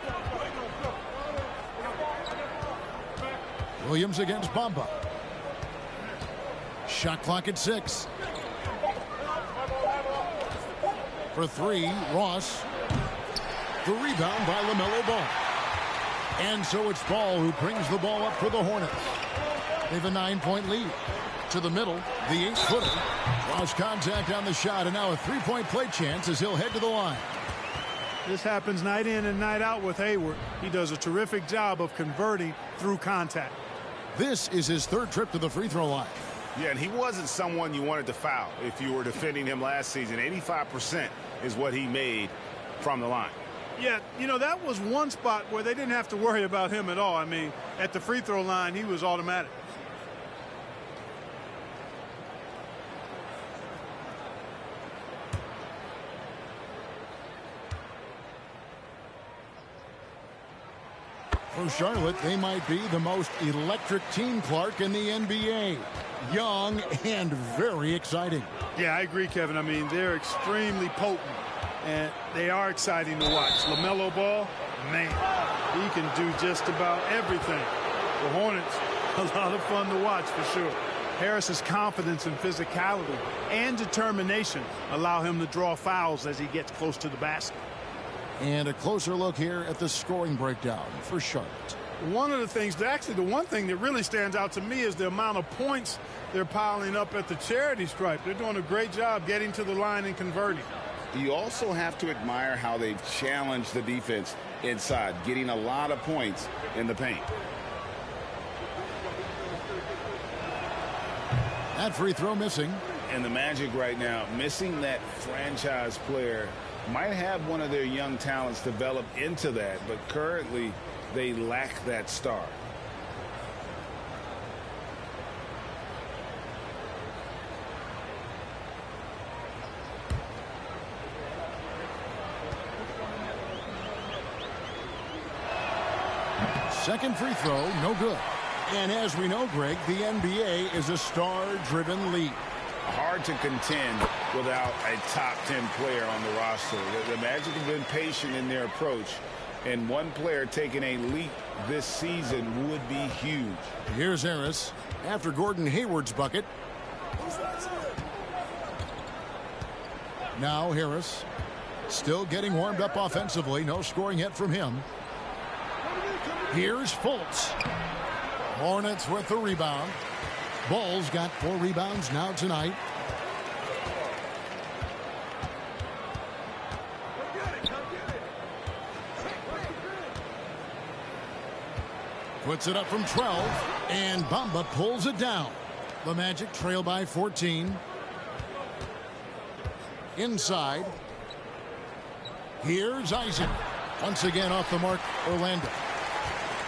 Williams against Bamba. Shot clock at 6. For 3, Ross. The rebound by LaMelo Ball. And so it's Ball who brings the ball up for the Hornets. They have a 9-point lead. To the middle, the 8-footer. Lost contact on the shot, and now a three-point play chance as he'll head to the line. This happens night in and night out with Hayward. He does a terrific job of converting through contact. This is his third trip to the free throw line. Yeah, and he wasn't someone you wanted to foul if you were defending him last season. 85% is what he made from the line. Yeah, you know, that was one spot where they didn't have to worry about him at all. I mean, at the free throw line, he was automatic. For Charlotte, they might be the most electric team, Clark, in the NBA. Young and very exciting. Yeah, I agree, Kevin. I mean, they're extremely potent, and they are exciting to watch. LaMelo Ball, man, he can do just about everything. The Hornets, a lot of fun to watch for sure. Harris's confidence and physicality and determination allow him to draw fouls as he gets close to the basket. And a closer look here at the scoring breakdown for Charlotte. One of the things, actually the one thing that really stands out to me is the amount of points they're piling up at the charity stripe. They're doing a great job getting to the line and converting. You also have to admire how they've challenged the defense inside, getting a lot of points in the paint. That free throw missing. And the Magic right now, missing that franchise player might have one of their young talents develop into that, but currently they lack that star. Second free throw, no good. And as we know, Greg, the NBA is a star-driven league. Hard to contend without a top 10 player on the roster. The Magic have been patient in their approach, and one player taking a leap this season would be huge. Here's Harris after Gordon Hayward's bucket. Now Harris still getting warmed up offensively. No scoring yet from him. Here's Fultz. Hornets with the rebound. Bulls got 4 rebounds now tonight. Puts it up from 12, and Bamba pulls it down. The Magic trail by 14. Inside. Here's Isaac. Once again off the mark, Orlando.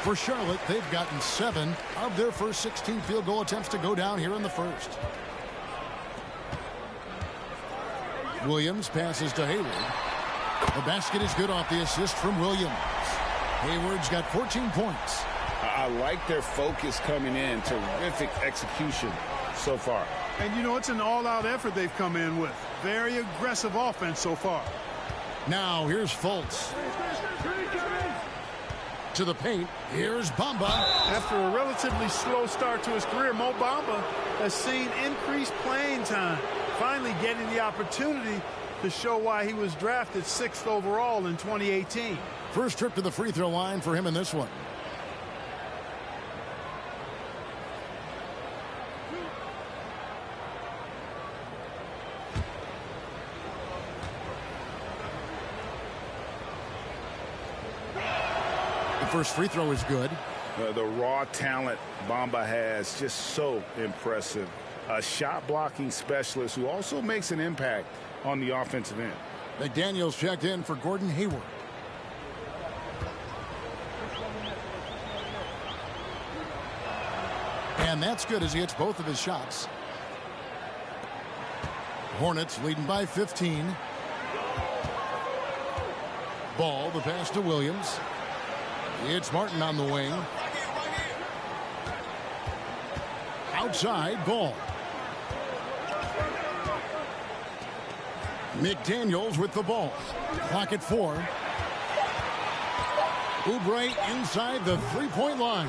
For Charlotte, they've gotten 7 of their first 16 field goal attempts to go down here in the first. Williams passes to Hayward. The basket is good off the assist from Williams. Hayward's got 14 points. I like their focus coming in. Terrific execution so far. And, you know, it's an all-out effort they've come in with. Very aggressive offense so far. Now, here's Fultz. To the paint. Here's Bamba. After a relatively slow start to his career, Mo Bamba has seen increased playing time, finally getting the opportunity to show why he was drafted 6th overall in 2018. First trip to the free throw line for him in this one. First free throw is good. The raw talent Bamba has, just so impressive. A shot blocking specialist who also makes an impact on the offensive end. McDaniels checked in for Gordon Hayward. And that's good as he hits both of his shots. Hornets leading by 15. Ball, the pass to Williams. It's Martin on the wing. Outside, Ball. McDaniels with the ball. Clock at 4. Oubre inside the three-point line.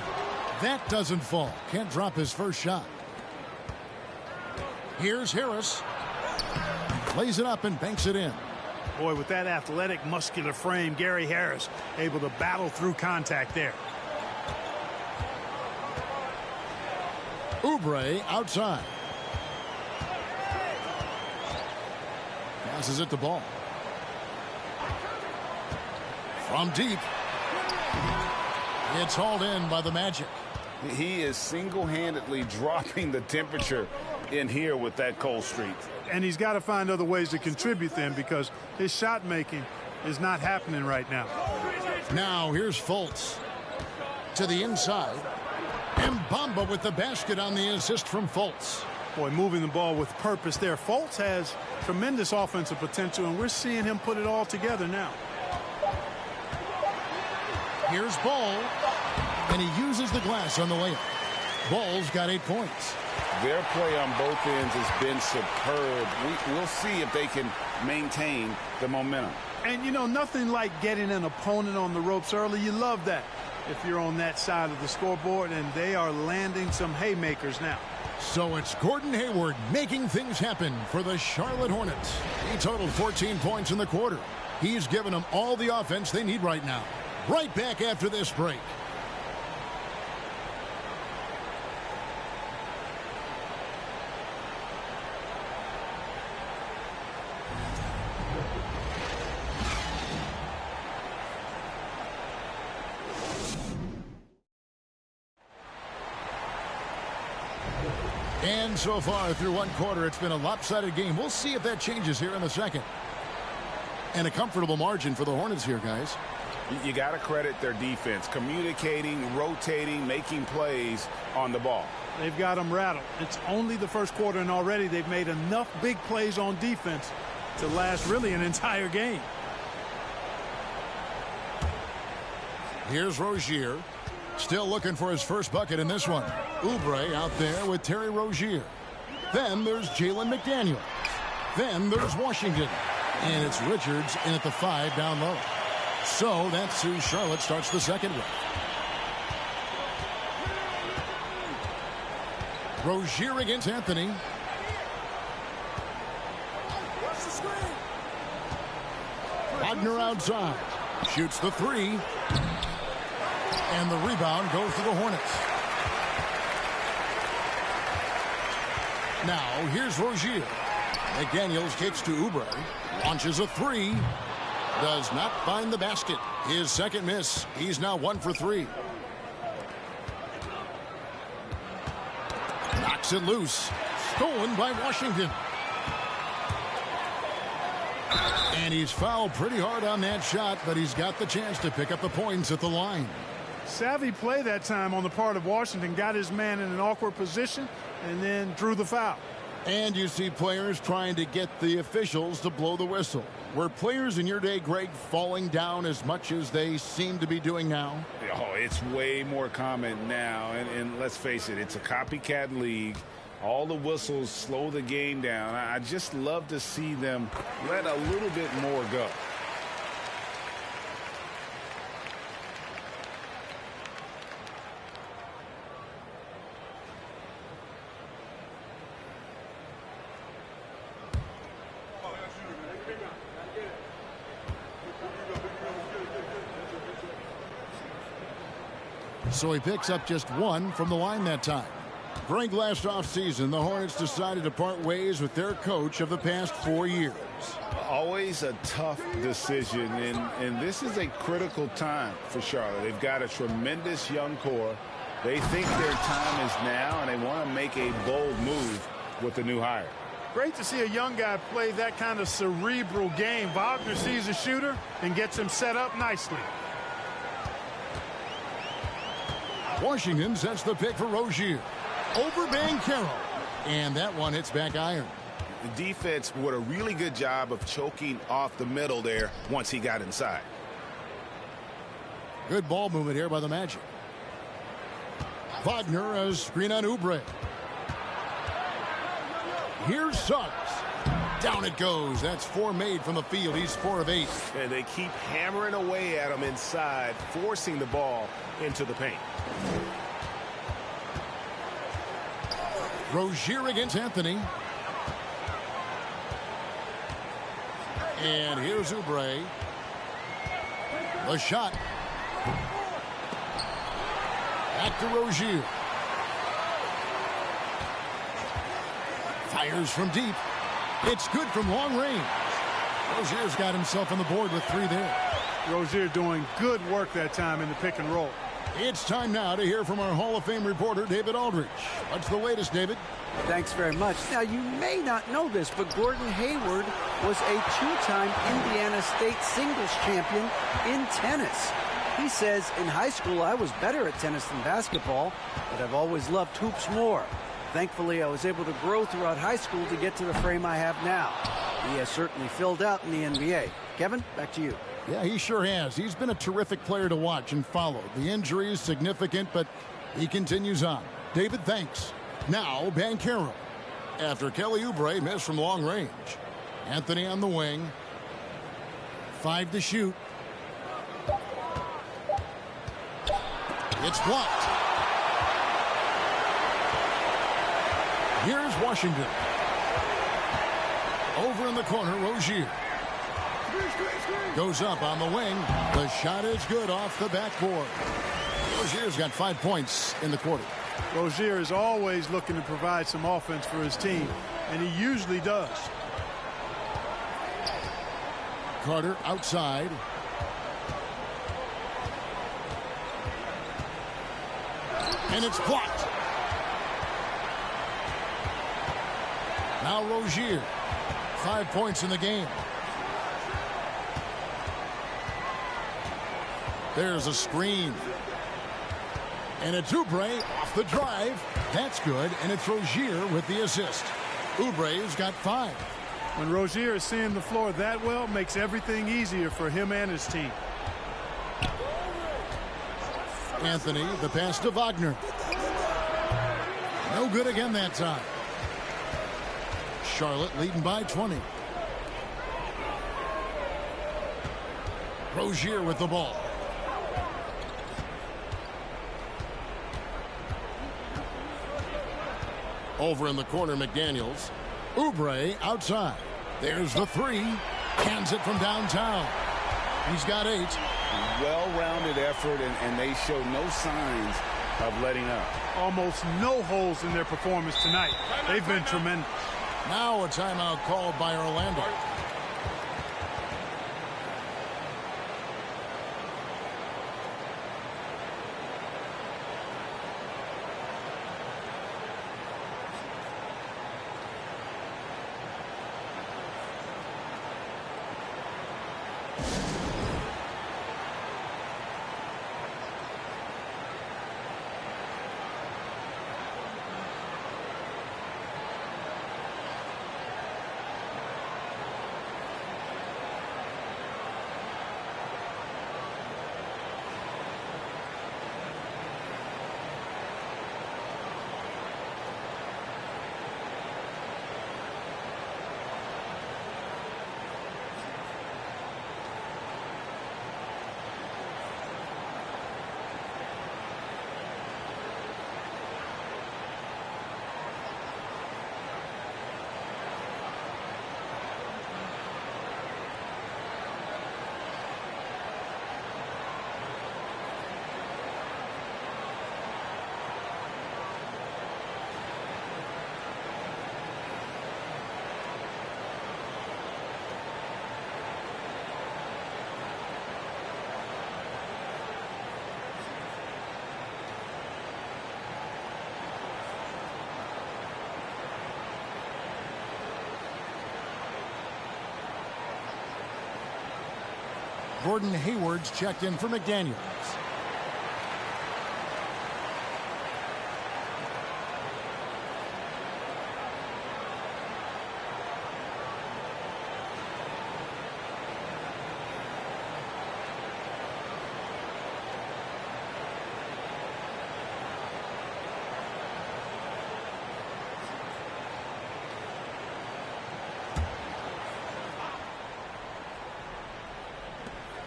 That doesn't fall. Can't drop his first shot. Here's Harris. Lays it up and banks it in. Boy, with that athletic, muscular frame, Gary Harris able to battle through contact there. Oubre outside. Passes it to Ball. From deep. It's hauled in by the Magic. He is single-handedly dropping the temperature in here with that cold streak. And he's got to find other ways to contribute then, because his shot making is not happening right now. Now here's Fultz to the inside. And Bamba with the basket on the assist from Fultz. Boy, moving the ball with purpose there. Fultz has tremendous offensive potential, and we're seeing him put it all together now. Here's Ball, and he uses the glass on the layup. Ball's got 8 points. Their play on both ends has been superb. We'll see if they can maintain the momentum. And, you know, nothing like getting an opponent on the ropes early. You love that if you're on that side of the scoreboard, and they are landing some haymakers now. So it's Gordon Hayward making things happen for the Charlotte Hornets. He totaled 14 points in the quarter. He's given them all the offense they need right now. Right back after this break. And so far through one quarter, it's been a lopsided game. We'll see if that changes here in the second. And a comfortable margin for the Hornets here, guys. You got to credit their defense, communicating, rotating, making plays on the ball. They've got them rattled. It's only the first quarter, and already they've made enough big plays on defense to last really an entire game. Here's Rozier. Still looking for his first bucket in this one. Oubre out there with Terry Rozier. Then there's Jalen McDaniel. Then there's Washington. And it's Richards in at the 5 down low. So that's who Charlotte starts the second with. Rozier against Anthony. Wagner outside. Shoots the 3. And the rebound goes to the Hornets. Now, here's Rozier. McDaniels kicks to Oubre. Launches a 3. Does not find the basket. His second miss. He's now 1 for 3. Knocks it loose. Stolen by Washington. And he's fouled pretty hard on that shot, but he's got the chance to pick up the points at the line. Savvy play that time on the part of Washington. Got his man in an awkward position and then drew the foul. And you see players trying to get the officials to blow the whistle. Were players in your day, Greg, falling down as much as they seem to be doing now? Oh, it's way more common now. And let's face it, it's a copycat league. All the whistles slow the game down. I just love to see them let a little bit more go. So he picks up just 1 from the line that time. Greg, last offseason, the Hornets decided to part ways with their coach of the past 4 years. Always a tough decision, and this is a critical time for Charlotte. They've got a tremendous young core. They think their time is now, and they want to make a bold move with the new hire. Great to see a young guy play that kind of cerebral game. Wagner sees a shooter and gets him set up nicely. Washington sets the pick for Rozier. Over Banchero. And that one hits back iron. The defense did a really good job of choking off the middle there once he got inside. Good ball movement here by the Magic. Wagner as screen on Oubre. Here's Suggs. Down it goes. That's 4 made from the field. He's 4 of 8. And they keep hammering away at him inside, forcing the ball into the paint. Rozier against Anthony. And here's Oubre. The shot. Back to Rozier. Fires from deep. It's good from long range. Rozier's got himself on the board with 3 there. Rozier doing good work that time in the pick and roll. It's time now to hear from our Hall of Fame reporter, David Aldridge. What's the latest, David? Thanks very much. Now, you may not know this, but Gordon Hayward was a 2-time Indiana State singles champion in tennis. He says, in high school, I was better at tennis than basketball, but I've always loved hoops more. Thankfully, I was able to grow throughout high school to get to the frame I have now. He has certainly filled out in the NBA. Kevin, back to you. Yeah, he sure has. He's been a terrific player to watch and follow. The injury is significant, but he continues on. David, thanks. Now, Banchero. After Kelly Oubre missed from long range. Anthony on the wing. 5 to shoot. It's blocked. Here's Washington. Over in the corner, Rozier. Goes up on the wing. The shot is good off the backboard. Rozier's got 5 points in the quarter. Rozier is always looking to provide some offense for his team, and he usually does. Carter outside. And it's blocked. Now Rozier. 5 points in the game. There's a screen. And it's Oubre off the drive. That's good, and it's Rozier with the assist. Oubre's got 5. When Rozier is seeing the floor that well, makes everything easier for him and his team. Anthony, the pass to Wagner. No good again that time. Charlotte leading by 20. Rozier with the ball. Over in the corner, McDaniels. Oubre outside. There's the 3. Hands it from downtown. He's got 8. Well-rounded effort, and they show no signs of letting up. Almost no holes in their performance tonight. They've been tremendous. Now a timeout called by Orlando. Gordon Hayward's checked in for McDaniels.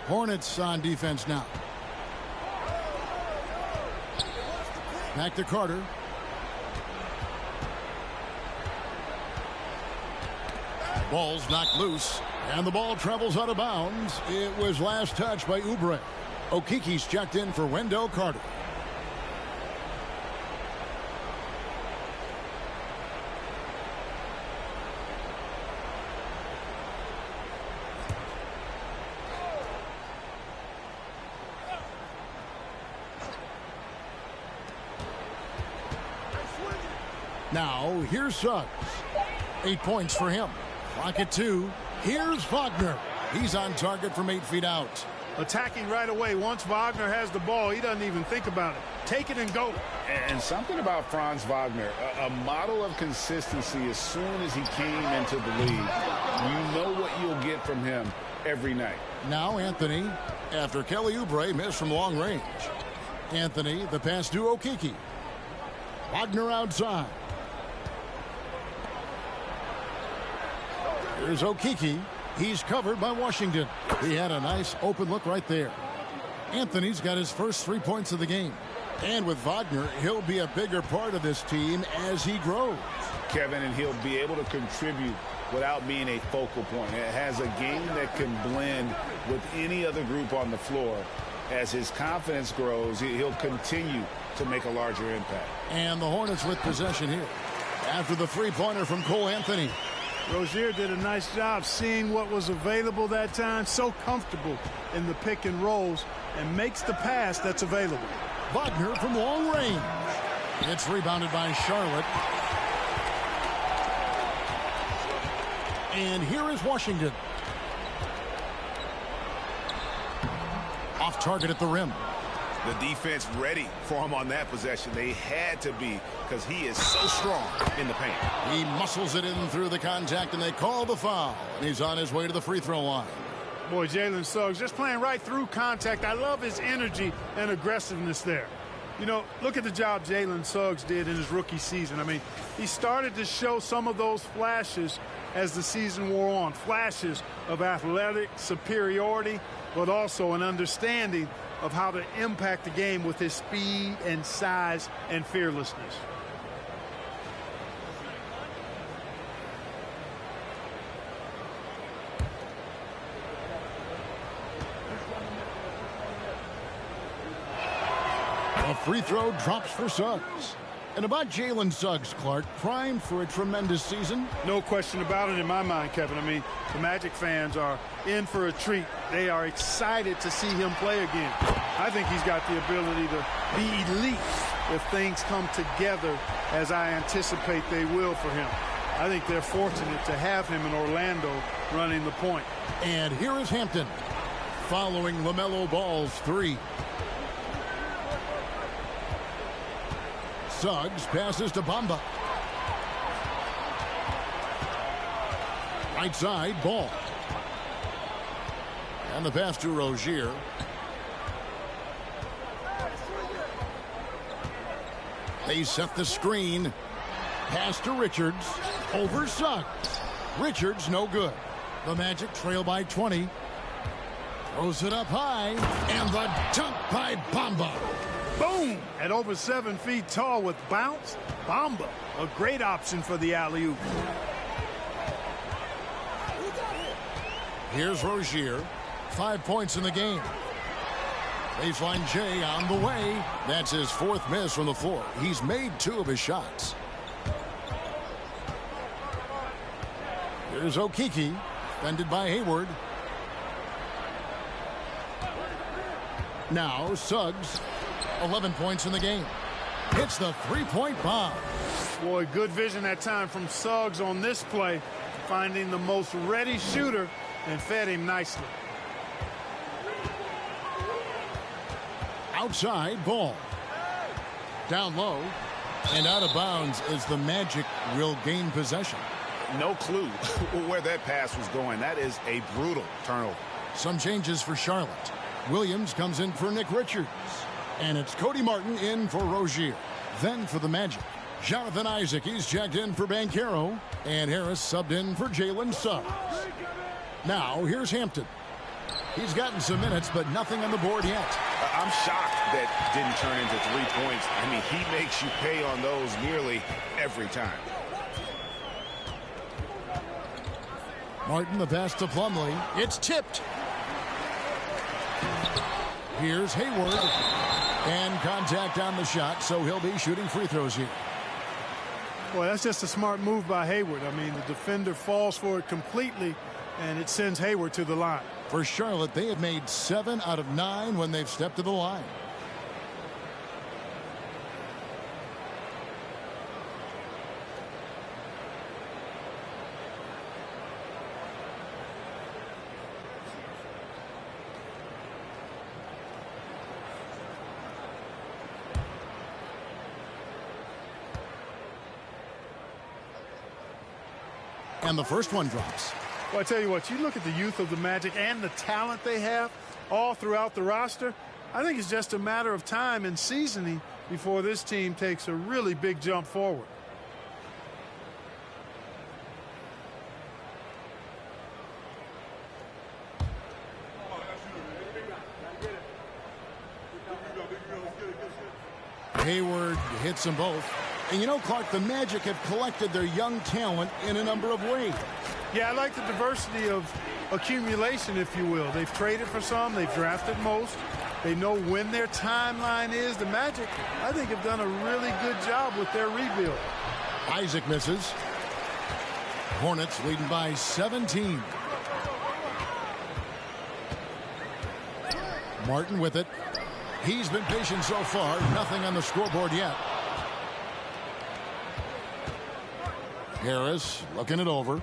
Hornets on defense now. Back to Carter. Ball's knocked loose, and the ball travels out of bounds. It was last touched by Oubre. Okiki's checked in for Wendell Carter. Now, here's Suggs. 8 points for him. Clock at 2. Here's Wagner. He's on target from 8 feet out. Attacking right away. Once Wagner has the ball, he doesn't even think about it. Take it and go. And something about Franz Wagner, a model of consistency. As soon as he came into the league, you know what you'll get from him every night. Now Anthony, after Kelly Oubre missed from long range. Anthony, the pass to Okiki. Wagner outside. Here's Okiki. He's covered by Washington. He had a nice open look right there. Anthony's got his first 3 points of the game. And with Wagner, he'll be a bigger part of this team as he grows. Kevin, and he'll be able to contribute without being a focal point. It has a game that can blend with any other group on the floor. As his confidence grows, he'll continue to make a larger impact. And the Hornets with possession here. After the three-pointer from Cole Anthony. Rozier did a nice job seeing what was available that time. So comfortable in the pick and rolls and makes the pass that's available. Wagner from long range. It's rebounded by Charlotte. And here is Washington. Off target at the rim. The defense ready for him on that possession. They had to be because he is so strong in the paint. He muscles it in through the contact, and they call the foul. And he's on his way to the free throw line. Boy, Jalen Suggs just playing right through contact. I love his energy and aggressiveness there. You know, look at the job Jalen Suggs did in his rookie season. I mean, he started to show some of those flashes as the season wore on. Flashes of athletic superiority, but also an understanding of how to impact the game with his speed and size and fearlessness. A free throw drops for Suggs. And about Jalen Suggs, Clark, primed for a tremendous season. No question about it in my mind, Kevin. I mean, the Magic fans are in for a treat. They are excited to see him play again. I think he's got the ability to be elite if things come together as I anticipate they will for him. I think they're fortunate to have him in Orlando running the point. And here is Hampton following LaMelo Ball's three. Suggs passes to Bamba. Right side, Ball. And the pass to Rozier. They set the screen. Pass to Richards. Over Suggs. Richards no good. The Magic trail by 20. Throws it up high. And the dunk by Bamba. Boom! At over 7 feet tall with bounce, Bamba, a great option for the alley-oop. Here's Rozier. 5 points in the game. Baseline J on the way. That's his fourth miss from the floor. He's made 2 of his shots. Here's Okeke, defended by Hayward. Now Suggs. 11 points in the game. Hits the three-point bomb. Boy, good vision that time from Suggs on this play, finding the most ready shooter and fed him nicely. Outside, Ball. Down low and out of bounds as the Magic will gain possession. No clue where that pass was going. That is a brutal turnover. Some changes for Charlotte. Williams comes in for Nick Richards. And it's Cody Martin in for Rozier. Then for the Magic, Jonathan Isaac, he's checked in for Banchero. And Harris subbed in for Jalen Suggs. Now, here's Hampton. He's gotten some minutes, but nothing on the board yet. I'm shocked that didn't turn into 3 points. I mean, he makes you pay on those nearly every time. Martin, the pass to Plumlee. It's tipped. Here's Hayward. And contact on the shot, so he'll be shooting free throws here. Boy, that's just a smart move by Hayward. I mean, the defender falls for it completely, and it sends Hayward to the line. For Charlotte, they have made 7 out of 9 when they've stepped to the line. And the first one drops. Well, I tell you what, you look at the youth of the Magic and the talent they have all throughout the roster. I think it's just a matter of time and seasoning before this team takes a really big jump forward. Hayward hits them both. And you know, Clark, the Magic have collected their young talent in a number of ways. Yeah, I like the diversity of accumulation, if you will. They've traded for some. They've drafted most. They know when their timeline is. The Magic, I think, have done a really good job with their rebuild. Isaac misses. Hornets leading by 17. Martin with it. He's been patient so far. Nothing on the scoreboard yet. Harris looking it over.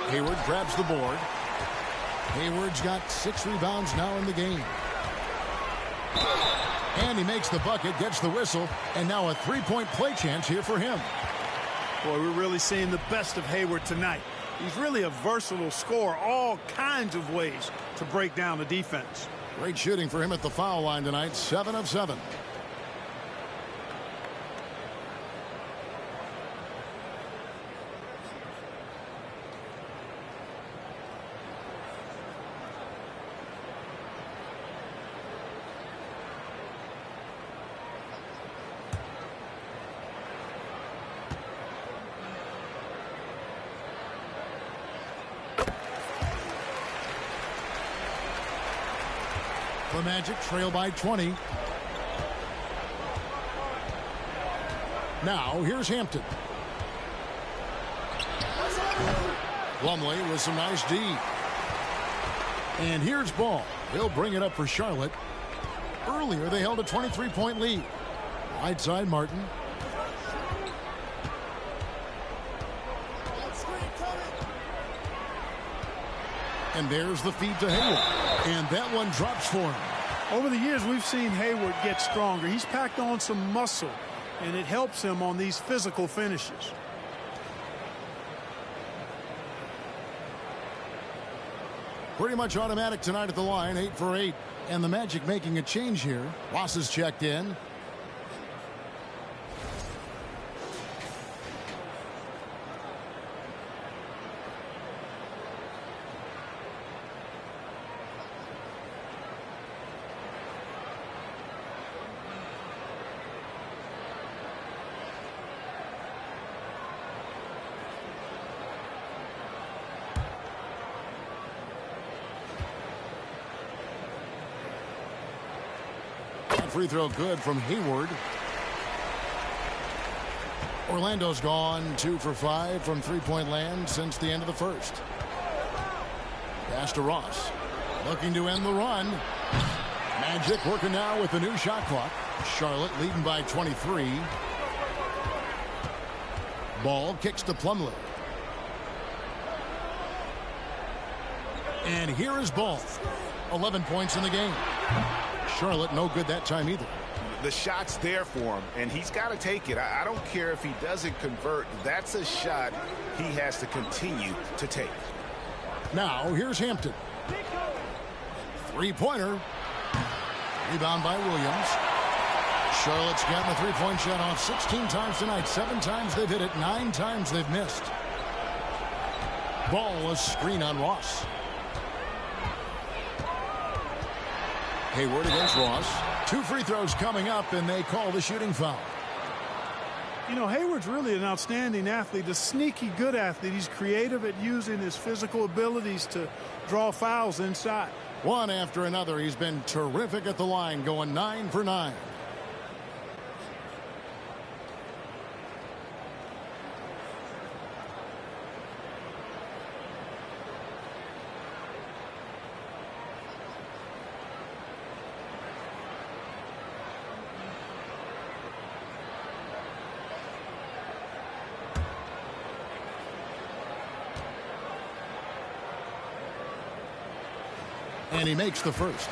Hayward grabs the board. Hayward's got 6 rebounds now in the game. And he makes the bucket, gets the whistle, and now a three-point play chance here for him. Boy, we're really seeing the best of Hayward tonight. He's really a versatile scorer, all kinds of ways to break down the defense. Great shooting for him at the foul line tonight, 7 of 7. The Magic trail by 20. Now, here's Hampton. Plumlee with some nice D. And here's Ball. He'll bring it up for Charlotte. Earlier, they held a 23-point lead. Right side, Martin. And there's the feed to Hayward. And that one drops for him. Over the years, we've seen Hayward get stronger. He's packed on some muscle, and it helps him on these physical finishes. Pretty much automatic tonight at the line, 8 for 8. And the Magic making a change here. Ross is checked in. Free throw good from Hayward. Orlando's gone 2 for 5 from three-point land since the end of the first. Pass to Ross. Looking to end the run. Magic working now with the new shot clock. Charlotte leading by 23. Ball kicks to Plumlee. And here is Ball. 11 points in the game. Charlotte no good that time either. The shot's there for him, and he's got to take it. I don't care if he doesn't convert. That's a shot he has to continue to take. Now, here's Hampton. Three-pointer. Rebound by Williams. Charlotte's gotten a three-point shot off 16 times tonight. 7 times they've hit it. 9 times they've missed. Ball, a screen on Ross. Hayward against Ross. 2 free throws coming up, and they call the shooting foul. You know, Hayward's really an outstanding athlete, a sneaky good athlete. He's creative at using his physical abilities to draw fouls inside. One after another, he's been terrific at the line, going 9 for 9. And he makes the first.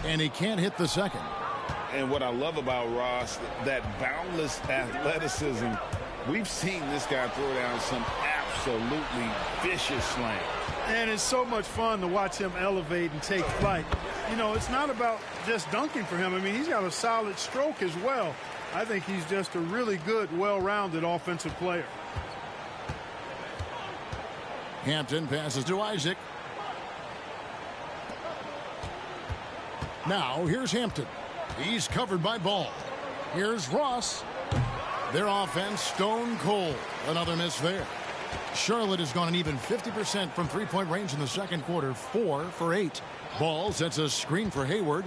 And he can't hit the second. And what I love about Ross, that boundless athleticism. We've seen this guy throw down some absolutely vicious slams. And it's so much fun to watch him elevate and take flight. You know, it's not about just dunking for him. I mean, he's got a solid stroke as well. I think he's just a really good, well-rounded offensive player. Hampton passes to Isaac. Now, here's Hampton. He's covered by Ball. Here's Ross. Their offense stone cold. Another miss there. Charlotte has gone an even 50% from three-point range in the second quarter, 4 for 8. Ball sets a screen for Hayward.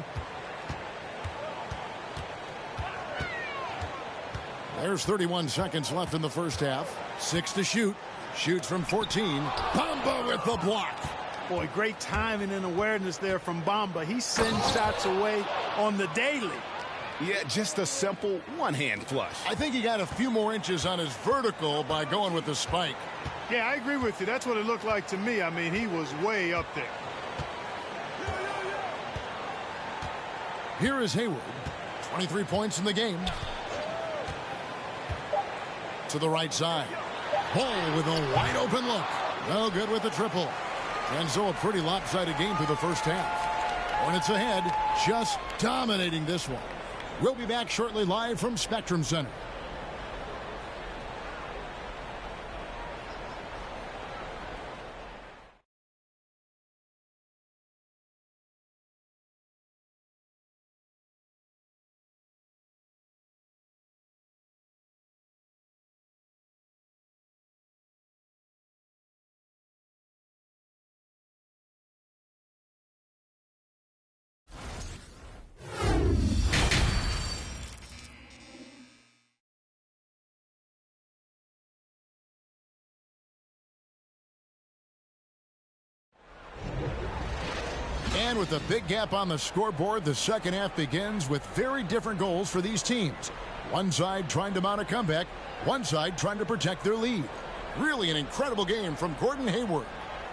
There's 31 seconds left in the first half. 6 to shoot. Shoots from 14. Bamba with the block. Boy, great timing and awareness there from Bamba. He sends shots away on the daily. Yeah, just a simple one-hand flush. I think he got a few more inches on his vertical by going with the spike. Yeah, I agree with you. That's what it looked like to me. I mean, he was way up there. Here is Hayward. 23 points in the game. To the right side. Ball with a wide open look. No good with the triple. And so a pretty lopsided game through the first half. Hornets ahead, just dominating this one. We'll be back shortly live from Spectrum Center. And with a big gap on the scoreboard, the second half begins with very different goals for these teams. One side trying to mount a comeback, one side trying to protect their lead. Really an incredible game from Gordon Hayward.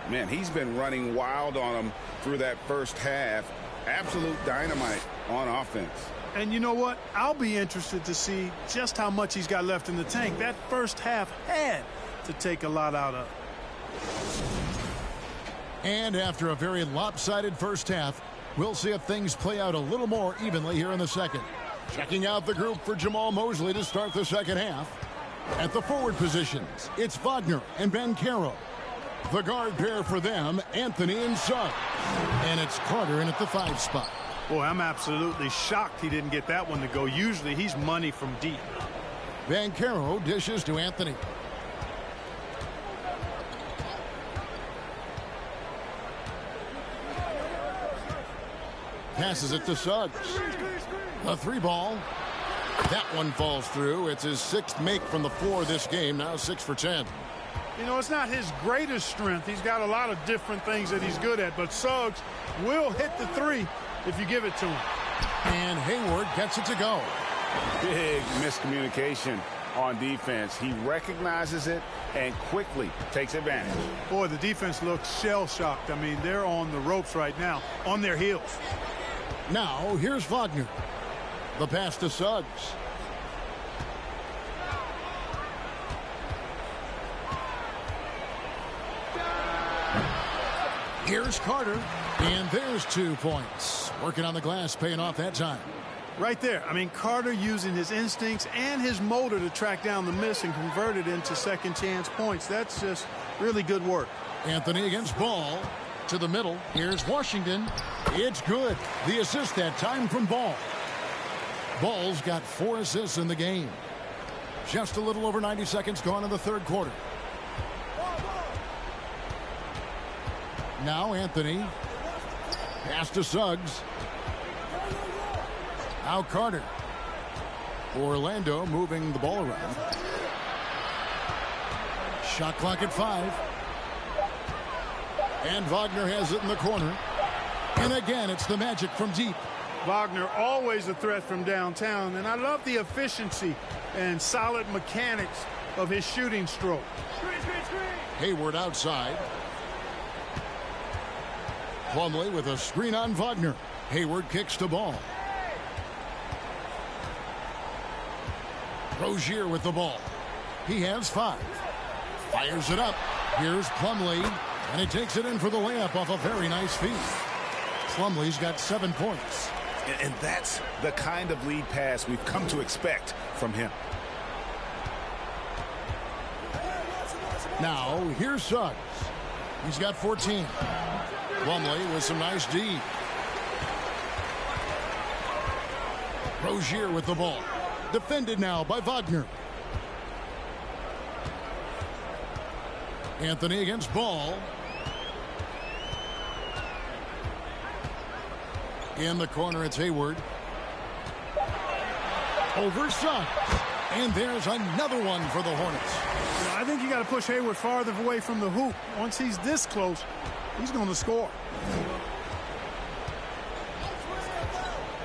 Man, he's been running wild on them through that first half. Absolute dynamite on offense. And you know what? I'll be interested to see just how much he's got left in the tank. That first half had to take a lot out of. And after a very lopsided first half, we'll see if things play out a little more evenly here in the second. Checking out the group for Jamal Mosley to start the second half. At the forward positions, it's Wagner and Banchero. The guard pair for them, Anthony and Suggs. And it's Carter in at the 5 spot. Boy, I'm absolutely shocked he didn't get that one to go. Usually he's money from deep. Banchero dishes to Anthony. Passes it to Suggs. A 3-ball. That one falls through. It's his 6th make from the floor this game. Now 6 for 10. You know, it's not his greatest strength. He's got a lot of different things that he's good at. But Suggs will hit the 3 if you give it to him. And Hayward gets it to go. Big miscommunication on defense. He recognizes it and quickly takes advantage. Boy, the defense looks shell-shocked. I mean, they're on the ropes right now, on their heels. Now, here's Wagner. The pass to Suggs. Here's Carter. And there's 2 points. Working on the glass, paying off that time. Right there. I mean, Carter using his instincts and his motor to track down the miss and convert it into second chance points. That's just really good work. Anthony against Ball. To the middle. Here's Washington. It's good. The assist that time from Ball. Ball's got 4 assists in the game. Just a little over 90 seconds gone in the third quarter. Now Anthony. Pass to Suggs. Now Carter. Orlando moving the ball around. Shot clock at 5. And Wagner has it in the corner. And again, it's the Magic from deep. Wagner always a threat from downtown. And I love the efficiency and solid mechanics of his shooting stroke. Hayward outside. Plumlee with a screen on Wagner. Hayward kicks to Ball. Rozier with the ball. He has 5. Fires it up. Here's Plumlee. And he takes it in for the layup off a very nice feed. Plumlee's got 7 points. And that's the kind of lead pass we've come to expect from him. Now, here's Suggs. He's got 14. Plumlee with some nice D. Rozier with the ball. Defended now by Wagner. Anthony against Ball. In the corner, it's Hayward. Over Suggs. And there's another one for the Hornets. I think you got to push Hayward farther away from the hoop. Once he's this close, he's going to score.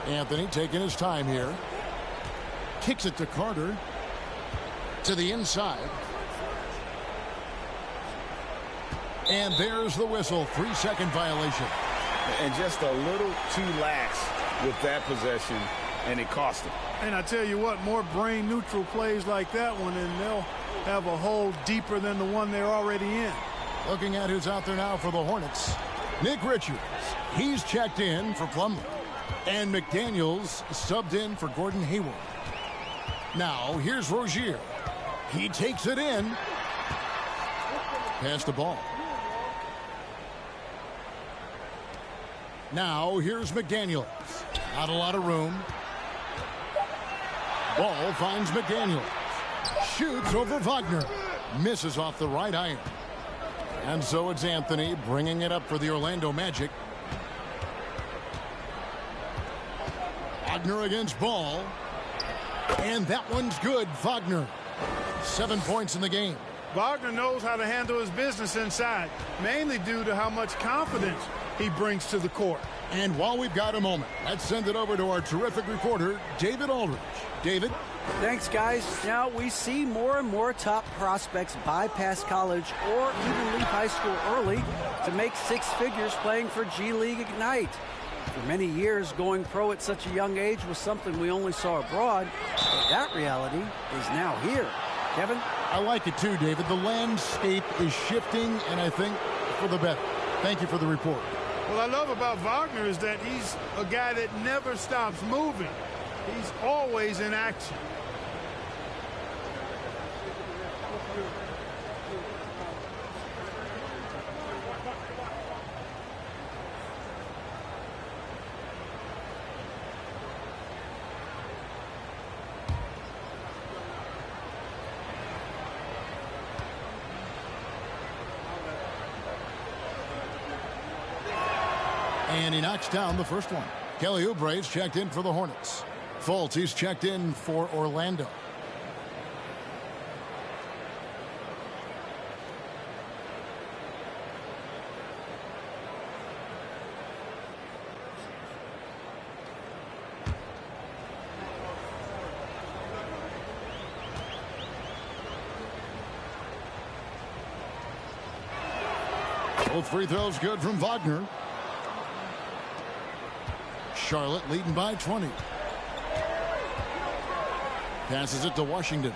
Anthony taking his time here. Kicks it to Carter. To the inside. And there's the whistle. 3-second violation. And just a little too lax with that possession, and it cost him. And I tell you what, more brain-neutral plays like that one, and they'll have a hole deeper than the one they're already in. Looking at who's out there now for the Hornets. Nick Richards. He's checked in for Plumlee. And McDaniels subbed in for Gordon Hayward. Now, here's Rozier. He takes it in. Pass the ball. Now, here's McDaniels. Not a lot of room. Ball finds McDaniels. Shoots over Wagner. Misses off the right iron. And so it's Anthony bringing it up for the Orlando Magic. Wagner against Ball. And that one's good. Wagner. 7 points in the game. Wagner knows how to handle his business inside, mainly due to how much confidence he brings to the court. And while we've got a moment, let's send it over to our terrific reporter, David Aldridge. David? Thanks, guys. Now, we see more and more top prospects bypass college or even leave high school early to make six figures playing for G League Ignite. For many years, going pro at such a young age was something we only saw abroad, but that reality is now here. Kevin? I like it too, David. The landscape is shifting, and I think for the better. Thank you for the report. What I love about Wagner is that he's a guy that never stops moving. He's always in action. And he knocks down the first one. Kelly Oubre's checked in for the Hornets. Fultz, he's checked in for Orlando. Both free throws good from Wagner. Charlotte leading by 20. Passes it to Washington.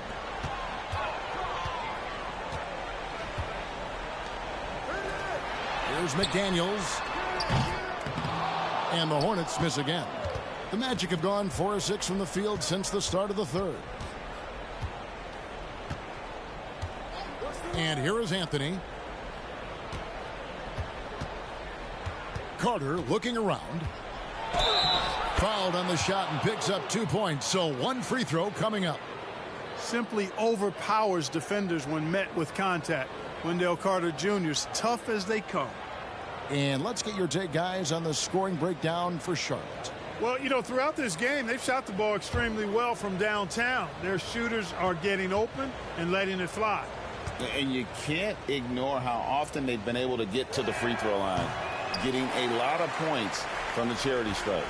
Here's McDaniels. And the Hornets miss again. The Magic have gone 4 of 6 from the field since the start of the third. And here is Anthony. Carter looking around. Fouled on the shot and picks up 2 points. So one free throw coming up. Simply overpowers defenders when met with contact. Wendell Carter Jr. is tough as they come. And let's get your take, guys, on the scoring breakdown for Charlotte. Well, you know, throughout this game, they've shot the ball extremely well from downtown. Their shooters are getting open and letting it fly. And you can't ignore how often they've been able to get to the free throw line, getting a lot of points from the charity stripe.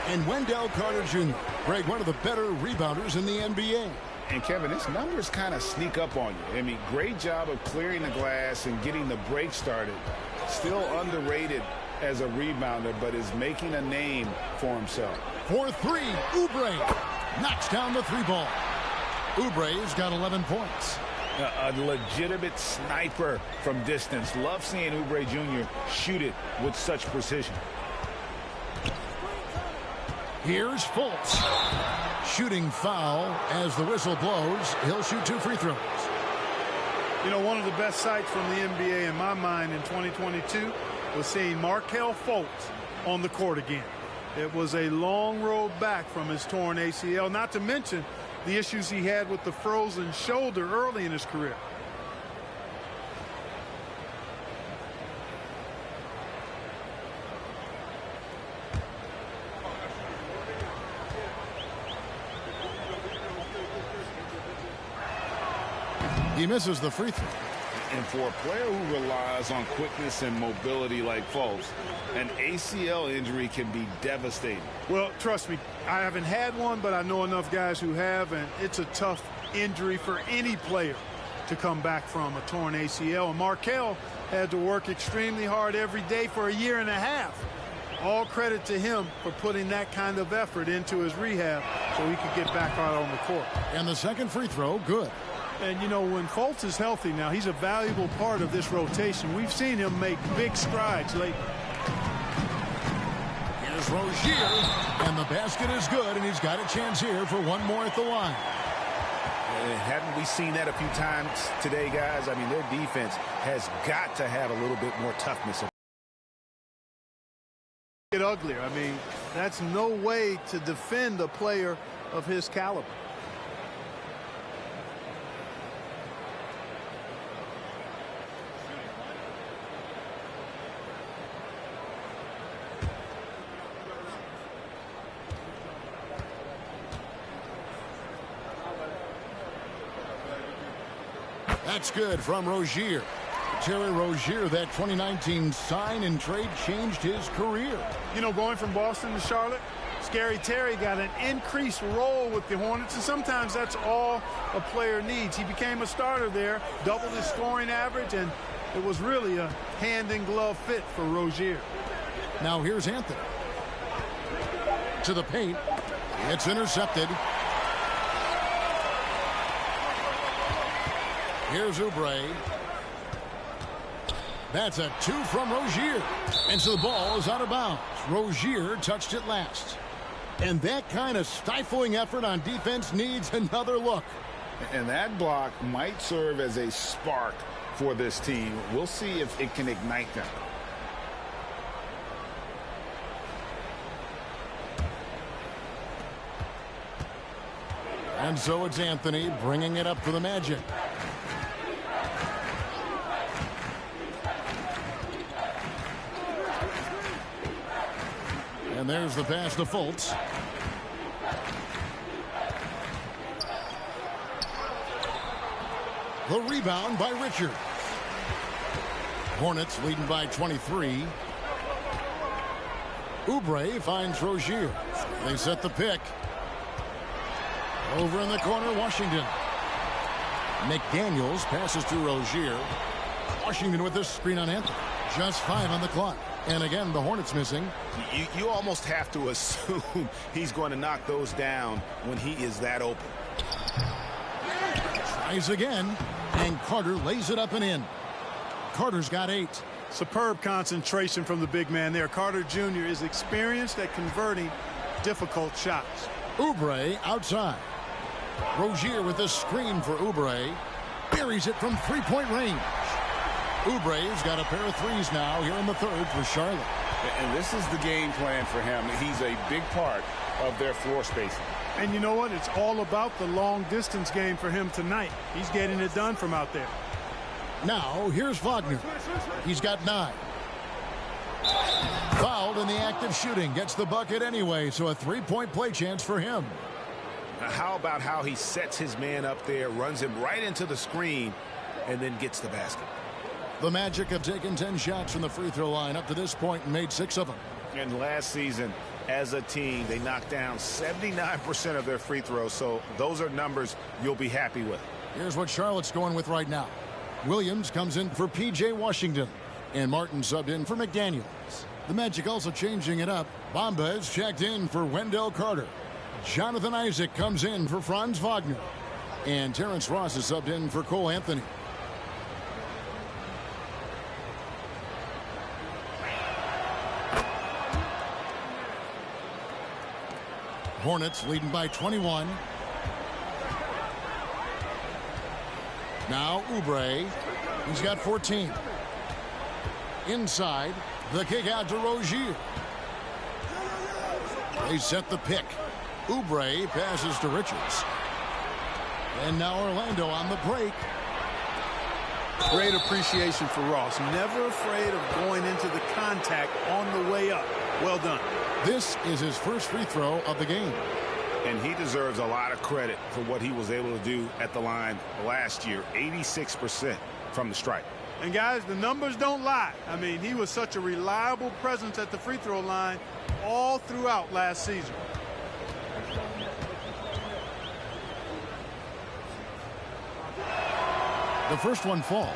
And Wendell Carter Jr., Greg, one of the better rebounders in the NBA. And, Kevin, his numbers kind of sneak up on you. I mean, great job of clearing the glass and getting the break started. Still underrated as a rebounder, but is making a name for himself. For three, Oubre knocks down the three ball. Oubre's got 11 points. A legitimate sniper from distance. Love seeing Oubre Jr. shoot it with such precision. Here's Fultz. Shooting foul as the whistle blows. He'll shoot 2 free throws. You know, one of the best sights from the NBA in my mind in 2022 was seeing Markelle Fultz on the court again. It was a long road back from his torn ACL, not to mention the issues he had with the frozen shoulder early in his career. He misses the free throw. And for a player who relies on quickness and mobility like Fultz, an ACL injury can be devastating. Well, trust me, I haven't had one, but I know enough guys who have, and it's a tough injury for any player to come back from, a torn ACL. And Markelle had to work extremely hard every day for a year and a half. All credit to him for putting that kind of effort into his rehab so he could get back out on the court. And the second free throw, good. And, you know, when Fultz is healthy now, he's a valuable part of this rotation. We've seen him make big strides lately. Here's Rozier, and the basket is good, and he's got a chance here for one more at the line. Haven't we seen that a few times today, guys? I mean, their defense has got to have a little bit more toughness. Get uglier. I mean, that's no way to defend a player of his caliber. That's good from Rozier. Terry Rozier, that 2019 sign and trade changed his career. You know, going from Boston to Charlotte, Scary Terry got an increased role with the Hornets, and sometimes that's all a player needs. He became a starter there, doubled his scoring average, and it was really a hand-in-glove fit for Rozier. Now here's Anthony. To the paint. It's intercepted. Here's Oubre. That's a 2 from Rozier. And so the ball is out of bounds. Rozier touched it last. And that kind of stifling effort on defense needs another look. And that block might serve as a spark for this team. We'll see if it can ignite them. And so it's Anthony bringing it up for the Magic. And there's the pass to Fultz. The rebound by Richard. Hornets leading by 23. Oubre finds Rozier. They set the pick. Over in the corner, Washington. McDaniels passes to Rozier. Washington with this screen on Anthony. Just 5 on the clock. And again, the Hornets missing. You almost have to assume he's going to knock those down when he is that open. Tries again, and Carter lays it up and in. Carter's got 8. Superb concentration from the big man there. Carter Jr. is experienced at converting difficult shots. Oubre outside. Rozier with a screen for Oubre. Buries it from three-point range. Oubre's got a pair of threes now here in the third for Charlotte. And this is the game plan for him. He's a big part of their floor spacing. And you know what? It's all about the long-distance game for him tonight. He's getting it done from out there. Now, here's Wagner. He's got 9. Fouled in the act of shooting. Gets the bucket anyway, so a three-point play chance for him. Now, how about how he sets his man up there, runs him right into the screen, and then gets the basket? The Magic have taken 10 shots from the free throw line up to this point and made 6 of them. And last season, as a team, they knocked down 79% of their free throws, so those are numbers you'll be happy with. Here's what Charlotte's going with right now. Williams comes in for P.J. Washington, and Martin subbed in for McDaniels. The Magic also changing it up. Bamba is checked in for Wendell Carter. Jonathan Isaac comes in for Franz Wagner, and Terrence Ross is subbed in for Cole Anthony. Hornets leading by 21. Now Oubre. He's got 14. Inside. The kick out to Rozier. They set the pick. Oubre passes to Richards. And now Orlando on the break. Great appreciation for Ross. Never afraid of going into the contact on the way up. Well done. This is his first free throw of the game. And he deserves a lot of credit for what he was able to do at the line last year. 86% from the stripe. And guys, the numbers don't lie. I mean, he was such a reliable presence at the free throw line all throughout last season. The first one falls.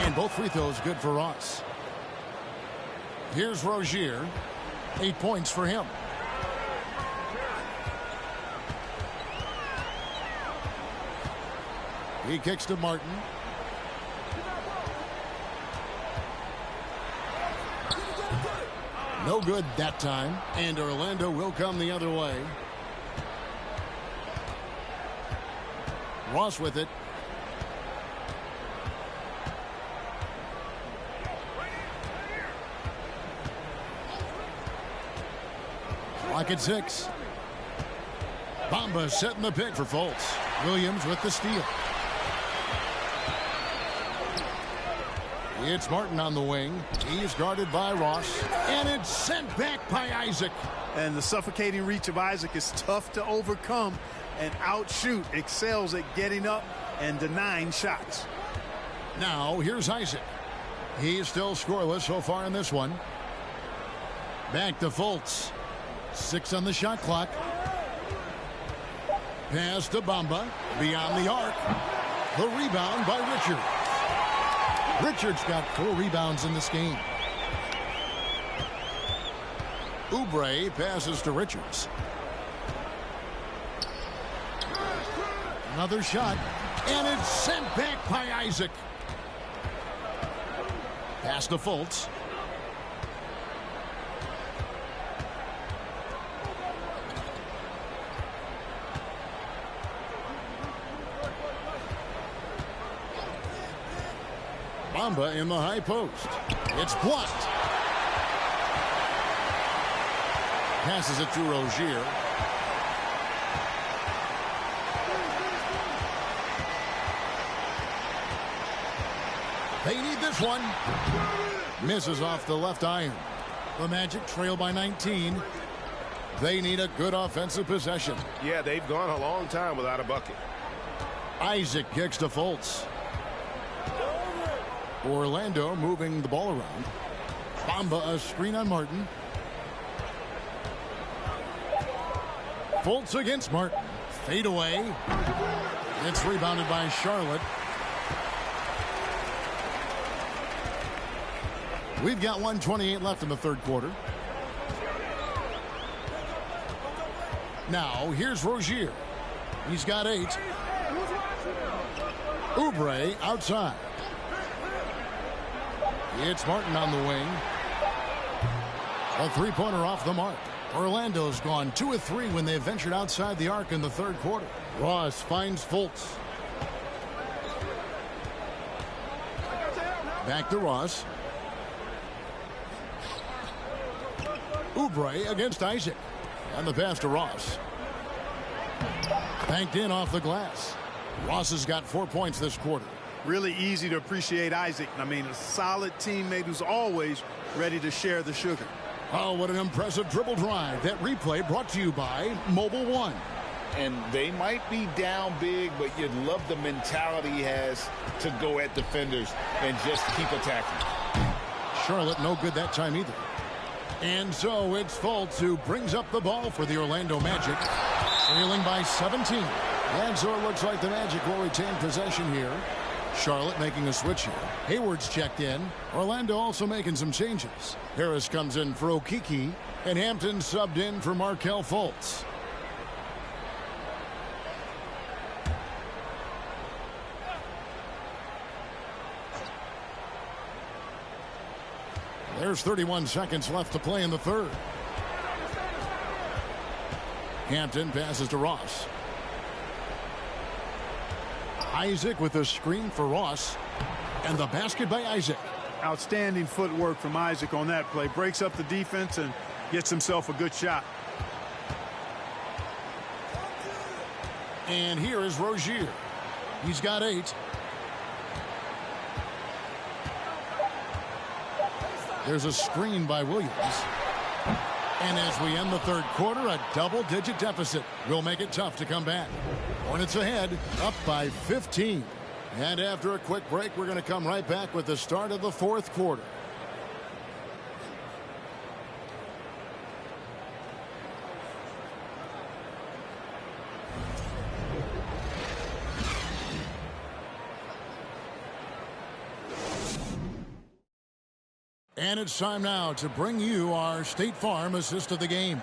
And both free throws good for Ross. Here's Rozier. 8 points for him. He kicks to Martin. No good that time. And Orlando will come the other way. Ross with it. Clock at 6. Bamba setting the pick for Fultz. Williams with the steal. It's Martin on the wing. He's guarded by Ross. And it's sent back by Isaac. And the suffocating reach of Isaac is tough to overcome and outshoot. Excels at getting up and denying shots. Now here's Isaac. He's still scoreless so far in this one. Back to Fultz. 6 on the shot clock. Pass to Bamba. Beyond the arc. The rebound by Richards. Richards got 4 rebounds in this game. Oubre passes to Richards. Another shot. And it's sent back by Isaac. Pass to Fultz. Bamba in the high post. It's blocked. Passes it to Rozier. They need this one. Misses off the left iron. The Magic trail by 19. They need a good offensive possession. Yeah, they've gone a long time without a bucket. Isaac kicks to Fultz. Orlando moving the ball around. Bamba a screen on Martin. Fultz against Martin. Fade away. It's rebounded by Charlotte. We've got 1:28 left in the third quarter. Now here's Rozier. He's got 8. Oubre outside. It's Martin on the wing. A three-pointer off the mark. Orlando's gone 2 of 3 when they ventured outside the arc in the third quarter. Ross finds Fultz. Back to Ross. Oubre against Isaac. And the pass to Ross. Banked in off the glass. Ross has got 4 points this quarter. Really easy to appreciate Isaac. I mean, a solid teammate who's always ready to share the sugar. Oh, what an impressive dribble drive. That replay brought to you by Mobile One. And they might be down big, but you'd love the mentality he has to go at defenders and just keep attacking. Charlotte no good that time either. And so it's Fultz who brings up the ball for the Orlando Magic. Trailing by 17. And so it looks like the Magic will retain possession here. Charlotte making a switch here. Hayward's checked in. Orlando also making some changes. Harris comes in for Okiki. And Hampton subbed in for Markelle Fultz. There's 31 seconds left to play in the third. Hampton passes to Ross. Isaac with a screen for Ross. And the basket by Isaac. Outstanding footwork from Isaac on that play. Breaks up the defense and gets himself a good shot. And here is Rozier. He's got 8. There's a screen by Williams. And as we end the third quarter, a double-digit deficit will make it tough to come back. Hornets ahead, up by 15. And after a quick break, we're going to come right back with the start of the fourth quarter. And it's time now to bring you our State Farm assist of the game.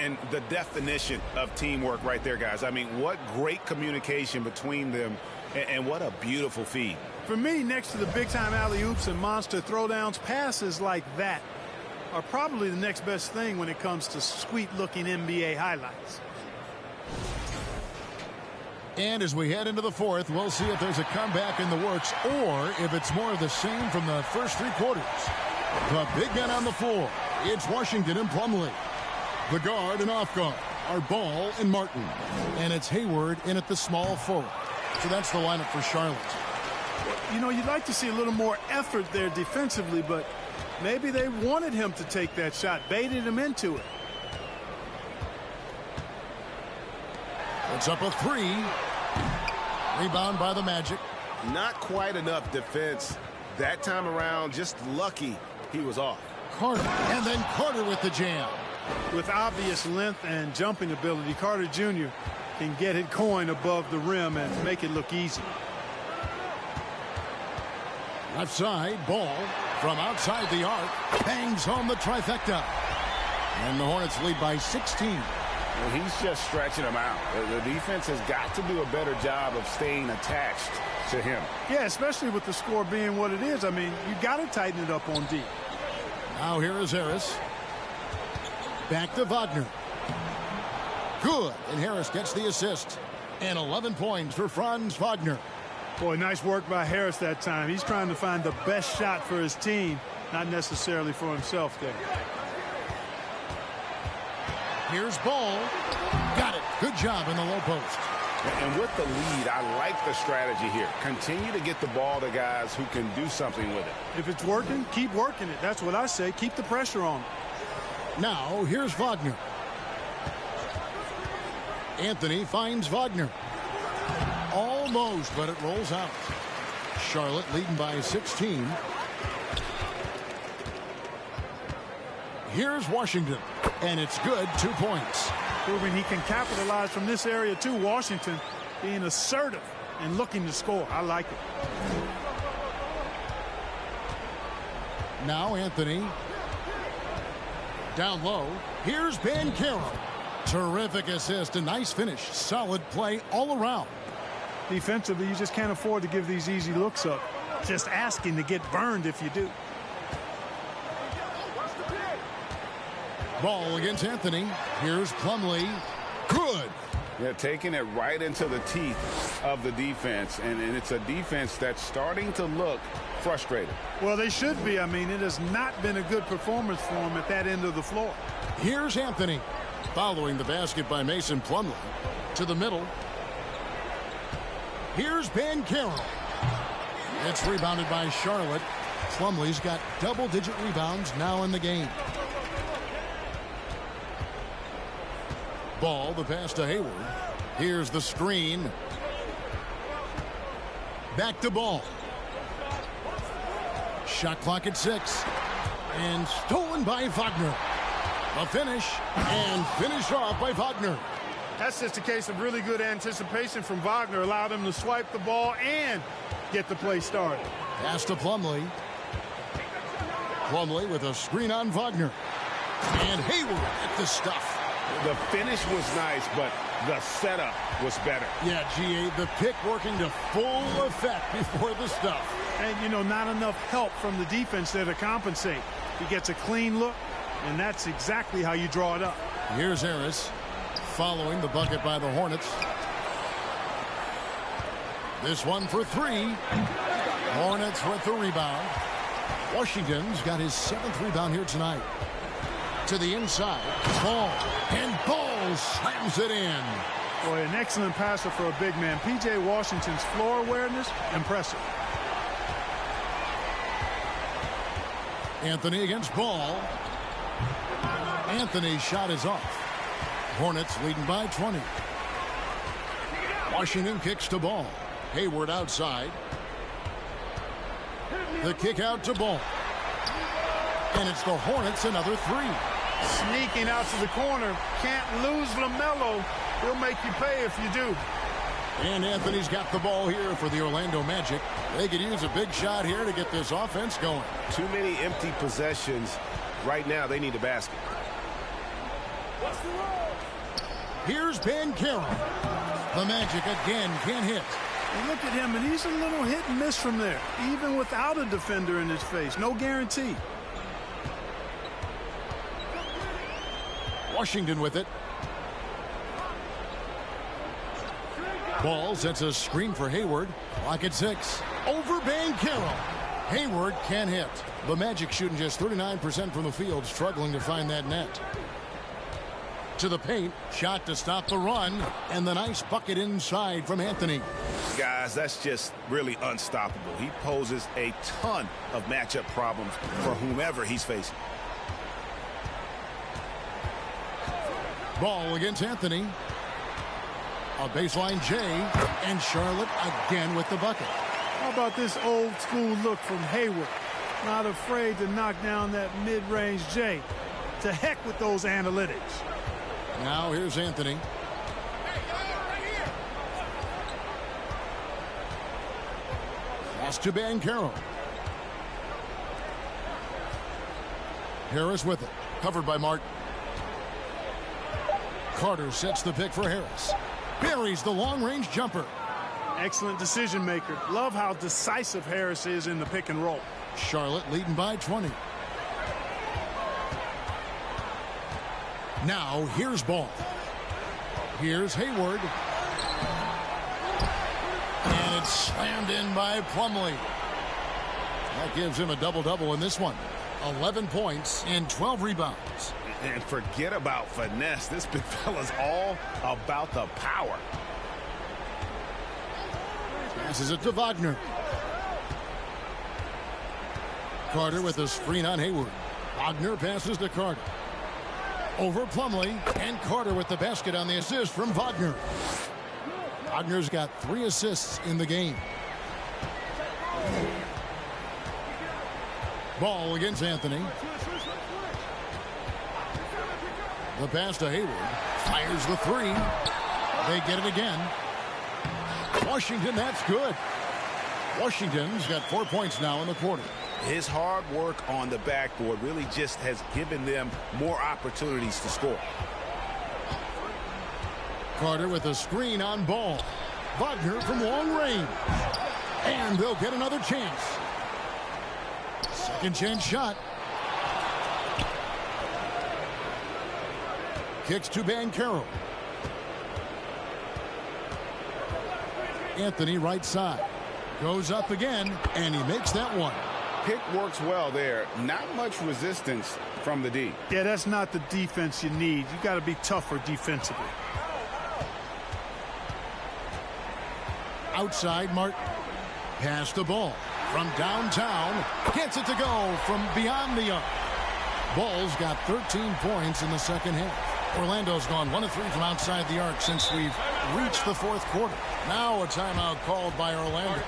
And the definition of teamwork right there, guys. I mean, what great communication between them, and what a beautiful feed. For me, next to the big-time alley-oops and monster throwdowns, passes like that are probably the next best thing when it comes to sweet-looking NBA highlights. And as we head into the fourth, we'll see if there's a comeback in the works or if it's more of the same from the first 3 quarters. The big men on the floor. It's Washington and Plumlee. The guard and off guard are Ball and Martin. And it's Hayward in at the small forward. So that's the lineup for Charlotte. You know, you'd like to see a little more effort there defensively, but maybe they wanted him to take that shot, baited him into it. It's up a 3. Rebound by the Magic. Not quite enough defense that time around. Just lucky he was off. Carter, and then Carter with the jam. With obvious length and jumping ability, Carter Jr. can get it going above the rim and make it look easy. Left side, Ball from outside the arc. Bangs home the trifecta. And the Hornets lead by 16. Well, he's just stretching them out. The defense has got to do a better job of staying attached to him. Yeah, especially with the score being what it is. I mean, you got to tighten it up on D. Now here is Harris. Back to Wagner. Good. And Harris gets the assist. And 11 points for Franz Wagner. Boy, nice work by Harris that time. He's trying to find the best shot for his team, not necessarily for himself there. Here's Ball. Got it. Good job in the low post. And with the lead, I like the strategy here. Continue to get the ball to guys who can do something with it. If it's working, keep working it. That's what I say. Keep the pressure on. Now, here's Wagner. Anthony finds Wagner. Almost, but it rolls out. Charlotte leading by 16. Here's Washington, and it's good. 2 points. Proving he can capitalize from this area, too. Washington being assertive and looking to score. I like it. Now Anthony. Down low. Here's Banchero. Terrific assist. A nice finish. Solid play all around. Defensively, you just can't afford to give these easy looks up. Just asking to get burned if you do. Ball against Anthony. Here's Plumlee. Good. Yeah, taking it right into the teeth of the defense. And it's a defense that's starting to look frustrated. Well, they should be. I mean, it has not been a good performance for them at that end of the floor. Here's Anthony. Following the basket by Mason Plumlee. To the middle. Here's Banchero. It's rebounded by Charlotte. Plumlee's got double-digit rebounds now in the game. Ball, the pass to Hayward. Here's the screen. Back to Ball. Shot clock at 6. And stolen by Wagner. A finish. And finished off by Wagner. That's just a case of really good anticipation from Wagner. Allowed him to swipe the ball and get the play started. Pass to Plumlee. Plumlee with a screen on Wagner. And Hayward at the stuff. The finish was nice, but the setup was better. Yeah, G.A., the pick working to full effect before the stuff. And, you know, not enough help from the defense there to compensate. He gets a clean look, and that's exactly how you draw it up. Here's Harris following the bucket by the Hornets. This one for 3. Hornets with the rebound. Washington's got his 7th rebound here tonight. To the inside. Ball. And Ball slams it in. Boy, an excellent passer for a big man. P.J. Washington's floor awareness, impressive. Anthony against Ball. Anthony's shot is off. Hornets leading by 20. Washington kicks to Ball. Hayward outside. The kick out to Ball. And it's the Hornets another 3. Sneaking out to the corner. Can't lose LaMelo. He'll make you pay if you do. And Anthony's got the ball here for the Orlando Magic. They could use a big shot here to get this offense going. Too many empty possessions. Right now, they need a basket. Here's Banchero. The Magic again can't hit. And look at him, and he's a little hit and miss from there, even without a defender in his face. No guarantee. Washington with it. Ball sets a screen for Hayward. Clock at 6. Over Banchero. Hayward can't hit. The Magic shooting just 39% from the field, struggling to find that net. To the paint. Shot to stop the run. And the nice bucket inside from Anthony. Guys, that's just really unstoppable. He poses a ton of matchup problems for whomever he's facing. Ball against Anthony. A baseline J, and Charlotte again with the bucket. How about this old school look from Hayward? Not afraid to knock down that mid-range J. To heck with those analytics. Now here's Anthony. Pass to Banchero. Harris with it. Covered by Martin. Carter sets the pick for Harris. Buries the long-range jumper. Excellent decision maker. Love how decisive Harris is in the pick and roll. Charlotte leading by 20. Now here's Ball. Here's Hayward. And it's slammed in by Plumlee. That gives him a double-double in this one. 11 points and 12 rebounds. And forget about finesse. This big fella's all about the power. Passes it to Wagner. Carter with a screen on Hayward. Wagner passes to Carter. Over Plumlee, and Carter with the basket on the assist from Wagner. Wagner's got 3 assists in the game. Ball against Anthony. The pass to Hayward. Fires the 3. They get it again. Washington, that's good. Washington's got 4 points now in the quarter. His hard work on the backboard really just has given them more opportunities to score. Carter with a screen on Ball. Wagner from long range. And they'll get another chance. Second chance shot. Kicks to Banchero. Anthony right side. Goes up again, and he makes that one. Pick works well there. Not much resistance from the D. Yeah, that's not the defense you need. You got to be tougher defensively. Outside, Martin. Pass the ball from downtown. Gets it to go from beyond the arc. Ball's got 13 points in the second half. Orlando's gone 1 of 3 from outside the arc since we've reached the 4th quarter. Now a timeout called by Orlando.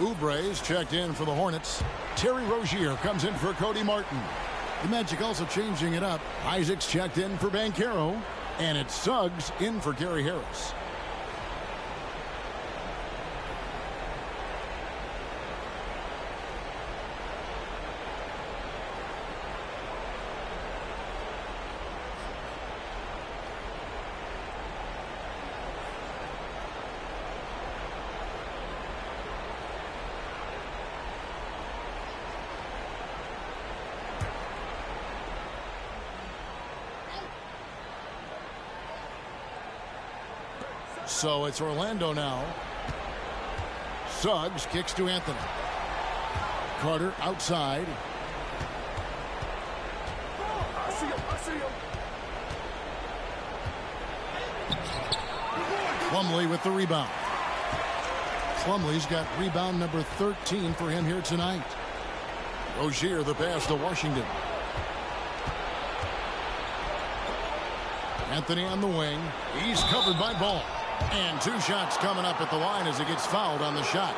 Oubre's checked in for the Hornets. Terry Rozier comes in for Cody Martin. The Magic also changing it up. Isaac's checked in for Banchero. And it's Suggs in for Gary Harris. So it's Orlando now. Suggs kicks to Anthony. Carter outside. I see him. Plumlee with the rebound. Plumlee's got rebound number 13 for him here tonight. Rozier the pass to Washington. Anthony on the wing. He's covered by Ball. And 2 shots coming up at the line as he gets fouled on the shot.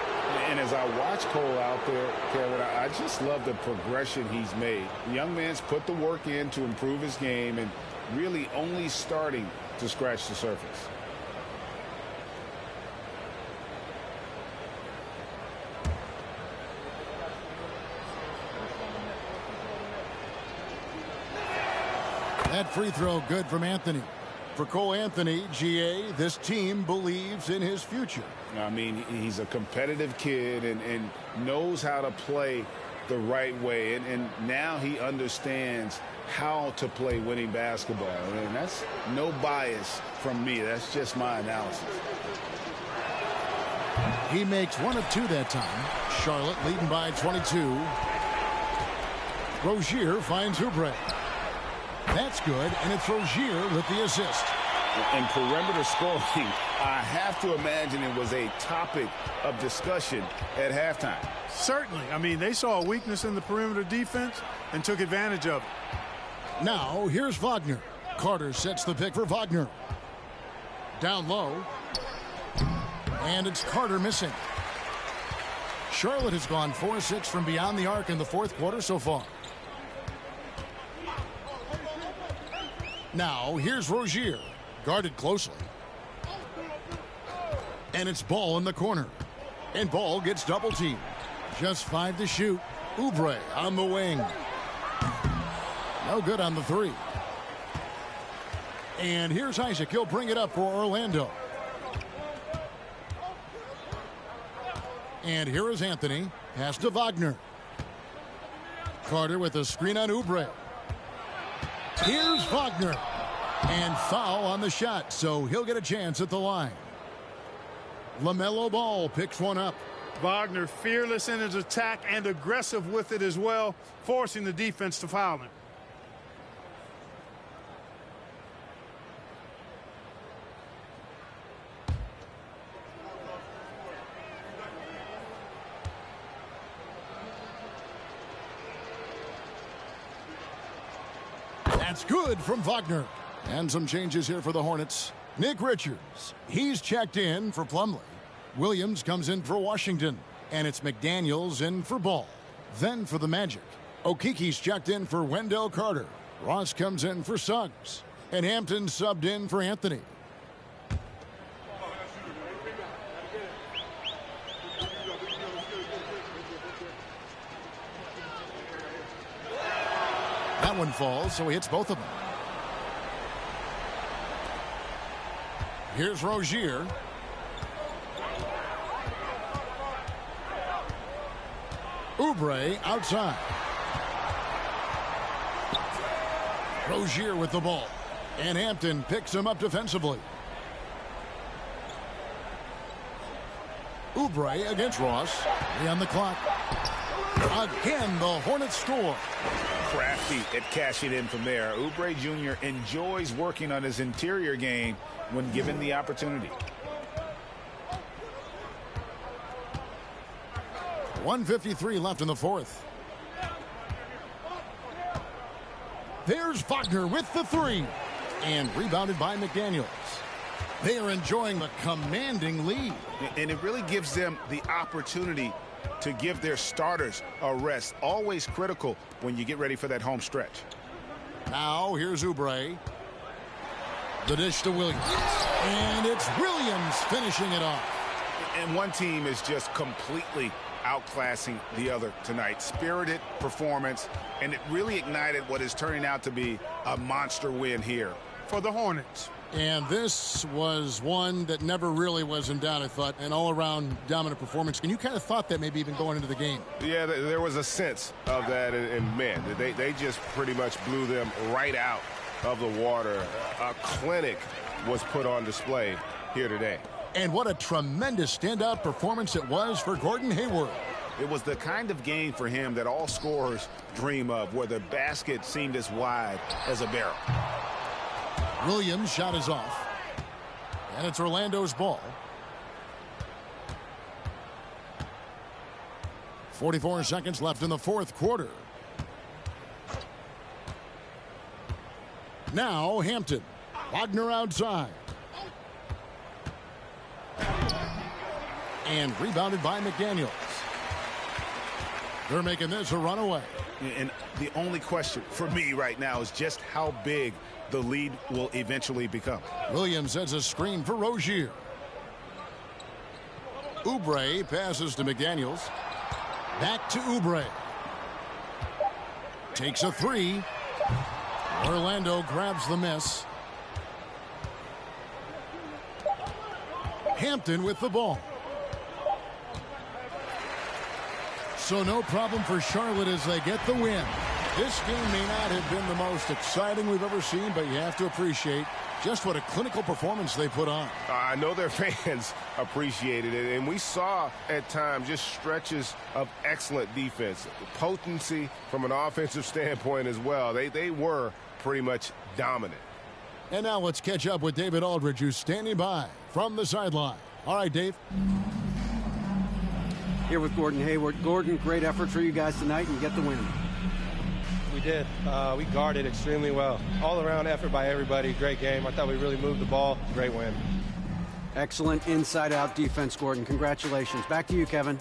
And as I watch Cole out there, Kevin, I just love the progression he's made. The young man's put the work in to improve his game and really only starting to scratch the surface. That free throw good from Anthony. For Cole Anthony, GA, this team believes in his future. I mean, he's a competitive kid and knows how to play the right way. And now he understands how to play winning basketball. And that's no bias from me. That's just my analysis. He makes 1 of 2 that time. Charlotte leading by 22. Rozier finds Oubre. That's good, and it's Rozier with the assist. And perimeter scoring, I have to imagine it was a topic of discussion at halftime. Certainly. I mean, they saw a weakness in the perimeter defense and took advantage of it. Now, here's Wagner. Carter sets the pick for Wagner. Down low. And it's Carter missing. Charlotte has gone 4-6 from beyond the arc in the 4th quarter so far. Now, here's Rozier. Guarded closely. And it's Ball in the corner. And Ball gets double teamed. Just 5 to shoot. Oubre on the wing. No good on the 3. And here's Isaac. He'll bring it up for Orlando. And here is Anthony. Pass to Wagner. Carter with a screen on Oubre. Here's Wagner. And foul on the shot, so he'll get a chance at the line. LaMelo Ball picks one up. Wagner fearless in his attack and aggressive with it as well, forcing the defense to foul him. That's good from Wagner. And some changes here for the Hornets. Nick Richards, he's checked in for Plumlee. Williams comes in for Washington. And it's McDaniels in for Ball. Then for the Magic, Okiki's checked in for Wendell Carter. Ross comes in for Suggs. And Hampton subbed in for Anthony. That one falls, so he hits both of them. Here's Rozier. Oubre outside. Rozier with the ball. And Hampton picks him up defensively. Oubre against Ross. 3 on the clock. Again, the Hornets score. Crafty at cashing in from there. Oubre Jr. enjoys working on his interior game when given the opportunity. 1:53 left in the 4th. There's Wagner with the 3. And rebounded by McDaniels. They are enjoying the commanding lead. And it really gives them the opportunity to give their starters a rest. Always critical when you get ready for that home stretch. Now here's Oubre. The dish to Williams. And it's Williams finishing it off. And one team is just completely outclassing the other tonight. Spirited performance, and it really ignited what is turning out to be a monster win here for the Hornets. And this was one that never really was in doubt, I thought, an all-around dominant performance. And you kind of thought that maybe even going into the game. Yeah, there was a sense of that, and man, they just pretty much blew them right out of the water. A clinic was put on display here today. And what a tremendous standout performance it was for Gordon Hayward. It was the kind of game for him that all scorers dream of, where the basket seemed as wide as a barrel. Williams' shot is off. And it's Orlando's ball. 44 seconds left in the fourth quarter. Now Hampton. Wagner outside. And rebounded by McDaniels. They're making this a runaway. And the only question for me right now is just how big the lead will eventually become. Williams sets a screen for Rozier. Oubre passes to McDaniels. Back to Oubre. Takes a three. Orlando grabs the miss. Hampton with the ball. So no problem for Charlotte as they get the win. This game may not have been the most exciting we've ever seen, but you have to appreciate just what a clinical performance they put on. I know their fans appreciated it, and we saw at times just stretches of excellent defense. Potency from an offensive standpoint as well. They were pretty much dominant. And now let's catch up with David Aldridge, who's standing by from the sideline. All right, Dave. Here with Gordon Hayward. Gordon, great effort for you guys tonight, and you get the win. We did. We guarded extremely well. All-around effort by everybody. Great game. I thought we really moved the ball. Great win. Excellent inside-out defense, Gordon. Congratulations. Back to you, Kevin.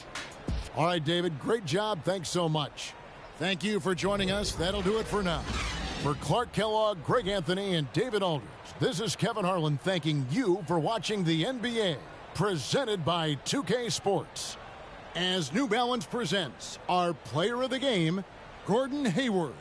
All right, David. Great job. Thanks so much. Thank you for joining us. That'll do it for now. For Clark Kellogg, Greg Anthony, and David Aldridge, this is Kevin Harlan thanking you for watching the NBA, presented by 2K Sports. As New Balance presents our player of the game, Gordon Hayward.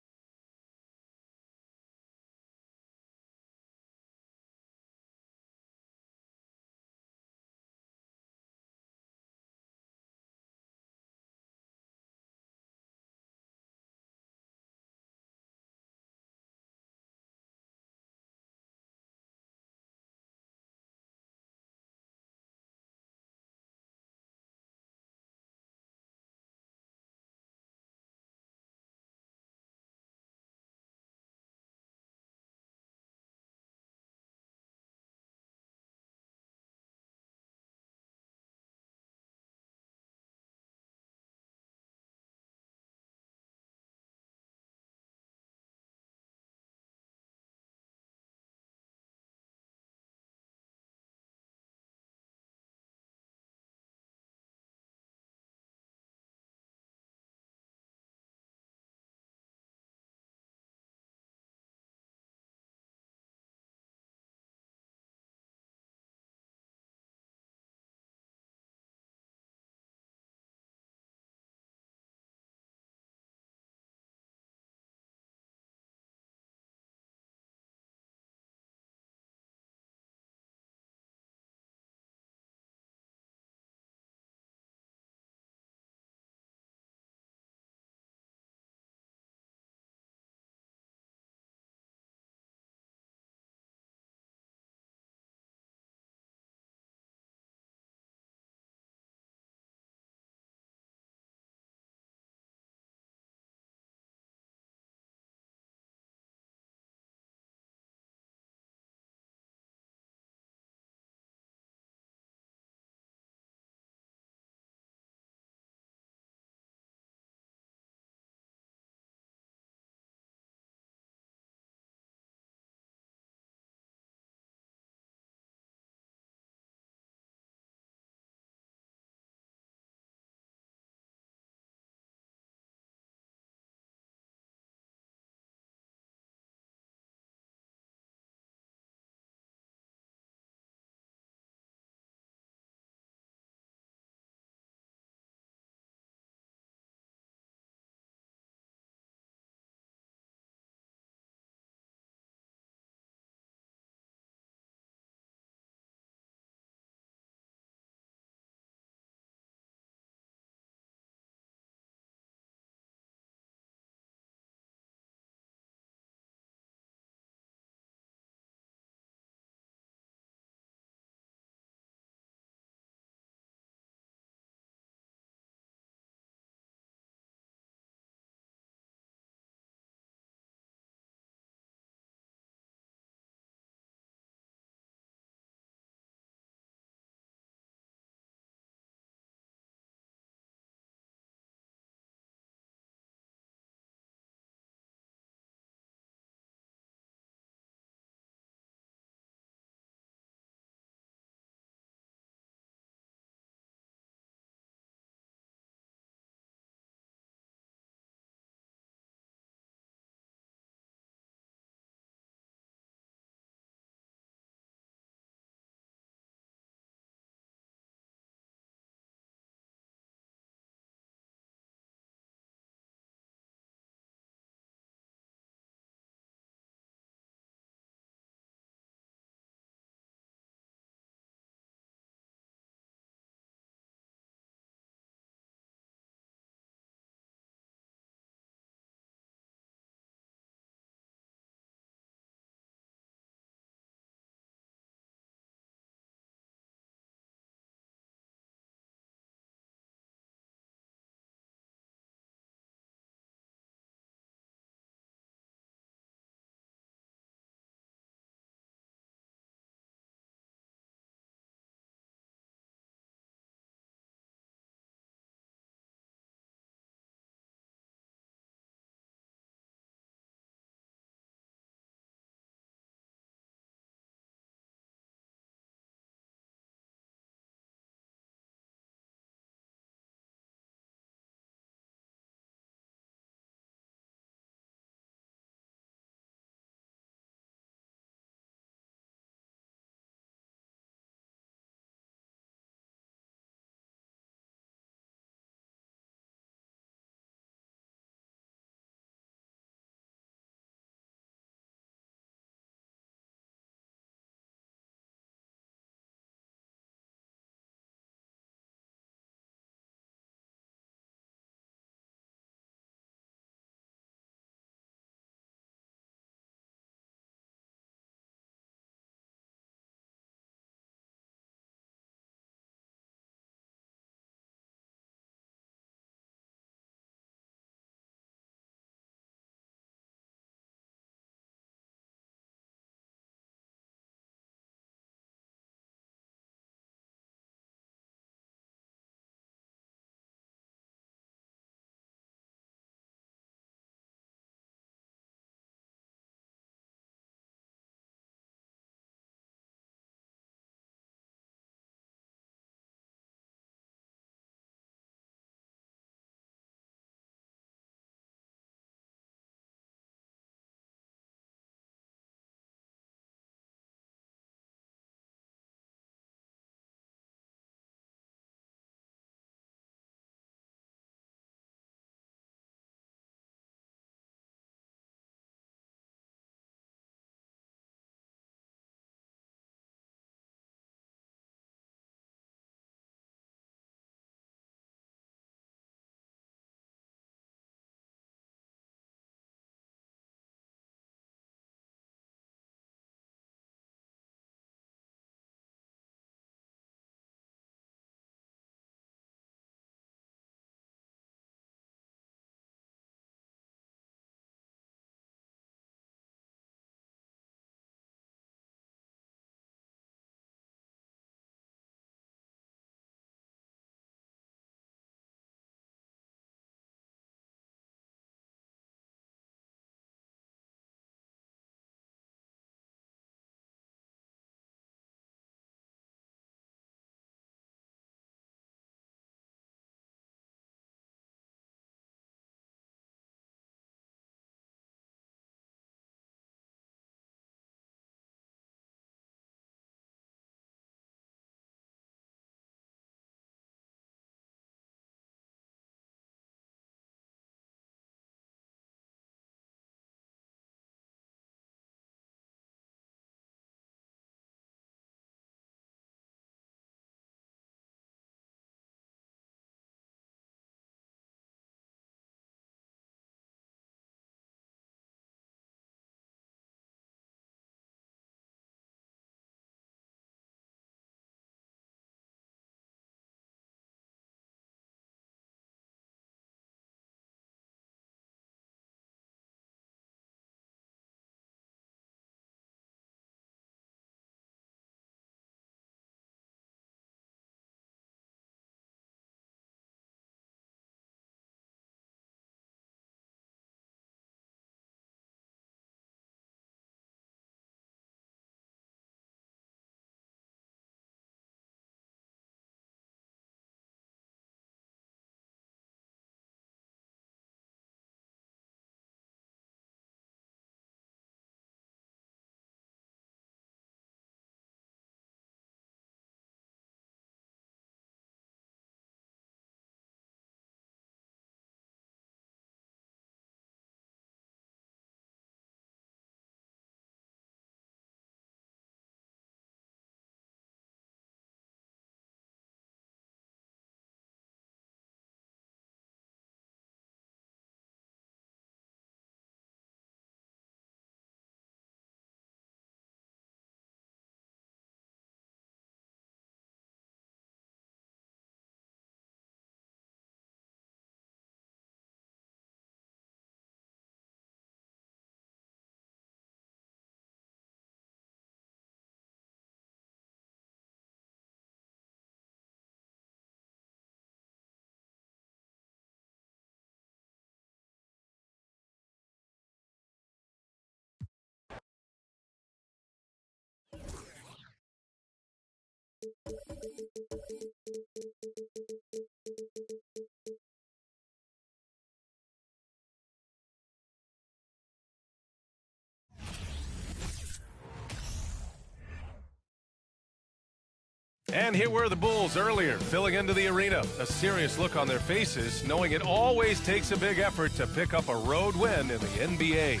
And here were the Bulls earlier, filling into the arena. A serious look on their faces, knowing it always takes a big effort to pick up a road win in the NBA.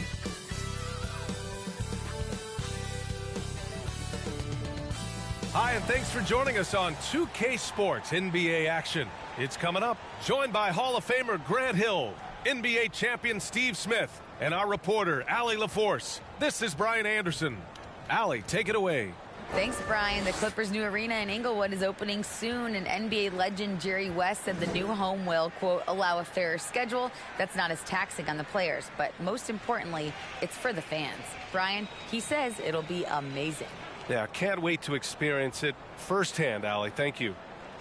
Hi, and thanks for joining us on 2K Sports NBA action. It's coming up, joined by Hall of Famer Grant Hill, NBA champion Steve Smith, and our reporter, Allie LaForce. This is Brian Anderson. Allie, take it away. Thanks, Brian. The Clippers' new arena in Inglewood is opening soon, and NBA legend Jerry West said the new home will, quote, allow a fairer schedule that's not as taxing on the players. But most importantly, it's for the fans. Brian, he says it'll be amazing. Yeah, can't wait to experience it firsthand, Allie. Thank you.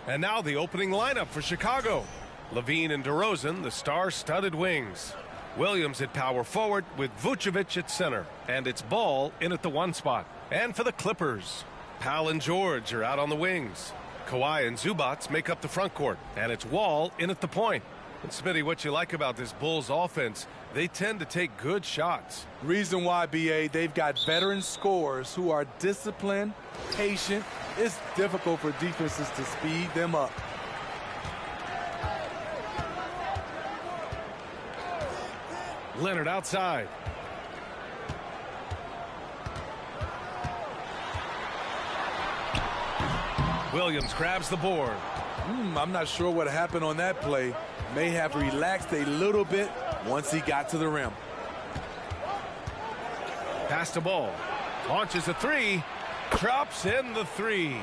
And now the opening lineup for Chicago. Levine and DeRozan, the star-studded wings. Williams at power forward with Vucevic at center. And it's Ball in at the 1 spot. And for the Clippers, Powell and George are out on the wings. Kawhi and Zubats make up the front court. And it's Wall in at the point. And Smitty, what you like about this Bulls offense, they tend to take good shots. Reason why, B.A., they've got veteran scorers who are disciplined, patient. It's difficult for defenses to speed them up. Leonard outside. Williams grabs the board. I'm not sure what happened on that play. May have relaxed a little bit once he got to the rim. Pass to Ball. Launches a three. Drops in the three.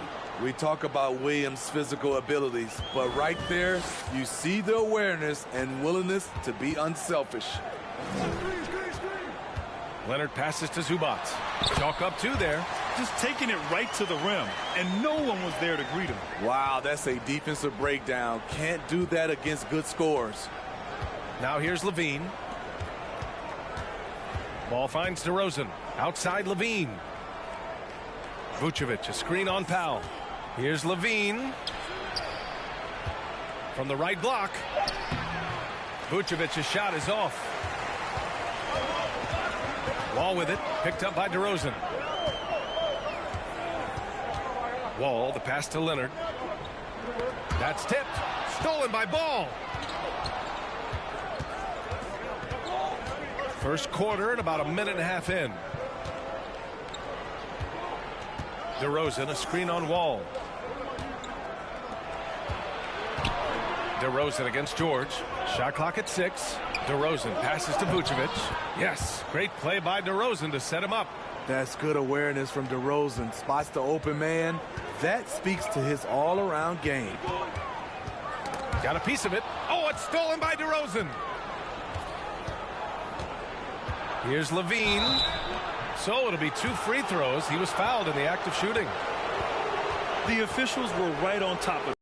We talk about Williams' physical abilities, but right there, you see the awareness and willingness to be unselfish. Leonard passes to Zubats. Chalk up 2 there. Just taking it right to the rim, and no one was there to greet him. Wow, that's a defensive breakdown. Can't do that against good scorers. Now here's Levine. Ball finds DeRozan. Outside Levine. Vucevic, a screen on Powell. Here's Levine. From the right block. Vucevic's shot is off. Wall with it, picked up by DeRozan. Wall, the pass to Leonard. That's tipped. Stolen by Ball. First quarter and about a minute and a half in. DeRozan, a screen on Wall. DeRozan against George. Shot clock at 6. DeRozan passes to Vucevic. Yes, great play by DeRozan to set him up. That's good awareness from DeRozan. Spots the open man. That speaks to his all-around game. Got a piece of it. Oh, it's stolen by DeRozan. Here's Levine. So it'll be 2 free throws. He was fouled in the act of shooting. The officials were right on top of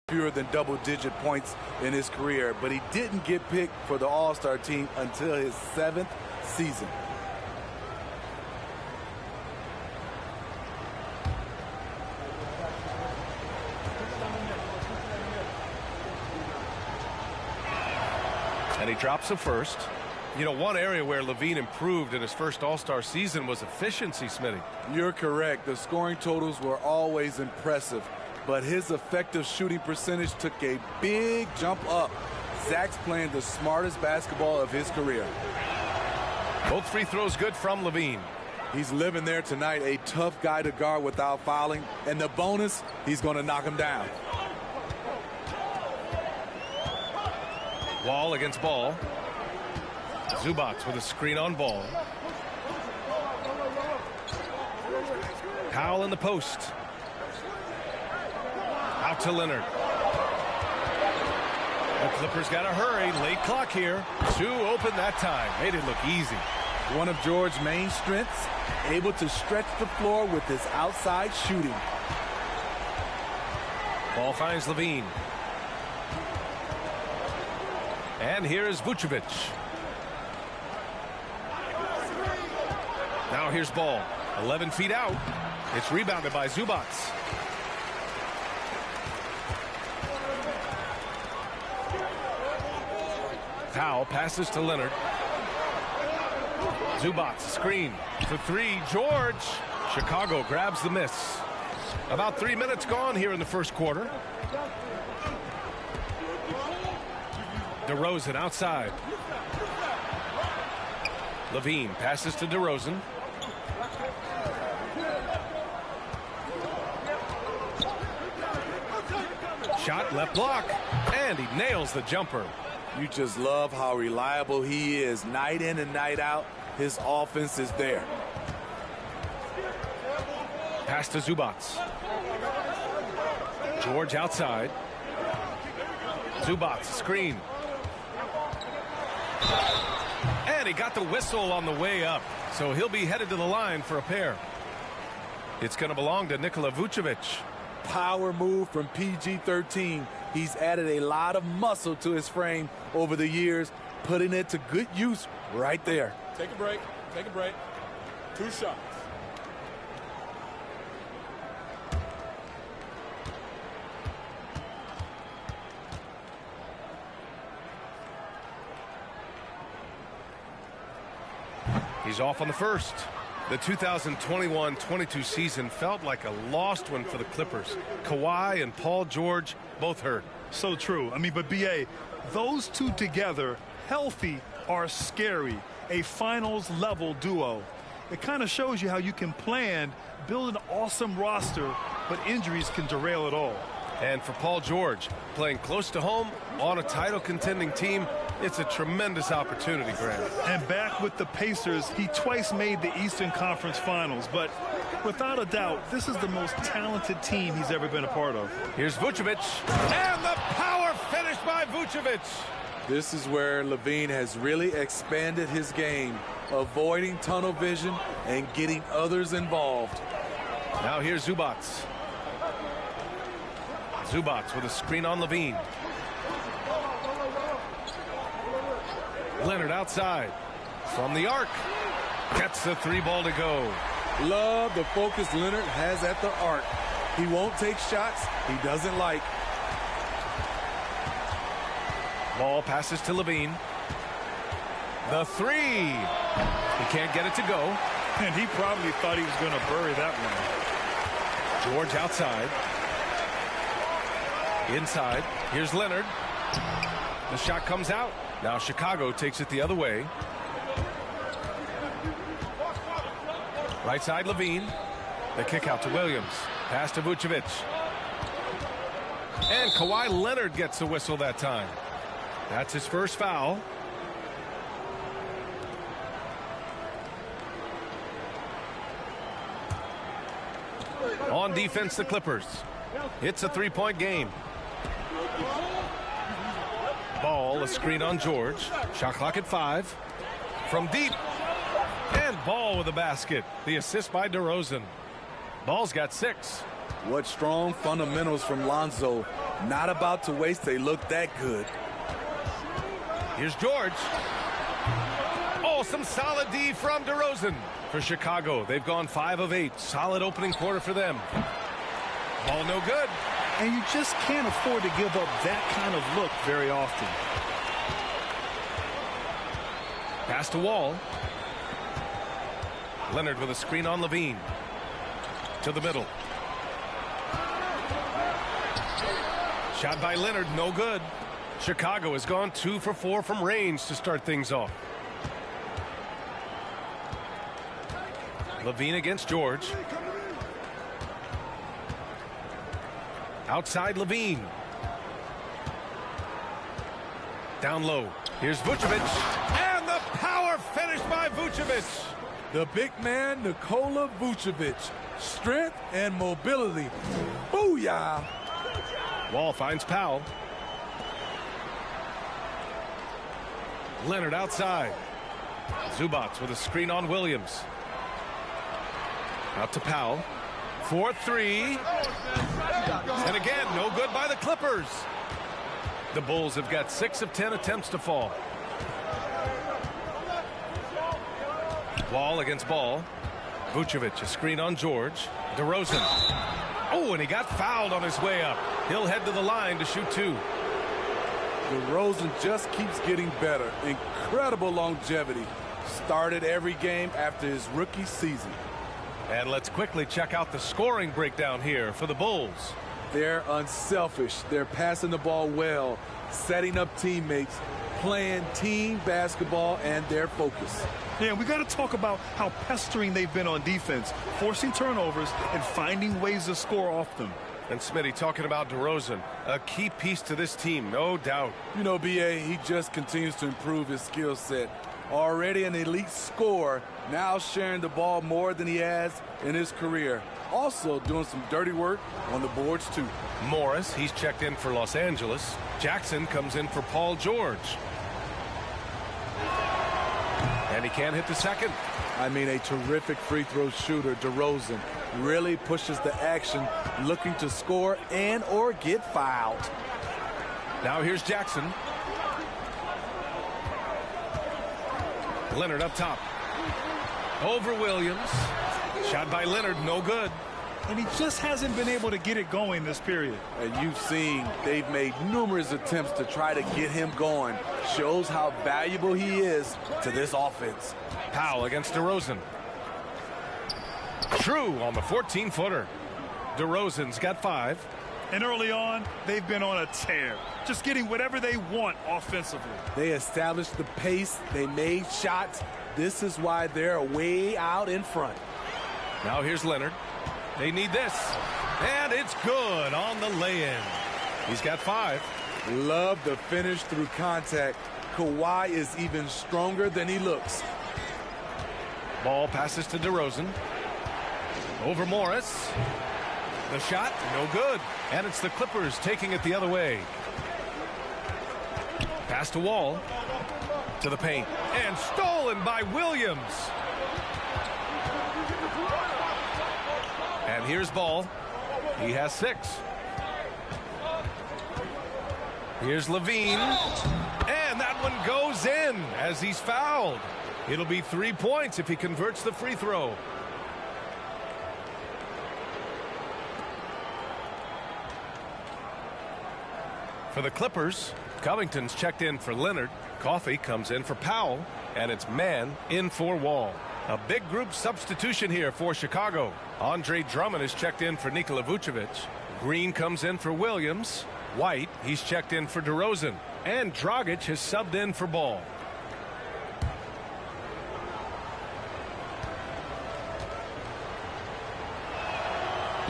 fewer than double-digit points in his career, but he didn't get picked for the All-Star team until his 7th season. And he drops a first. You know, one area where Levine improved in his first All-Star season was efficiency, Smitty. You're correct. The scoring totals were always impressive, but his effective shooting percentage took a big jump up. Zach's playing the smartest basketball of his career. Both free throws good from Levine. He's living there tonight, a tough guy to guard without fouling, and the bonus, he's going to knock him down. Wall against Ball. Zubats with a screen on Ball. Powell in the post. Out to Leonard. The Clippers got to hurry. Late clock here. 2 open that time. Made it look easy. One of George's main strengths, able to stretch the floor with his outside shooting. Ball finds Levine. And here's Vucevic. Now here's Ball. 11 feet out. It's rebounded by Zubats. Powell passes to Leonard. Zubats screen for three. George. Chicago grabs the miss. About 3 minutes gone here in the first quarter. DeRozan outside. Levine passes to DeRozan. Shot left block, and he nails the jumper. You just love how reliable he is night in and night out. His offense is there. Pass to Zubats. George outside. Zubats screen. And he got the whistle on the way up, so he'll be headed to the line for a pair. It's going to belong to Nikola Vucevic. Power move from PG-13. He's added a lot of muscle to his frame over the years, putting it to good use right there. Take a break. Take a break. 2 shots. He's off on the first. The 2021-22 season felt like a lost one for the Clippers. Kawhi and Paul George both hurt. So true. I mean, but B.A., those two together, healthy, are scary. A finals-level duo. It kind of shows you how you can plan, build an awesome roster, but injuries can derail it all. And for Paul George, playing close to home on a title-contending team, it's a tremendous opportunity, Grant. And back with the Pacers, he twice made the Eastern Conference Finals. But without a doubt, this is the most talented team he's ever been a part of. Here's Vucevic. And the power finish by Vucevic. This is where Levine has really expanded his game, avoiding tunnel vision and getting others involved. Now here's Zubats. Zubats with a screen on Levine. Leonard outside. From the arc. Gets the 3-ball to go. Love the focus Leonard has at the arc. He won't take shots he doesn't like. Ball passes to Levine. The 3. He can't get it to go. And he probably thought he was going to bury that one. George outside. Inside. Here's Leonard. The shot comes out. Now Chicago takes it the other way. Right side Levine. The kick out to Williams. Pass to Vucevic. And Kawhi Leonard gets the whistle that time. That's his first foul. On defense, the Clippers. It's a 3-point game. Ball, a screen on George. Shot clock at 5. From deep. And Ball with a basket. The assist by DeRozan. Ball's got 6. What strong fundamentals from Lonzo. Not about to waste. They look that good. Here's George. Oh, some solid D from DeRozan. For Chicago, they've gone 5 of 8. Solid opening quarter for them. Ball no good. And you just can't afford to give up that kind of look very often. Pass to Wall. Leonard with a screen on Levine. To the middle. Shot by Leonard, no good. Chicago has gone 2 for 4 from range to start things off. Levine against George. Outside Levine. Down low. Here's Vucevic. And the power finish by Vucevic. The big man, Nikola Vucevic. Strength and mobility. Booyah! Wall finds Powell. Leonard outside. Zubats with a screen on Williams. Out to Powell. 4-3. And again, no good by the Clippers. The Bulls have got 6 of 10 attempts to fall. Wall against Ball. Vucevic, a screen on George. DeRozan. Oh, and he got fouled on his way up. He'll head to the line to shoot 2. DeRozan just keeps getting better. Incredible longevity. Started every game after his rookie season. And let's quickly check out the scoring breakdown here for the Bulls. They're unselfish. They're passing the ball well, setting up teammates, playing team basketball, and their focus. Yeah, we got to talk about how pestering they've been on defense, forcing turnovers and finding ways to score off them. And Smitty, talking about DeRozan, a key piece to this team, no doubt. You know, B.A., he just continues to improve his skill set. Already an elite scorer, now sharing the ball more than he has in his career. Also doing some dirty work on the boards, too. Morris, he's checked in for Los Angeles. Jackson comes in for Paul George. And he can't hit the second. I mean, a terrific free throw shooter, DeRozan, really pushes the action, looking to score and or get fouled. Now here's Jackson. Leonard up top. Over Williams. Shot by Leonard, no good. And he just hasn't been able to get it going this period. And you've seen they've made numerous attempts to try to get him going. Shows how valuable he is to this offense. Powell against DeRozan. True on the 14-footer. DeRozan's got 5. And early on, they've been on a tear, just getting whatever they want offensively. They established the pace. They made shots. This is why they're way out in front. Now here's Leonard. They need this. And it's good on the lay-in. He's got 5. Love the finish through contact. Kawhi is even stronger than he looks. Ball passes to DeRozan. Over Morris. The shot, no good. And it's the Clippers taking it the other way. Pass to Wall. To the paint. And stolen by Williams. And here's Ball. He has 6. Here's Levine. And that one goes in as he's fouled. It'll be 3 points if he converts the free throw. For the Clippers, Covington's checked in for Leonard. Coffey comes in for Powell. And it's man in for Wall. A big group substitution here for Chicago. Andre Drummond is checked in for Nikola Vucevic. Green comes in for Williams. White, he's checked in for DeRozan. And Dragic has subbed in for Ball.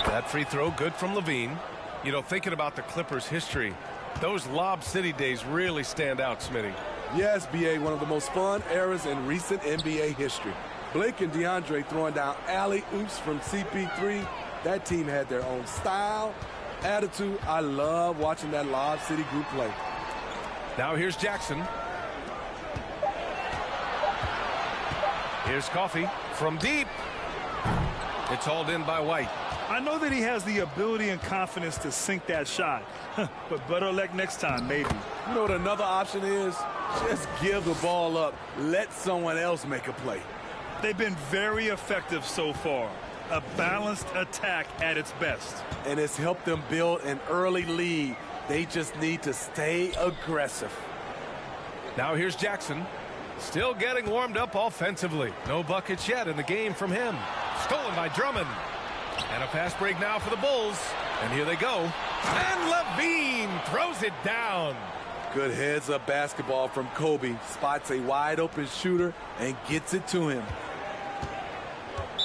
That free throw good from Levine. You know, thinking about the Clippers' history, those Lob City days really stand out, Smitty. Yes, B.A., one of the most fun eras in recent NBA history. Blake and DeAndre throwing down alley-oops from CP3. That team had their own style, attitude. I love watching that Lob City group play. Now here's Jackson. Here's Coffey from deep. It's hauled in by White. I know that he has the ability and confidence to sink that shot, but better luck next time, maybe. You know what another option is? Just give the ball up. Let someone else make a play. They've been very effective so far. A balanced attack at its best. And it's helped them build an early lead. They just need to stay aggressive. Now here's Jackson. Still getting warmed up offensively. No buckets yet in the game from him. Stolen by Drummond. And a fast break now for the Bulls. And here they go. And Levine throws it down. Good heads-up basketball from Kobe. Spots a wide-open shooter and gets it to him.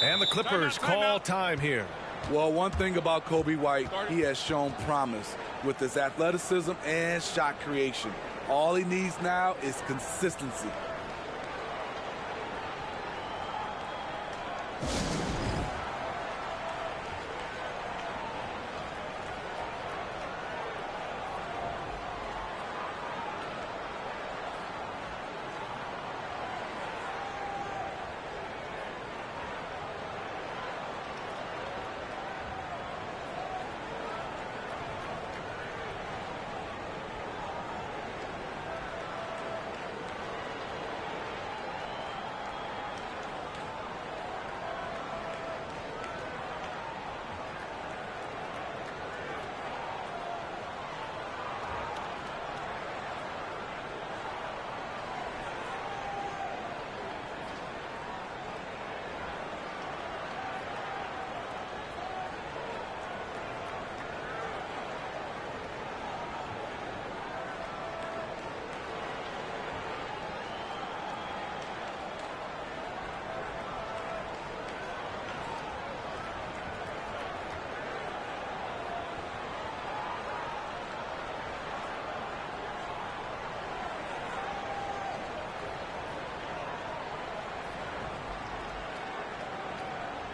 And the Clippers call time here. Well, one thing about Kobe White, he has shown promise with his athleticism and shot creation. All he needs now is consistency.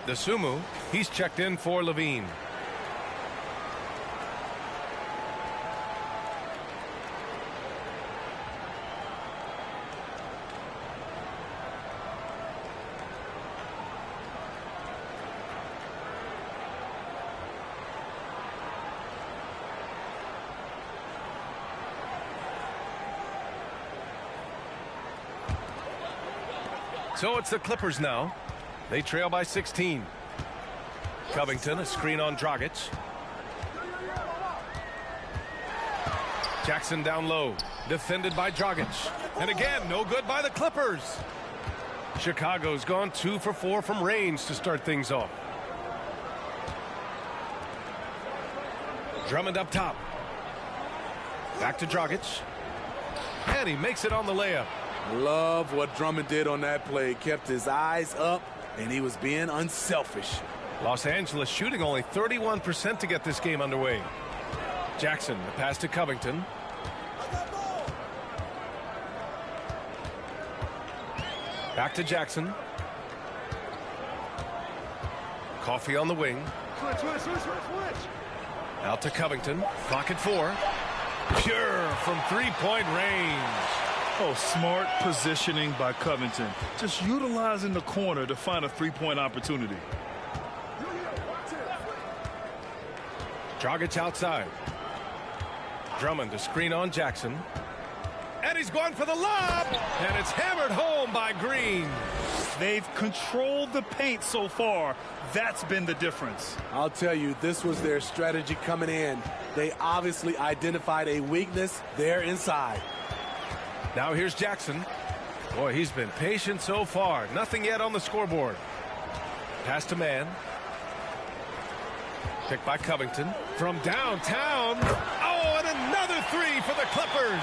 DeSumo, he's checked in for Levine. So it's the Clippers now. They trail by 16. Covington, a screen on Dragic. Jackson down low, defended by Dragic. And again, no good by the Clippers. Chicago's gone 2 for 4 from range to start things off. Drummond up top. Back to Dragic. And he makes it on the layup. Love what Drummond did on that play. Kept his eyes up, and he was being unselfish. Los Angeles shooting only 31% to get this game underway. Jackson, the pass to Covington. Back to Jackson. Coffee on the wing. Out to Covington. Clock at 4. Pure from three-point range. Oh, smart positioning by Covington. Just utilizing the corner to find a three-point opportunity. Dragic outside. Drummond to screen on Jackson. And he's going for the lob. And it's hammered home by Green. They've controlled the paint so far. That's been the difference. I'll tell you, this was their strategy coming in. They obviously identified a weakness there inside. Now here's Jackson. Boy, he's been patient so far. Nothing yet on the scoreboard. Pass to man. Picked by Covington. From downtown. Oh, and another three for the Clippers.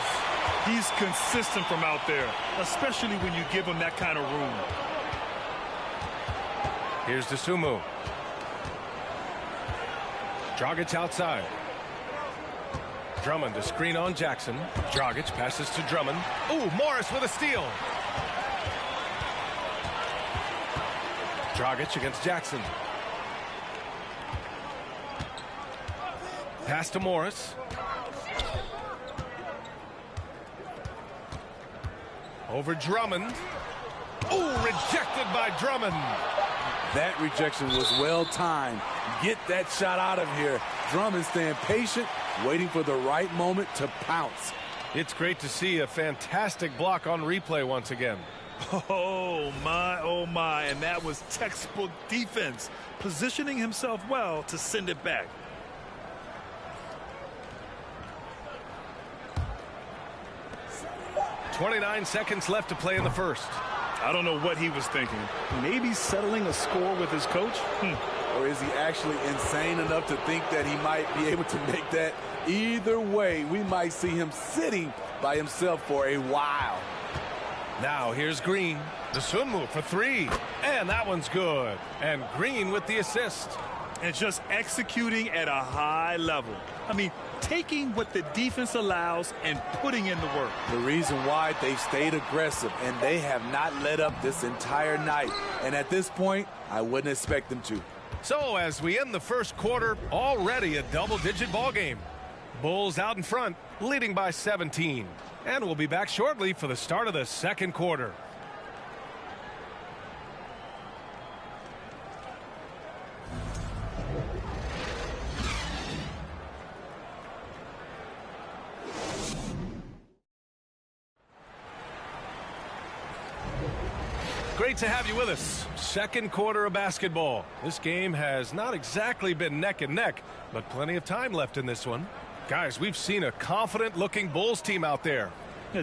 He's consistent from out there, especially when you give him that kind of room. Here's DeSumo. Dragic outside. Drummond to screen on Jackson. Dragic passes to Drummond. Ooh, Morris with a steal. Dragic against Jackson. Pass to Morris. Over Drummond. Ooh, rejected by Drummond. That rejection was well timed. Get that shot out of here. Drummond staying patient, waiting for the right moment to pounce. It's great to see a fantastic block on replay once again. Oh my, and that was textbook defense, positioning himself well to send it back. .29 seconds left to play in the first. I don't know what he was thinking. Maybe settling a score with his coach? Or is he actually insane enough to think that he might be able to make that? Either way, we might see him sitting by himself for a while. Now here's Green. The swim move for three. And that one's good. And Green with the assist. And just executing at a high level. I mean, taking what the defense allows and putting in the work. The reason why they've stayed aggressive, and they have not let up this entire night. And at this point, I wouldn't expect them to. So as we end the first quarter, already a double-digit ball game. Bulls out in front, leading by 17. And we'll be back shortly for the start of the second quarter. Great to have you with us. Second quarter of basketball. This game has not exactly been neck and neck, but plenty of time left in this one. Guys, we've seen a confident-looking Bulls team out there.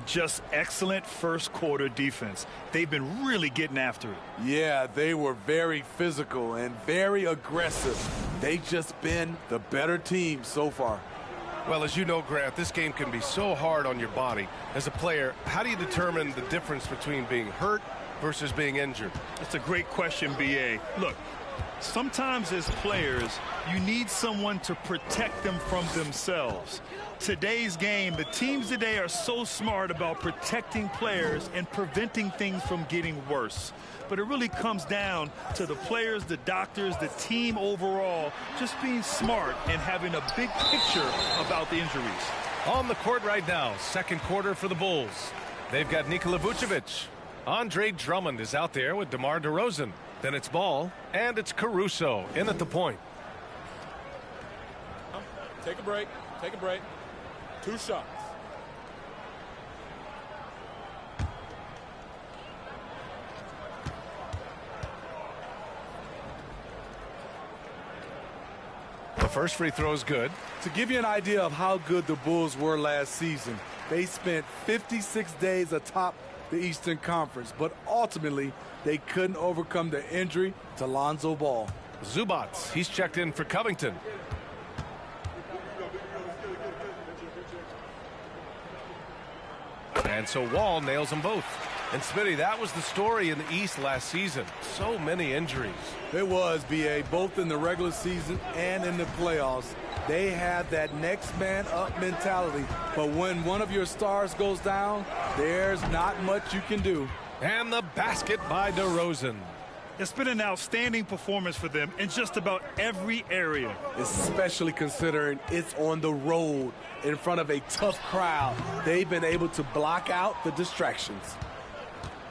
Just excellent first quarter defense. They've been really getting after it. Yeah, they were very physical and very aggressive. They've just been the better team so far. Well, as you know, Grant, this game can be so hard on your body. As a player, how do you determine the difference between being hurt versus being injured? That's a great question, B.A. Look, Sometimes as players, you need someone to protect them from themselves. Today's game, the teams today are so smart about protecting players and preventing things from getting worse. But it really comes down to the players, the doctors, the team overall, just being smart and having a big picture about the injuries. On the court right now, second quarter for the Bulls. They've got Nikola Vucevic. Andre Drummond is out there with DeMar DeRozan. Then it's Ball, and it's Caruso in at the point. Take a break. Take a break. 2 shots. The first free throw is good. To give you an idea of how good the Bulls were last season, they spent 56 days atop the Eastern Conference, but ultimately they couldn't overcome the injury to Lonzo Ball. Zubats, he's checked in for Covington. And so Wall nails them both. And Smitty, that was the story in the East last season. So many injuries. It was, B.A., both in the regular season and in the playoffs. They had that next man up mentality. But when one of your stars goes down, there's not much you can do. And the basket by DeRozan. It's been an outstanding performance for them in just about every area. Especially considering it's on the road in front of a tough crowd. They've been able to block out the distractions.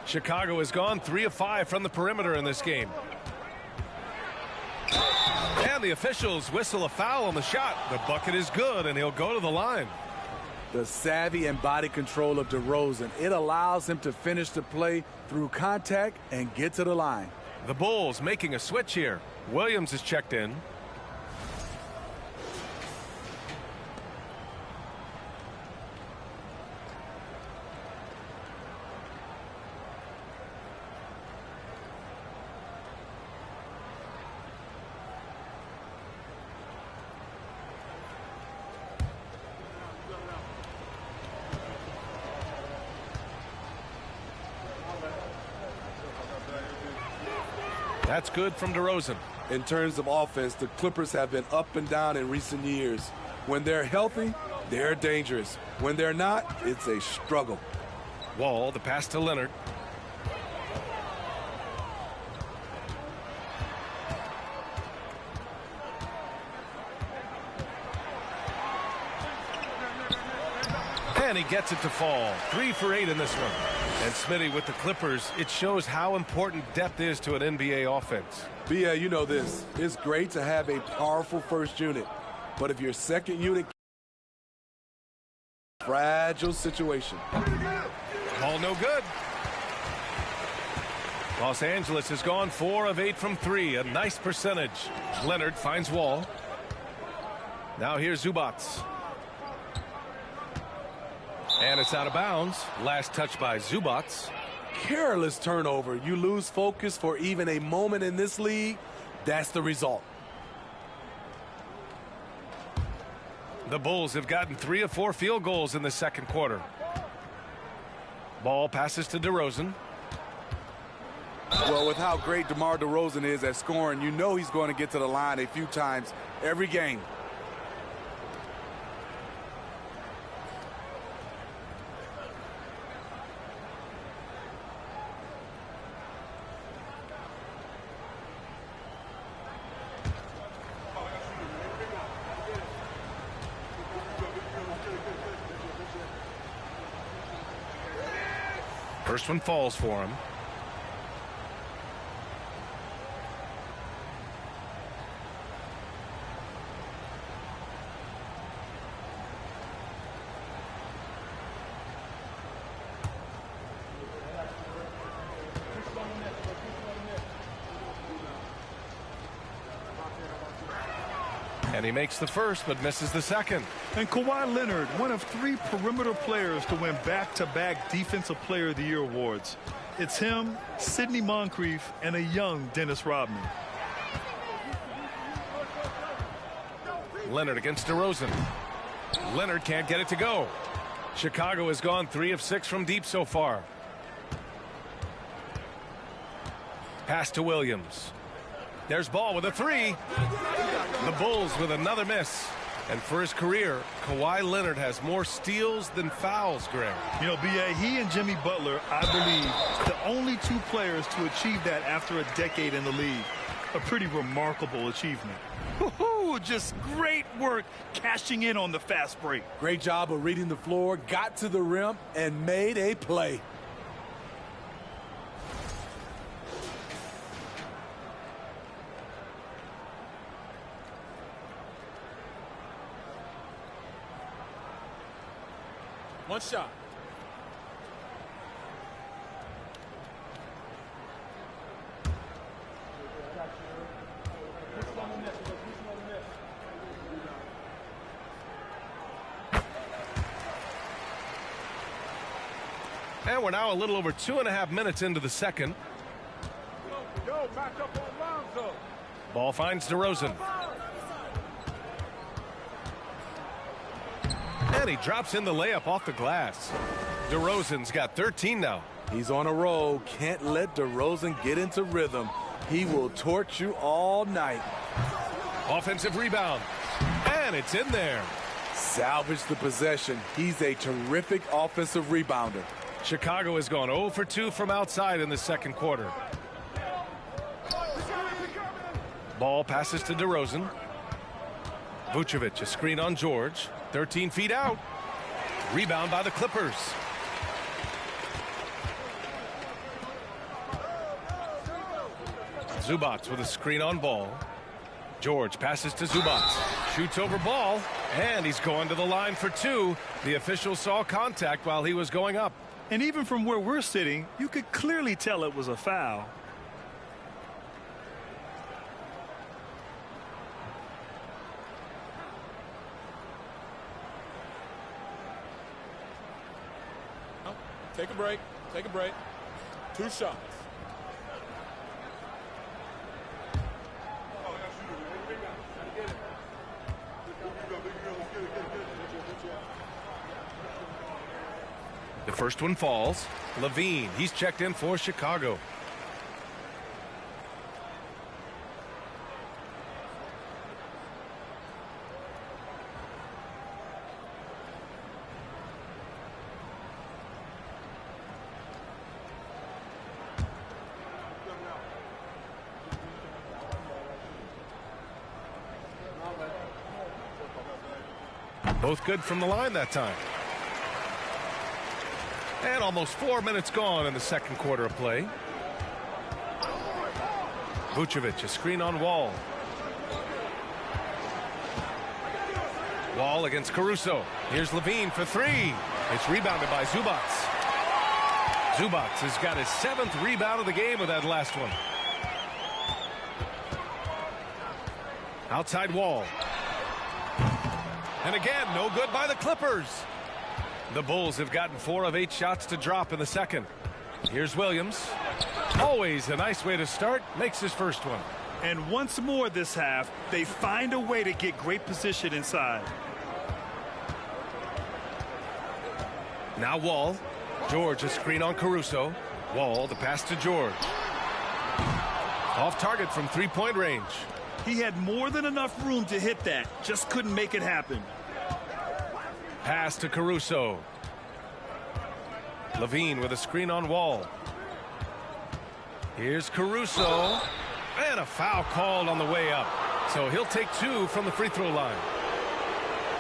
Chicago has gone 3 of 5 from the perimeter in this game. And the officials whistle a foul on the shot. The bucket is good, and he'll go to the line. The savvy and body control of DeRozan, it allows him to finish the play through contact and get to the line. The Bulls making a switch here. Williams is checked in. That's good from DeRozan. In terms of offense, the Clippers have been up and down in recent years. When they're healthy, they're dangerous. When they're not, it's a struggle. Wall, the pass to Leonard. And he gets it to fall. 3 for 8 in this one. And Smitty, with the Clippers, it shows how important depth is to an NBA offense. Yeah, you know this. It's great to have a powerful first unit. But if your second unit... fragile situation. Ball no good. Los Angeles has gone 4 of 8 from 3. A nice percentage. Leonard finds Wall. Now here's Zubats. And it's out of bounds. Last touch by Zubats. Careless turnover. You lose focus for even a moment in this league. That's the result. The Bulls have gotten 3 of 4 field goals in the second quarter. Ball passes to DeRozan. Well, with how great DeMar DeRozan is at scoring, you know he's going to get to the line a few times every game. First one falls for him. And he makes the first, but misses the second. And Kawhi Leonard, one of 3 perimeter players to win back-to-back Defensive Player of the Year awards. It's him, Sidney Moncrief, and a young Dennis Rodman. Leonard against DeRozan. Leonard can't get it to go. Chicago has gone 3 of 6 from deep so far. Pass to Williams. There's Ball with a three. The Bulls with another miss. And for his career, Kawhi Leonard has more steals than fouls, Greg. You know, B.A., he and Jimmy Butler, I believe, the only two players to achieve that after a decade in the league. A pretty remarkable achievement. Just great work cashing in on the fast break. Great job of reading the floor, got to the rim, and made a play. One shot. And we're now a little over 2.5 minutes into the second. Yo, back up on Lonzo. Ball finds DeRozan. And he drops in the layup off the glass. DeRozan's got 13 now. He's on a roll. Can't let DeRozan get into rhythm. He will torch you all night. Offensive rebound. And it's in there. Salvage the possession. He's a terrific offensive rebounder. Chicago has gone 0 for 2 from outside in the second quarter. Ball passes to DeRozan. Vucevic, a screen on George. 13 feet out. Rebound by the Clippers. Zubac with a screen on Ball. George passes to Zubac. Shoots over Ball. And he's going to the line for two. The official saw contact while he was going up. And even from where we're sitting, you could clearly tell it was a foul. Take a break. Take a break. 2 shots. The first one falls. Levine, he's checked in for Chicago. Both good from the line that time. And almost 4 minutes gone in the second quarter of play. Vucevic, a screen on Wall. Wall against Caruso. Here's Levine for three. It's rebounded by Zubac. Zubac has got his 7th rebound of the game with that last one. Outside Wall. And again, no good by the Clippers. The Bulls have gotten 4 of 8 shots to drop in the second. Here's Williams. Always a nice way to start. Makes his first one. And once more this half, they find a way to get great position inside. Now Wall. George, a screen on Caruso. Wall, the pass to George. Off target from three-point range. He had more than enough room to hit that. Just couldn't make it happen. Pass to Caruso. Levine with a screen on Wall. Here's Caruso. And a foul called on the way up. So he'll take 2 from the free throw line.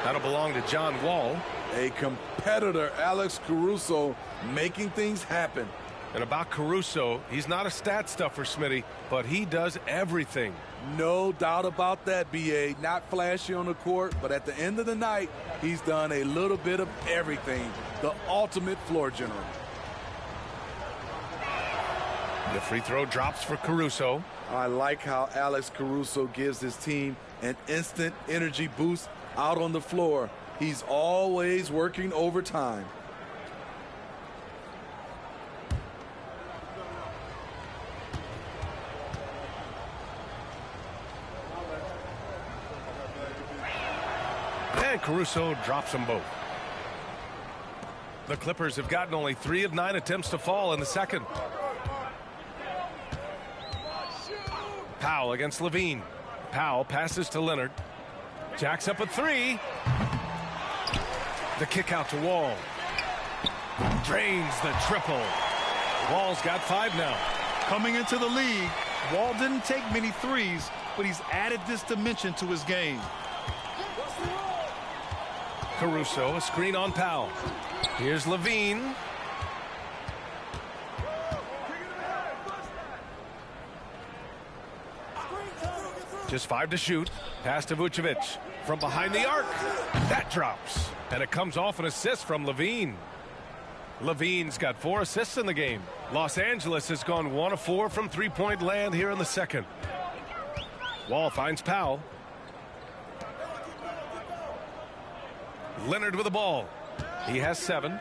That'll belong to John Wall. A competitor, Alex Caruso, making things happen. And about Caruso, he's not a stat stuffer, Smitty, but he does everything. No doubt about that, B.A. Not flashy on the court, but at the end of the night, he's done a little bit of everything. The ultimate floor general. The free throw drops for Caruso. I like how Alex Caruso gives his team an instant energy boost out on the floor. He's always working overtime. And Caruso drops them both. The Clippers have gotten only 3 of 9 attempts to fall in the second. Powell against Levine. Powell passes to Leonard. Jacks up a three. The kick out to Wall. Drains the triple. Wall's got 5 now. Coming into the league, Wall didn't take many threes, but he's added this dimension to his game. Caruso, a screen on Powell. Here's Levine. Just 5 to shoot. Pass to Vucevic. From behind the arc. That drops. And it comes off an assist from Levine. Levine's got 4 assists in the game. Los Angeles has gone 1 of 4 from three-point land here in the second. Wall finds Powell. Leonard with the ball. He has 7.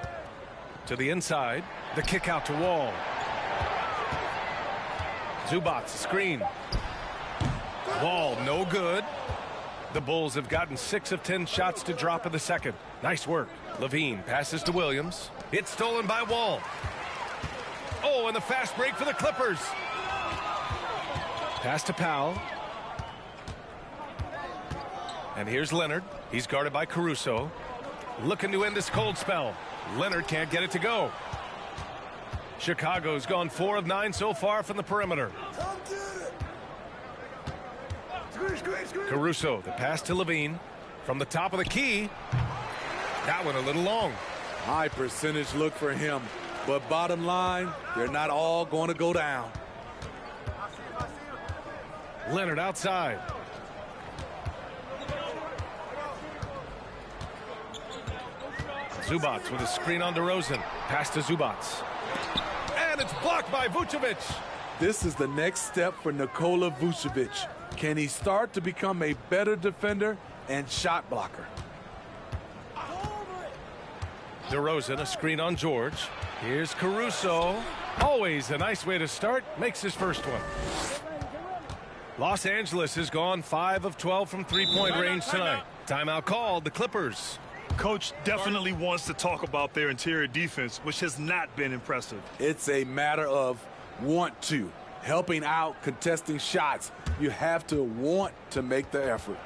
To the inside. The kick out to Wall. Zubac, screen. Wall, no good. The Bulls have gotten 6 of 10 shots to drop in the second. Nice work. Levine passes to Williams. It's stolen by Wall. Oh, and the fast break for the Clippers. Pass to Powell. And here's Leonard. He's guarded by Caruso. Looking to end this cold spell. Leonard can't get it to go. Chicago's gone 4 of 9 so far from the perimeter. Caruso, the pass to Levine. From the top of the key. That one a little long. High percentage look for him. But bottom line, they're not all going to go down. Leonard outside. Zubac with a screen on DeRozan. Pass to Zubac. And it's blocked by Vucevic. This is the next step for Nikola Vucevic. Can he start to become a better defender and shot blocker? DeRozan, a screen on George. Here's Caruso. Always a nice way to start. Makes his first one. Los Angeles has gone 5 of 12 from three-point range tonight. Timeout called. The Clippers. Coach definitely wants to talk about their interior defense, which has not been impressive. It's a matter of want to. Helping out, contesting shots. You have to want to make the effort.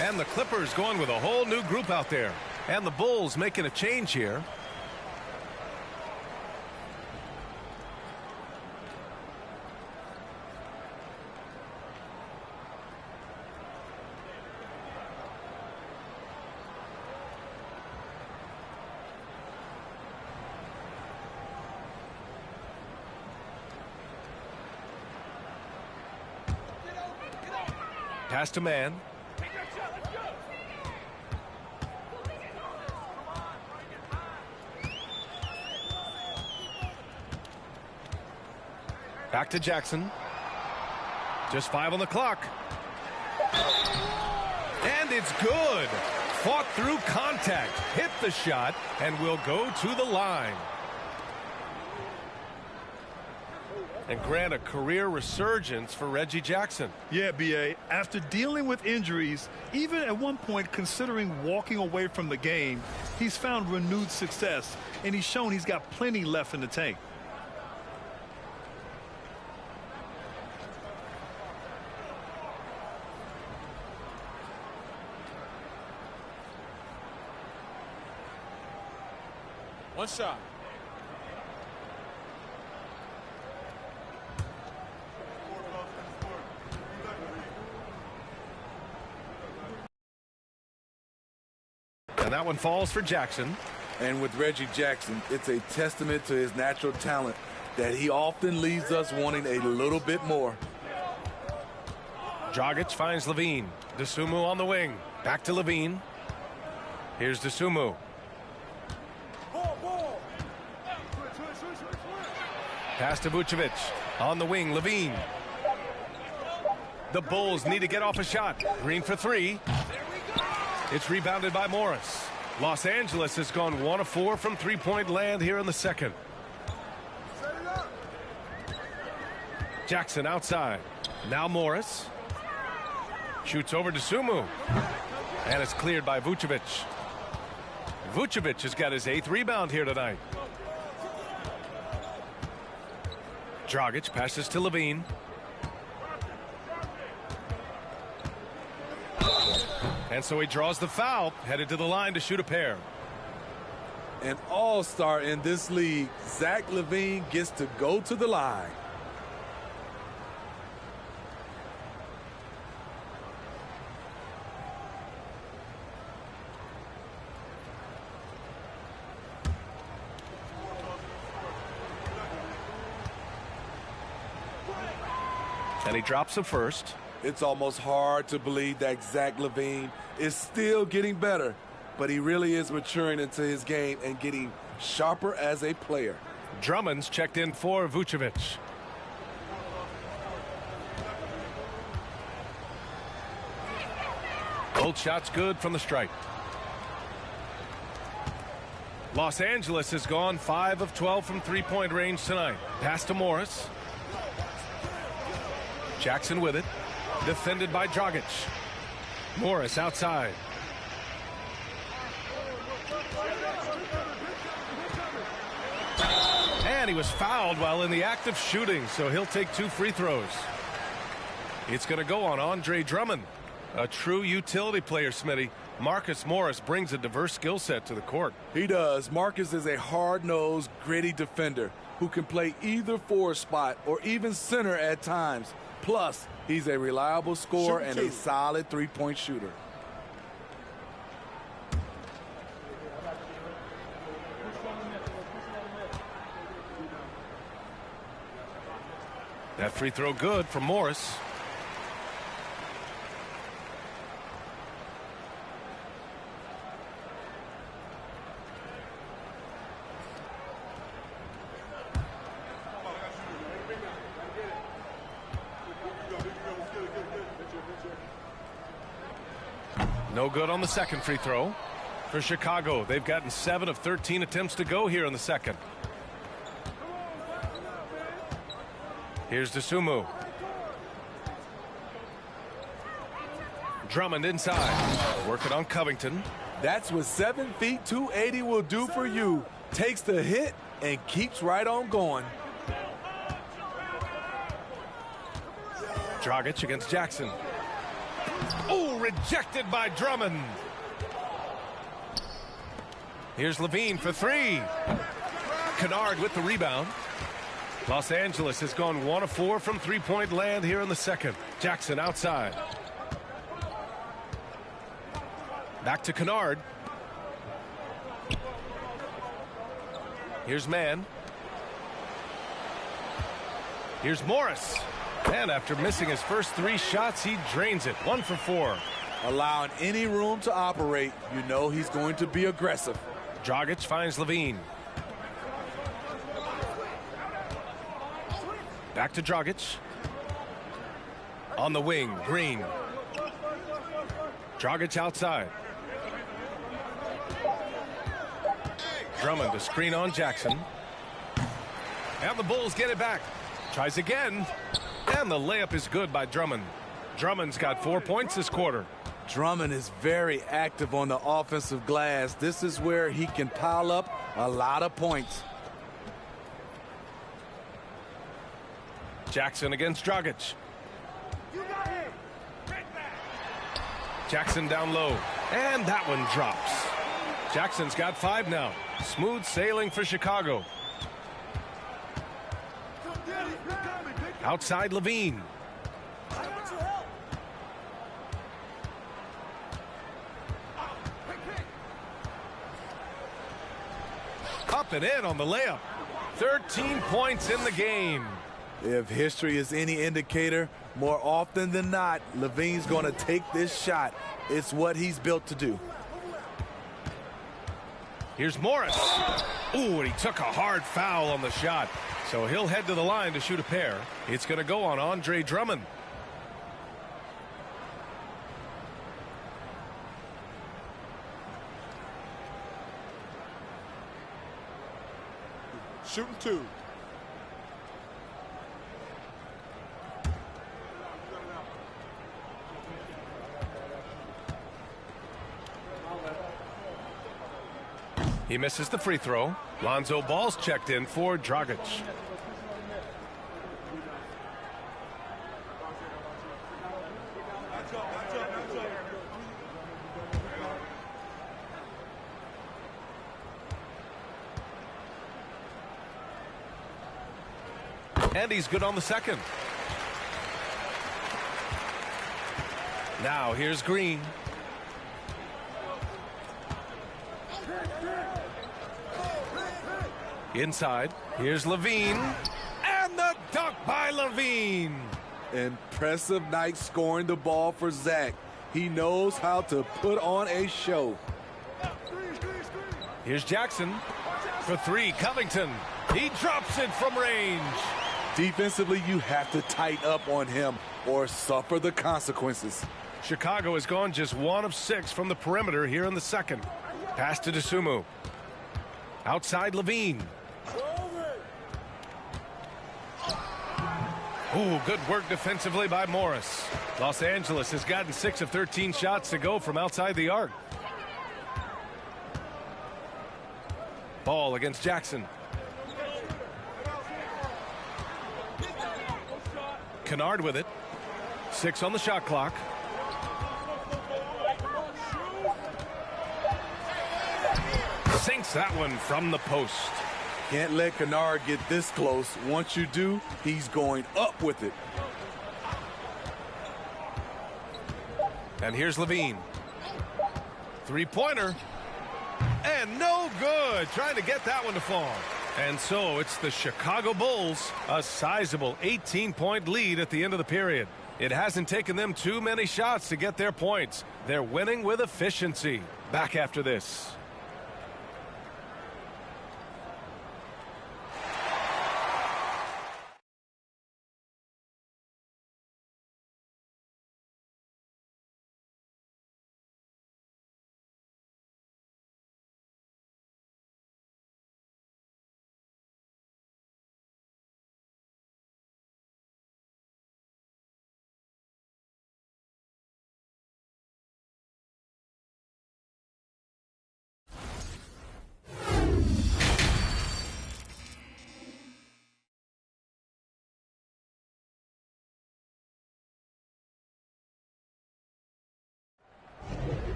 And the Clippers going with a whole new group out there. And the Bulls making a change here. Pass to man. Back to Jackson. Just 5 on the clock. And it's good. Fought through contact. Hit the shot and will go to the line. and grant a career resurgence for Reggie Jackson. Yeah, B.A., after dealing with injuries, even at one point considering walking away from the game, he's found renewed success, and he's shown he's got plenty left in the tank. One shot. And that one falls for Jackson. And with Reggie Jackson, it's a testament to his natural talent that he often leaves us wanting a little bit more. Dragic finds Levine. DeSumo on the wing. Back to Levine. Here's DeSumo. Pass to Vucevic. On the wing, Levine. The Bulls need to get off a shot. Green for three. It's rebounded by Morris. Los Angeles has gone 1 of 4 from three-point land here in the second. Jackson outside. Now Morris. Shoots over to Sumu. And it's cleared by Vucevic. Vucevic has got his 8th rebound here tonight. Dragic passes to Levine. And so he draws the foul, headed to the line to shoot a pair. An all-star in this league, Zach LaVine gets to go to the line. And he drops the first. It's almost hard to believe that Zach LaVine is still getting better, but he really is maturing into his game and getting sharper as a player. Drummond's checked in for Vucevic. Both shots good from the stripe. Los Angeles has gone 5 of 12 from three-point range tonight. Pass to Morris. Jackson with it. Defended by Dragic. Morris outside. And he was fouled while in the act of shooting, so he'll take 2 free throws. It's going to go on Andre Drummond. A true utility player, Smitty. Marcus Morris brings a diverse skill set to the court. He does. Marcus is a hard-nosed, gritty defender who can play either forward spot or even center at times. Plus, he's a reliable scorer and a solid three-point shooter. That free throw good from Morris. No good on the second free throw for Chicago. They've gotten 7 of 13 attempts to go here in the second. Here's DeSumo. Drummond inside. Working on Covington. That's what 7 feet 280 will do for you. Takes the hit and keeps right on going. Dragic against Jackson. Oh, rejected by Drummond. Here's Levine for 3. Kennard with the rebound. Los Angeles has gone 1 of 4 from three-point land here in the second. Jackson outside. Back to Kennard. Here's Mann. Here's Morris. And after missing his first 3 shots, he drains it. 1 for 4. Allowing any room to operate, you know he's going to be aggressive. Dragic finds Levine. Back to Dragic. On the wing, Green. Dragic outside. Drummond to screen on Jackson. And the Bulls get it back. Tries again. And the layup is good by Drummond. Drummond's got 4 points this quarter. Drummond is very active on the offensive glass. This is where he can pile up a lot of points. Jackson against Dragic. Jackson down low. And that one drops. Jackson's got 5 now. Smooth sailing for Chicago. Outside Levine. Up and in on the layup. 13 points in the game. If history is any indicator, more often than not, Levine's going to take this shot. It's what he's built to do. Here's Morris. Ooh, and he took a hard foul on the shot. So he'll head to the line to shoot a pair. It's going to go on Andre Drummond. Shooting 2. He misses the free throw. Lonzo Ball's checked in for Dragic. And he's good on the second. Now here's Green. Inside, here's Levine. And the dunk by Levine. Impressive night scoring the ball for Zach. He knows how to put on a show. Here's Jackson for 3. Covington. He drops it from range. Defensively, you have to tighten up on him or suffer the consequences. Chicago has gone just 1 of 6 from the perimeter here in the second. Pass to Dosunmu. Outside Levine. Ooh, good work defensively by Morris. Los Angeles has gotten 6 of 13 shots to go from outside the arc. Ball against Jackson. Kennard with it. 6 on the shot clock. Sinks that one from the post. Can't let Kennard get this close. Once you do, he's going up with it. And here's Levine. 3-pointer. And no good. Trying to get that one to fall. And so it's the Chicago Bulls, a sizable 18-point lead at the end of the period. It hasn't taken them too many shots to get their points. They're winning with efficiency. Back after this.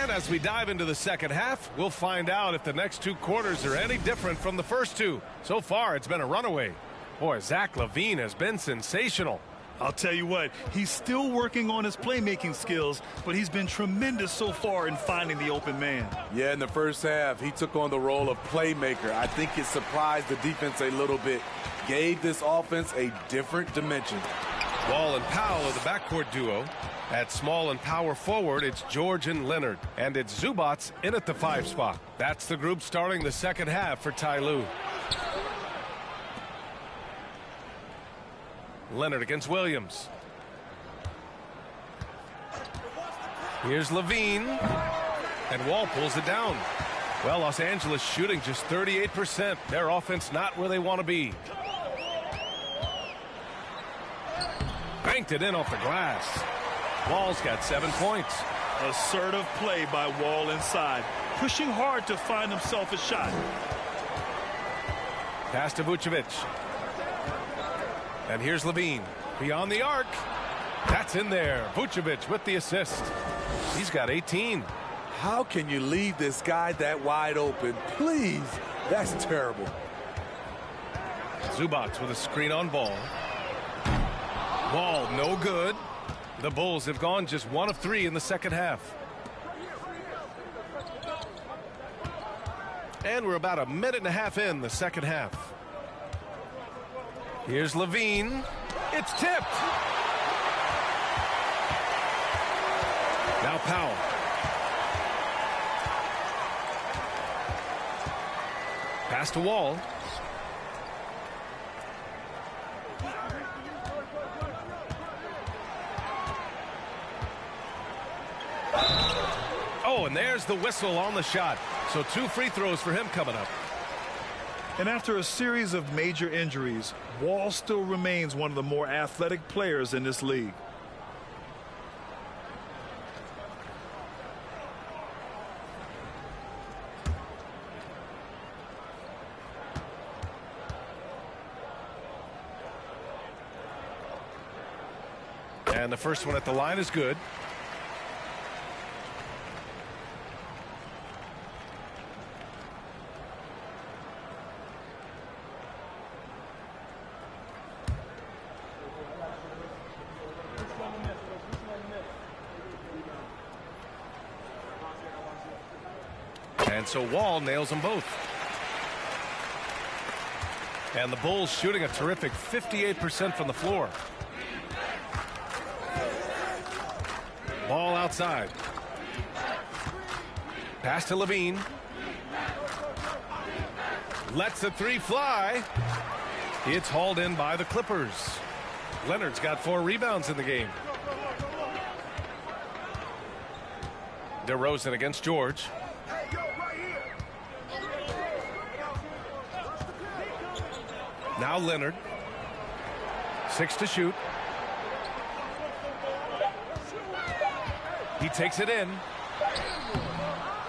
And as we dive into the second half, we'll find out if the next 2 quarters are any different from the first 2. So far, it's been a runaway. Boy, Zach LaVine has been sensational. I'll tell you what, he's still working on his playmaking skills, but he's been tremendous so far in finding the open man. Yeah, in the first half, he took on the role of playmaker. I think it surprised the defense a little bit. Gave this offense a different dimension. Wall and Powell are the backcourt duo. At small and power forward, it's George and Leonard. And it's Zubats in at the 5 spot. That's the group starting the second half for Ty Lue. Leonard against Williams. Here's Levine. And Wall pulls it down. Well, Los Angeles shooting just 38%. Their offense not where they want to be. banked it in off the glass. Wall's got 7 points. Assertive play by Wall inside, pushing hard to find himself a shot. Pass to Vucevic. And here's Levine. Beyond the arc. That's in there. Vucevic with the assist. He's got 18. How can you leave this guy that wide open? Please. That's terrible. Zubac with a screen on Ball. Ball no good. The Bulls have gone just 1 of 3 in the second half. And we're about a minute and a half in the second half. Here's Levine. It's tipped. Now Powell. Pass to Wall. Oh, and there's the whistle on the shot. So 2 free throws for him coming up. And after a series of major injuries, Wall still remains one of the more athletic players in this league. And the first one at the line is good. And so Wall nails them both. And the Bulls shooting a terrific 58% from the floor. Ball outside. Pass to Levine. Lets the 3 fly. It's hauled in by the Clippers. Leonard's got 4 rebounds in the game. DeRozan against George. Now Leonard. 6 to shoot. He takes it in.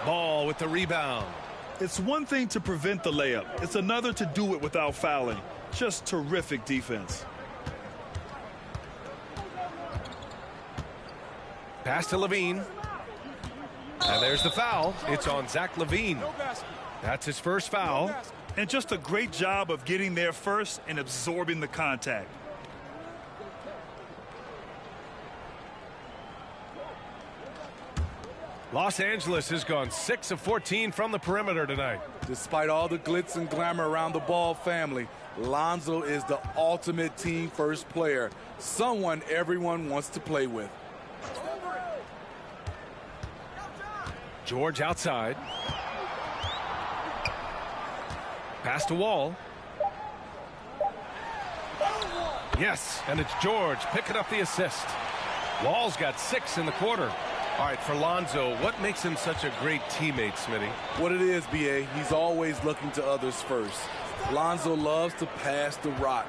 Ball with the rebound. It's one thing to prevent the layup. It's another to do it without fouling. Just terrific defense. Pass to Levine. And there's the foul. It's on Zach Levine. That's his first foul. And just a great job of getting there first and absorbing the contact. Los Angeles has gone 6 of 14 from the perimeter tonight. Despite all the glitz and glamour around the Ball family, Lonzo is the ultimate team first player, someone everyone wants to play with. George outside. Pass to Wall. Yes, and it's George picking up the assist. Wall's got 6 in the quarter. All right, for Lonzo, what makes him such a great teammate, Smitty? What it is, B.A., he's always looking to others first. Lonzo loves to pass the rock.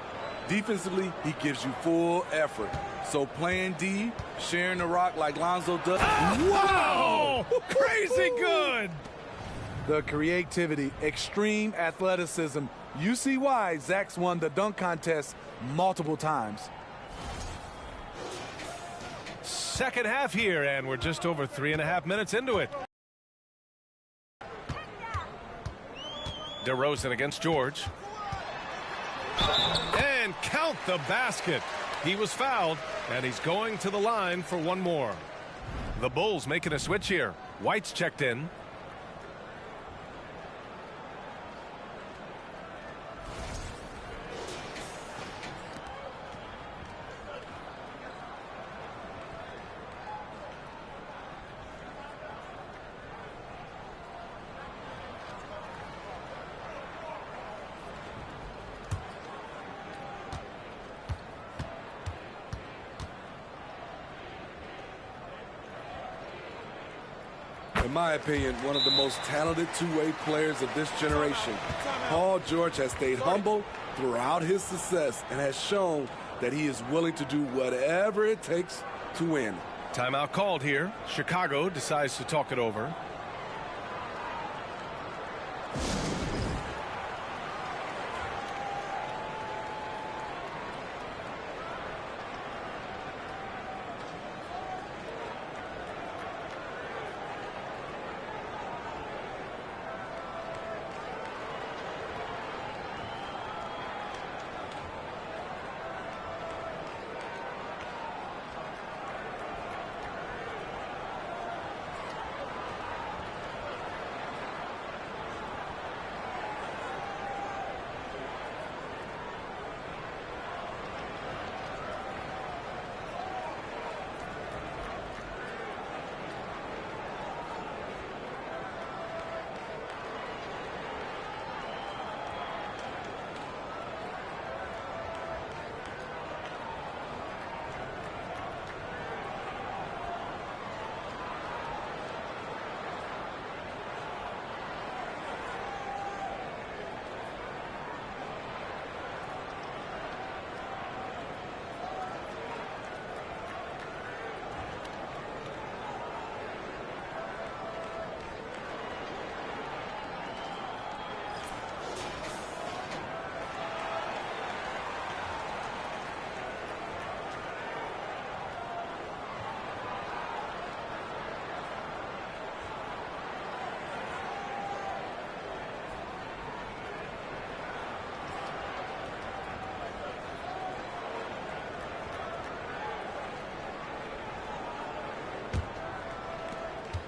Defensively, he gives you full effort. So playing D, sharing the rock like Lonzo does. Wow! Crazy good! The creativity, extreme athleticism. You see why Zach's won the dunk contest multiple times. Second half here, and we're just over 3.5 minutes into it. DeRozan against George. And count the basket. He was fouled, and he's going to the line for one more. The Bulls making a switch here. White's checked in. In my opinion, one of the most talented two-way players of this generation. Paul George has stayed humble throughout his success and has shown that he is willing to do whatever it takes to win. Timeout called here. Chicago decides to talk it over.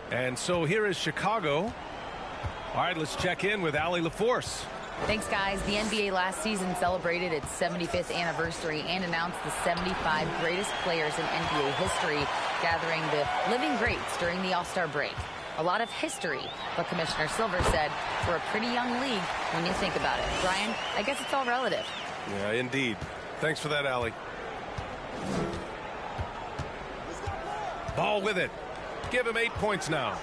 And so here is Chicago. All right, let's check in with Allie LaForce. Thanks, guys. The NBA last season celebrated its 75th anniversary and announced the 75 greatest players in NBA history, gathering the living greats during the All-Star break. A lot of history, but Commissioner Silver said, for a pretty young league when you think about it. Brian, I guess it's all relative. Yeah, indeed. Thanks for that, Allie. Ball with it. Give him 8 points now.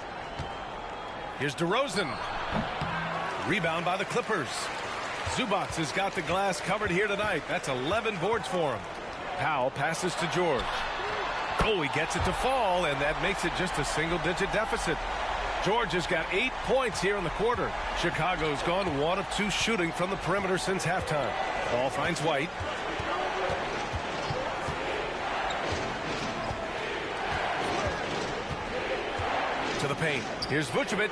Here's DeRozan. Rebound by the Clippers. Zubac has got the glass covered here tonight. That's 11 boards for him. Powell passes to George. Oh, he gets it to fall, and that makes it just a single-digit deficit. George has got 8 points here in the quarter. Chicago's gone 1 of 2 shooting from the perimeter since halftime. Ball finds White. To the paint. Here's Vucevic.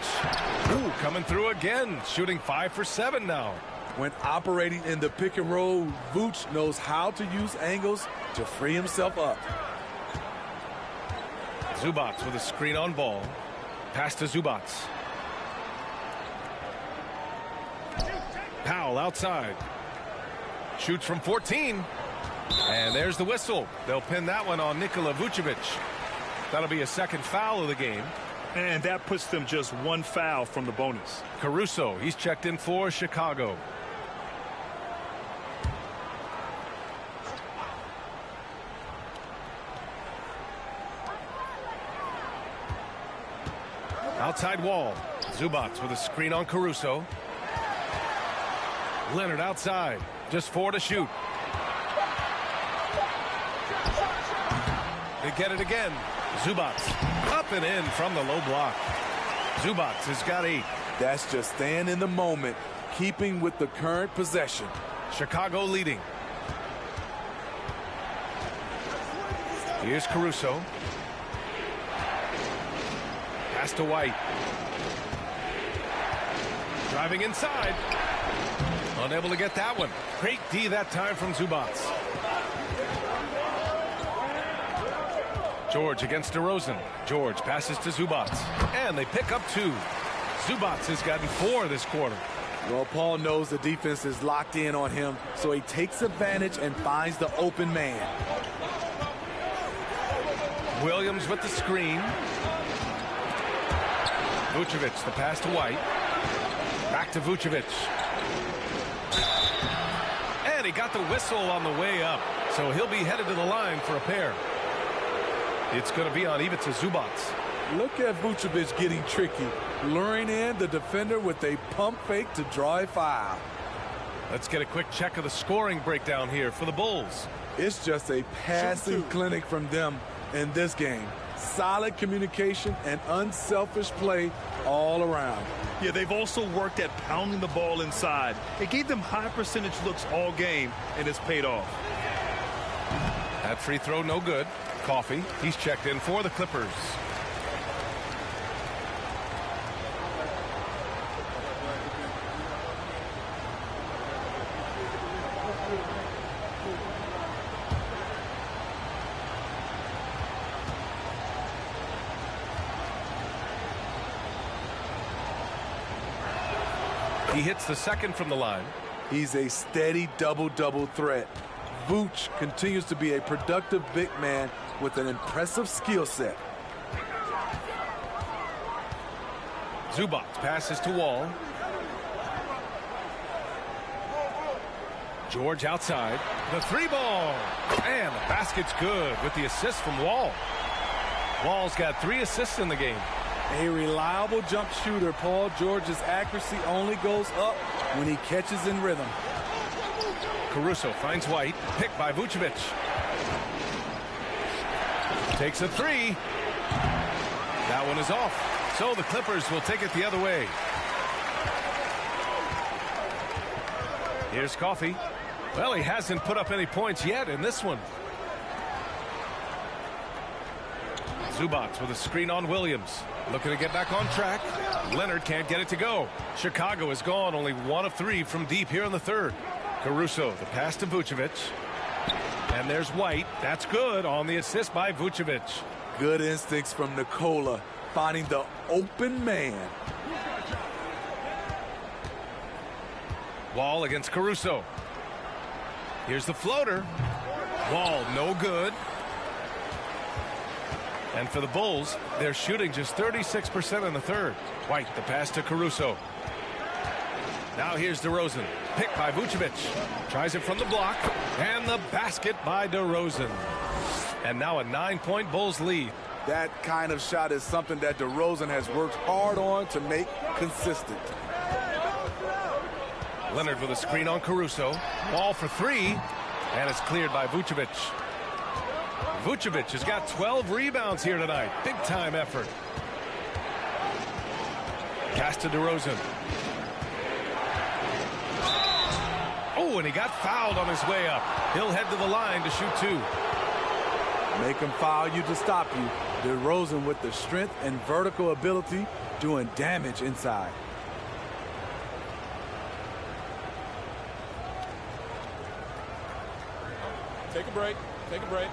Ooh, coming through again. Shooting 5 for 7 now. When operating in the pick and roll, Vooch knows how to use angles to free himself up. Zubac with a screen on ball. Pass to Zubac. Powell outside. Shoots from 14. And there's the whistle. They'll pin that one on Nikola Vucevic. That'll be a second foul of the game. And that puts them just 1 foul from the bonus. Caruso, he's checked in for Chicago. Outside wall. Zubac with a screen on Caruso. Leonard outside. Just 4 to shoot. They get it again. Zubac up and in from the low block. Zubac has got 8. That's just staying in the moment, keeping with the current possession. Chicago leading. Here's Caruso. Pass to White. Driving inside. Unable to get that one. Great D that time from Zubac. George against DeRozan. George passes to Zubac. And they pick up 2. Zubac has gotten 4 this quarter. Well, Paul knows the defense is locked in on him, so he takes advantage and finds the open man. Williams with the screen. Vucevic, the pass to White. Back to Vucevic. And he got the whistle on the way up, so he'll be headed to the line for a pair. It's going to be on Ivica Zubac. Look at Vucevic getting tricky, luring in the defender with a pump fake to draw a foul. Let's get a quick check of the scoring breakdown here for the Bulls. It's just a passing clinic from them in this game. Solid communication and unselfish play all around. Yeah, they've also worked at pounding the ball inside. It gave them high percentage looks all game, and it's paid off. That free throw no good. Coffee, he's checked in for the Clippers. He hits the second from the line. He's a steady double-double threat. Vooch continues to be a productive big man with an impressive skill set. Zubac passes to Wall. George outside. The three ball. And the basket's good with the assist from Wall. Wall's got 3 assists in the game. A reliable jump shooter. Paul George's accuracy only goes up when he catches in rhythm. Caruso finds White. Picked by Vucevic. Takes a 3. That one is off. So the Clippers will take it the other way. Here's Coffee. Well, he hasn't put up any points yet in this one. Zubac with a screen on Williams. Looking to get back on track. Leonard can't get it to go. Chicago is gone, only 1 of 3 from deep here in the third. Caruso, the pass to Vucevic. And there's White. That's good on the assist by Vucevic. Good instincts from Nikola, finding the open man. Wall against Caruso. Here's the floater. Wall, no good. And for the Bulls, they're shooting just 36% in the third. White, the pass to Caruso. Now here's DeRozan. Picked by Vucevic. Tries it from the block. And the basket by DeRozan. And now a 9-point Bulls lead. That kind of shot is something that DeRozan has worked hard on to make consistent. Leonard with a screen on Caruso. Ball for 3. And it's cleared by Vucevic. Vucevic has got 12 rebounds here tonight. Big time effort. Pass to DeRozan. Oh, and he got fouled on his way up. He'll head to the line to shoot 2. Make him foul you to stop you. DeRozan with the strength and vertical ability doing damage inside. Take a break. Take a break.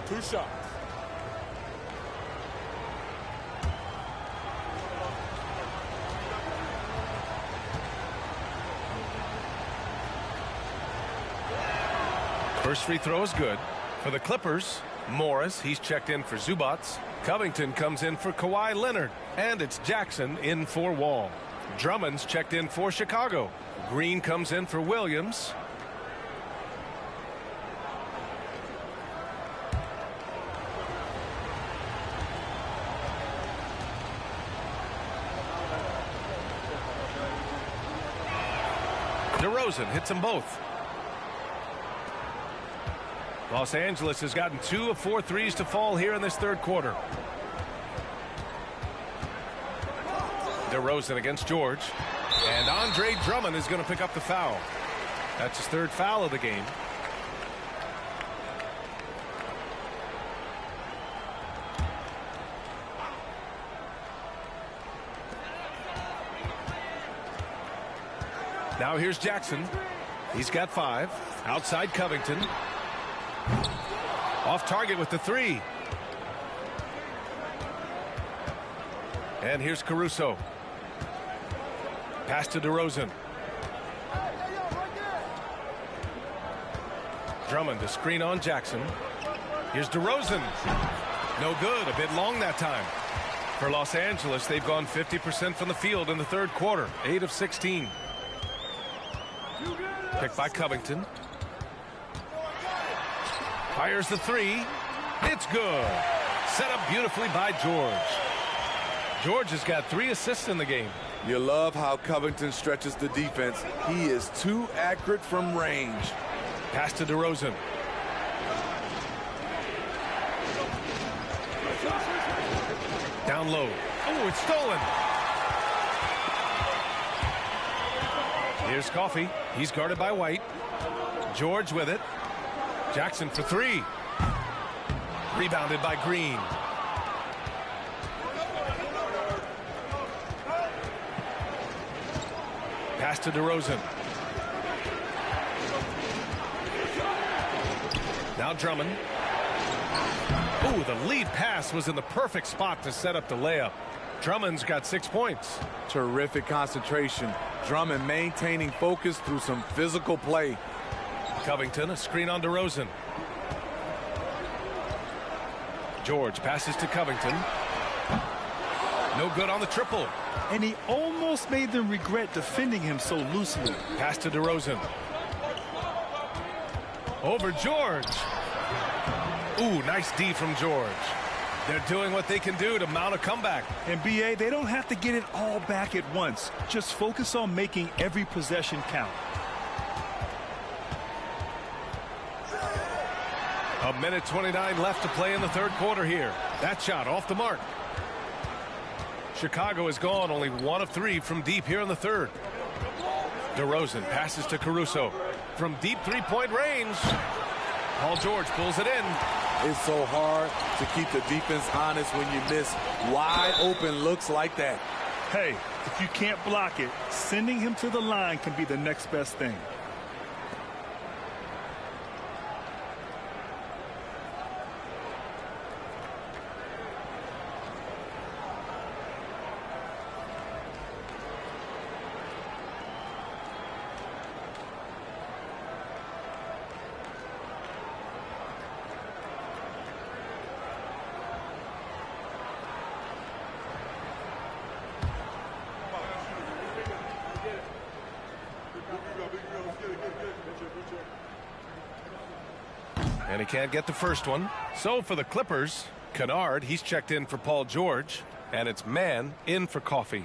2 shots. First free throw is good. For the Clippers, Morris, he's checked in for Zubac. Covington comes in for Kawhi Leonard. And it's Jackson in for Wall. Drummond's checked in for Chicago. Green comes in for Williams. DeRozan hits them both. Los Angeles has gotten 2 of 4 threes to fall here in this third quarter. DeRozan against George. And Andre Drummond is going to pick up the foul. That's his 3rd foul of the game. Now here's Jackson. He's got 5. Outside Covington. Off target with the 3. And here's Caruso. Pass to DeRozan. Drummond to screen on Jackson. Here's DeRozan. No good. A bit long that time. For Los Angeles, they've gone 50% from the field in the third quarter. 8 of 16. Picked by Covington. Fires the 3. It's good. Set up beautifully by George. George has got 3 assists in the game. You love how Covington stretches the defense. He is too accurate from range. Pass to DeRozan. Down low. Oh, it's stolen. Here's Coffey. He's guarded by White. George with it. Jackson for three. Rebounded by Green. Pass to DeRozan. Now Drummond. Ooh, the lead pass was in the perfect spot to set up the layup. Drummond's got 6 points. Terrific concentration. Drummond maintaining focus through some physical play. Covington, a screen on DeRozan. George passes to Covington. No good on the triple. And he almost made them regret defending him so loosely. Pass to DeRozan. Over George. Ooh, nice D from George. They're doing what they can do to mount a comeback. And BA, they don't have to get it all back at once. Just focus on making every possession count. A minute 29 left to play in the third quarter here. That shot off the mark. Chicago is gone, only 1 of 3 from deep here in the third. DeRozan passes to Caruso. From deep three-point range, Paul George pulls it in. It's so hard to keep the defense honest when you miss wide open looks like that. Hey, if you can't block it, sending him to the line can be the next best thing. And he can't get the first one. So for the Clippers, Kennard, he's checked in for Paul George. And it's Mann in for Coffey.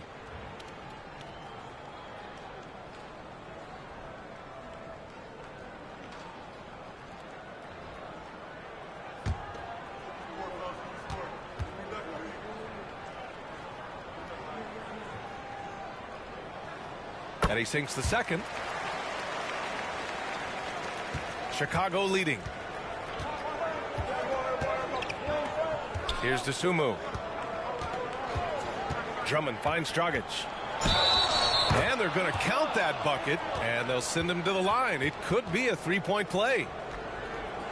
And he sinks the second. Chicago leading. Here's DeSumo. Drummond finds Dragic. And they're going to count that bucket, and they'll send him to the line. It could be a three-point play.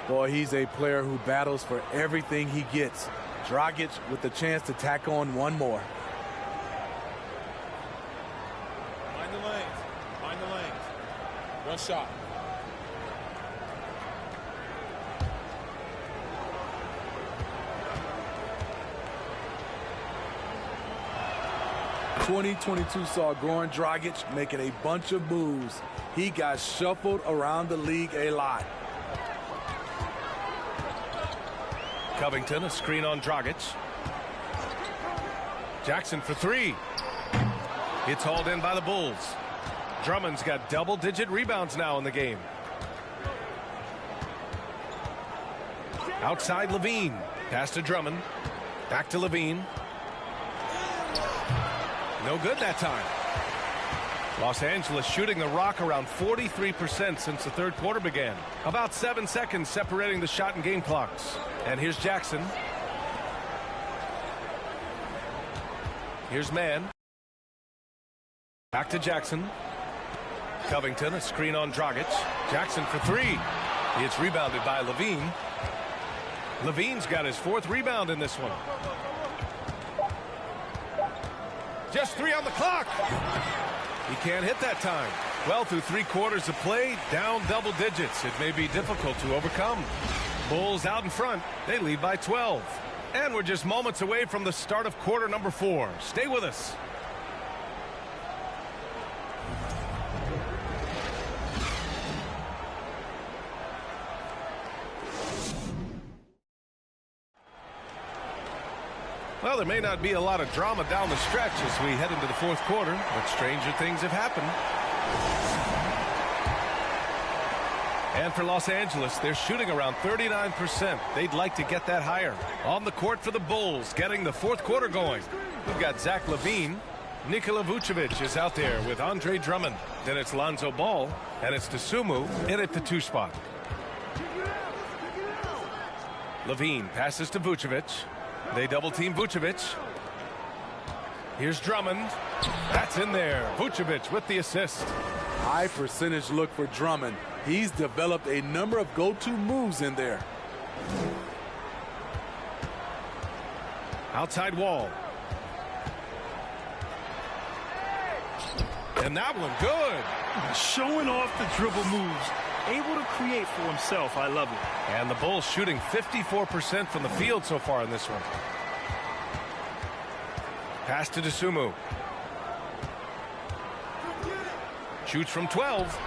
Boy, he's a player who battles for everything he gets. Dragic with the chance to tack on one more. Find the lanes. Find the lanes. One shot. '22 saw Goran Dragic making a bunch of moves. He got shuffled around the league a lot. Covington, a screen on Dragic. Jackson for three. It's hauled in by the Bulls. Drummond's got double-digit rebounds now in the game. Outside Levine. Pass to Drummond. Back to Levine. No good that time. Los Angeles shooting the rock around 43% since the third quarter began. About 7 seconds separating the shot and game clocks. And here's Jackson. Here's Mann. Back to Jackson. Covington, a screen on Dragic. Jackson for three. It's rebounded by Levine. Levine's got his 4th rebound in this one. Just 3 on the clock. He can't hit that time. Well, through 3 quarters of play, down double digits. It may be difficult to overcome. Bulls out in front. They lead by 12. And we're just moments away from the start of quarter number 4. Stay with us. Well, there may not be a lot of drama down the stretch as we head into the fourth quarter, but stranger things have happened. And for Los Angeles, they're shooting around 39%. They'd like to get that higher. On the court for the Bulls, getting the fourth quarter going. We've got Zach LaVine. Nikola Vucevic is out there with Andre Drummond. Then it's Lonzo Ball, and it's Dosunmu in at the 2 spot. LaVine passes to Vucevic. They double-team Vucevic. Here's Drummond. That's in there. Vucevic with the assist. High percentage look for Drummond. He's developed a number of go-to moves in there. Outside Wall. And that one good. Showing off the dribble moves. Able to create for himself. I love it. And the Bulls shooting 54% from the field so far in this one. Pass to Dosunmu. Shoots from 12.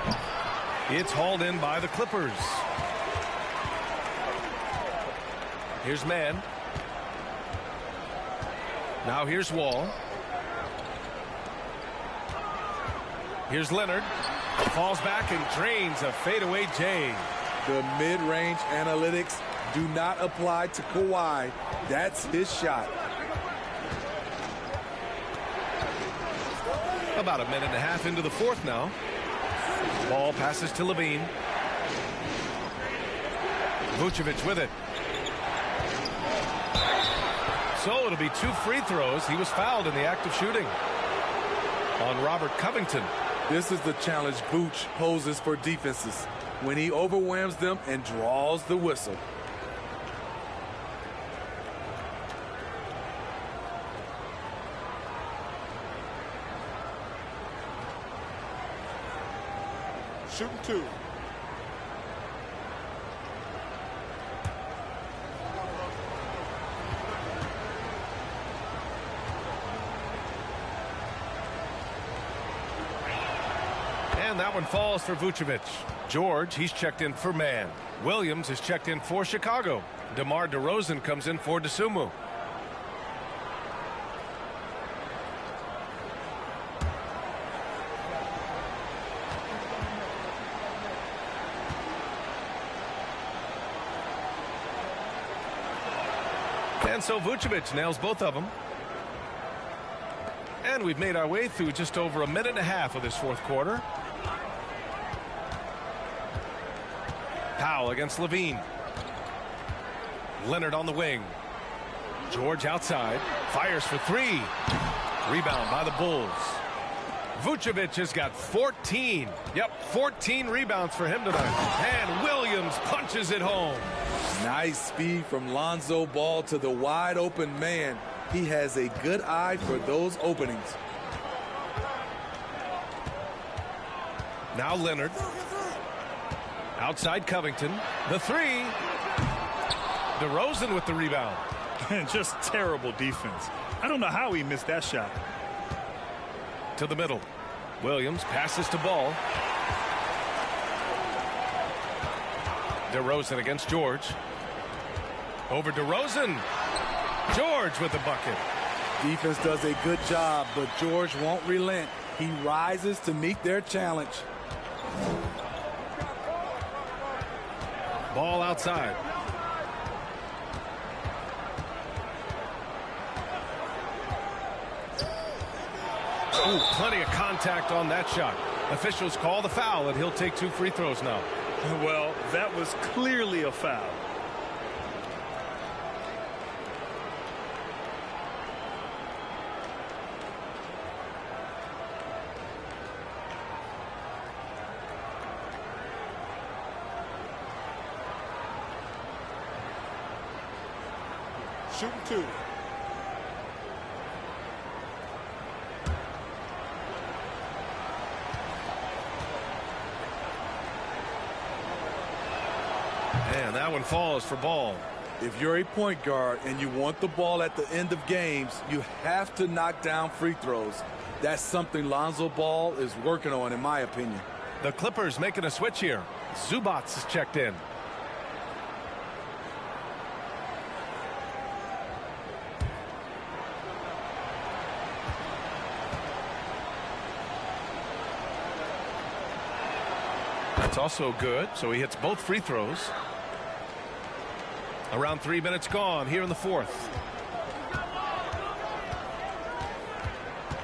It's hauled in by the Clippers. Here's Mann. Now here's Wall. Here's Leonard. Falls back and drains a fadeaway J. The mid-range analytics do not apply to Kawhi. That's his shot. About a minute and a half into the fourth now. Ball passes to LaVine. Vucevic with it. So it'll be 2 free throws. He was fouled in the act of shooting on Robert Covington. This is the challenge Vooch poses for defenses when he overwhelms them and draws the whistle. Shooting 2. And that one falls for Vucevic. George, he's checked in for Mann. Williams is checked in for Chicago. DeMar DeRozan comes in for Dosunmu. And so Vucevic nails both of them. And we've made our way through just over a minute and a half of this fourth quarter. Powell against LaVine. Leonard on the wing. George outside. Fires for 3. Rebound by the Bulls. Vucevic has got 14. Yep, 14 rebounds for him tonight. And Williams punches it home. Nice speed from Lonzo Ball to the wide open man. He has a good eye for those openings. Now Leonard. Outside Covington. The 3. DeRozan with the rebound. Just terrible defense. I don't know how he missed that shot. To the middle. Williams passes to Ball. DeRozan against George. Over DeRozan. George with the bucket. Defense does a good job, but George won't relent. He rises to meet their challenge. Ball outside. Ooh, plenty of contact on that shot. Officials call the foul, and he'll take 2 free throws now. Well, that was clearly a foul. Shooting 2. And that one falls for Ball. If you're a point guard and you want the ball at the end of games, you have to knock down free throws. That's something Lonzo Ball is working on, in my opinion. The Clippers making a switch here. Zubac is checked in. That's also good, so he hits both free throws. Around 3 minutes gone here in the fourth.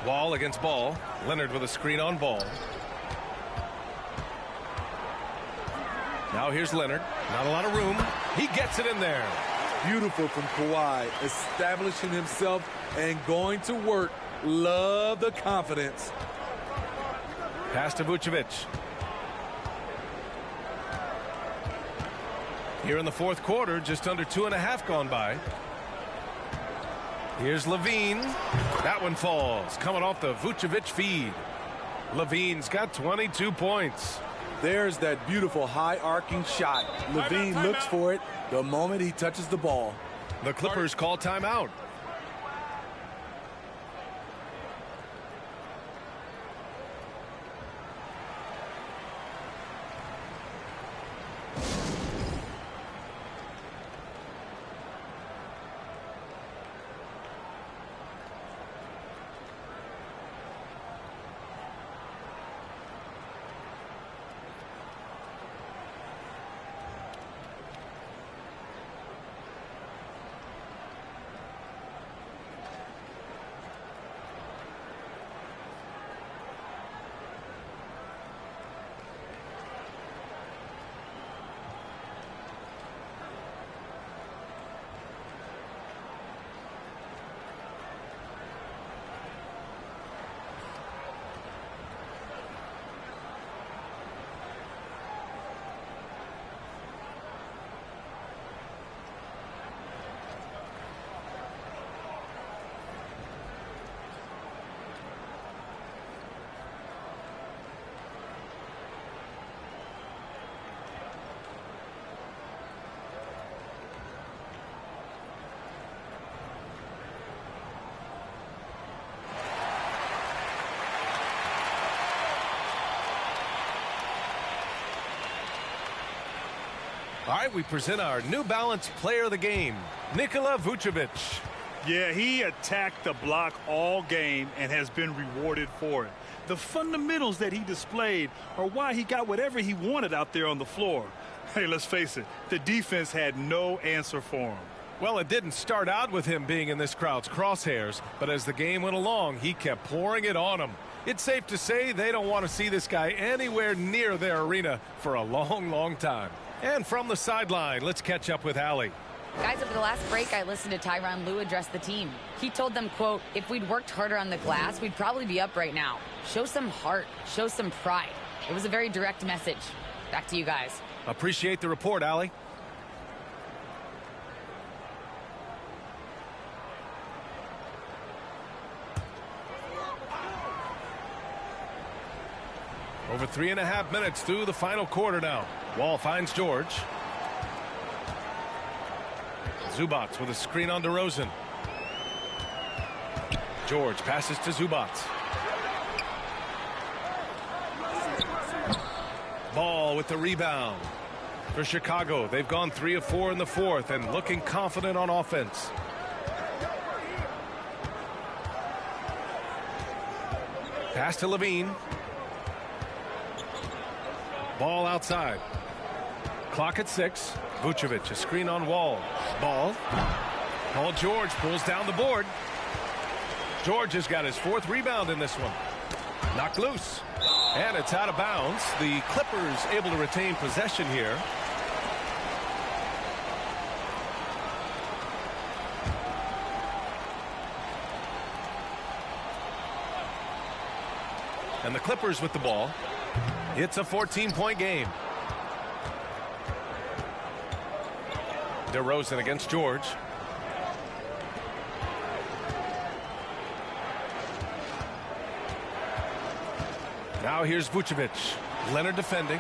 Wall against Ball. Leonard with a screen on Ball. Now here's Leonard. Not a lot of room. He gets it in there. Beautiful from Kawhi, establishing himself and going to work. Love the confidence. Pass to Vucevic. Here in the fourth quarter, just under 2.5 gone by. Here's Levine. That one falls, coming off the Vucevic feed. Levine's got 22 points. There's that beautiful high arcing shot. Levine looks for it the moment he touches the ball. The Clippers call timeout. All right, we present our New Balance player of the game, Nikola Vucevic. Yeah, he attacked the block all game and has been rewarded for it. The fundamentals that he displayed are why he got whatever he wanted out there on the floor. Hey, let's face it, the defense had no answer for him. Well, it didn't start out with him being in this crowd's crosshairs, but as the game went along, he kept pouring it on them. It's safe to say they don't want to see this guy anywhere near their arena for a long, long time. And from the sideline, let's catch up with Allie. Guys, over the last break, I listened to Tyronn Lue address the team. He told them, quote, if we'd worked harder on the glass, we'd probably be up right now. Show some heart. Show some pride. It was a very direct message. Back to you guys. Appreciate the report, Allie. Over 3.5 minutes through the final quarter now. Wall finds George. Zubac with a screen on DeRozan. George passes to Zubac. Ball with the rebound. For Chicago, they've gone 3 of 4 in the fourth and looking confident on offense. Pass to Levine. Ball outside. Clock at 6. Vucevic, a screen on Wall. Ball. Paul George pulls down the board. George has got his 4th rebound in this one. Knocked loose. And it's out of bounds. The Clippers able to retain possession here. And the Clippers with the ball. It's a 14-point game. DeRozan against George. Now here's Vucevic. Leonard defending.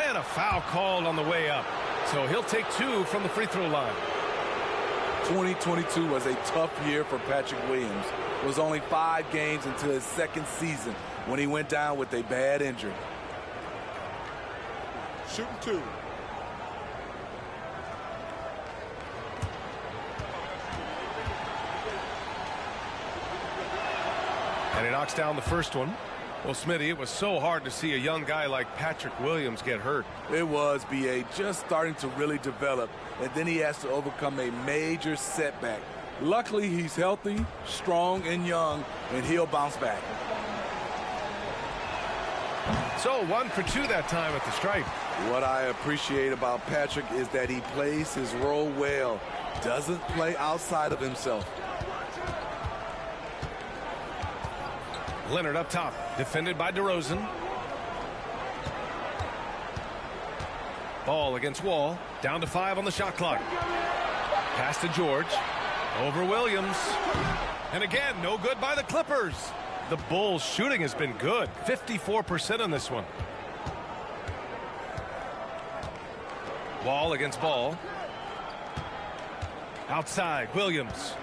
And a foul called on the way up. So he'll take 2 from the free throw line. 2022 was a tough year for Patrick Williams. It was only 5 games into his 2nd season when he went down with a bad injury. Shooting 2. And he knocks down the first one. Well, Smitty, it was so hard to see a young guy like Patrick Williams get hurt. It was, B.A., just starting to really develop, and then he has to overcome a major setback. Luckily, he's healthy, strong, and young, and he'll bounce back. So 1 for 2 that time at the stripe. What I appreciate about Patrick is that he plays his role well, doesn't play outside of himself. Leonard up top, defended by DeRozan. Ball against Wall, down to 5 on the shot clock. Pass to George, over Williams. And again, no good by the Clippers. The Bulls' shooting has been good, 54% on this one. Wall against Ball. Outside, Williams.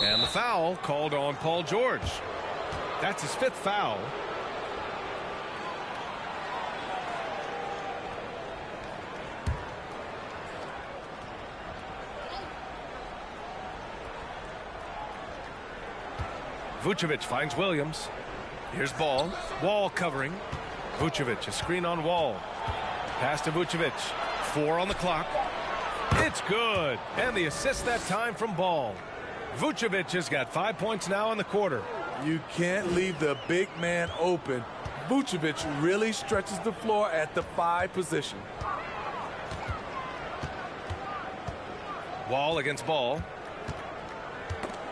And the foul called on Paul George. That's his 5th foul. Vucevic finds Williams. Here's Ball. Wall covering. Vucevic, a screen on Wall. Pass to Vucevic. 4 on the clock. It's good. And the assist that time from Ball. Vucevic has got 5 points now in the quarter. You can't leave the big man open. Vucevic really stretches the floor at the 5 position. Wall against Ball.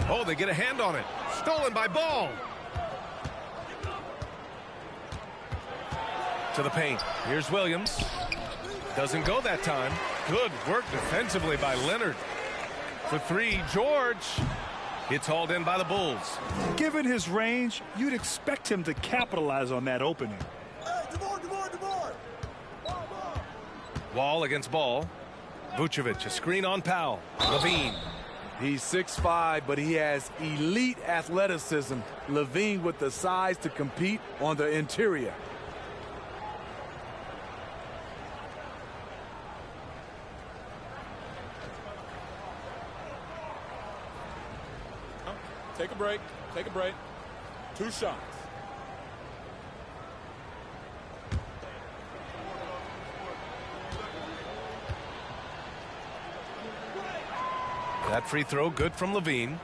Oh, they get a hand on it. Stolen by Ball. To the paint. Here's Williams. Doesn't go that time. Good work defensively by Leonard. For 3, George. It's hauled in by the Bulls. Given his range, you'd expect him to capitalize on that opening. Wall against Ball. Vucevic, a screen on Powell. Levine. He's 6'5", but he has elite athleticism. Levine with the size to compete on the interior. Take a break. Take a break. 2 shots. That free throw good from Levine.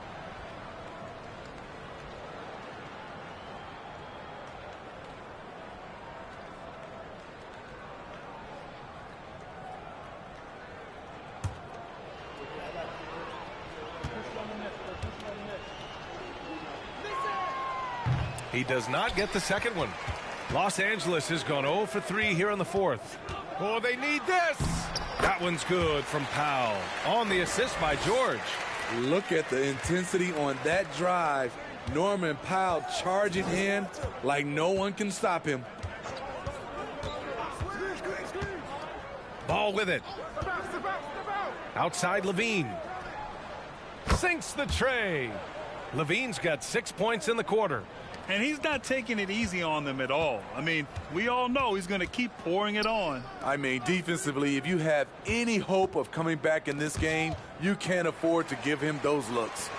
He does not get the second one. Los Angeles has gone 0 for 3 here in the 4th. Oh, they need this. That one's good from Powell. On the assist by George. Look at the intensity on that drive. Norman Powell charging in like no one can stop him. Ball with it. Outside Levine. Sinks the tray. Levine's got 6 points in the quarter. And he's not taking it easy on them at all. I mean, we all know he's going to keep pouring it on. I mean, defensively, if you have any hope of coming back in this game, you can't afford to give him those looks.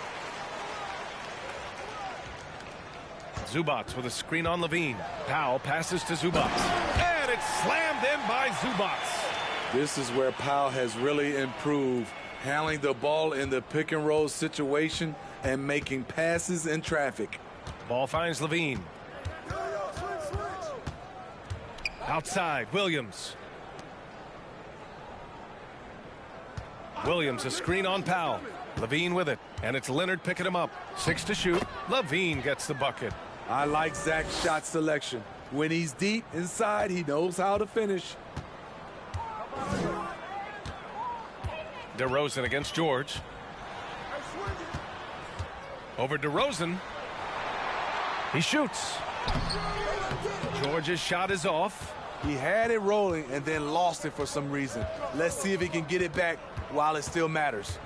Zubac with a screen on Levine. Powell passes to Zubac. And it's slammed in by Zubac. This is where Powell has really improved, handling the ball in the pick and roll situation and making passes in traffic. Ball finds Levine. Outside, Williams. Williams, a screen on Powell. Levine with it, and it's Leonard picking him up. 6 to shoot. Levine gets the bucket. I like Zach's shot selection. When he's deep inside, he knows how to finish. DeRozan against George. Over DeRozan. He shoots. George's shot is off. He had it rolling and then lost it for some reason. Let's see if he can get it back while it still matters.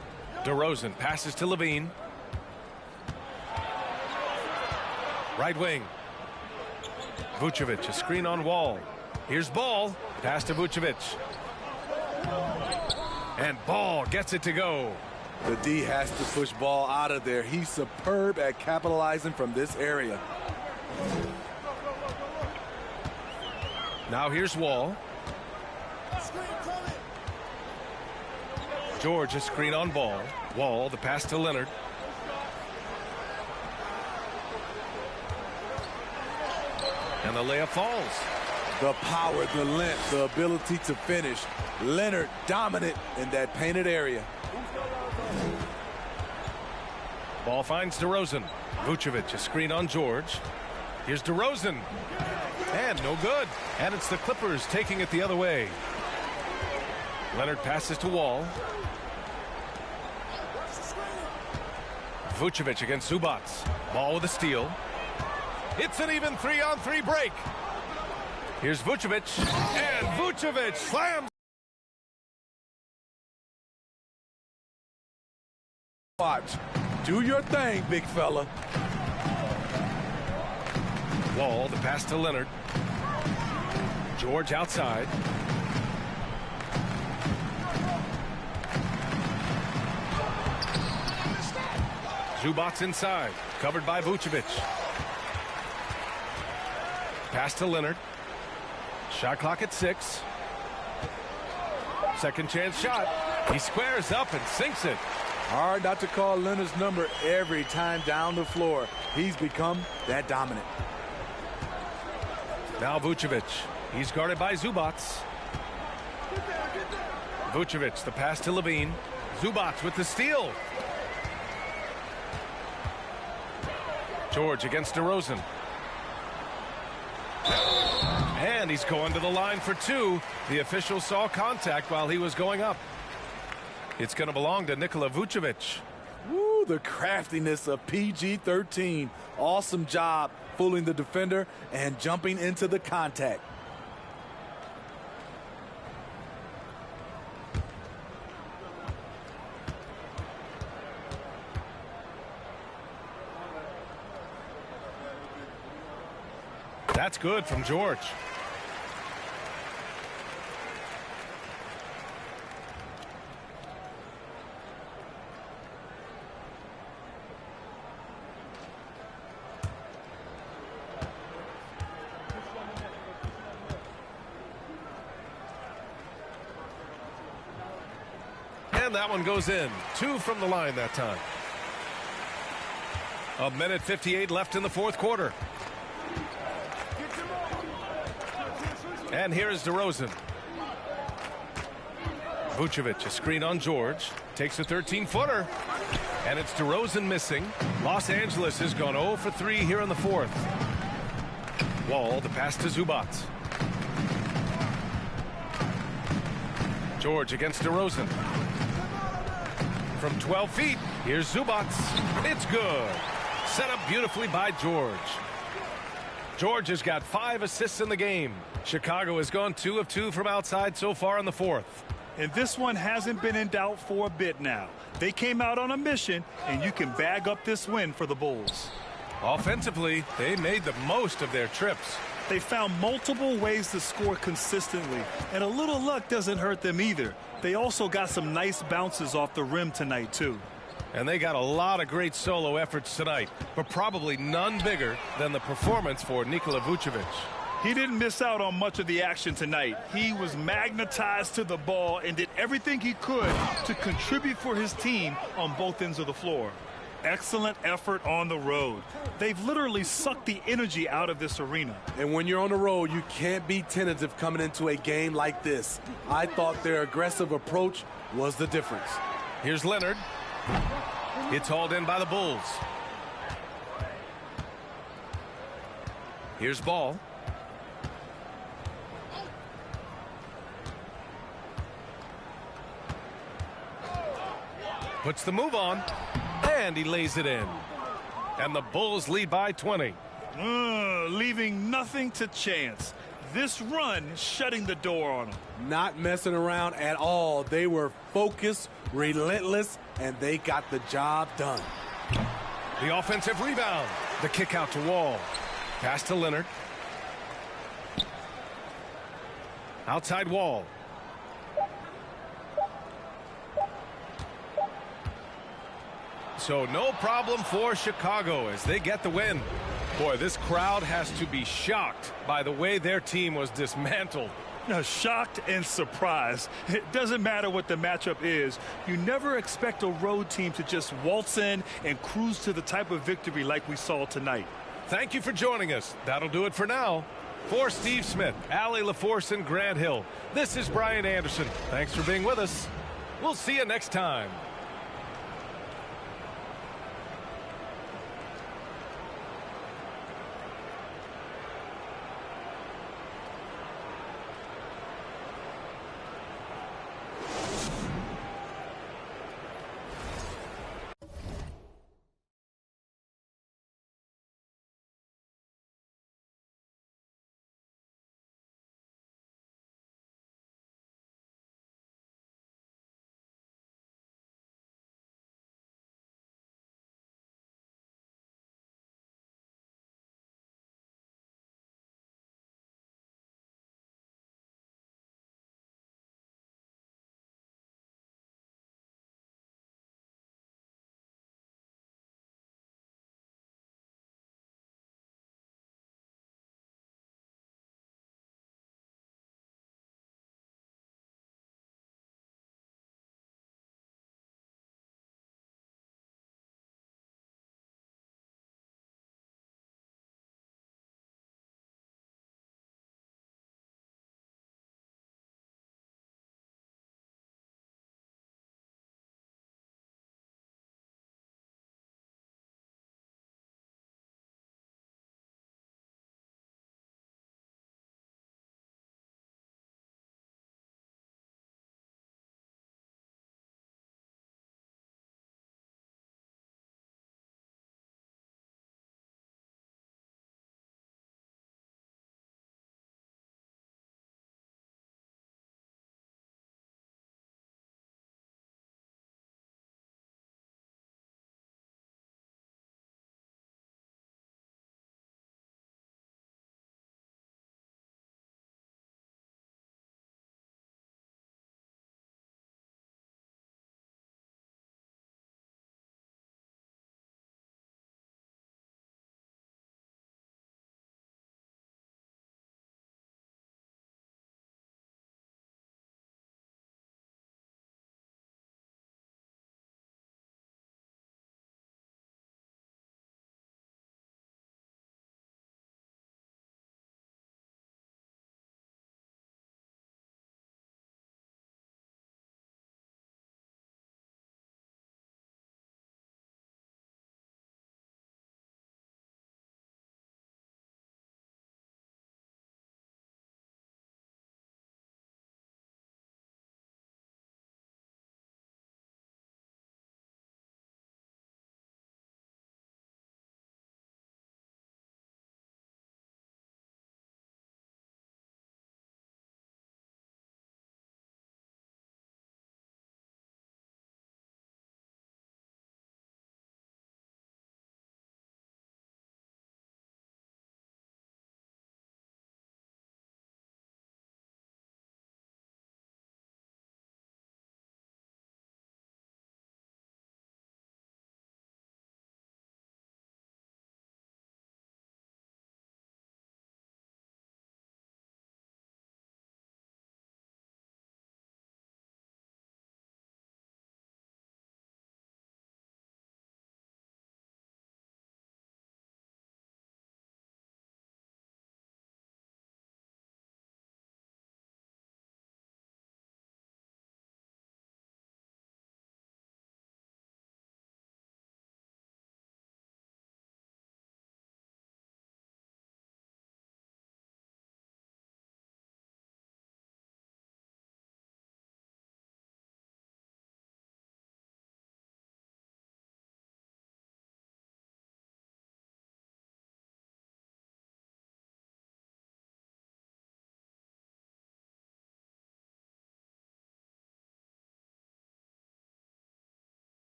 DeRozan passes to Levine. Right wing. Vucevic, a screen on Wall. Here's Ball. Pass to Vucevic. And Ball gets it to go. The D has to push ball out of there. He's superb at capitalizing from this area. Now here's Wall. George, a screen on Ball. Wall, the pass to Leonard. And the layup falls. The power, the length, the ability to finish. Leonard dominant in that painted area. Ball finds DeRozan. Vucevic, a screen on George. Here's DeRozan. And no good. And it's the Clippers taking it the other way. Leonard passes to Wall. Vucevic against Zubac. Ball with a steal. It's an even 3-on-3 break. Here's Vucevic. And Vucevic slams. Watch. Do your thing, big fella. Wall, the pass to Leonard. George outside. Zubac inside, covered by Vucevic. Pass to Leonard. Shot clock at 6. Second chance shot. He squares up and sinks it. Hard not to call Leonard's number every time down the floor. He's become that dominant. Now Vucevic. He's guarded by Zubac. Vucevic, the pass to Levine. Zubac with the steal. George against DeRozan. And he's going to the line for 2. The official saw contact while he was going up. It's going to belong to Nikola Vucevic. Woo, the craftiness of PG-13. Awesome job fooling the defender and jumping into the contact. That's good from George. And that one goes in. 2 from the line that time. 1:58 left in the fourth quarter. And here is DeRozan. Vucevic, a screen on George. Takes a 13-footer. And it's DeRozan missing. Los Angeles has gone 0 for 3 here in the fourth. Wall, the pass to Zubac. George against DeRozan. From 12 feet, here's Zubac. It's good. Set up beautifully by George. George has got 5 assists in the game. Chicago has gone 2 of 2 from outside so far in the fourth. And this one hasn't been in doubt for a bit now. They came out on a mission, and you can bag up this win for the Bulls. Offensively, they made the most of their trips. They found multiple ways to score consistently, and a little luck doesn't hurt them either. They also got some nice bounces off the rim tonight, too. And they got a lot of great solo efforts tonight, but probably none bigger than the performance for Nikola Vucevic. He didn't miss out on much of the action tonight. He was magnetized to the ball and did everything he could to contribute for his team on both ends of the floor. Excellent effort on the road. They've literally sucked the energy out of this arena. And when you're on the road, you can't be tentative coming into a game like this. I thought their aggressive approach was the difference. Here's Leonard. It's hauled in by the Bulls. Here's Ball. Puts the move on. And he lays it in. And the Bulls lead by 20. Leaving nothing to chance. This run shutting the door on them. Not messing around at all. They were focused, relentless, and they got the job done. The offensive rebound. The kick out to Wall. Pass to Leonard. Outside Wall. so no problem for Chicago as they get the win. Boy, this crowd has to be shocked by the way their team was dismantled. Shocked and surprised. It doesn't matter what the matchup is. You never expect a road team to just waltz in and cruise to the type of victory like we saw tonight. Thank you for joining us. That'll do it for now. For Steve Smith, Allie LaForce, and Grant Hill, this is Brian Anderson. Thanks for being with us. We'll see you next time.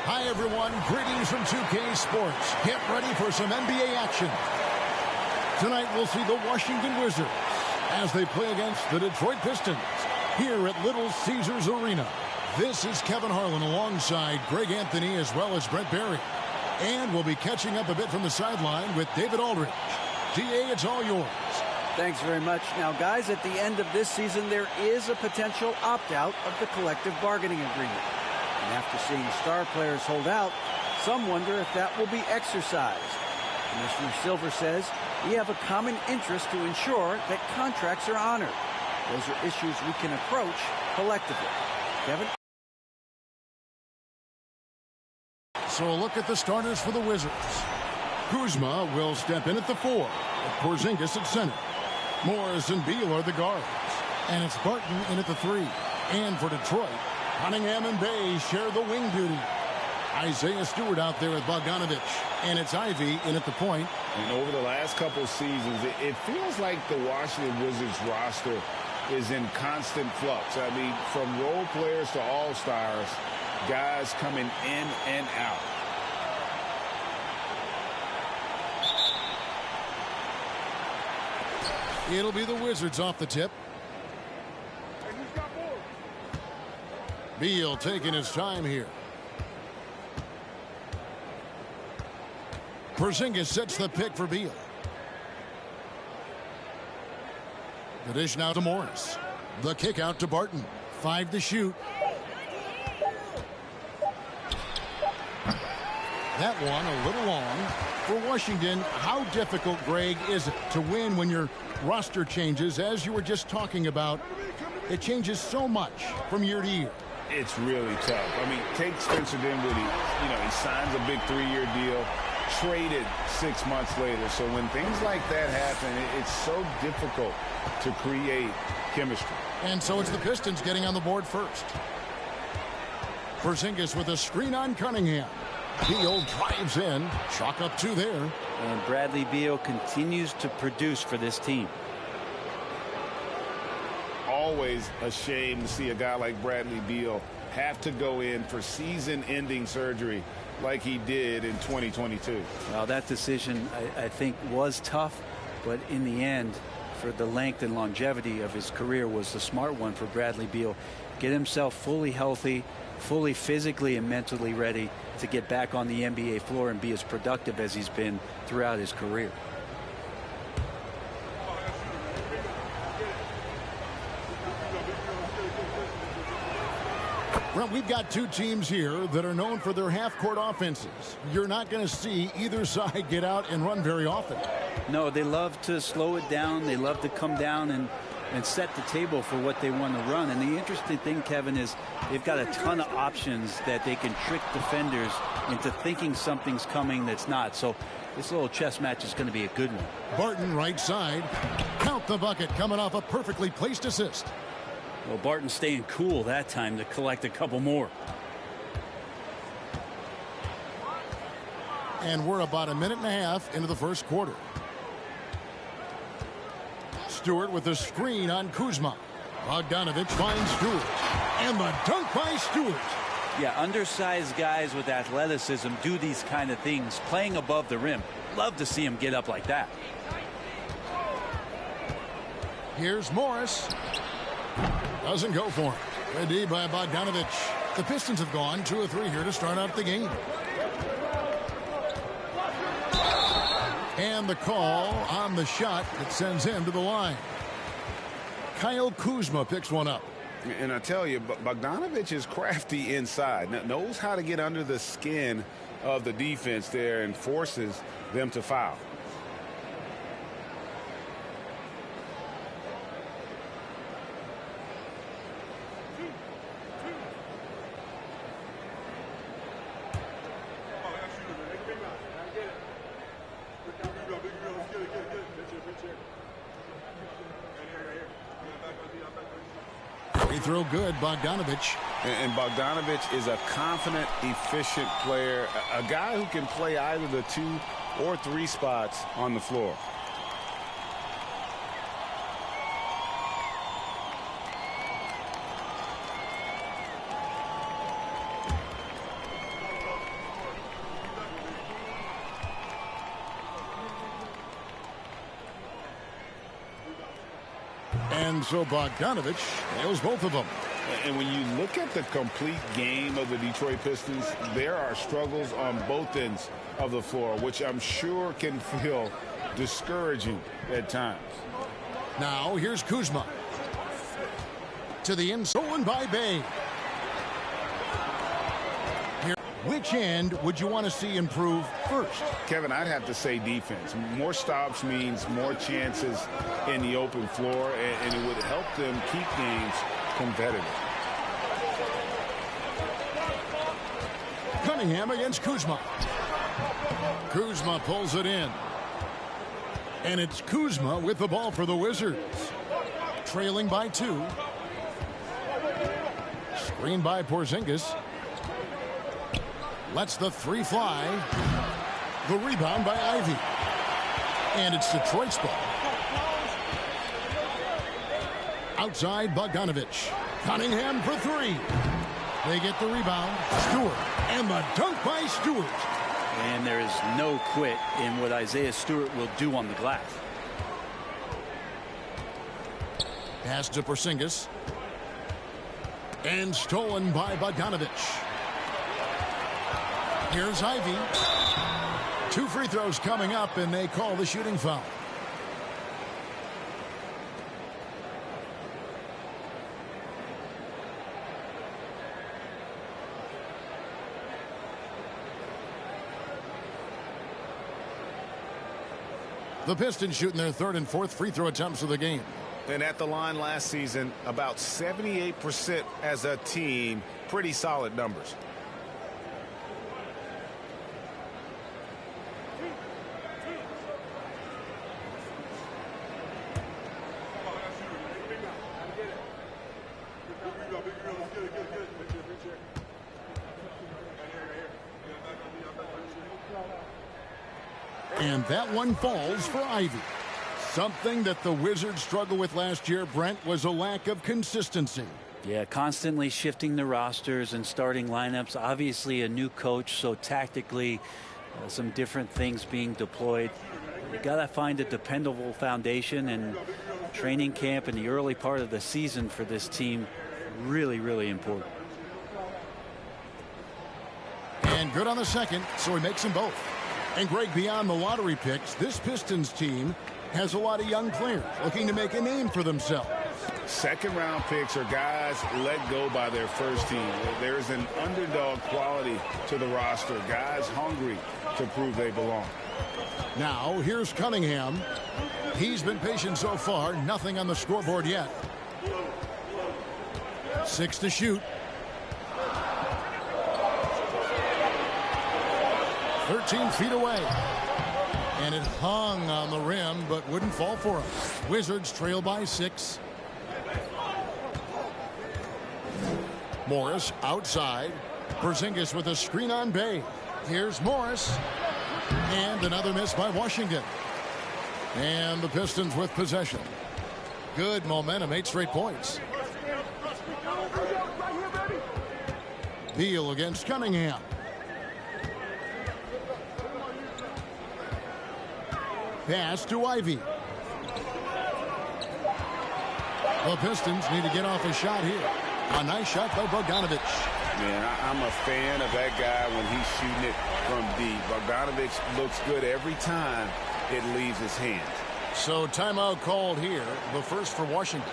Hi, everyone. Greetings from 2K Sports. Get ready for some NBA action. Tonight, we'll see the Washington Wizards as they play against the Detroit Pistons here at Little Caesars Arena. This is Kevin Harlan alongside Greg Anthony as well as Brett Barry. And we'll be catching up a bit from the sideline with David Aldridge. DA, it's all yours. Thanks very much. Now, guys, at the end of this season, there is a potential opt-out of the collective bargaining agreement. And after seeing star players hold out, some wonder if that will be exercised. Commissioner Silver says we have a common interest to ensure that contracts are honored. Those are issues we can approach collectively. Kevin? So a look at the starters for the Wizards. Kuzma will step in at the 4, with Porzingis at center. Morris and Beal are the guards. And it's Barton in at the 3. And for Detroit, Cunningham and Bay share the wing duty. Isaiah Stewart out there with Bogdanovich. And it's Ivy in at the point. And over the last couple of seasons, it feels like the Washington Wizards roster is in constant flux. I mean, from role players to all-stars, guys coming in and out. It'll be the Wizards off the tip. Beal taking his time here. Porzingis sets the pick for Beal. The dish now to Morris. The kick out to Barton. 5 to shoot. That one a little long. For Washington, how difficult, Greg, is it to win when your roster changes, as you were just talking about? It changes so much from year to year. It's really tough. I mean, take Spencer Dinwiddie. He signs a big 3-year deal, traded 6 months later. So when things like that happen, it's so difficult to create chemistry. And so it's the Pistons getting on the board first. Porzingis with a screen on Cunningham. Beal drives in. Chalk up 2 there. And Bradley Beal continues to produce for this team. Always a shame to see a guy like Bradley Beal have to go in for season-ending surgery like he did in 2022. Well, that decision, I think, was tough, but in the end, for the length and longevity of his career, was the smart one for Bradley Beal. Get himself fully healthy, fully physically and mentally ready to get back on the NBA floor and be as productive as he's been throughout his career. Well, we've got 2 teams here that are known for their half-court offenses. You're not going to see either side get out and run very often. No, they love to slow it down. They love to come down and set the table for what they want to run. And the interesting thing, Kevin, is they've got a ton of options that they can trick defenders into thinking something's coming that's not. So this little chess match is going to be a good one. Barton right side. Count the bucket, coming off a perfectly placed assist. Well, Barton staying cool that time to collect a couple more. And we're about a minute and a half into the first quarter. Stewart with a screen on Kuzma. Bogdanovich finds Stewart. And the dunk by Stewart. Yeah, undersized guys with athleticism do these kind of things, playing above the rim. Love to see him get up like that. Here's Morris. Doesn't go for it. Good D by Bogdanovich. The Pistons have gone 2 of 3 here to start out the game. And the call on the shot that sends him to the line. Kyle Kuzma picks one up. And I tell you, Bogdanovich is crafty inside. Knows how to get under the skin of the defense there and forces them to foul. Free throw good, Bogdanovich. And Bogdanovich is a confident, efficient player, a guy who can play either the 2 or 3 spots on the floor. And so Bogdanovich nails both of them. And when you look at the complete game of the Detroit Pistons, there are struggles on both ends of the floor, which I'm sure can feel discouraging at times. Now here's Kuzma. To the end, stolen by Bay. Here, which end would you want to see improve first? Kevin, I'd have to say defense. More stops means more chances in the open floor, and it would help them keep games competitive. Cunningham against Kuzma. Kuzma pulls it in. And it's Kuzma with the ball for the Wizards. Trailing by 2. Screen by Porzingis. Lets the 3 fly. The rebound by Ivy. And it's Detroit's ball. Outside Bogdanovich. Cunningham for 3. They get the rebound. Stewart. And the dunk by Stewart. And there is no quit in what Isaiah Stewart will do on the glass. Pass to Porzingis. And stolen by Bogdanovich. Here's Ivy. 2 free throws coming up, and they call the shooting foul. The Pistons shooting their 3rd and 4th free throw attempts of the game. And at the line last season, about 78% as a team. Pretty solid numbers. And that one falls for Ivy. Something that the Wizards struggled with last year, Brent, was a lack of consistency. Yeah, constantly shifting the rosters and starting lineups. Obviously a new coach, so tactically some different things being deployed. You got to find a dependable foundation, and training camp in the early part of the season for this team really, really important. And good on the second, so he makes them both. And Greg, beyond the lottery picks, this Pistons team has a lot of young players looking to make a name for themselves. Second-round picks are guys let go by their first team. There's an underdog quality to the roster. Guys hungry to prove they belong. Now, here's Cunningham. He's been patient so far. Nothing on the scoreboard yet. 6 to shoot. 13 feet away. And it hung on the rim, but wouldn't fall for him. Wizards trail by 6. Morris outside. Porzingis with a screen on Bay. Here's Morris. And another miss by Washington. And the Pistons with possession. Good momentum, 8 straight points. Beal against Cunningham. Pass to Ivy. The Pistons need to get off a shot here. A nice shot by Bogdanovich. Man, I'm a fan of that guy when he's shooting it from deep. Bogdanovich looks good every time it leaves his hands. So timeout called here, the first for Washington.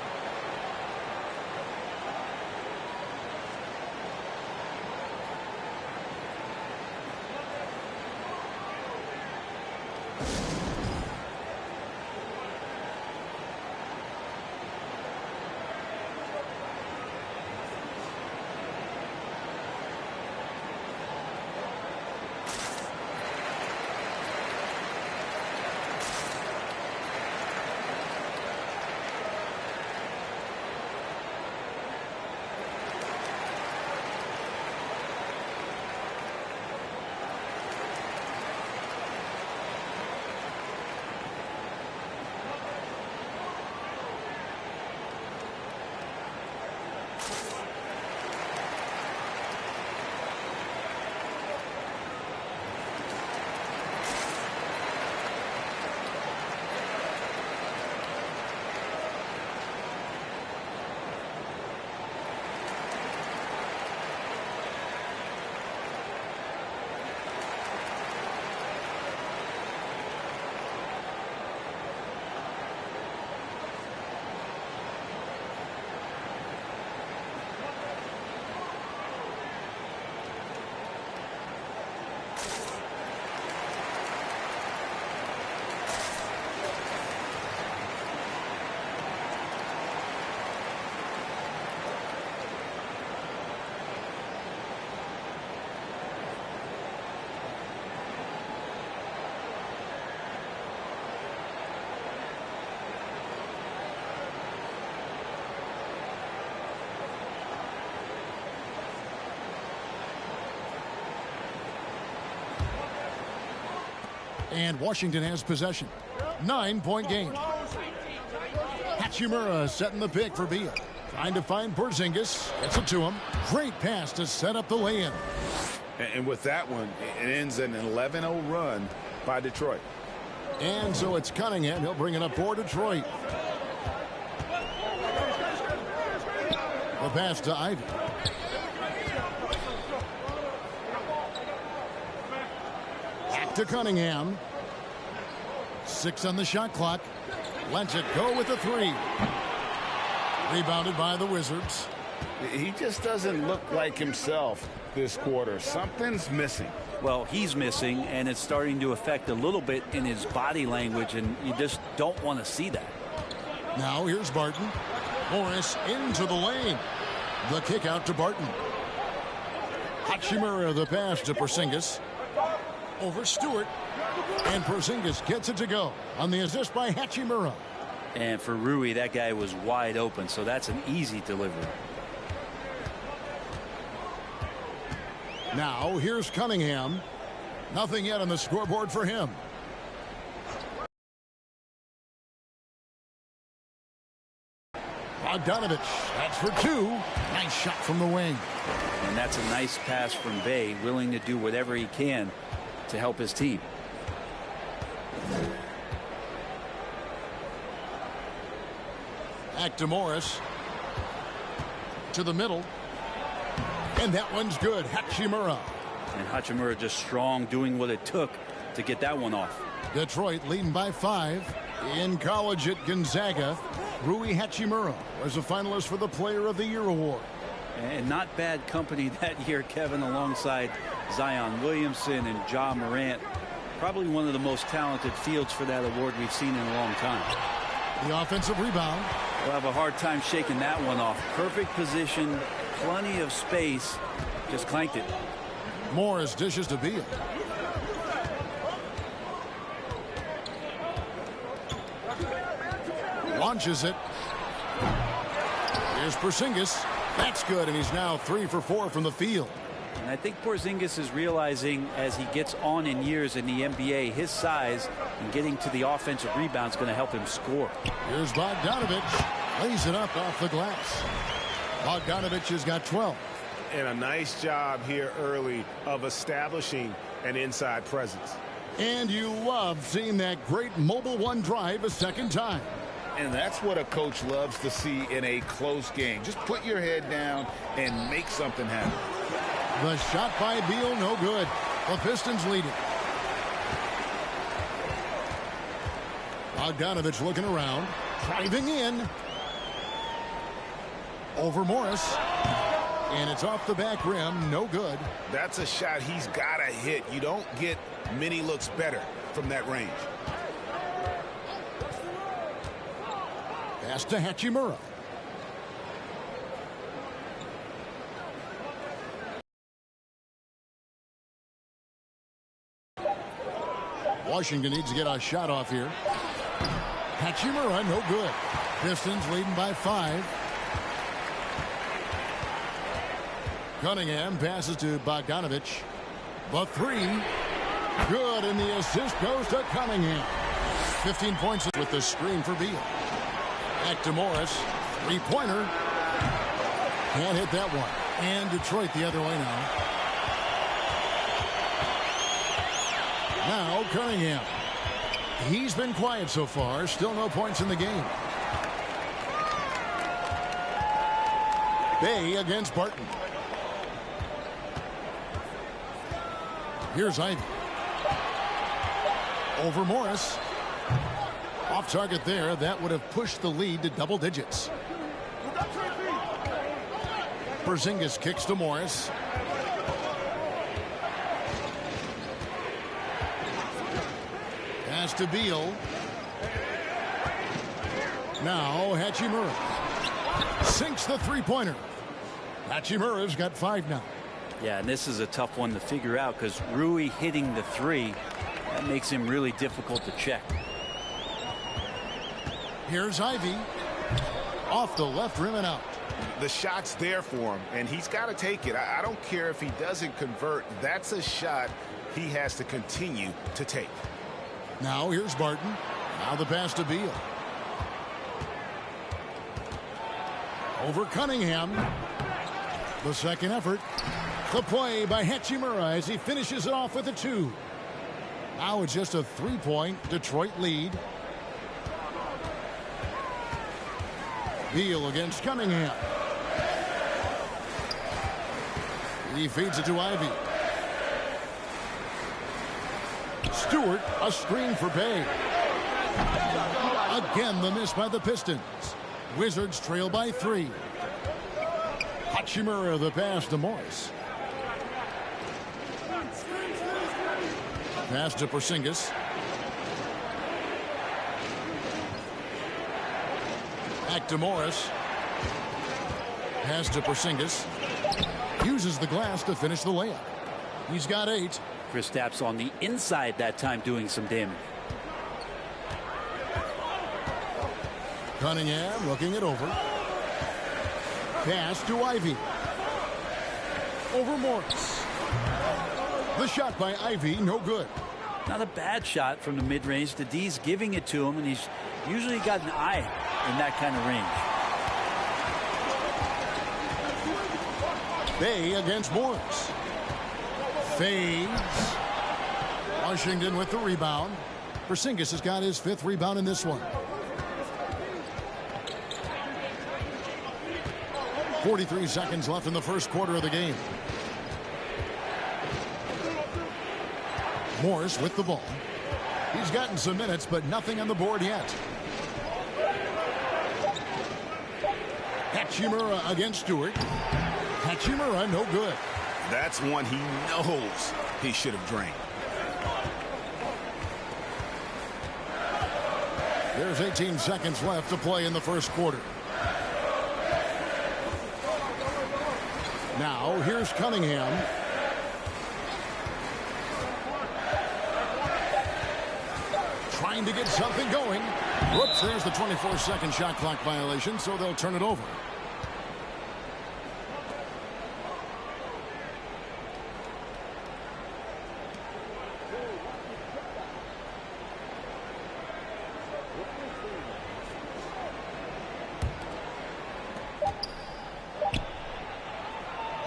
And Washington has possession. 9-point game. Hachimura setting the pick for Beal. Trying to find Porzingis. Gets it to him. Great pass to set up the lay-in. And with that one, it ends an 11-0 run by Detroit. And so it's Cunningham. He'll bring it up for Detroit. The pass to Ivy. Back to Cunningham. 6 on the shot clock. Lets it go with the 3. Rebounded by the Wizards. He just doesn't look like himself this quarter. Something's missing. Well, he's missing, and it's starting to affect a little bit in his body language, and you just don't want to see that. Now here's Barton. Morris into the lane. The kick out to Barton. Hachimura the pass to Porzingis. Over Stewart. And Porzingis gets it to go on the assist by Hachimura. And for Rui, that guy was wide open, so that's an easy delivery. Now here's Cunningham. Nothing yet on the scoreboard for him. Bogdanovich, that's for 2. Nice shot from the wing. And that's a nice pass from Bay, willing to do whatever he can to help his team. Back to Morris. To the middle. And that one's good. Hachimura. And Hachimura just strong, doing what it took to get that one off. Detroit leading by 5. In college at Gonzaga, Rui Hachimura was a finalist for the Player of the Year award. And not bad company that year, Kevin, alongside Zion Williamson and Ja Morant. Probably one of the most talented fields for that award we've seen in a long time. The offensive rebound. We'll have a hard time shaking that one off. Perfect position, plenty of space, just clanked it. Morris dishes to Beal. Launches it. Here's Porzingis. That's good, and he's now 3 for 4 from the field. And I think Porzingis is realizing as he gets on in years in the NBA, his size and getting to the offensive rebound is going to help him score. Here's Bogdanovich. Lays it up off the glass. Bogdanovich has got 12. And a nice job here early of establishing an inside presence. And you love seeing that great mobile one drive a second time. And that's what a coach loves to see in a close game. Just put your head down and make something happen. The shot by Beal, no good. The Pistons lead it. Bogdanovich looking around. Driving in. Over Morris. And it's off the back rim. No good. That's a shot he's got to hit. You don't get many looks better from that range. Pass to Hachimura. Washington needs to get a shot off here. Hachimura, no good. Pistons leading by 5. Cunningham passes to Bogdanovich. The 3. Good, and the assist goes to Cunningham. 15 points with the screen for Beal. Back to Morris. 3-pointer. Can't hit that one. And Detroit the other way now. Now Cunningham. He's been quiet so far. Still no points in the game. Bay against Barton. Here's Ivy. Over Morris. Off target there. That would have pushed the lead to double digits. Porzingis kicks to Morris. Pass to Beal. Now Hachimura. Sinks the 3-pointer. Hachimura's got 5 now. Yeah, and this is a tough one to figure out because Rui hitting the 3, that makes him really difficult to check. Here's Ivy. Off the left rim and out. The shot's there for him, and he's got to take it. I don't care if he doesn't convert. That's a shot he has to continue to take. Now here's Barton. Now the pass to Beal. Over Cunningham. The second effort. The play by Hachimura as he finishes it off with a 2. Now it's just a 3-point Detroit lead. Beal against Cunningham. He feeds it to Ivy. Stewart, a screen for Bay. Again, the miss by the Pistons. Wizards trail by 3. Hachimura the pass to Morris. Pass to Porzingis. Back to Morris. Pass to Porzingis. Uses the glass to finish the layup. He's got 8. Kristaps on the inside that time doing some damage. Cunningham looking it over. Pass to Ivy. Over Morris. The shot by Ivy, no good. Not a bad shot from the mid-range. The D's giving it to him, and he's usually got an eye in that kind of range. Bay against Morris. Fades. Washington with the rebound. Porzingis has got his 5th rebound in this one. 43 seconds left in the first quarter of the game. Morris with the ball. He's gotten some minutes, but nothing on the board yet. Hachimura against Stewart. Hachimura, no good. That's one he knows he should have drained. There's 18 seconds left to play in the first quarter. Now, here's Cunningham. Trying to get something going. Whoops, there's the 24-second shot clock violation, so they'll turn it over.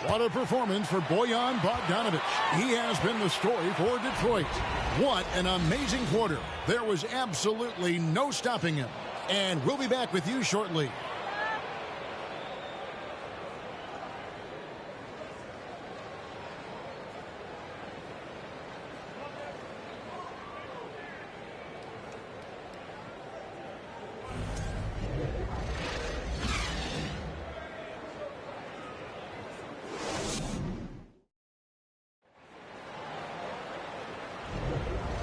What a performance for Bojan Bogdanovic. He has been the story for Detroit. What an amazing quarter. There was absolutely no stopping him. And we'll be back with you shortly.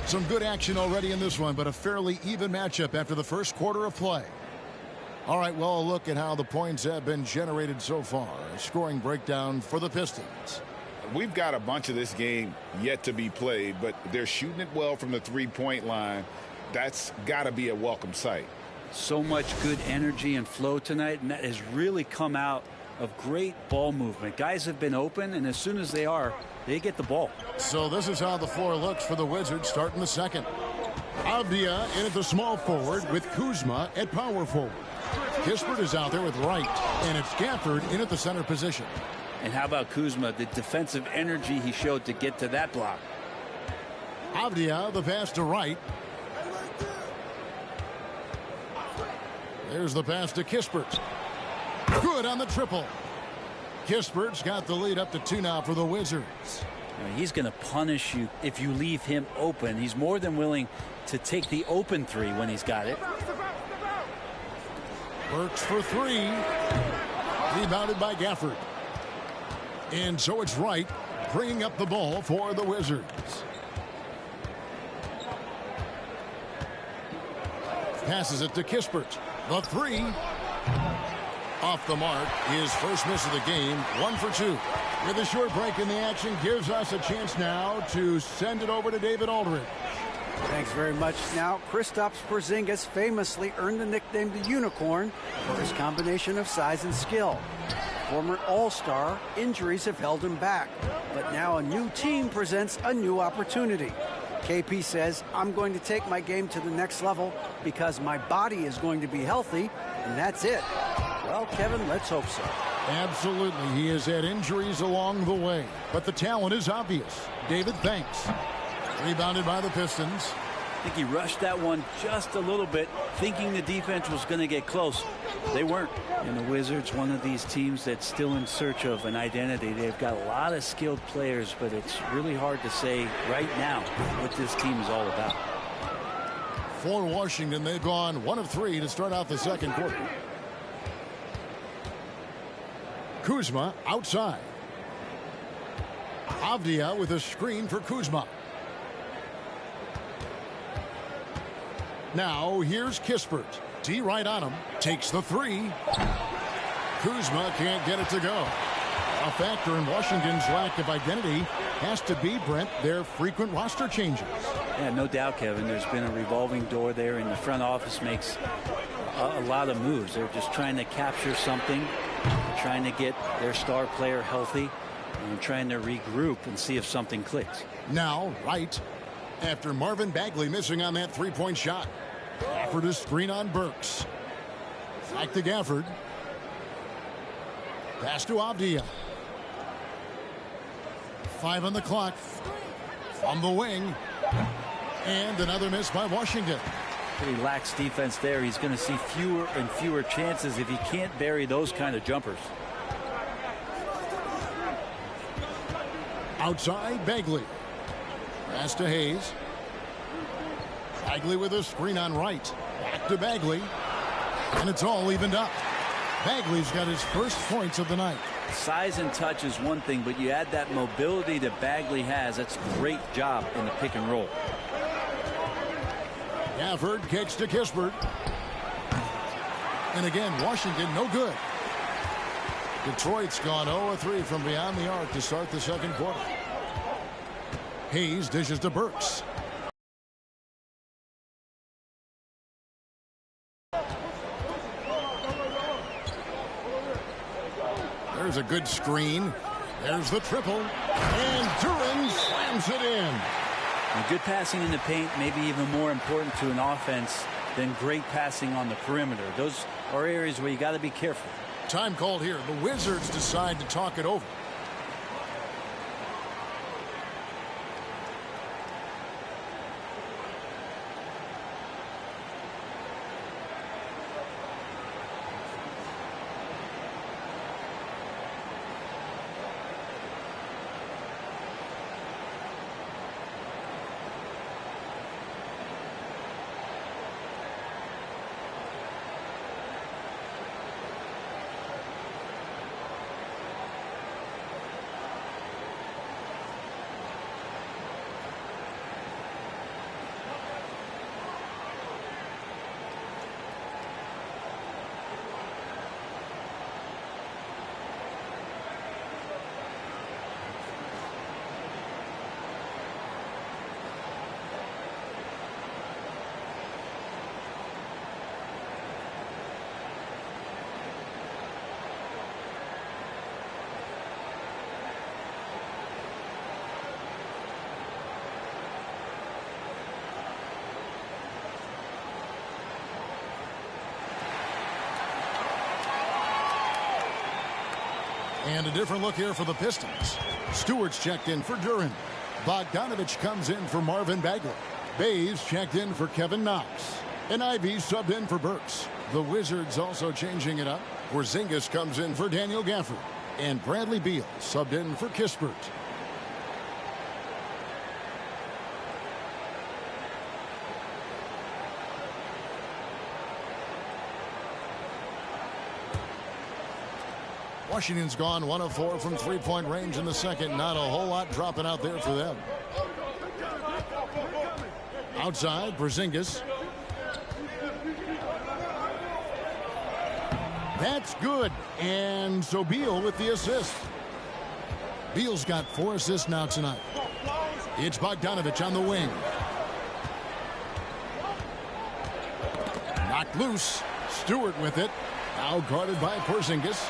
Some good action already in this one, but a fairly even matchup after the first quarter of play. All right, well, a look at how the points have been generated so far. A scoring breakdown for the Pistons. We've got a bunch of this game yet to be played, but they're shooting it well from the three-point line. That's got to be a welcome sight. So much good energy and flow tonight, and that has really come out of great ball movement. Guys have been open, and as soon as they are, they get the ball. So this is how the floor looks for the Wizards starting the second. Avdia in at the small forward with Kuzma at power forward. Kispert is out there with Wright, and it's Gafford in at the center position. And how about Kuzma, the defensive energy he showed to get to that block. Avdia, the pass to Wright. There's the pass to Kispert. Good on the triple. Kispert's got the lead up to 2 now for the Wizards. He's going to punish you if you leave him open. He's more than willing to take the open three when he's got it. Works for 3. Rebounded by Gafford. And so it's Wright bringing up the ball for the Wizards. Passes it to Kispert. The 3. Off the mark. His first miss of the game. 1 for 2. With a short break in the action, gives us a chance now to send it over to David Aldridge. Thanks very much. Now, Kristaps Porzingis famously earned the nickname the Unicorn for his combination of size and skill. Former All-Star, injuries have held him back, but now a new team presents a new opportunity. KP says, I'm going to take my game to the next level because my body is going to be healthy, and that's it. Well, Kevin, let's hope so. Absolutely. He has had injuries along the way, but the talent is obvious. David, thanks. Rebounded by the Pistons. I think he rushed that one just a little bit, thinking the defense was going to get close. They weren't. And the Wizards, one of these teams that's still in search of an identity. They've got a lot of skilled players, but it's really hard to say right now what this team is all about. For Washington, they've gone 1 of 3 to start out the second quarter. Kuzma outside. Avdia with a screen for Kuzma. Now here's Kispert. D right on him. Takes the 3. Kuzma can't get it to go. A factor in Washington's lack of identity has to be, Brent, their frequent roster changes. Yeah, no doubt, Kevin. There's been a revolving door there, and the front office makes a lot of moves. They're just trying to capture something, trying to get their star player healthy, and trying to regroup and see if something clicks. Now, right after Marvin Bagley missing on that three-point shot. Gafford a screen on Burks. Back to Gafford. Pass to Avdia. 5 on the clock. From the wing. And another miss by Washington. Pretty lax defense there. He's going to see fewer and fewer chances if he can't bury those kind of jumpers. Outside, Bagley. Pass to Hayes. Bagley with a screen on right. Back to Bagley. And it's all evened up. Bagley's got his first points of the night. Size and touch is one thing, but you add that mobility that Bagley has. That's a great job in the pick and roll. Gafford kicks to Kispert. And again, Washington no good. Detroit's gone 0-3 from beyond the arc to start the second quarter. Hayes dishes to Burks. There's a good screen. There's the triple. And Duran slams it in. And good passing in the paint may be even more important to an offense than great passing on the perimeter. Those are areas where you got to be careful. Time called here. The Wizards decide to talk it over. And a different look here for the Pistons. Stewart's checked in for Duran. Bogdanovich comes in for Marvin Bagley. Bays checked in for Kevin Knox. And Ivy subbed in for Burks. The Wizards also changing it up. Porzingis comes in for Daniel Gafford. And Bradley Beal subbed in for Kispert. Washington's gone 1 of 4 from three-point range in the second. Not a whole lot dropping out there for them. Outside, Porzingis. That's good. And so Beal with the assist. Beal's got 4 assists now tonight. It's Bogdanovich on the wing. Knocked loose. Stewart with it. Now guarded by Porzingis.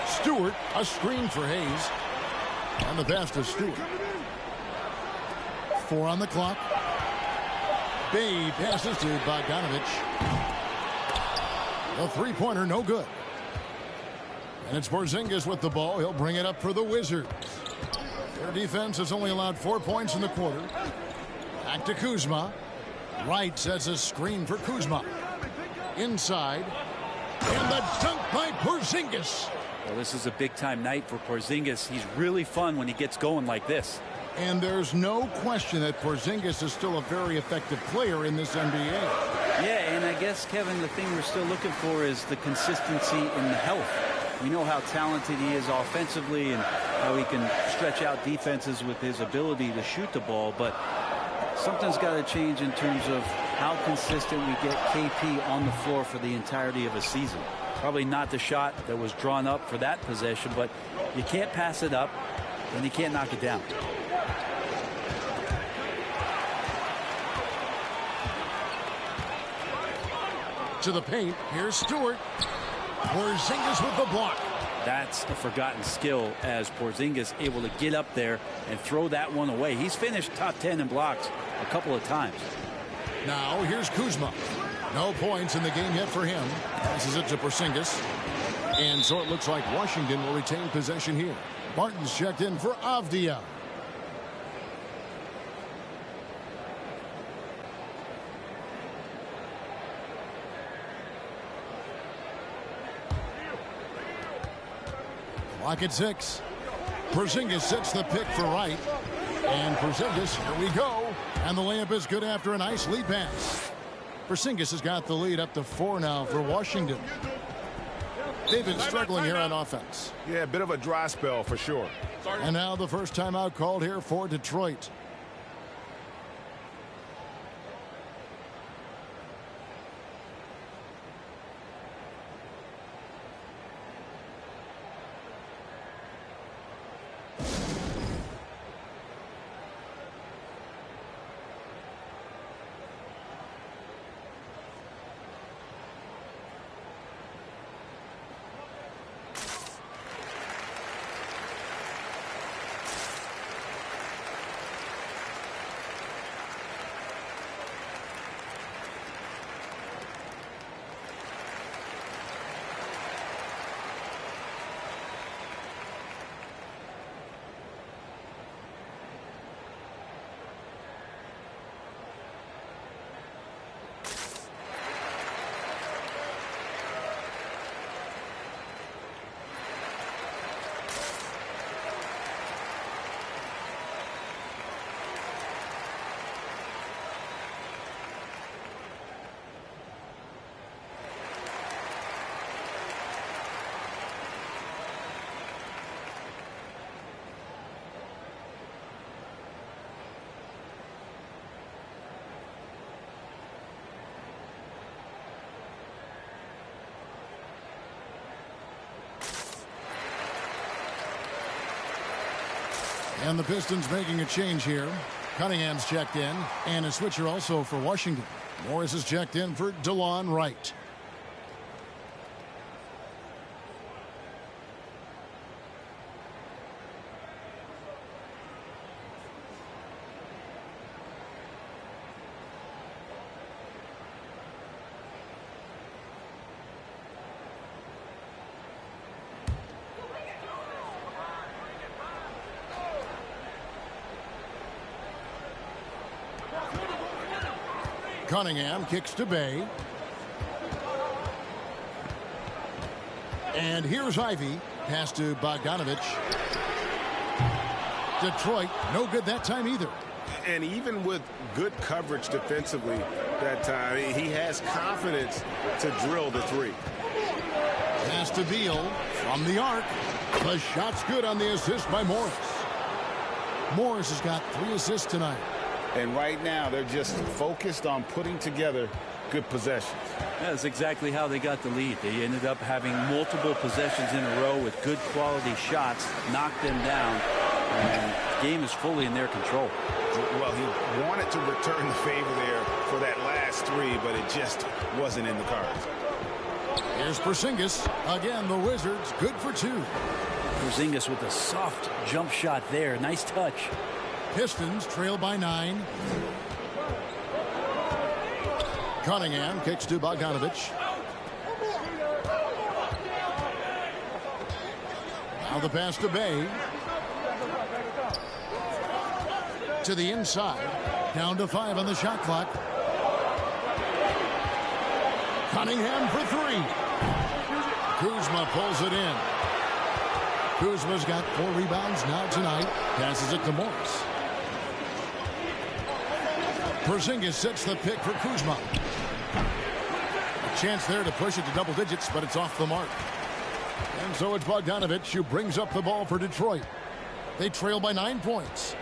Stewart, a screen for Hayes. And the pass to Stewart. 4 on the clock. Bay passes to Bogdanovich. The three-pointer, no good. And it's Porzingis with the ball. He'll bring it up for the Wizards. Their defense has only allowed 4 points in the quarter. Back to Kuzma. Wright sets a screen for Kuzma. Inside. And the dunk by Porzingis. Well, this is a big-time night for Porzingis. He's really fun when he gets going like this. And there's no question that Porzingis is still a very effective player in this NBA. Yeah, and I guess, Kevin, the thing we're still looking for is the consistency in the health. We know how talented he is offensively and how he can stretch out defenses with his ability to shoot the ball, but something's got to change in terms of how consistent we get KP on the floor for the entirety of a season. Probably not the shot that was drawn up for that possession, but you can't pass it up and you can't knock it down. To the paint. Here's Stewart. Porzingis with the block. That's a forgotten skill as Porzingis able to get up there and throw that one away. He's finished top 10 in blocks a couple of times. Now here's Kuzma. No points in the game yet for him. Passes it to Porzingis. And so it looks like Washington will retain possession here. Martin's checked in for Avdia. Clock at 6. Porzingis sets the pick for Wright. And Porzingis, here we go. And the layup is good after a nice lead pass. Porzingis has got the lead up to 4 now for Washington. They've been struggling here on offense. Yeah, a bit of a dry spell for sure. And now the first timeout called here for Detroit. And the Pistons making a change here. Cunningham's checked in. And a switcher also for Washington. Morris is checked in for DeLon Wright. Cunningham kicks to Bay. And here's Ivy. Pass to Bogdanovich. Detroit, no good that time either. And even with good coverage defensively that time, he has confidence to drill the three. Pass to Beal from the arc. The shot's good on the assist by Morris. Morris has got 3 assists tonight. And right now, they're just focused on putting together good possessions. That's exactly how they got the lead. They ended up having multiple possessions in a row with good quality shots, knocked them down, and the game is fully in their control. Well, he wanted to return the favor there for that last 3, but it just wasn't in the cards. Here's Porzingis. Again, the Wizards good for 2. Porzingis with a soft jump shot there. Nice touch. Pistons trail by 9. Cunningham kicks to Bogdanovich. Now the pass to Bay. To the inside. Down to 5 on the shot clock. Cunningham for 3. Kuzma pulls it in. Kuzma's got 4 rebounds now tonight. Passes it to Morris. Porzingis sets the pick for Kuzma. A chance there to push it to double digits, but it's off the mark. And so it's Bogdanovich who brings up the ball for Detroit. They trail by 9 points.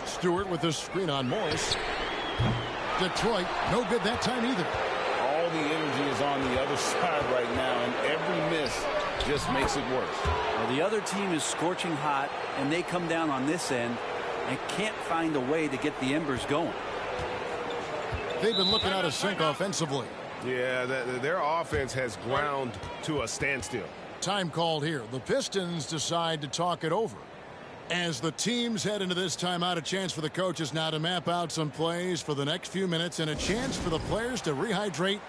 Stewart with the screen on Morris. Detroit, no good that time either. All the energy is on the other side right now, and every miss just makes it worse. Well, the other team is scorching hot, and they come down on this end and can't find a way to get the embers going. They've been looking out of sync offensively. Yeah, their offense has ground to a standstill. Time called here. The Pistons decide to talk it over. As the teams head into this timeout, a chance for the coaches now to map out some plays for the next few minutes and a chance for the players to rehydrate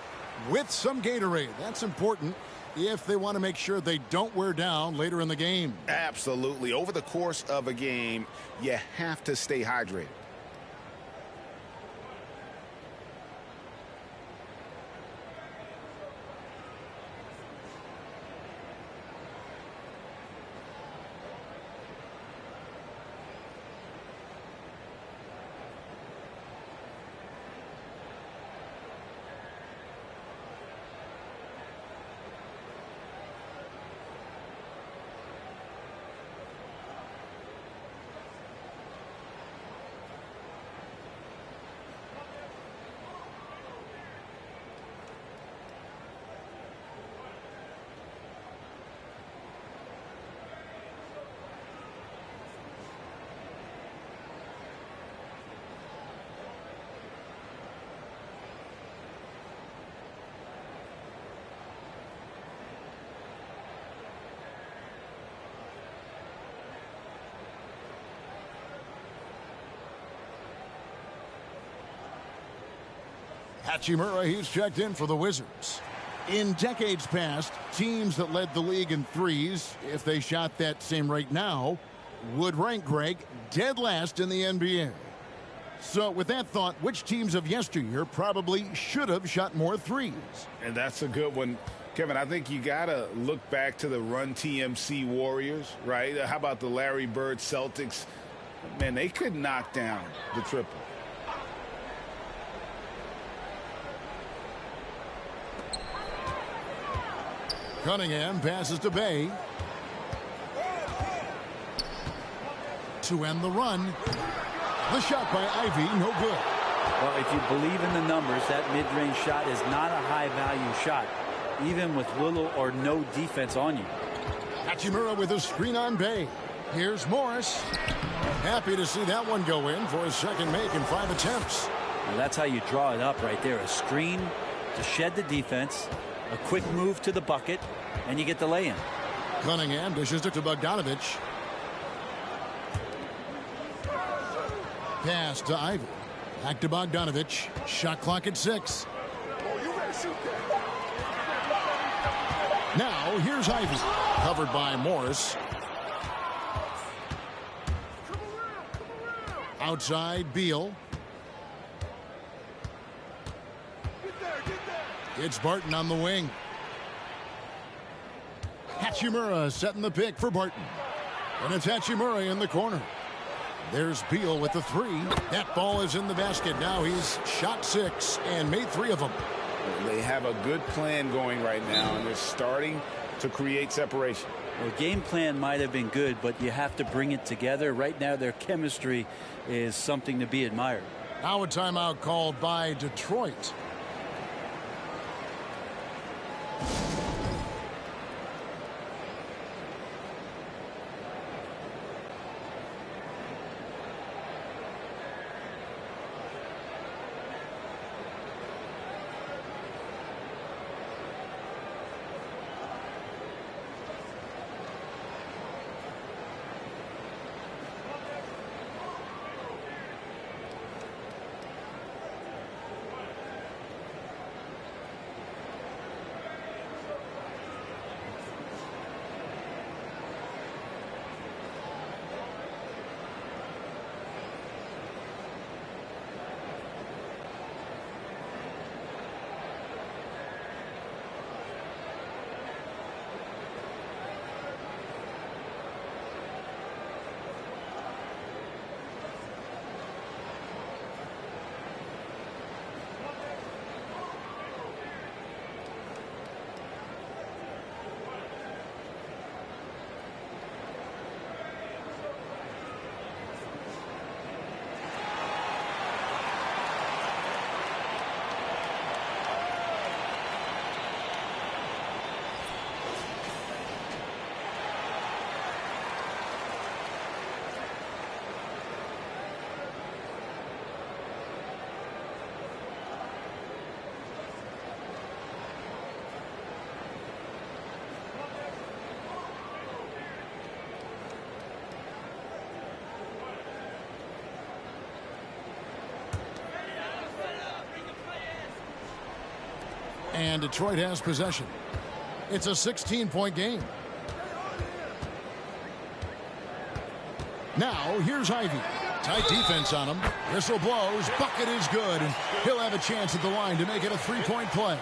with some Gatorade. That's important if they want to make sure they don't wear down later in the game. Absolutely. Over the course of a game, you have to stay hydrated. Hachimura, he's checked in for the Wizards. In decades past, teams that led the league in threes, if they shot that same rate now, would rank, Greg, dead last in the NBA. So with that thought, which teams of yesteryear probably should have shot more threes? And that's a good one. Kevin, I think you got to look back to the Run TMC Warriors, right? How about the Larry Bird Celtics? Man, they could knock down the triple. Cunningham passes to Bay. To end the run. The shot by Ivy, no good. Well, if you believe in the numbers, that mid-range shot is not a high-value shot, even with little or no defense on you. Hachimura with a screen on Bay. Here's Morris. Happy to see that one go in for his second make in 5 attempts. Well, that's how you draw it up right there. A screen to shed the defense, a quick move to the bucket, and you get the lay-in. Cunningham dishes it to Bogdanovich. Pass to Ivy. Back to Bogdanovich. Shot clock at 6. Now here's Ivy. Covered by Morris. Outside Beal. It's Barton on the wing. Hachimura setting the pick for Barton. And it's Hachimura in the corner. There's Beal with the 3. That ball is in the basket. Now he's shot 6 and made 3 of them. They have a good plan going right now, and they're starting to create separation. Well, game plan might have been good, but you have to bring it together. Right now, their chemistry is something to be admired. Now a timeout called by Detroit. And Detroit has possession. It's a 16-point game. Now, here's Ivy. Tight defense on him. Whistle blows. Bucket is good. And he'll have a chance at the line to make it a three-point play.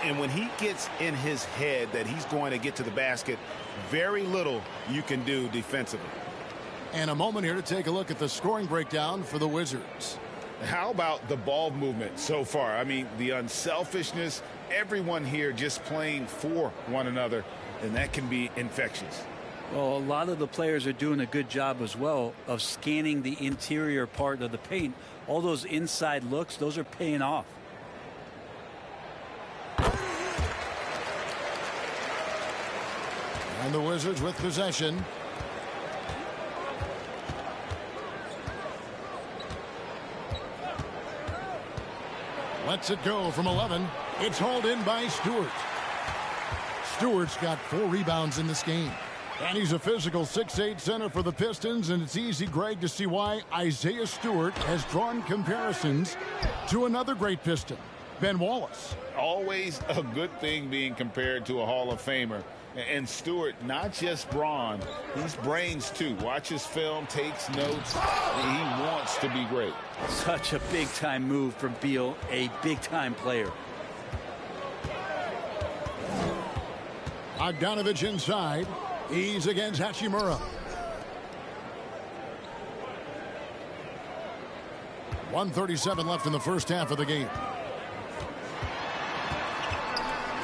And when he gets in his head that he's going to get to the basket, very little you can do defensively. And a moment here to take a look at the scoring breakdown for the Wizards. How about the ball movement so far? I mean, the unselfishness, everyone here just playing for one another, and that can be infectious. Well, a lot of the players are doing a good job as well of scanning the interior part of the paint. All those inside looks, those are paying off. And the Wizards with possession. Lets it go from 11. It's hauled in by Stewart. Stewart's got 4 rebounds in this game. And he's a physical 6'8" center for the Pistons, and it's easy, Greg, to see why Isaiah Stewart has drawn comparisons to another great Piston, Ben Wallace. Always a good thing being compared to a Hall of Famer. And Stewart, not just brawn, he's brains too. Watches film, takes notes. He wants to be great. Such a big-time move from Beal, a big-time player. Bogdanovich inside. He's against Hachimura. 1:37 left in the first half of the game.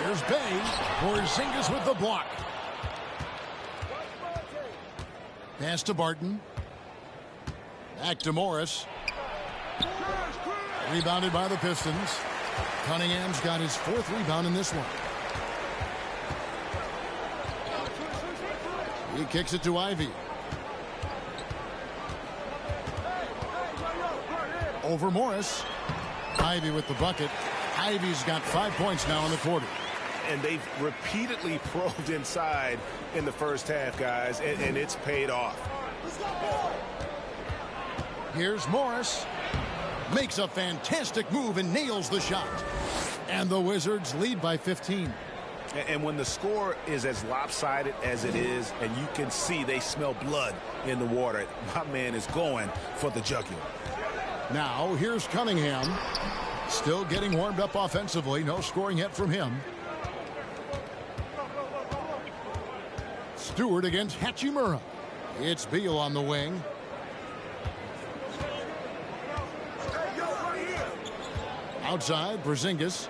Here's Bay. Porzingis with the block. Pass to Barton. Back to Morris. Rebounded by the Pistons. Cunningham's got his 4th rebound in this one. He kicks it to Ivy. Over Morris. Ivy with the bucket. Ivy's got 5 points now in the quarter. And they've repeatedly probed inside in the first half, guys, and it's paid off. Here's Morris. Makes a fantastic move and nails the shot. And the Wizards lead by 15. And when the score is as lopsided as it is, and you can see they smell blood in the water, my man is going for the jugular. Now, here's Cunningham. Still getting warmed up offensively. No scoring yet from him. Stewart against Hachimura. It's Beal on the wing. Outside, Porzingis.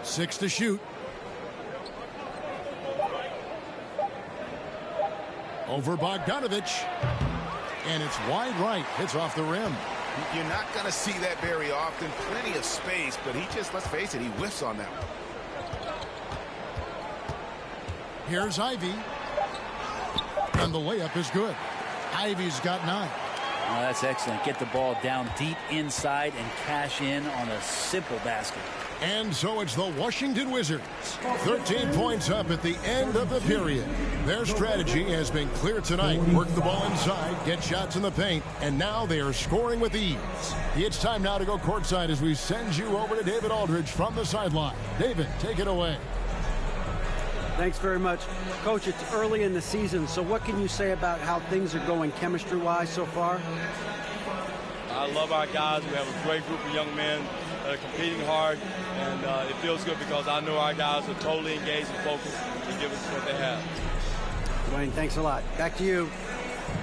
6 to shoot. Over Bogdanovich. And it's wide right. Hits off the rim. You're not going to see that very often. Plenty of space, but he just, let's face it, he whiffs on that one. Here's Ivy. And the layup is good. Ivy's got 9. Oh, that's excellent. Get the ball down deep inside and cash in on a simple basket. And so it's the Washington Wizards. 13 points up at the end of the period. Their strategy has been clear tonight. Work the ball inside, get shots in the paint, and now they are scoring with ease. It's time now to go courtside as we send you over to David Aldridge from the sideline. David, take it away. Thanks very much. Coach, it's early in the season, so what can you say about how things are going chemistry-wise so far? I love our guys. We have a great group of young men that are competing hard, and it feels good because I know our guys are totally engaged and focused and give us what they have. Dwayne, thanks a lot. Back to you.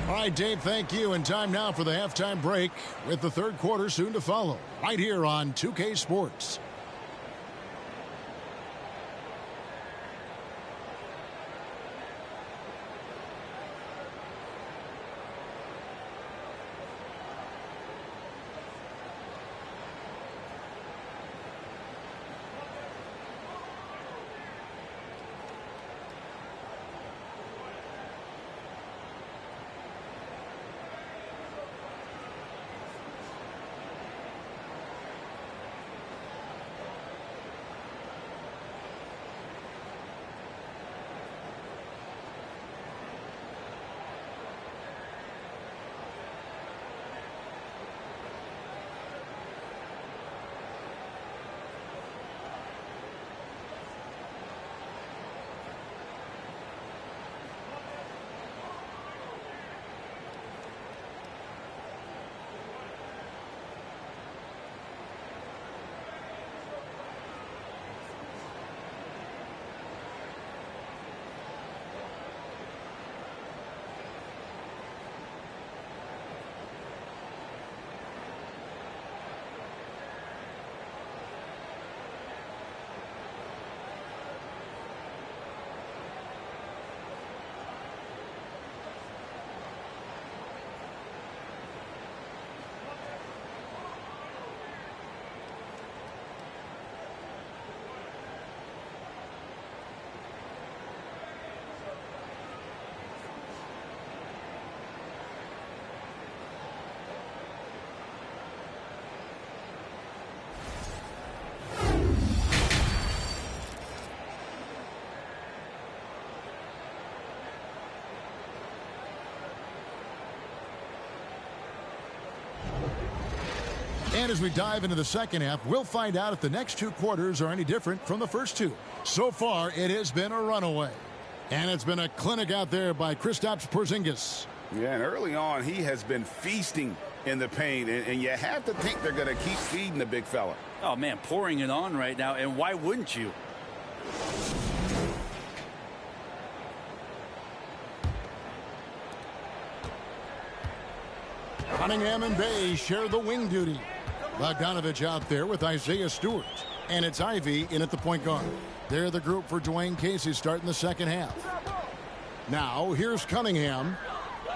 All right, Dave, thank you. And time now for the halftime break with the third quarter soon to follow right here on 2K Sports. And as we dive into the second half, we'll find out if the next two quarters are any different from the first two. So far, it has been a runaway. And it's been a clinic out there by Kristaps Porzingis. Yeah, and early on, he has been feasting in the paint, and you have to think they're going to keep feeding the big fella. Oh, man, pouring it on right now, and why wouldn't you? Cunningham and Bay share the wing duty. Bogdanovich out there with Isaiah Stewart. And it's Ivy in at the point guard. They're the group for Dwayne Casey starting the second half. Now, here's Cunningham.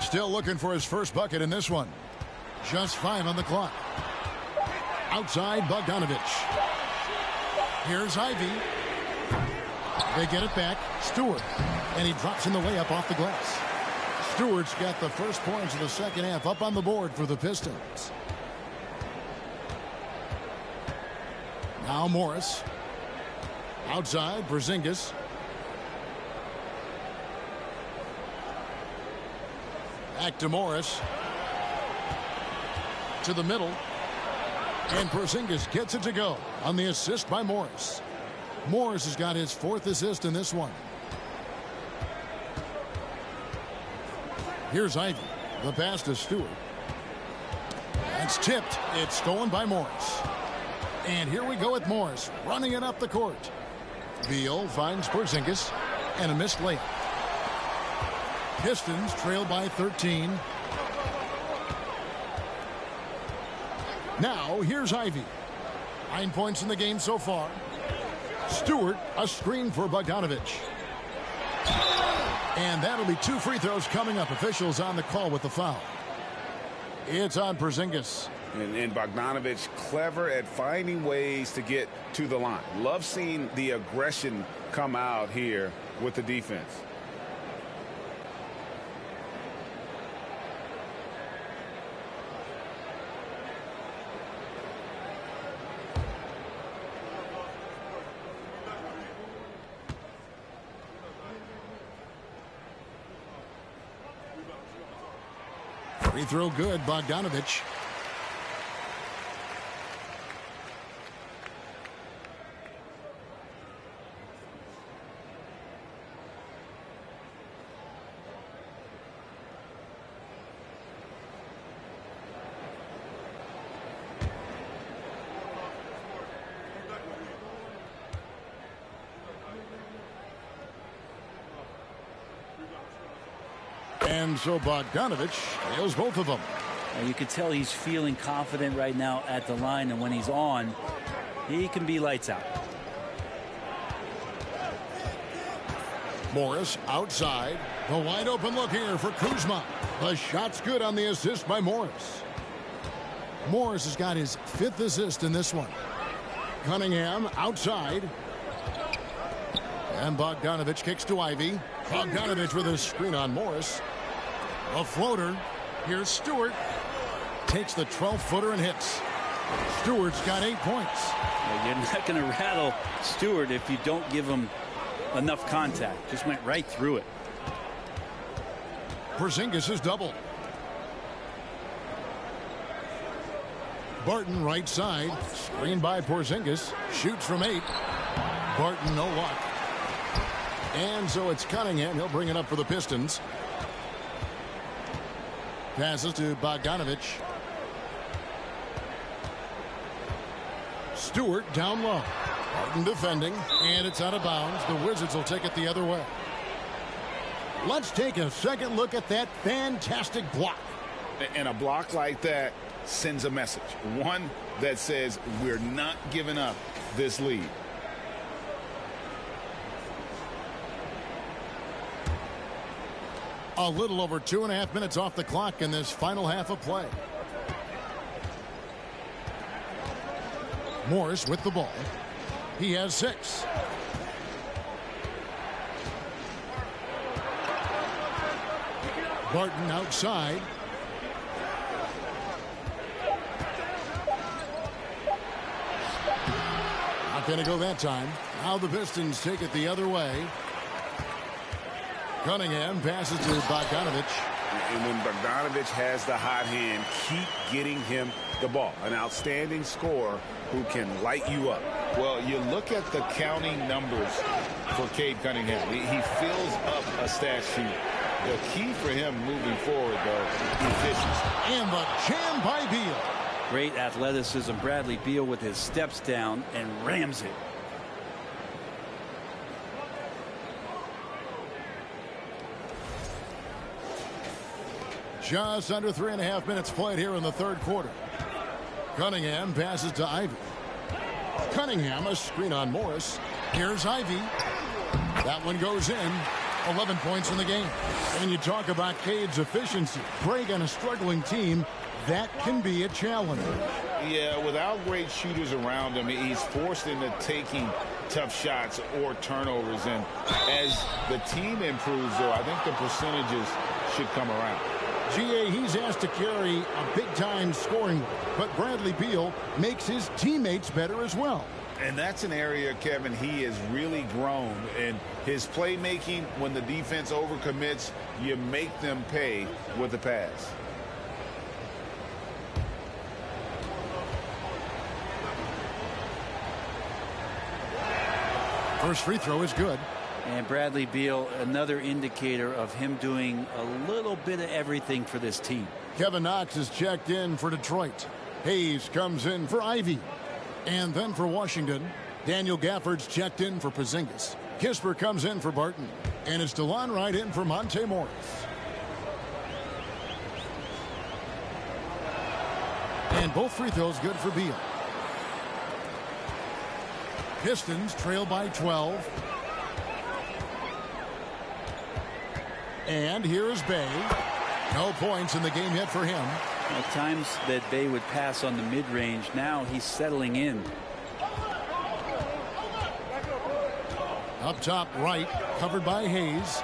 Still looking for his first bucket in this one. Just 5 on the clock. Outside, Bogdanovich. Here's Ivy. They get it back. Stewart. And he drops in the layup off the glass. Stewart's got the first points of the second half up on the board for the Pistons. Now Morris. Outside, Porzingis. Back to Morris. To the middle. And Porzingis gets it to go on the assist by Morris. Morris has got his 4th assist in this one. Here's Ivy. The pass to Stewart. That's tipped. It's stolen by Morris. And here we go with Morris running it up the court. Beal finds Porzingis and a missed layup. Pistons trail by 13. Now here's Ivy. 9 points in the game so far. Stewart, a screen for Bogdanovich. And that'll be 2 free throws coming up. Officials on the call with the foul. It's on Porzingis. And Bogdanovich clever at finding ways to get to the line. Love seeing the aggression come out here with the defense. Free throw good, Bogdanovich. And so Bogdanovich nails both of them. And you can tell he's feeling confident right now at the line, and when he's on, he can be lights out. Morris outside. The wide open look here for Kuzma. The shot's good on the assist by Morris. Morris has got his 5th assist in this one. Cunningham outside. And Bogdanovich kicks to Ivy. Bogdanovich with a screen on Morris. A floater. Here's Stewart. Takes the 12-footer and hits. Stewart's got 8 points. You're not going to rattle Stewart if you don't give him enough contact. Just went right through it. Porzingis is doubled. Barton right side. Screened by Porzingis. Shoots from 8. Barton no luck. And so it's Cunningham. He'll bring it up for the Pistons. Passes to Bogdanovich. Stewart down low. Barton defending. And it's out of bounds. The Wizards will take it the other way. Let's take a second look at that fantastic block. And a block like that sends a message. One that says we're not giving up this lead. A little over 2.5 minutes off the clock in this final half of play. Morris with the ball. He has 6. Barton outside. Not going to go that time. Now the Pistons take it the other way. Cunningham passes to Bogdanovich. And when Bogdanovich has the hot hand, keep getting him the ball. An outstanding scorer who can light you up. Well, you look at the counting numbers for Cade Cunningham. He fills up a stat sheet. The key for him moving forward, though, efficiency. And the jam by Beal. Great athleticism. Bradley Beal with his steps down and rams it. Just under 3.5 minutes played here in the third quarter. Cunningham passes to Ivy. Cunningham, a screen on Morris. Here's Ivy. That one goes in. 11 points in the game. And you talk about Cade's efficiency. Break on a struggling team, that can be a challenge. Yeah, without great shooters around him, he's forced into taking tough shots or turnovers. And as the team improves, though, I think the percentages should come around. GA, he's asked to carry a big-time scoring role, but Bradley Beal makes his teammates better as well. And that's an area, Kevin, he has really grown in his playmaking. When the defense overcommits, you make them pay with the pass. First free throw is good. And Bradley Beal, another indicator of him doing a little bit of everything for this team. Kevin Knox is checked in for Detroit. Hayes comes in for Ivy. And then for Washington, Daniel Gafford's checked in for Porzingis. Kispert comes in for Barton. And it's DeLon Wright in for Monte Morris. And both free throws good for Beal. Pistons trail by 12. And here's Bay. No points in the game yet for him. At times that Bay would pass on the mid-range. Now he's settling in. Up top right, covered by Hayes.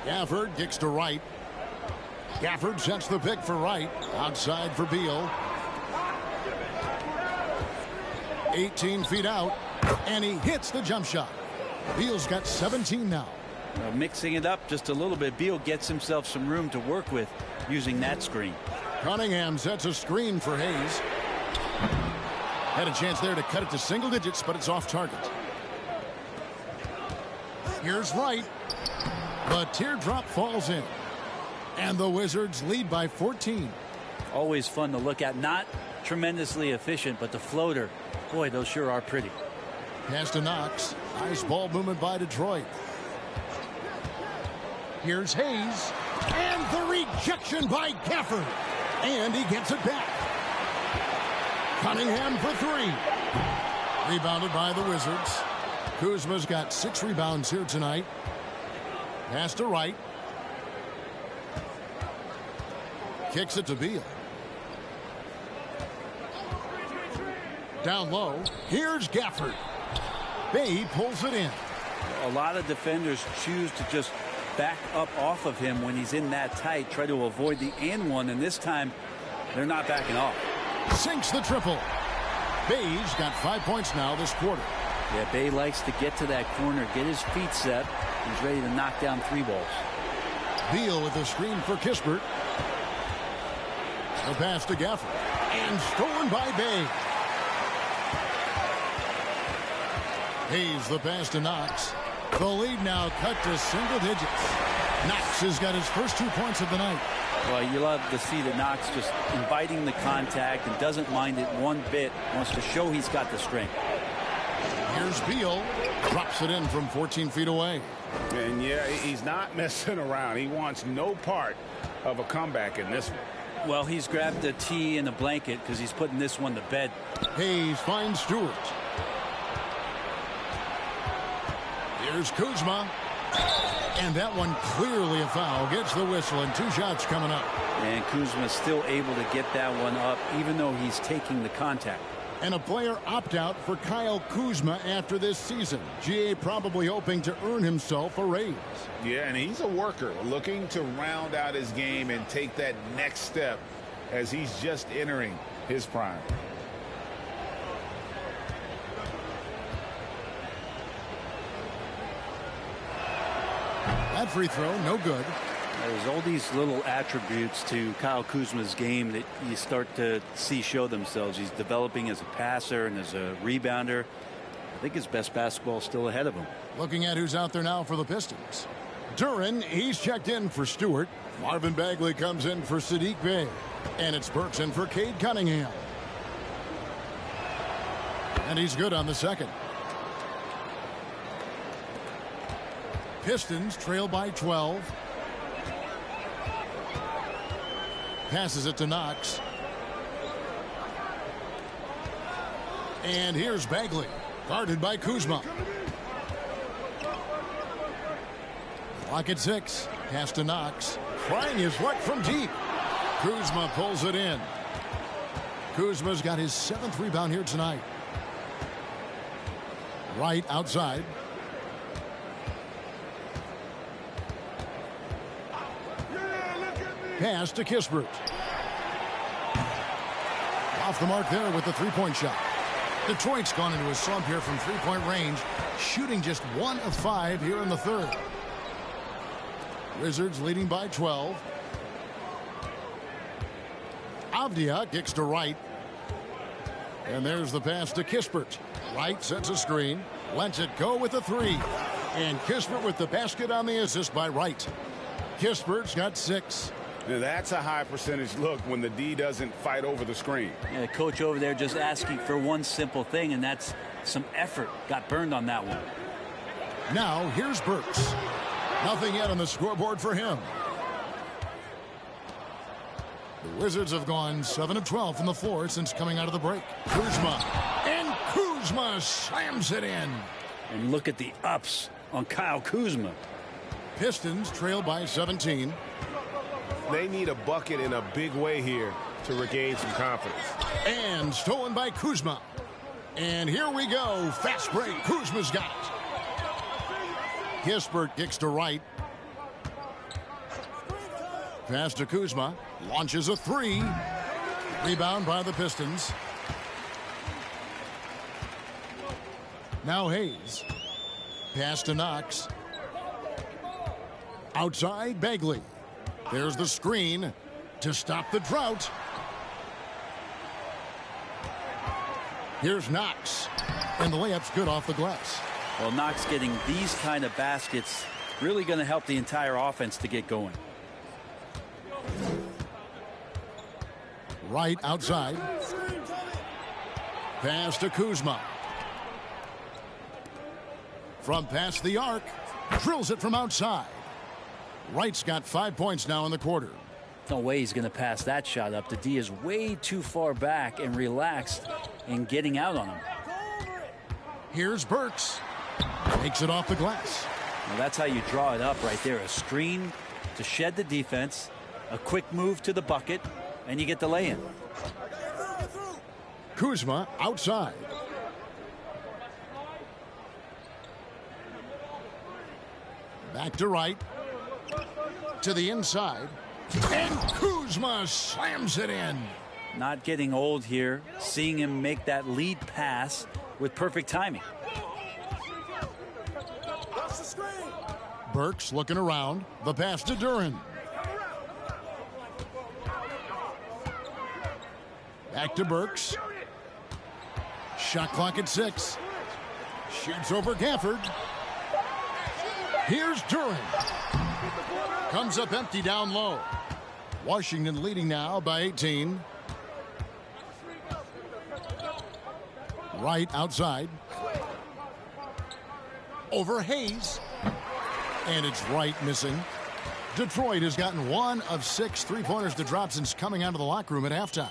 Gafford kicks to Wright. Gafford sets the pick for Wright. Outside for Beal. 18 feet out. And he hits the jump shot. Beal's got 17 now. Mixing it up just a little bit. Beal gets himself some room to work with using that screen. Cunningham sets a screen for Hayes. Had a chance there to cut it to single digits, but it's off target. Here's Wright. The teardrop falls in. And the Wizards lead by 14. Always fun to look at. Not tremendously efficient, but the floater. Boy, those sure are pretty. Pass to Knox. Nice ball movement by Detroit. Here's Hayes. And the rejection by Gafford. And he gets it back. Cunningham for three. Rebounded by the Wizards. Kuzma's got 6 rebounds here tonight. Pass to Wright. Kicks it to Beal. Down low. Here's Gafford. Bay pulls it in. A lot of defenders choose to just back up off of him when he's in that tight, try to avoid the and one, and this time they're not backing off. Sinks the triple. Bay's got 5 points now this quarter. Yeah, Bay likes to get to that corner, get his feet set. He's ready to knock down 3 balls. Beal with a screen for Kispert. The pass to Gafford. And stolen by Bay. Hayes the pass to Knox. The lead now cut to single digits. Knox has got his first 2 points of the night. Well, you love to see that Knox just inviting the contact and doesn't mind it one bit. Wants to show he's got the strength. Here's Beal. Drops it in from 14 feet away. And yeah, he's not messing around. He wants no part of a comeback in this one. Well, he's grabbed a tee and a blanket because he's putting this one to bed. Hayes finds Stewart. Here's Kuzma. And that one clearly a foul. Gets the whistle and 2 shots coming up. And Kuzma's still able to get that one up even though he's taking the contact. And a player opt-out for Kyle Kuzma after this season. GA probably hoping to earn himself a raise. Yeah, and he's a worker looking to round out his game and take that next step as he's just entering his prime. That free throw, no good. There's all these little attributes to Kyle Kuzma's game that you start to see show themselves. He's developing as a passer and as a rebounder. I think his best basketball is still ahead of him. Looking at who's out there now for the Pistons. Duren, he's checked in for Stewart. Marvin Bagley comes in for Sadiq Bey. And it's Burks in for Cade Cunningham. And he's good on the second. Pistons trail by 12. Passes it to Knox. And here's Bagley, guarded by Kuzma. Clock at 6. Pass to Knox. Trying his luck from deep. Kuzma pulls it in. Kuzma's got his 7th rebound here tonight. Right outside. Pass to Kispert. Off the mark there with the three-point shot. Detroit's gone into a slump here from three-point range, shooting just 1 of 5 here in the third. Wizards leading by 12. Avdia kicks to Wright. And there's the pass to Kispert. Wright sets a screen, lets it go with a 3. And Kispert with the basket on the assist by Wright. Kispert's got 6. Now that's a high percentage look when the D doesn't fight over the screen. Yeah, the coach over there just asking for one simple thing, and that's some effort. Got burned on that one. Now here's Burks. Nothing yet on the scoreboard for him. The Wizards have gone 7 of 12 from the floor since coming out of the break. Kuzma. And Kuzma slams it in. And look at the ups on Kyle Kuzma. Pistons trail by 17. They need a bucket in a big way here to regain some confidence. And stolen by Kuzma. And here we go. Fast break. Kuzma's got it. Kispert kicks to Wright. Pass to Kuzma. Launches a 3. Rebound by the Pistons. Now Hayes. Pass to Knox. Outside Bagley. There's the screen to stop the drought. Here's Knox. And the layup's good off the glass. Well, Knox getting these kind of baskets really going to help the entire offense to get going. Right outside. Pass to Kuzma. From past the arc. Drills it from outside. Wright's got 5 points now in the quarter. No way he's going to pass that shot up. The D is way too far back and relaxed in getting out on him. Here's Burks. Takes it off the glass. Well, that's how you draw it up right there. A screen to shed the defense, a quick move to the bucket, and you get the lay-in. Kuzma outside. Back to Wright. To the inside. And Kuzma slams it in. Not getting old here. Seeing him make that lead pass with perfect timing. Burks looking around. The pass to Duren. Back to Burks. Shot clock at 6. Shoots over Gafford. Here's Duren. Comes up empty down low. Washington leading now by 18. Right outside. Over Hayes. And it's Wright missing. Detroit has gotten 1 of 6 three-pointers to drop since coming out of the locker room at halftime.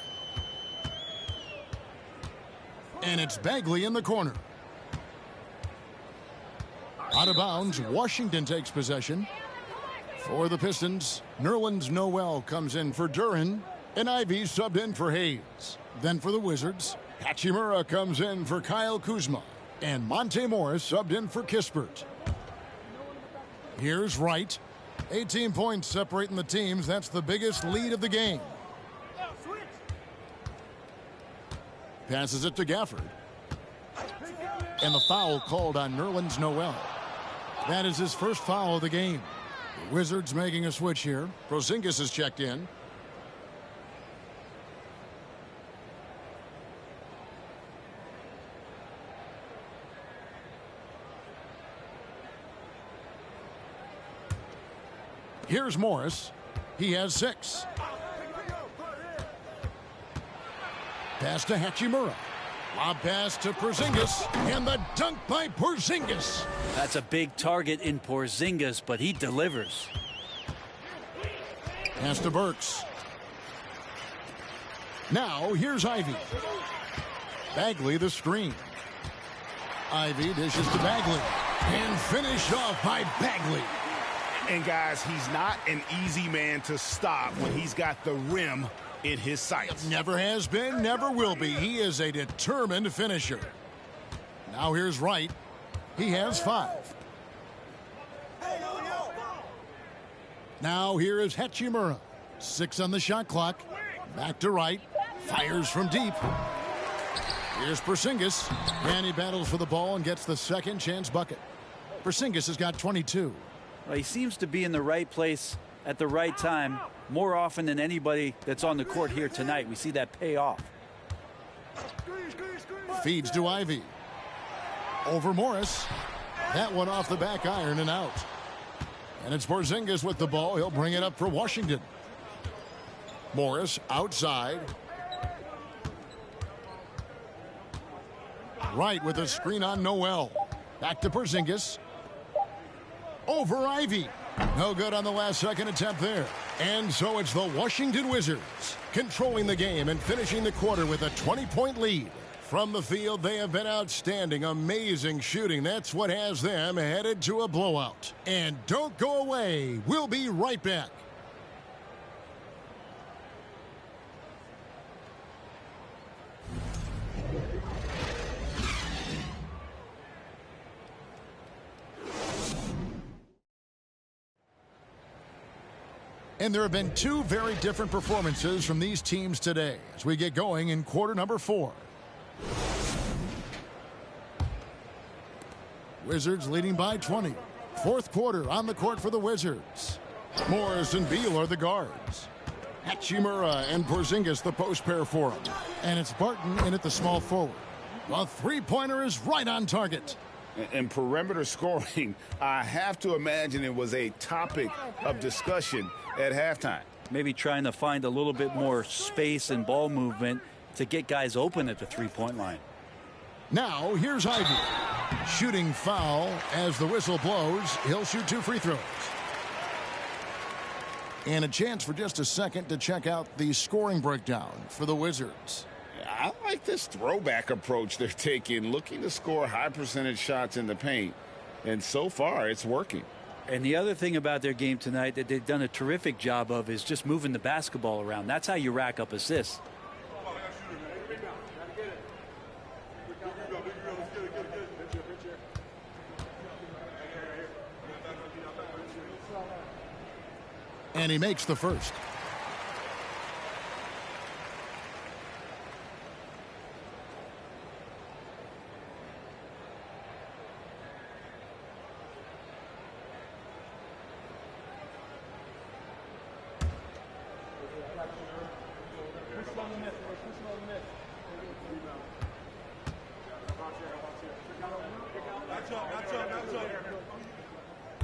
And it's Bagley in the corner. Out of bounds, Washington takes possession. For the Pistons, Nerlens Noel comes in for Duren, and Ivy subbed in for Hayes. Then for the Wizards, Hachimura comes in for Kyle Kuzma, and Monte Morris subbed in for Kispert. Here's Wright. 18 points separating the teams. That's the biggest lead of the game. Passes it to Gafford. And the foul called on Nerlens Noel. That is his first foul of the game. The Wizards making a switch here. Porzingis is checked in. Here's Morris. He has 6. Pass to Hachimura. Lob pass to Porzingis. And the dunk by Porzingis. That's a big target in Porzingis, but he delivers. Pass to Burks. Now here's Ivy. Bagley the screen. Ivy dishes to Bagley. And finished off by Bagley. And guys, he's not an easy man to stop when he's got the rim in his sights. Never has been, never will be. He is a determined finisher. Now here's Wright. He has 5. Now here is Hachimura. 6 on the shot clock. Back to Wright. Fires from deep. Here's Porzingis. And he battles for the ball and gets the second chance bucket. Porzingis has got 22. Well, he seems to be in the right place at the right time more often than anybody that's on the court here tonight. We see that pay off. Feeds to Ivy. Over Morris. That one off the back iron and out. And it's Porzingis with the ball. He'll bring it up for Washington. Morris outside. Wright with a screen on Noel. Back to Porzingis. Over Ivy. No good on the last second attempt there. And so it's the Washington Wizards controlling the game and finishing the quarter with a 20-point lead. From the field, they have been outstanding. Amazing shooting. That's what has them headed to a blowout. And don't go away. We'll be right back. And there have been 2 very different performances from these teams today as we get going in quarter number 4. Wizards leading by 20. Fourth quarter on the court for the Wizards. Morris and Beal are the guards. Hachimura and Porzingis the post pair for him. And it's Barton in at the small forward. The three-pointer is right on target. And perimeter scoring, I have to imagine it was a topic of discussion at halftime. Maybe trying to find a little bit more space and ball movement to get guys open at the three-point line. Now here's Ivy. Shooting foul as the whistle blows. He'll shoot 2 free throws. And a chance for just a second to check out the scoring breakdown for the Wizards. I like this throwback approach they're taking, looking to score high percentage shots in the paint. And so far, it's working. And the other thing about their game tonight that they've done a terrific job of is just moving the basketball around. That's how you rack up assists. And he makes the first.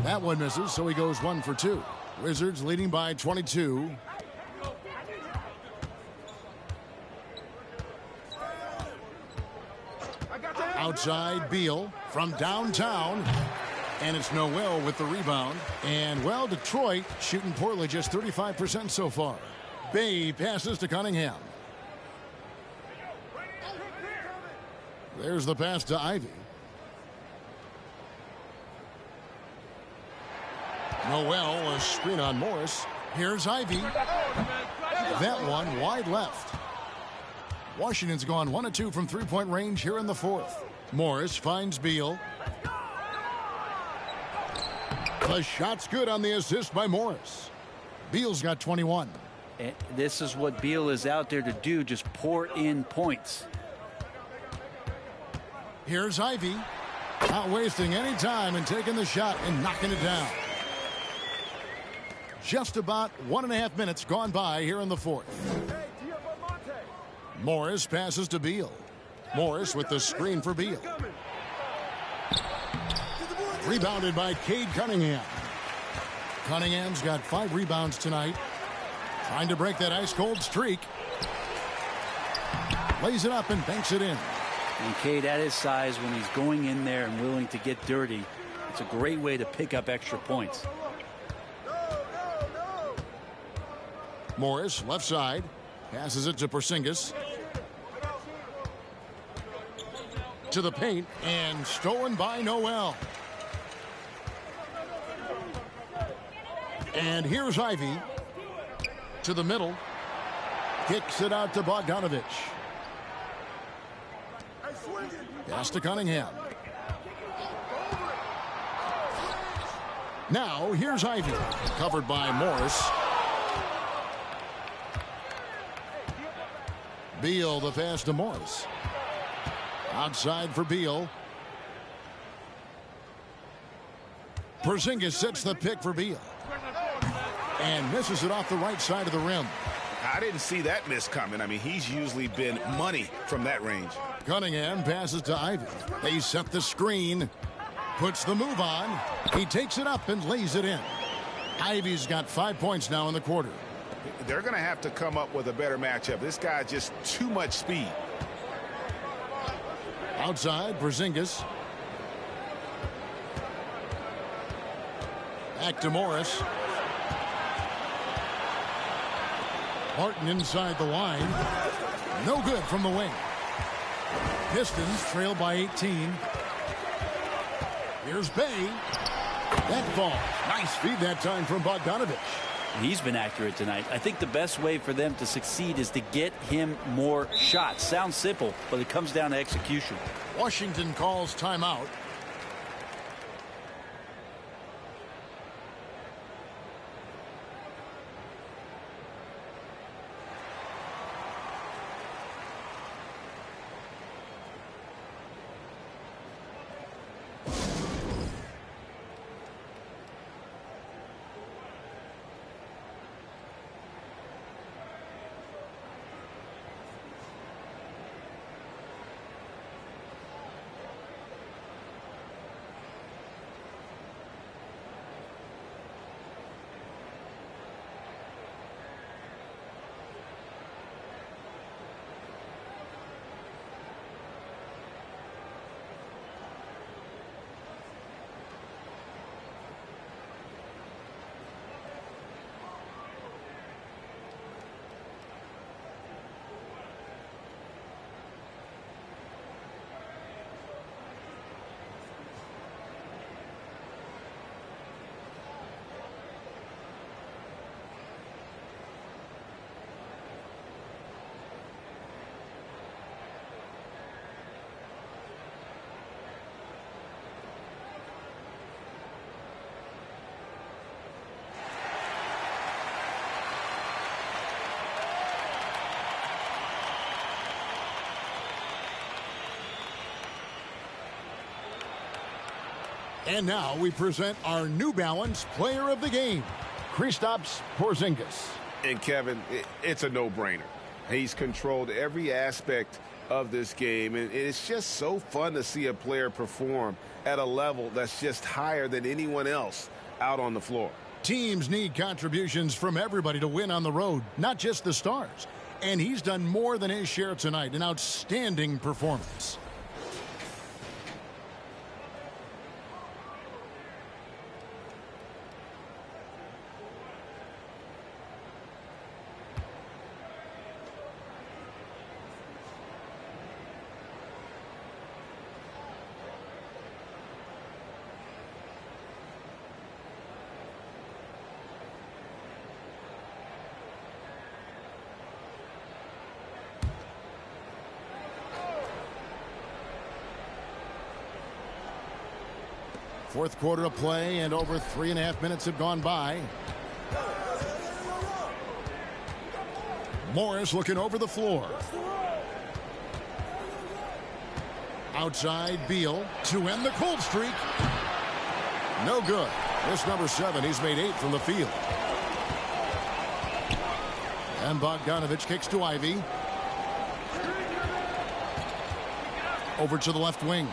That one misses, so he goes 1 for 2. Wizards leading by 22. Outside Beal from downtown. And it's Noel with the rebound. And, well, Detroit shooting poorly, just 35% so far. Bay passes to Cunningham. There's the pass to Ivy. Noel, a screen on Morris. Here's Ivy. That one wide left. Washington's gone 1 of 2 from three-point range here in the fourth. Morris finds Beal. The shot's good on the assist by Morris. Beal's got 21. And this is what Beal is out there to do, just pour in points. Here's Ivy. Not wasting any time and taking the shot and knocking it down. Just about 1.5 minutes gone by here in the fourth. Morris passes to Beal. Morris with the screen for Beal. Rebounded by Cade Cunningham. Cunningham's got 5 rebounds tonight. Trying to break that ice-cold streak. Lays it up and banks it in. And Cade, at his size, when he's going in there and willing to get dirty, it's a great way to pick up extra points. Morris, left side. Passes it to Porzingis. To the paint, and stolen by Noel. And here's Ivy. To the middle. Kicks it out to Bogdanovich. Pass to Cunningham. Now, here's Ivy. Covered by Morris. Beal, the pass to Morris. Outside for Beal. Porzingis sets the pick for Beal. And misses it off the right side of the rim. I didn't see that miss coming. I mean, he's usually been money from that range. Cunningham passes to Ivy. They set the screen. Puts the move on. He takes it up and lays it in. Ivy's got 5 points now in the quarter. They're going to have to come up with a better matchup. This guy just too much speed. Outside, Porzingis. Back to Morris. Martin inside the line. No good from the wing. Pistons trail by 18. Here's Bay. That ball. Nice feed that time from Bogdanovich. He's been accurate tonight. I think the best way for them to succeed is to get him more shots. Sounds simple, but it comes down to execution. Washington calls timeout. And now we present our New Balance Player of the Game, Kristaps Porzingis. And Kevin, it's a no-brainer. He's controlled every aspect of this game, and it's just so fun to see a player perform at a level that's just higher than anyone else out on the floor. Teams need contributions from everybody to win on the road, not just the stars. And he's done more than his share tonight. An outstanding performance. Fourth quarter of play, and over 3.5 minutes have gone by. Morris looking over the floor. Outside, Beal to end the cold streak. No good. This number 7, he's made 8 from the field. And Bogdanovich kicks to Ivy. Over to the left wing.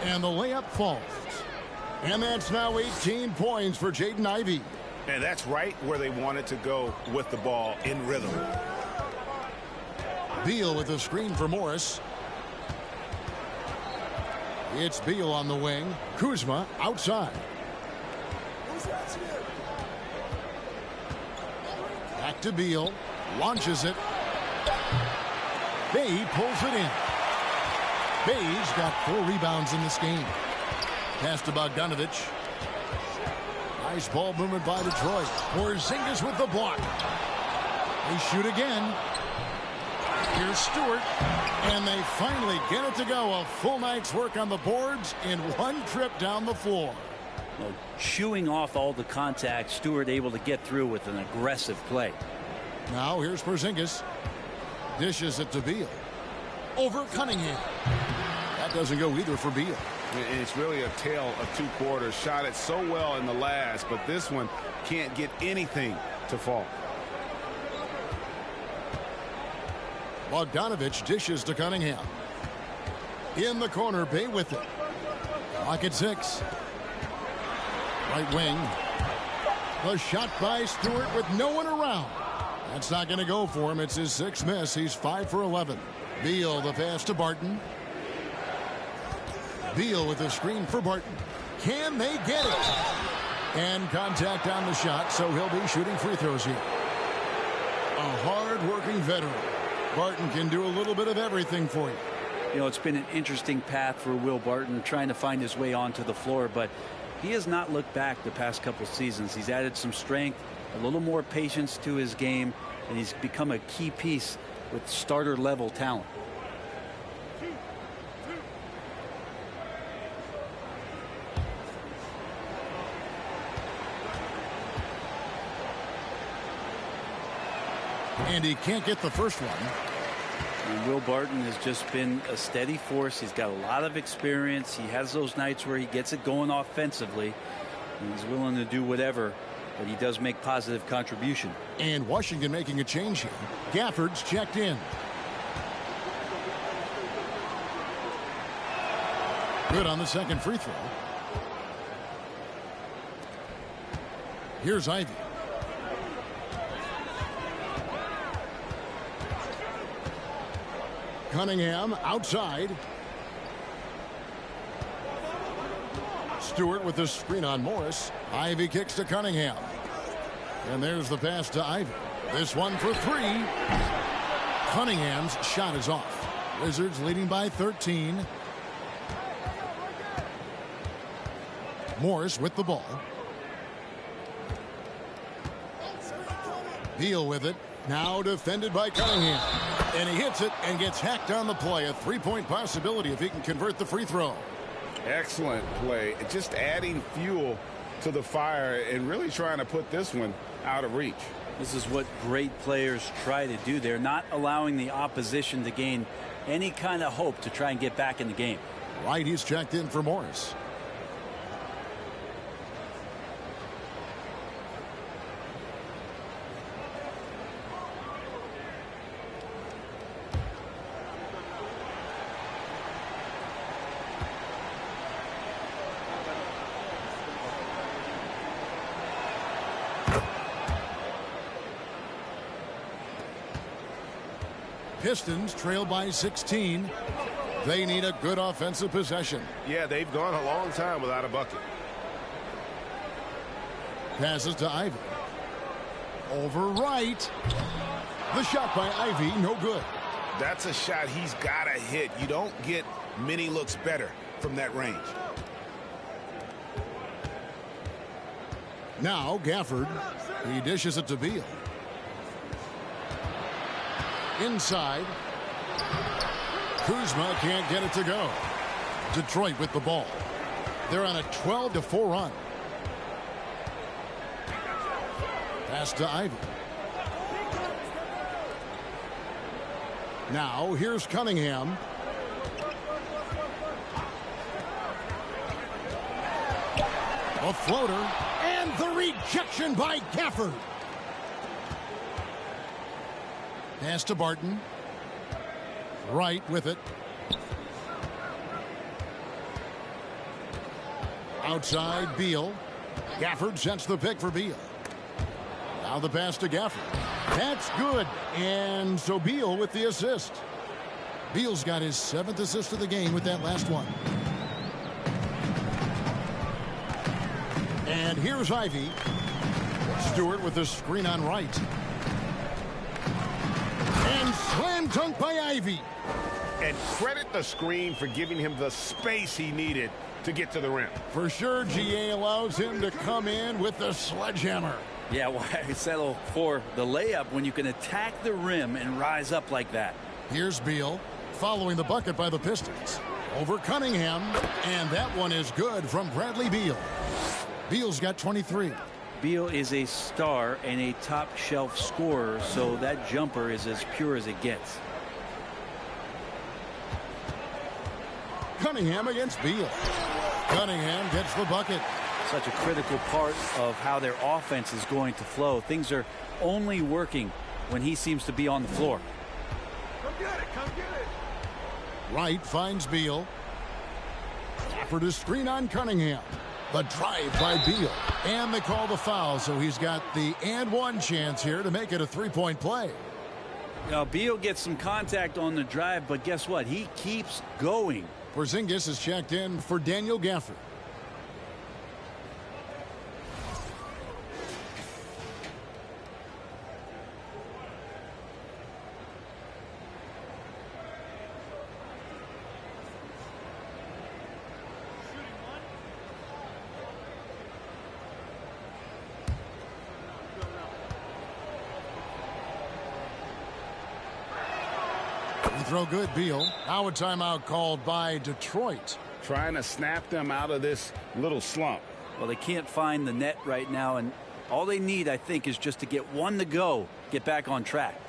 And the layup falls. And that's now 18 points for Jaden Ivey. And that's right where they wanted to go with the ball, in rhythm. Beal with a screen for Morris. It's Beal on the wing. Kuzma outside. Back to Beal. Launches it. Bay pulls it in. Bay's got 4 rebounds in this game. Pass to Bogdanovich. Nice ball movement by Detroit. Porzingis with the block. They shoot again. Here's Stewart. And they finally get it to go. A full night's work on the boards in one trip down the floor. Well, chewing off all the contact, Stewart able to get through with an aggressive play. Now here's Porzingis. Dishes it to Beal. Over Cunningham. That doesn't go either for Beal. It's really a tale of 2 quarters. Shot it so well in the last, but this one can't get anything to fall. Bogdanovich dishes to Cunningham. In the corner, Bay with it. Clock at 6. Right wing. The shot by Stewart with no one around. That's not going to go for him. It's his 6th miss. He's 5 for 11. Beal the pass to Barton. Beal with a screen for Barton. Can they get it? And contact on the shot, so he'll be shooting free throws here. A hard-working veteran. Barton can do a little bit of everything for you. You know, it's been an interesting path for Will Barton trying to find his way onto the floor, but he has not looked back the past couple seasons. He's added some strength, a little more patience to his game, and he's become a key piece with starter-level talent. And he can't get the first one. And Will Barton has just been a steady force. He's got a lot of experience. He has those nights where he gets it going offensively. And he's willing to do whatever, but he does make positive contribution. And Washington making a change here. Gafford's checked in. Good on the second free throw. Here's Ivy. Cunningham outside. Stewart with the screen on Morris. Ivy kicks to Cunningham. And there's the pass to Ivy. This one for 3. Cunningham's shot is off. Wizards leading by 13. Morris with the ball. Beal with it. Now defended by Cunningham. And he hits it and gets hacked on the play. A 3-point possibility if he can convert the free throw. Excellent play. Just adding fuel to the fire and really trying to put this one out of reach. This is what great players try to do. They're not allowing the opposition to gain any kind of hope to try and get back in the game. Right, he's checked in for Morris. Pistons trail by 16. They need a good offensive possession. Yeah, they've gone a long time without a bucket. Passes to Ivy. Over right. The shot by Ivy, no good. That's a shot he's got to hit. You don't get many looks better from that range. Now Gafford. He dishes it to Beal. Inside. Kuzma can't get it to go. Detroit with the ball. They're on a 12-4 run. Pass to Ivy. Now here's Cunningham. A floater, and the rejection by Gafford. Pass to Barton. Wright with it. Outside, Beal. Gafford sets the pick for Beal. Now the pass to Gafford. That's good. And so Beal with the assist. Beal's got his 7th assist of the game with that last one. And here's Ivy. Stewart with the screen on Wright. And slam dunk by Ivy. And credit the screen for giving him the space he needed to get to the rim. For sure, GA allows him to come in with the sledgehammer. Yeah, why settle for the layup when you can attack the rim and rise up like that? Here's Beal following the bucket by the Pistons. Over Cunningham, and that one is good from Bradley Beal. Beal's got 23. Beal is a star and a top shelf scorer, so that jumper is as pure as it gets. Cunningham against Beal. Cunningham gets the bucket. Such a critical part of how their offense is going to flow. Things are only working when he seems to be on the floor. Come get it, come get it. Wright finds Beal. After the screen on Cunningham. The drive by Beal. And they call the foul, so he's got the and one chance here to make it a three-point play. Now, Beal gets some contact on the drive, but guess what? He keeps going. Porzingis is checked in for Daniel Gafford. Throw good, Beal. Now a timeout called by Detroit. Trying to snap them out of this little slump. Well, they can't find the net right now, and all they need, I think, is just to get one to go, get back on track.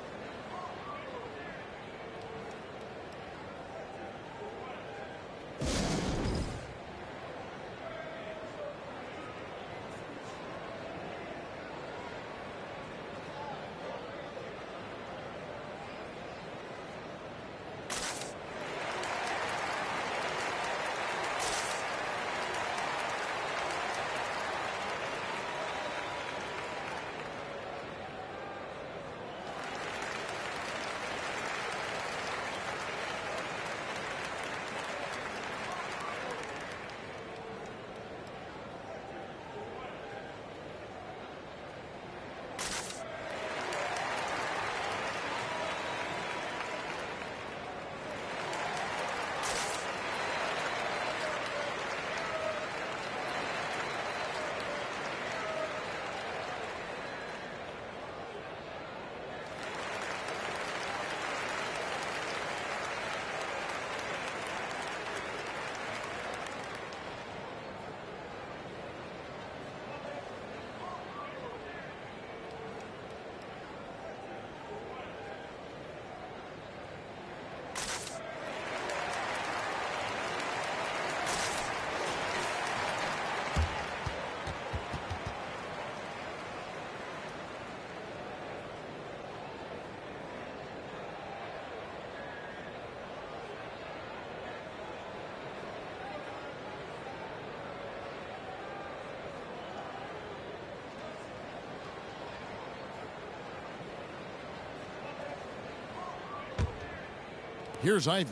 Here's Ivy.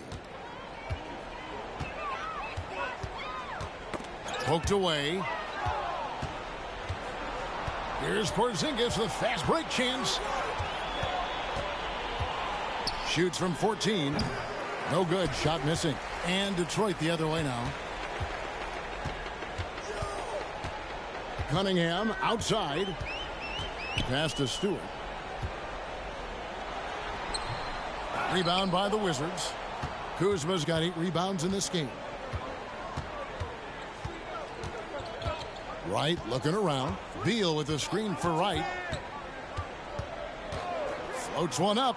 Poked away. Here's Porzingis with fast break chance. Shoots from 14. No good. Shot missing. And Detroit the other way now. Cunningham outside. Pass to Stewart. Rebound by the Wizards. Kuzma's got 8 rebounds in this game. Wright looking around. Beal with a screen for Wright. Floats one up.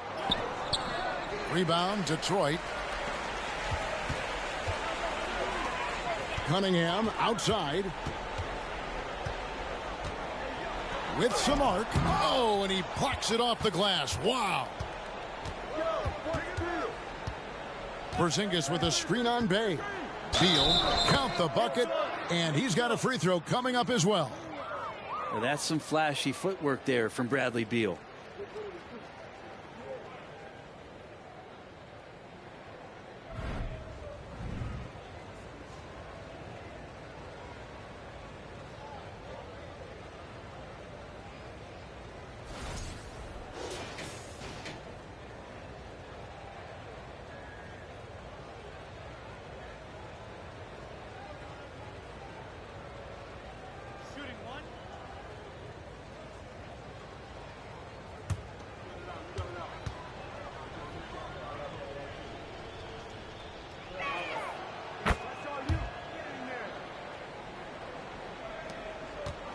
Rebound, Detroit. Cunningham outside. with some arc. Oh, and he plucks it off the glass. Wow. Porzingis with a screen on Bay. Beal, count the bucket, and he's got a free throw coming up as well. Well, that's some flashy footwork there from Bradley Beal.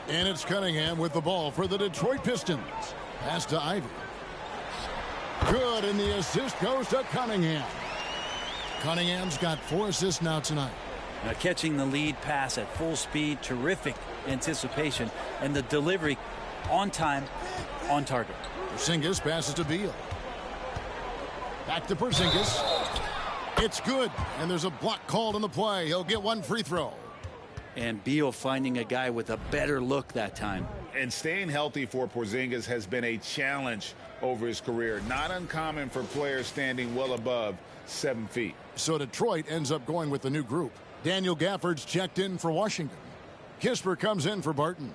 And it's Cunningham with the ball for the Detroit Pistons. Pass to Ivy. Good, and the assist goes to Cunningham. Cunningham's got 4 assists now tonight. Now catching the lead pass at full speed, terrific anticipation, and the delivery on time, on target. Porzingis passes to Beal. Back to Porzingis. It's good, and there's a block called on the play. He'll get 1 free throw. And Beal finding a guy with a better look that time. And staying healthy for Porzingis has been a challenge over his career. Not uncommon for players standing well above 7 feet. So Detroit ends up going with the new group. Daniel Gafford's checked in for Washington. Kisper comes in for Barton.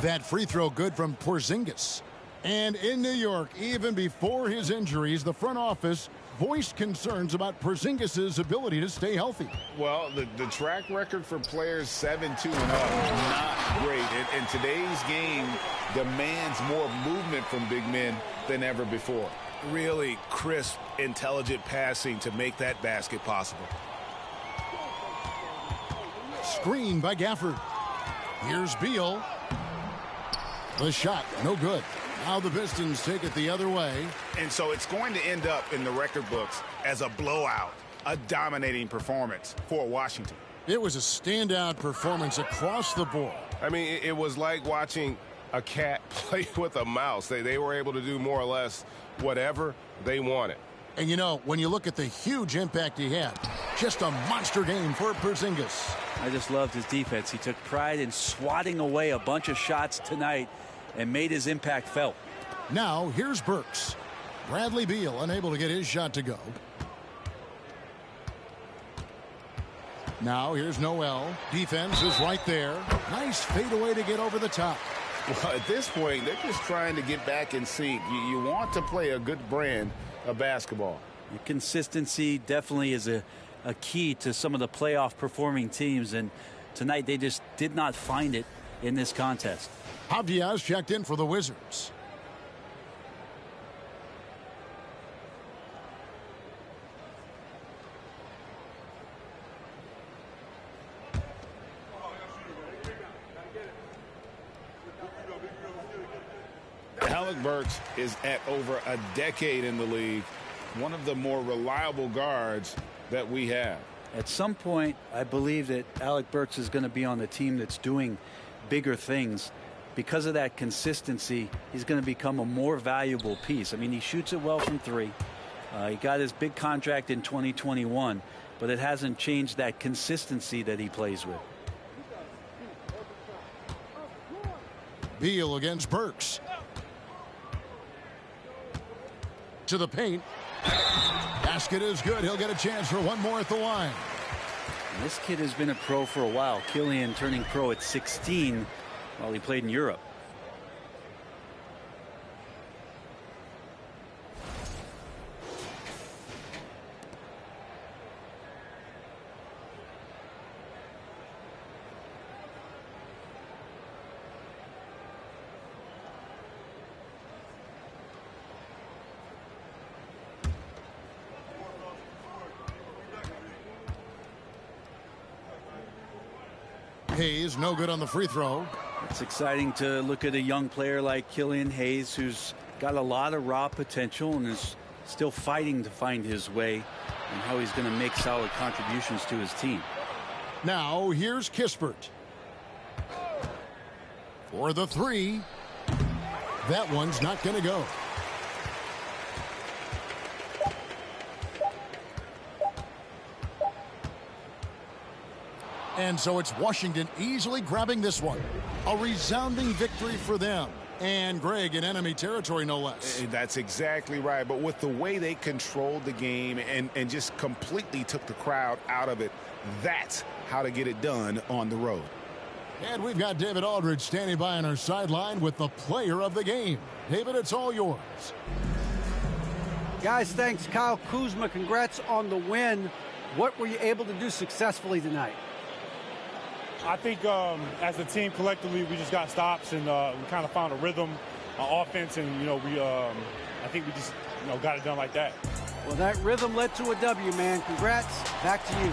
That free throw good from Porzingis. And in New York, even before his injuries, the front office voiced concerns about Porzingis' ability to stay healthy. Well, the track record for players 7-2 and up, not great. And today's game demands more movement from big men than ever before. Really crisp, intelligent passing to make that basket possible. Screen by Gafford. Here's Beal. The shot, no good. Now the Pistons take it the other way. And so it's going to end up in the record books as a blowout, a dominating performance for Washington. It was a standout performance across the board. I mean, it was like watching a cat play with a mouse. They were able to do more or less whatever they wanted. And you know, when you look at the huge impact he had, just a monster game for Porzingis. I just loved his defense. He took pride in swatting away a bunch of shots tonight and made his impact felt. Now here's Burks. Bradley Beal unable to get his shot to go. Now here's Noel. Defense is right there. Nice fadeaway to get over the top. Well, at this point, they're just trying to get back in sync. You want to play a good brand of basketball. The consistency definitely is a key to some of the playoff performing teams, and tonight they just did not find it in this contest. Diaz checked in for the Wizards. Alec Burks is at over a decade in the league, one of the more reliable guards that we have. At some point, I believe that Alec Burks is going to be on the team that's doing bigger things. Because of that consistency, he's going to become a more valuable piece. I mean, he shoots it well from 3. He got his big contract in 2021, but it hasn't changed that consistency that he plays with. Beal against Burks. To the paint. Basket is good. He'll get a chance for one more at the line. And this kid has been a pro for a while. Killian turning pro at 16 while he played in Europe. Hayes, no good on the free throw. It's exciting to look at a young player like Killian Hayes, who's got a lot of raw potential and is still fighting to find his way and how he's going to make solid contributions to his team. Now here's Kispert. For the three. That one's not going to go. And so it's Washington easily grabbing this one. A resounding victory for them. And Greg, in enemy territory, no less. That's exactly right. But with the way they controlled the game and just completely took the crowd out of it, that's how to get it done on the road. And we've got David Aldridge standing by on our sideline with the player of the game. David, it's all yours. Guys, thanks. Kyle Kuzma, congrats on the win. What were you able to do successfully tonight? I think as a team collectively, we just got stops and we kind of found a rhythm on offense, and I think we just got it done like that. Well, that rhythm led to a W, man. Congrats. Back to you.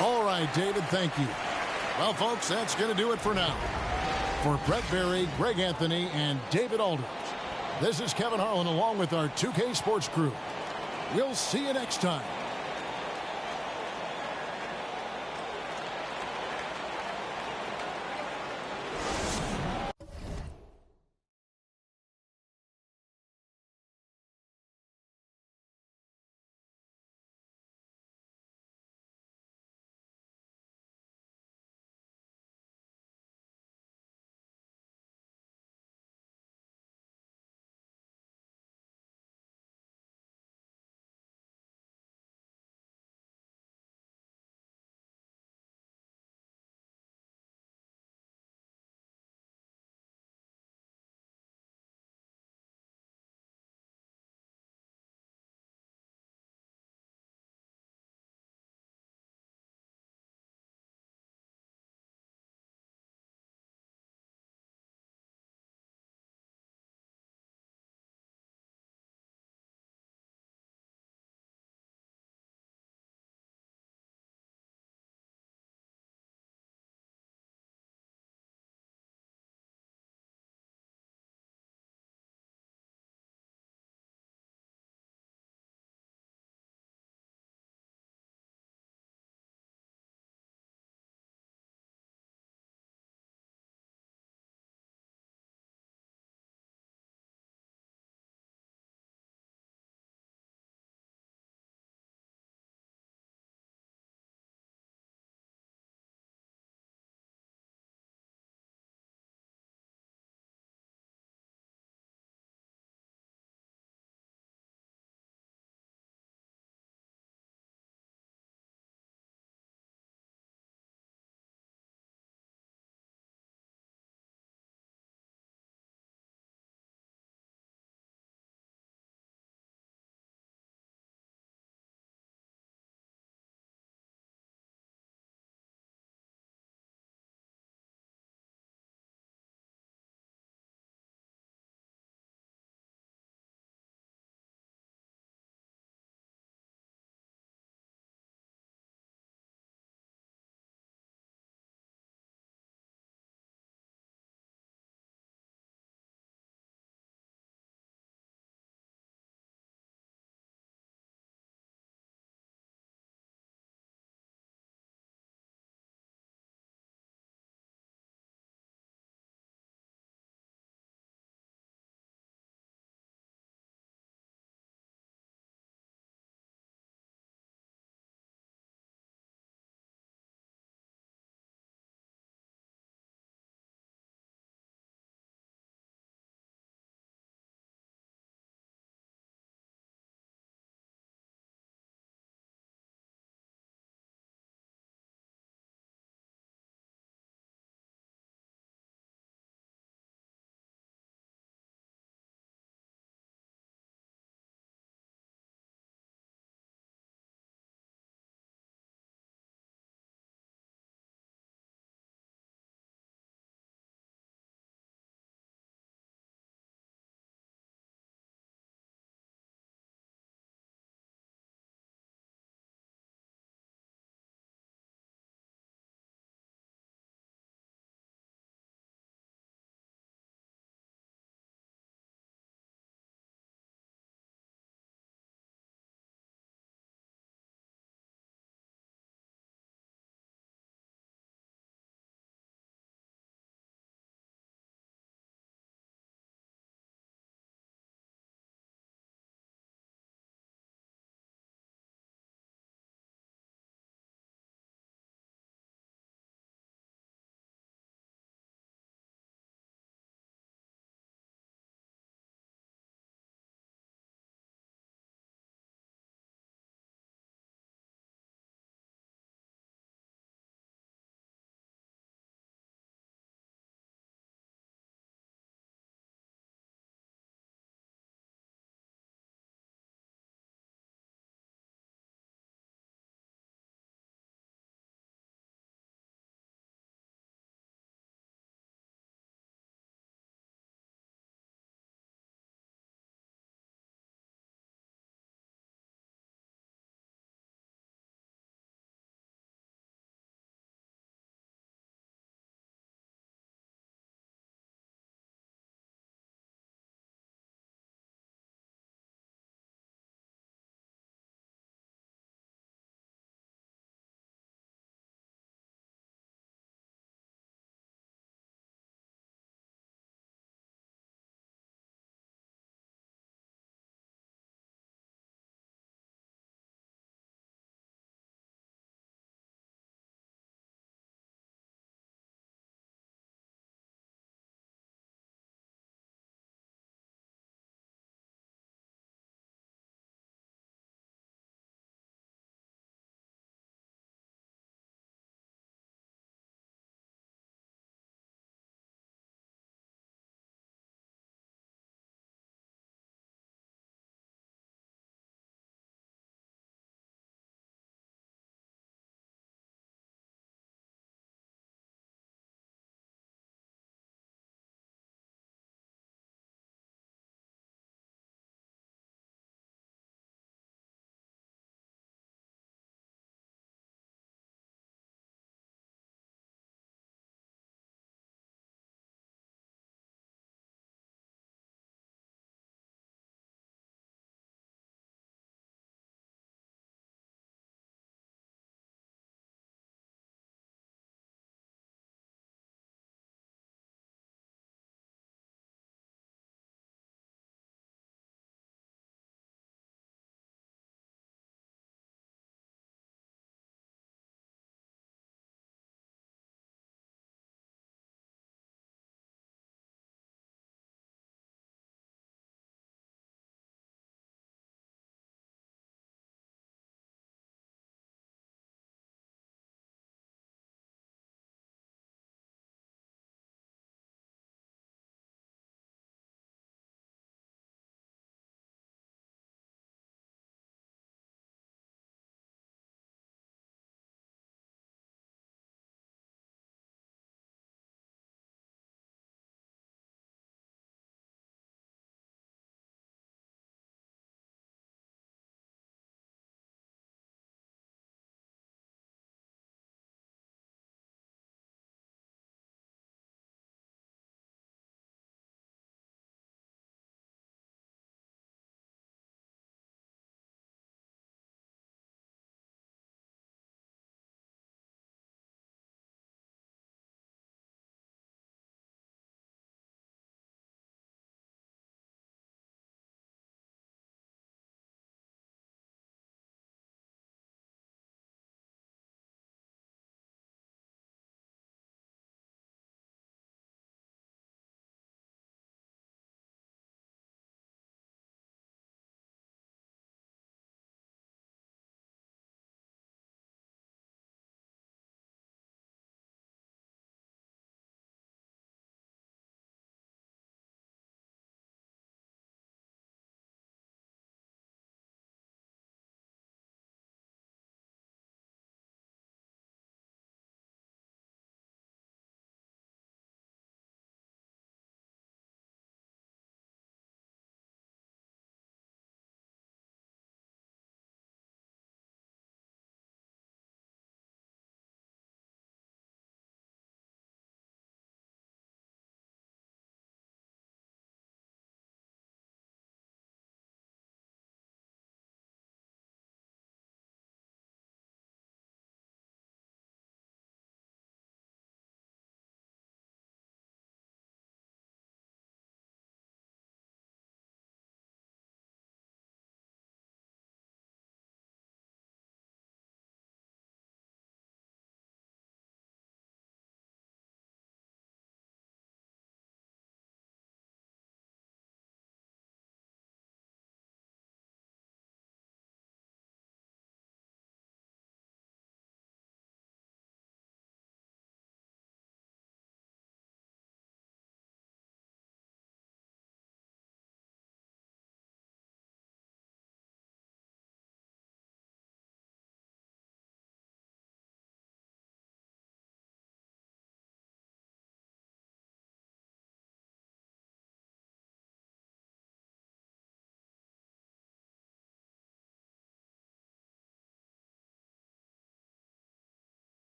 All right, David, thank you. Well, folks, that's going to do it for now. For Brett Berry, Greg Anthony, and David Aldridge, this is Kevin Harlan along with our 2K Sports crew. We'll see you next time.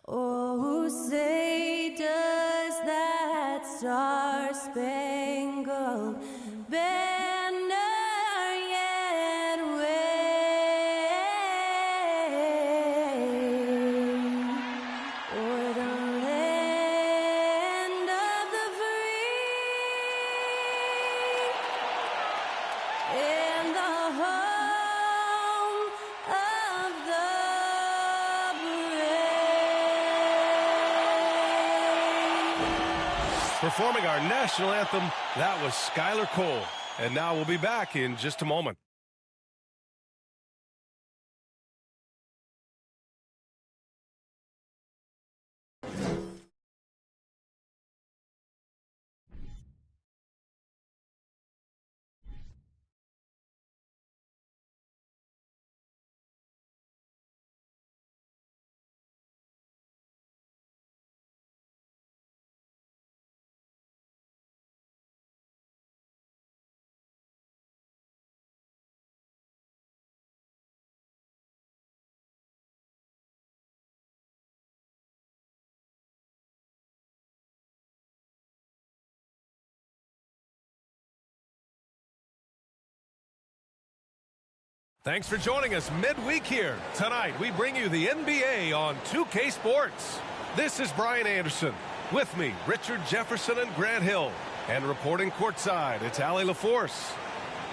Oh, say does that star-spangled banner yet wave o'er the land of the free and the home of the Performing our national anthem, that was Skylar Cole. And now we'll be back in just a moment. Thanks for joining us midweek here. Tonight, we bring you the NBA on 2K Sports. This is Brian Anderson. With me, Richard Jefferson and Grant Hill. And reporting courtside, it's Allie LaForce.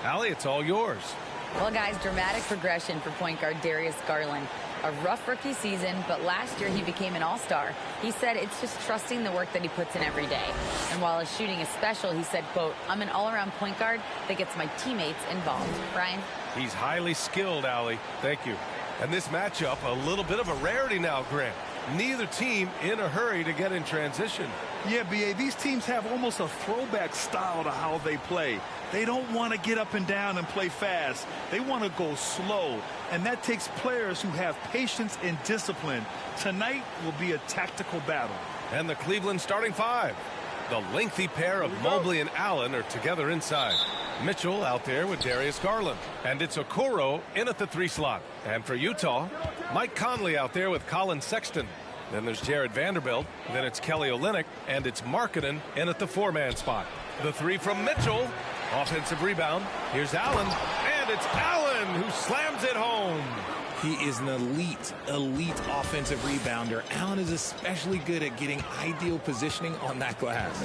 Allie, it's all yours. Well, guys, dramatic progression for point guard Darius Garland. A rough rookie season, but last year he became an all-star. He said it's just trusting the work that he puts in every day. And while his shooting is special, he said, quote, I'm an all-around point guard that gets my teammates involved. Brian? He's highly skilled, Allie. Thank you. And this matchup, a little bit of a rarity now, Grant. Neither team in a hurry to get in transition. Yeah, B.A., these teams have almost a throwback style to how they play. They don't want to get up and down and play fast. They want to go slow, and that takes players who have patience and discipline. Tonight will be a tactical battle. And the Cleveland starting five. The lengthy pair of Mobley and Allen are together inside. Mitchell out there with Darius Garland. And it's Okoro in at the 3 slot. And for Utah, Mike Conley out there with Colin Sexton. Then there's Jared Vanderbilt. Then it's Kelly Olynyk. And it's Markkanen in at the 4-man spot. The 3 from Mitchell. Offensive rebound. Here's Allen. And it's Allen who slams it home. He is an elite offensive rebounder. Allen is especially good at getting ideal positioning on that glass.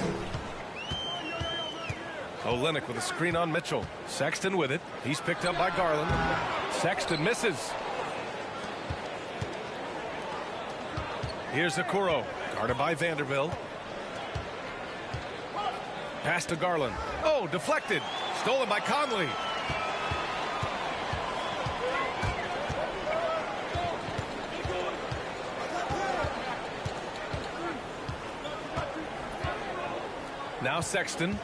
Olynyk with a screen on Mitchell. Sexton with it. He's picked up by Garland. Sexton misses. Here's Okoro. Guarded by Vanderbilt. Pass to Garland. Oh, deflected. Stolen by Conley. Now Sexton.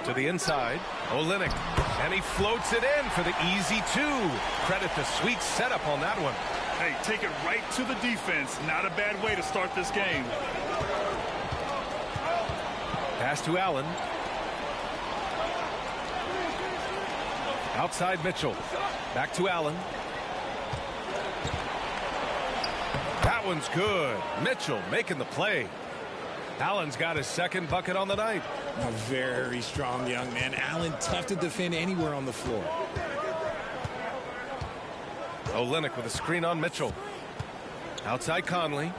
To the inside. Olynyk. And he floats it in for the easy 2. Credit the sweet setup on that one. Hey, take it right to the defense. Not a bad way to start this game. Pass to Allen. Outside Mitchell. Back to Allen. That one's good. Mitchell making the play. Allen's got his second bucket on the night. A very strong young man. Allen tough to defend anywhere on the floor. Olynyk with a screen on Mitchell. Outside Conley.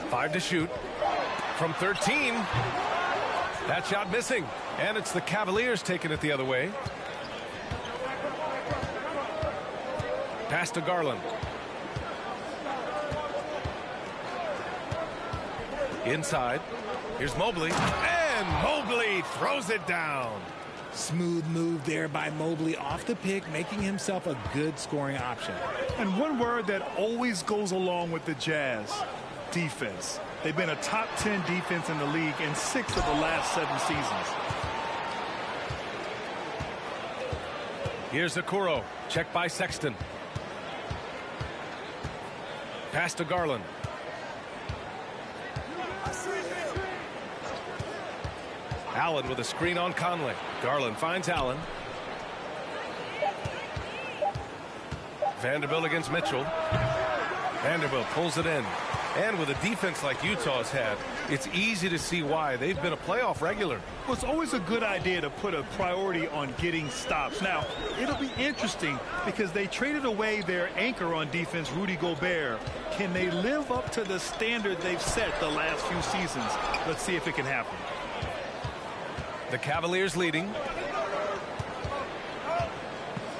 Five to shoot. From 13. That shot missing. And it's the Cavaliers taking it the other way. Pass to Garland. Inside. Here's Mobley. And Mobley throws it down. Smooth move there by Mobley off the pick, making himself a good scoring option. And one word that always goes along with the Jazz, defense. They've been a top 10 defense in the league in 6 of the last 7 seasons. Here's Okoro. Check by Sexton. Pass to Garland. Allen with a screen on Conley. Garland finds Allen. Vanderbilt against Mitchell. Vanderbilt pulls it in. And with a defense like Utah's had, it's easy to see why. They've been a playoff regular. Well, it's always a good idea to put a priority on getting stops. Now, it'll be interesting because they traded away their anchor on defense, Rudy Gobert. Can they live up to the standard they've set the last few seasons? Let's see if it can happen. The Cavaliers leading.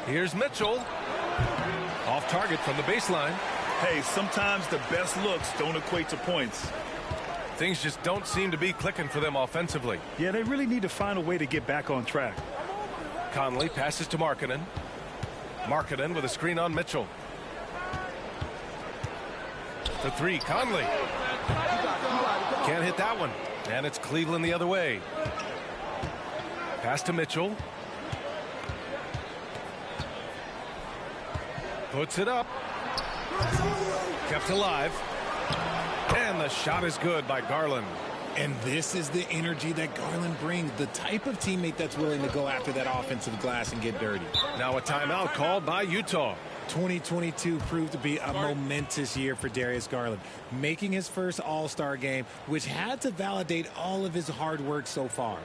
Here's Mitchell. Off target from the baseline. Hey, sometimes the best looks don't equate to points. Things just don't seem to be clicking for them offensively. Yeah, they really need to find a way to get back on track. Conley passes to Markkanen. Markkanen with a screen on Mitchell. The three, Conley. Can't hit that one. And it's Cleveland the other way. Pass to Mitchell. Puts it up. Kept alive. And the shot is good by Garland. And this is the energy that Garland brings, the type of teammate that's willing to go after that offensive glass and get dirty. Now a timeout called by Utah. 2022 proved to be a momentous year for Darius Garland, making his first All-Star game, which had to validate all of his hard work so far.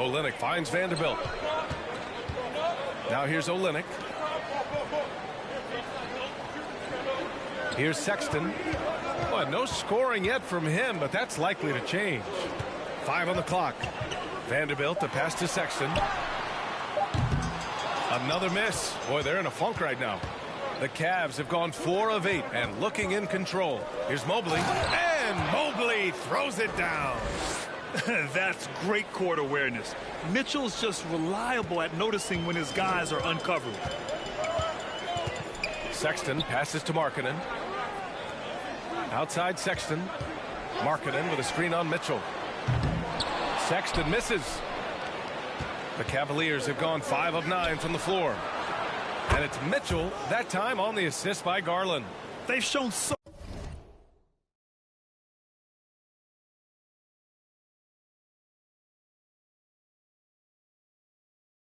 Olynyk finds Vanderbilt. Now here's Olynyk. Here's Sexton. Well, no scoring yet from him, but that's likely to change. 5 on the clock. Vanderbilt to pass to Sexton. Another miss. Boy, they're in a funk right now. The Cavs have gone 4 of 8 and looking in control. Here's Mobley. And Mobley throws it down. That's great court awareness. Mitchell's just reliable at noticing when his guys are uncovered. Sexton passes to Markkanen. Outside Sexton. Markkanen with a screen on Mitchell. Sexton misses. The Cavaliers have gone 5 of 9 from the floor. And it's Mitchell, that time on the assist by Garland. They've shown so